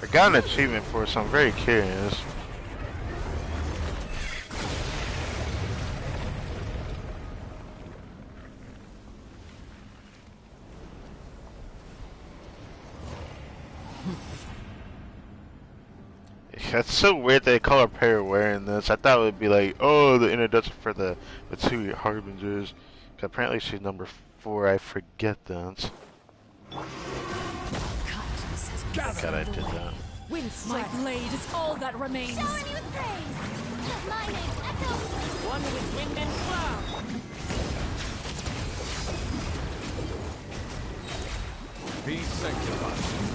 Speaker 1: I got an achievement for it, so I'm very curious. That's so weird they call her pair wearing this. I thought it would be like, oh, the introduction for the two Harbingers. Apparently she's number 4. I forget that. God, I did that.
Speaker 5: My blade is all that remains.
Speaker 2: Shower me with praise. My name's Echo.
Speaker 11: One with wind and cloud.
Speaker 3: Be sanctified.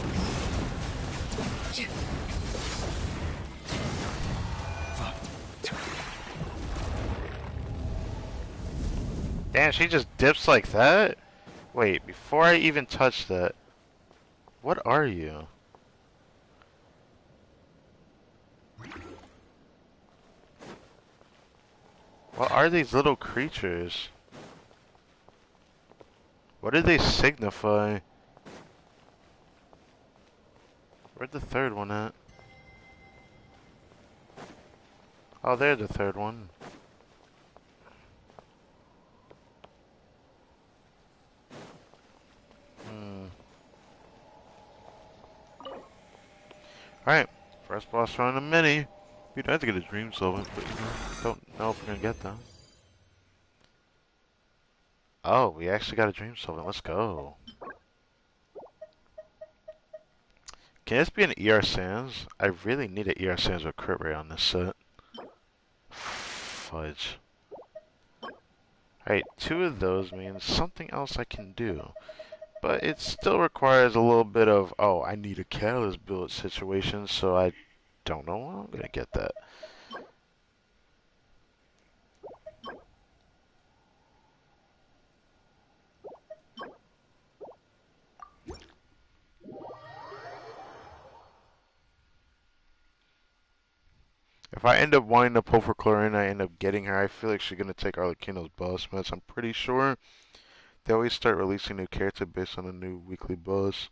Speaker 1: Damn, she just dips like that? Wait, before I even touch that, what are you? What are these little creatures? What do they signify? Where'd the third one at? Oh, there's the third one. Alright, first boss run in a mini. We'd have to get a dream solvent, but you know, don't know if we're gonna get that. Oh, we actually got a dream solvent. Let's go. Can this be an ER Sans? I really need an ER Sans or crit rate on this set. Fudge. Alright, 2 of those means something else I can do. But it still requires a little bit of, oh, I need a catalyst build situation, so I don't know when I'm gonna get that. If I end up wanting to pull for Chlorine, I end up getting her. I feel like she's gonna take Arlecchino's boss match. I'm pretty sure they always start releasing new character based on a new weekly boss.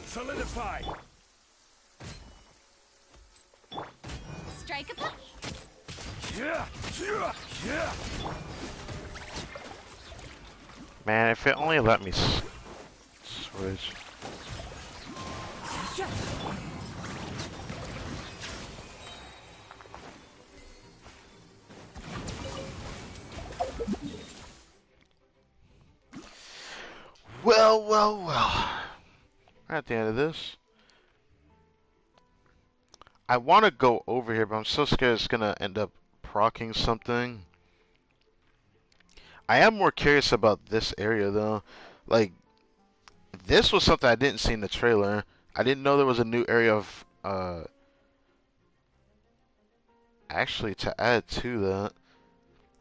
Speaker 13: Solidify!
Speaker 2: Strike a puppy.
Speaker 13: Yeah! Yeah! Yeah!
Speaker 1: Man, if it only let me switch. Well, well, well. We're at the end of this. I want to go over here, but I'm so scared it's going to end up proccing something. I am more curious about this area, though. Like, this was something I didn't see in the trailer. I didn't know there was a new area of, actually, to add to that,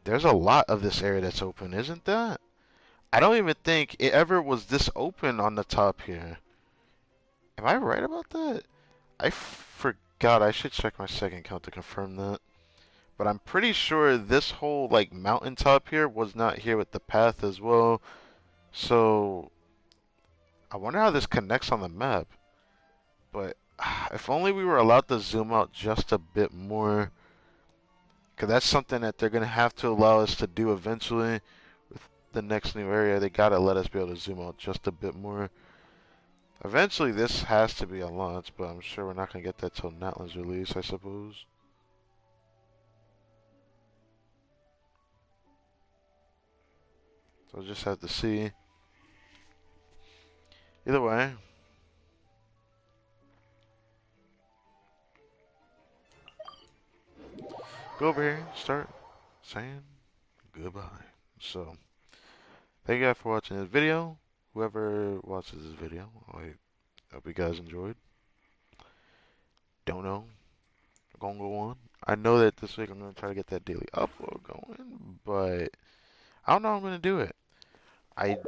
Speaker 1: there's a lot of this area that's open, isn't that? I don't even think it ever was this open on the top here. Am I right about that? I forgot. I should check my second count to confirm that. But I'm pretty sure this whole, like, mountaintop here was not here with the path as well. So, I wonder how this connects on the map. But If only we were allowed to zoom out just a bit more. Because that's something that they're going to have to allow us to do eventually with the next new area. They got to let us be able to zoom out just a bit more. Eventually, this has to be unlocked, but I'm sure we're not going to get that till Natlan's release, I suppose. So we'll just have to see. Either way. Go over here, start saying goodbye. So, thank you guys for watching this video. Whoever watches this video, I hope you guys enjoyed. Don't know. I'm gonna go on. I know that this week I'm gonna try to get that daily upload going, but I don't know how I'm gonna do it. I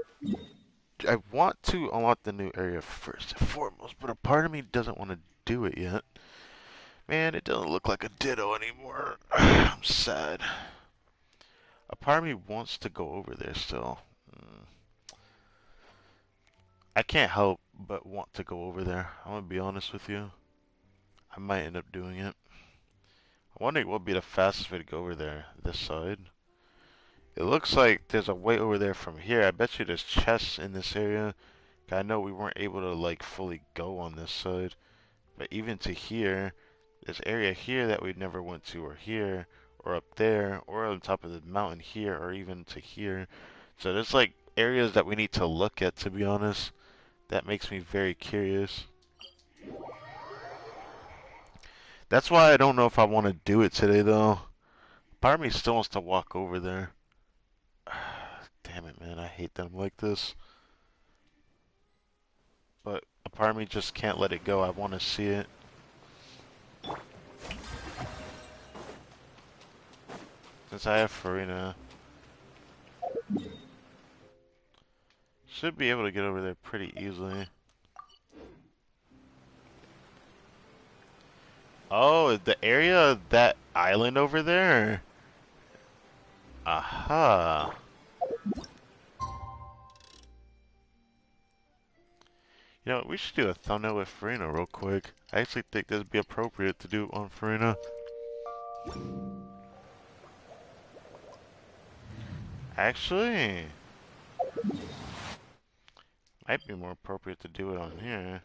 Speaker 1: want to unlock the new area first and foremost, but a part of me doesn't want to do it yet. Man, it doesn't look like a Ditto anymore. I'm sad. A part of me wants to go over there still. I can't help but want to go over there. I'm gonna be honest with you. I might end up doing it. I'm wondering what would be the fastest way to go over there. This side. It looks like there's a way over there from here. I bet you there's chests in this area. I know we weren't able to like fully go on this side. But even to here, this area here that we never went to, or here, or up there, or on top of the mountain here, or even to here. So there's like areas that we need to look at, to be honest. That makes me very curious. That's why I don't know if I want to do it today, though. Part of me still wants to walk over there. Damn it, man. I hate them like this. But a part of me just can't let it go. I want to see it. Since I have Farina, should be able to get over there pretty easily. Oh, the area of that island over there? Aha. You know, we should do a thumbnail with Farina real quick. I actually think this would be appropriate to do on Farina. Actually, might be more appropriate to do it on here.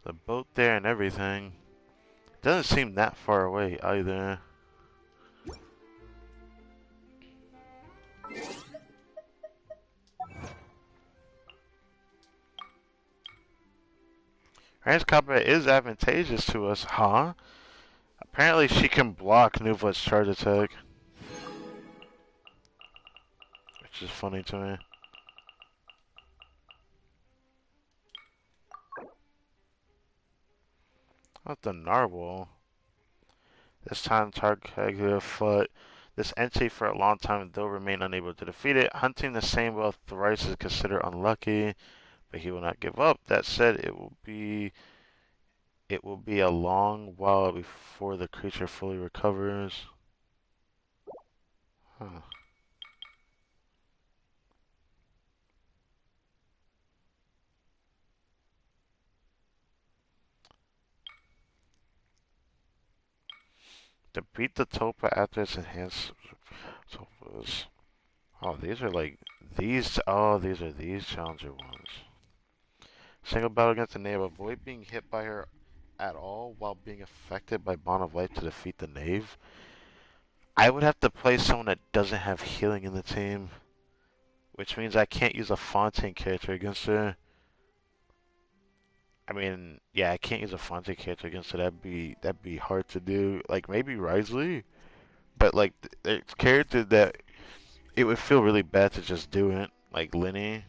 Speaker 1: The boat there and everything. Doesn't seem that far away either. Rand's combat is advantageous to us, huh? Apparently she can block Nuva's charge attack. Which is funny to me. Not the narwhal. This time Tarkaglia fought this entity for a long time, though remain unable to defeat it. Hunting the same whale thrice is considered unlucky, but he will not give up. That said, it will be a long while before the creature fully recovers. Huh. To beat the Topa after its enhanced Topas. Oh, these are like these. Oh, these are these challenger ones. Single battle against the Knave. Avoid being hit by her at all while being affected by Bond of Life to defeat the Knave. I would have to play someone that doesn't have healing in the team, which means I can't use a Fontaine character against her. I mean, yeah, I can't use a Fontaine character against her. That'd be hard to do. Like maybe Risley, but like it's character that it would feel really bad to just do it. Like Lenny,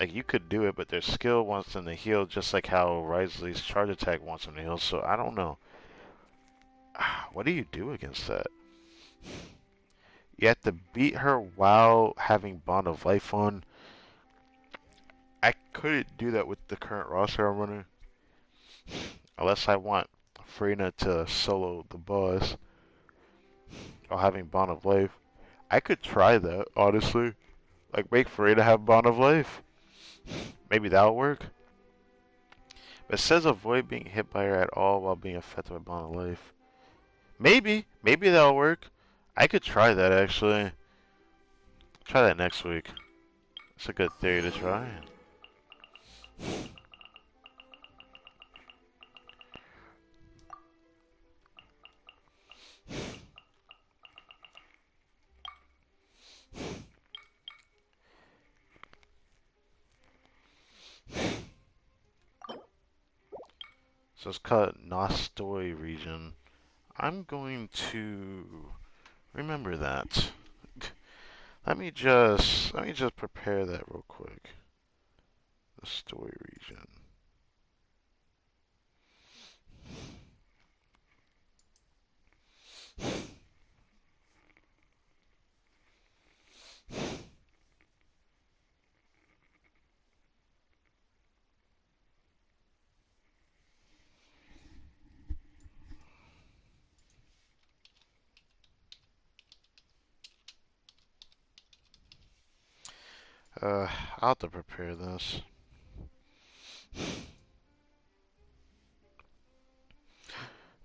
Speaker 1: like you could do it, but their skill wants them to heal, just like how Risley's charge attack wants them to heal. So I don't know. What do you do against that? You have to beat her while having Bond of Life on. I couldn't do that with the current roster I'm running, unless I want Farina to solo the boss while having Bond of Life. I could try that, honestly. Like, make Farina have Bond of Life. Maybe that'll work. But it says avoid being hit by her at all while being affected by Bond of Life. Maybe that'll work. I could try that, actually. Try that next week. It's a good theory to try. So it's called Nostoi region. I'm going to remember that. Let me just prepare that real quick. The story region. I'll have to prepare this.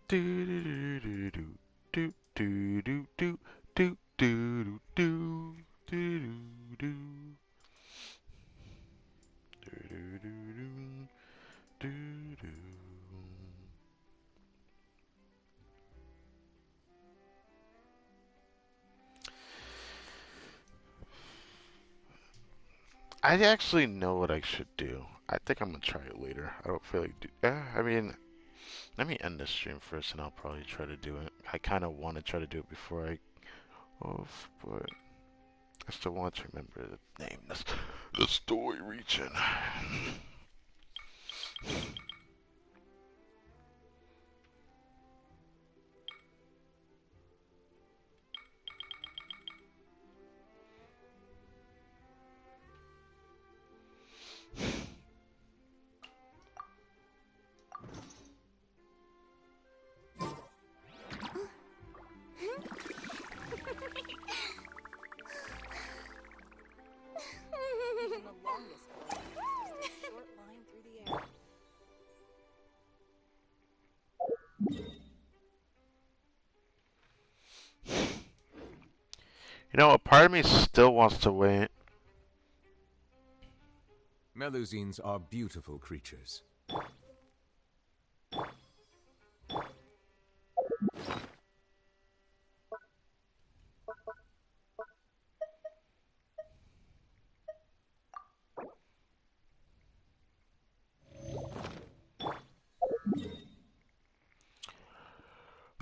Speaker 1: Do do do do do do do do do do do do do do do. I actually know what I should do. I think I'm gonna try it later. I don't feel like I mean, let me end this stream first, and I'll probably try to do it. I kind of want to try to do it before I off, but I still want to remember the name. The story region. You know, a part of me still wants to wait.
Speaker 3: Melusines are beautiful creatures.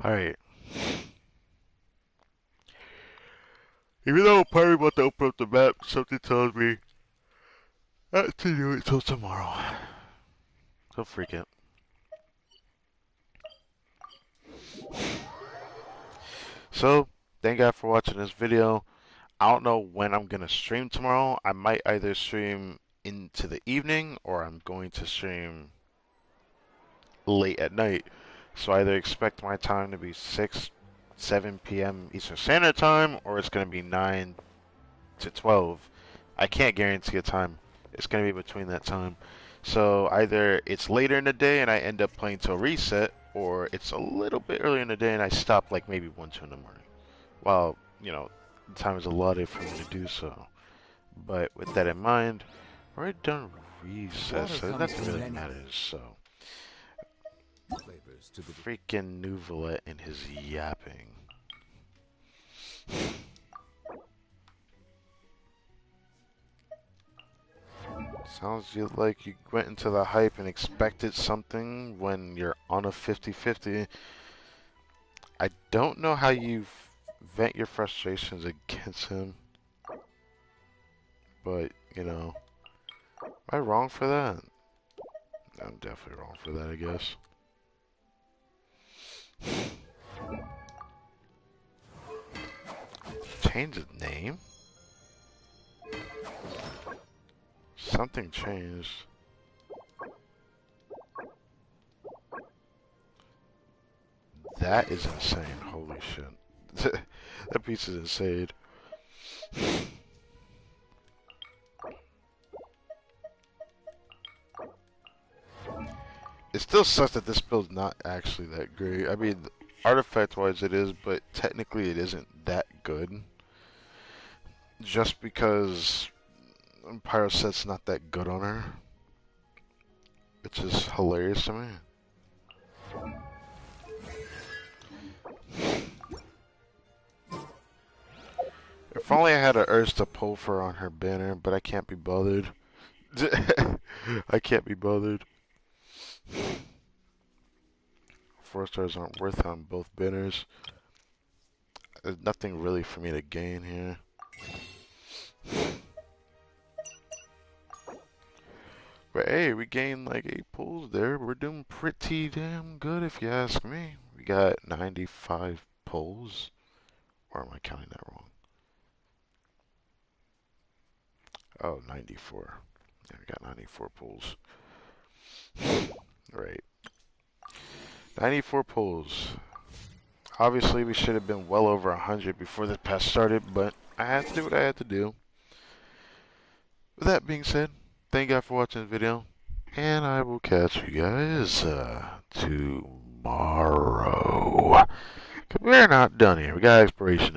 Speaker 1: Alright. Even though part of me wants to open up the map, something tells me not to do it till tomorrow. So freak it. So, thank God for watching this video. I don't know when I'm gonna stream tomorrow. I might either stream into the evening or I'm going to stream late at night. So either expect my time to be 6, 7 p.m. Eastern Standard Time, or it's going to be 9 to 12. I can't guarantee a time. It's going to be between that time. So either it's later in the day and I end up playing till reset, or it's a little bit earlier in the day and I stop like maybe 1, 2 in the morning. While, you know, the time is allotted for me to do so. But with that in mind, we're already done recess, so nothing really matters, so.
Speaker 3: Flavors to the
Speaker 1: Freaking Nouvelet and his yapping. Sounds like you went into the hype and expected something when you're on a 50-50. I don't know how you vent your frustrations against him, but, you know, am I wrong for that? I'm definitely wrong for that, I guess. Change his name? Something changed. That is insane. Holy shit. That piece is insane. It still sucks that this build's not actually that great. I mean, artifact-wise it is, but technically it isn't that good. Just because Pyroset's not that good on her. Which is hilarious to me. If only I had an urge to pull for her on her banner, but I can't be bothered. I can't be bothered. 4 stars aren't worth it on both banners. There's nothing really for me to gain here. But hey, we gained like 8 pulls there. We're doing pretty damn good if you ask me. We got 95 pulls. Or am I counting that wrong? Oh, 94. Yeah, we got 94 pulls. Right. 94 pulls. Obviously, we should have been well over 100 before this pass started, but I had to do what I had to do. With that being said, thank you guys for watching the video, and I will catch you guys tomorrow. We're not done here. We got exploration.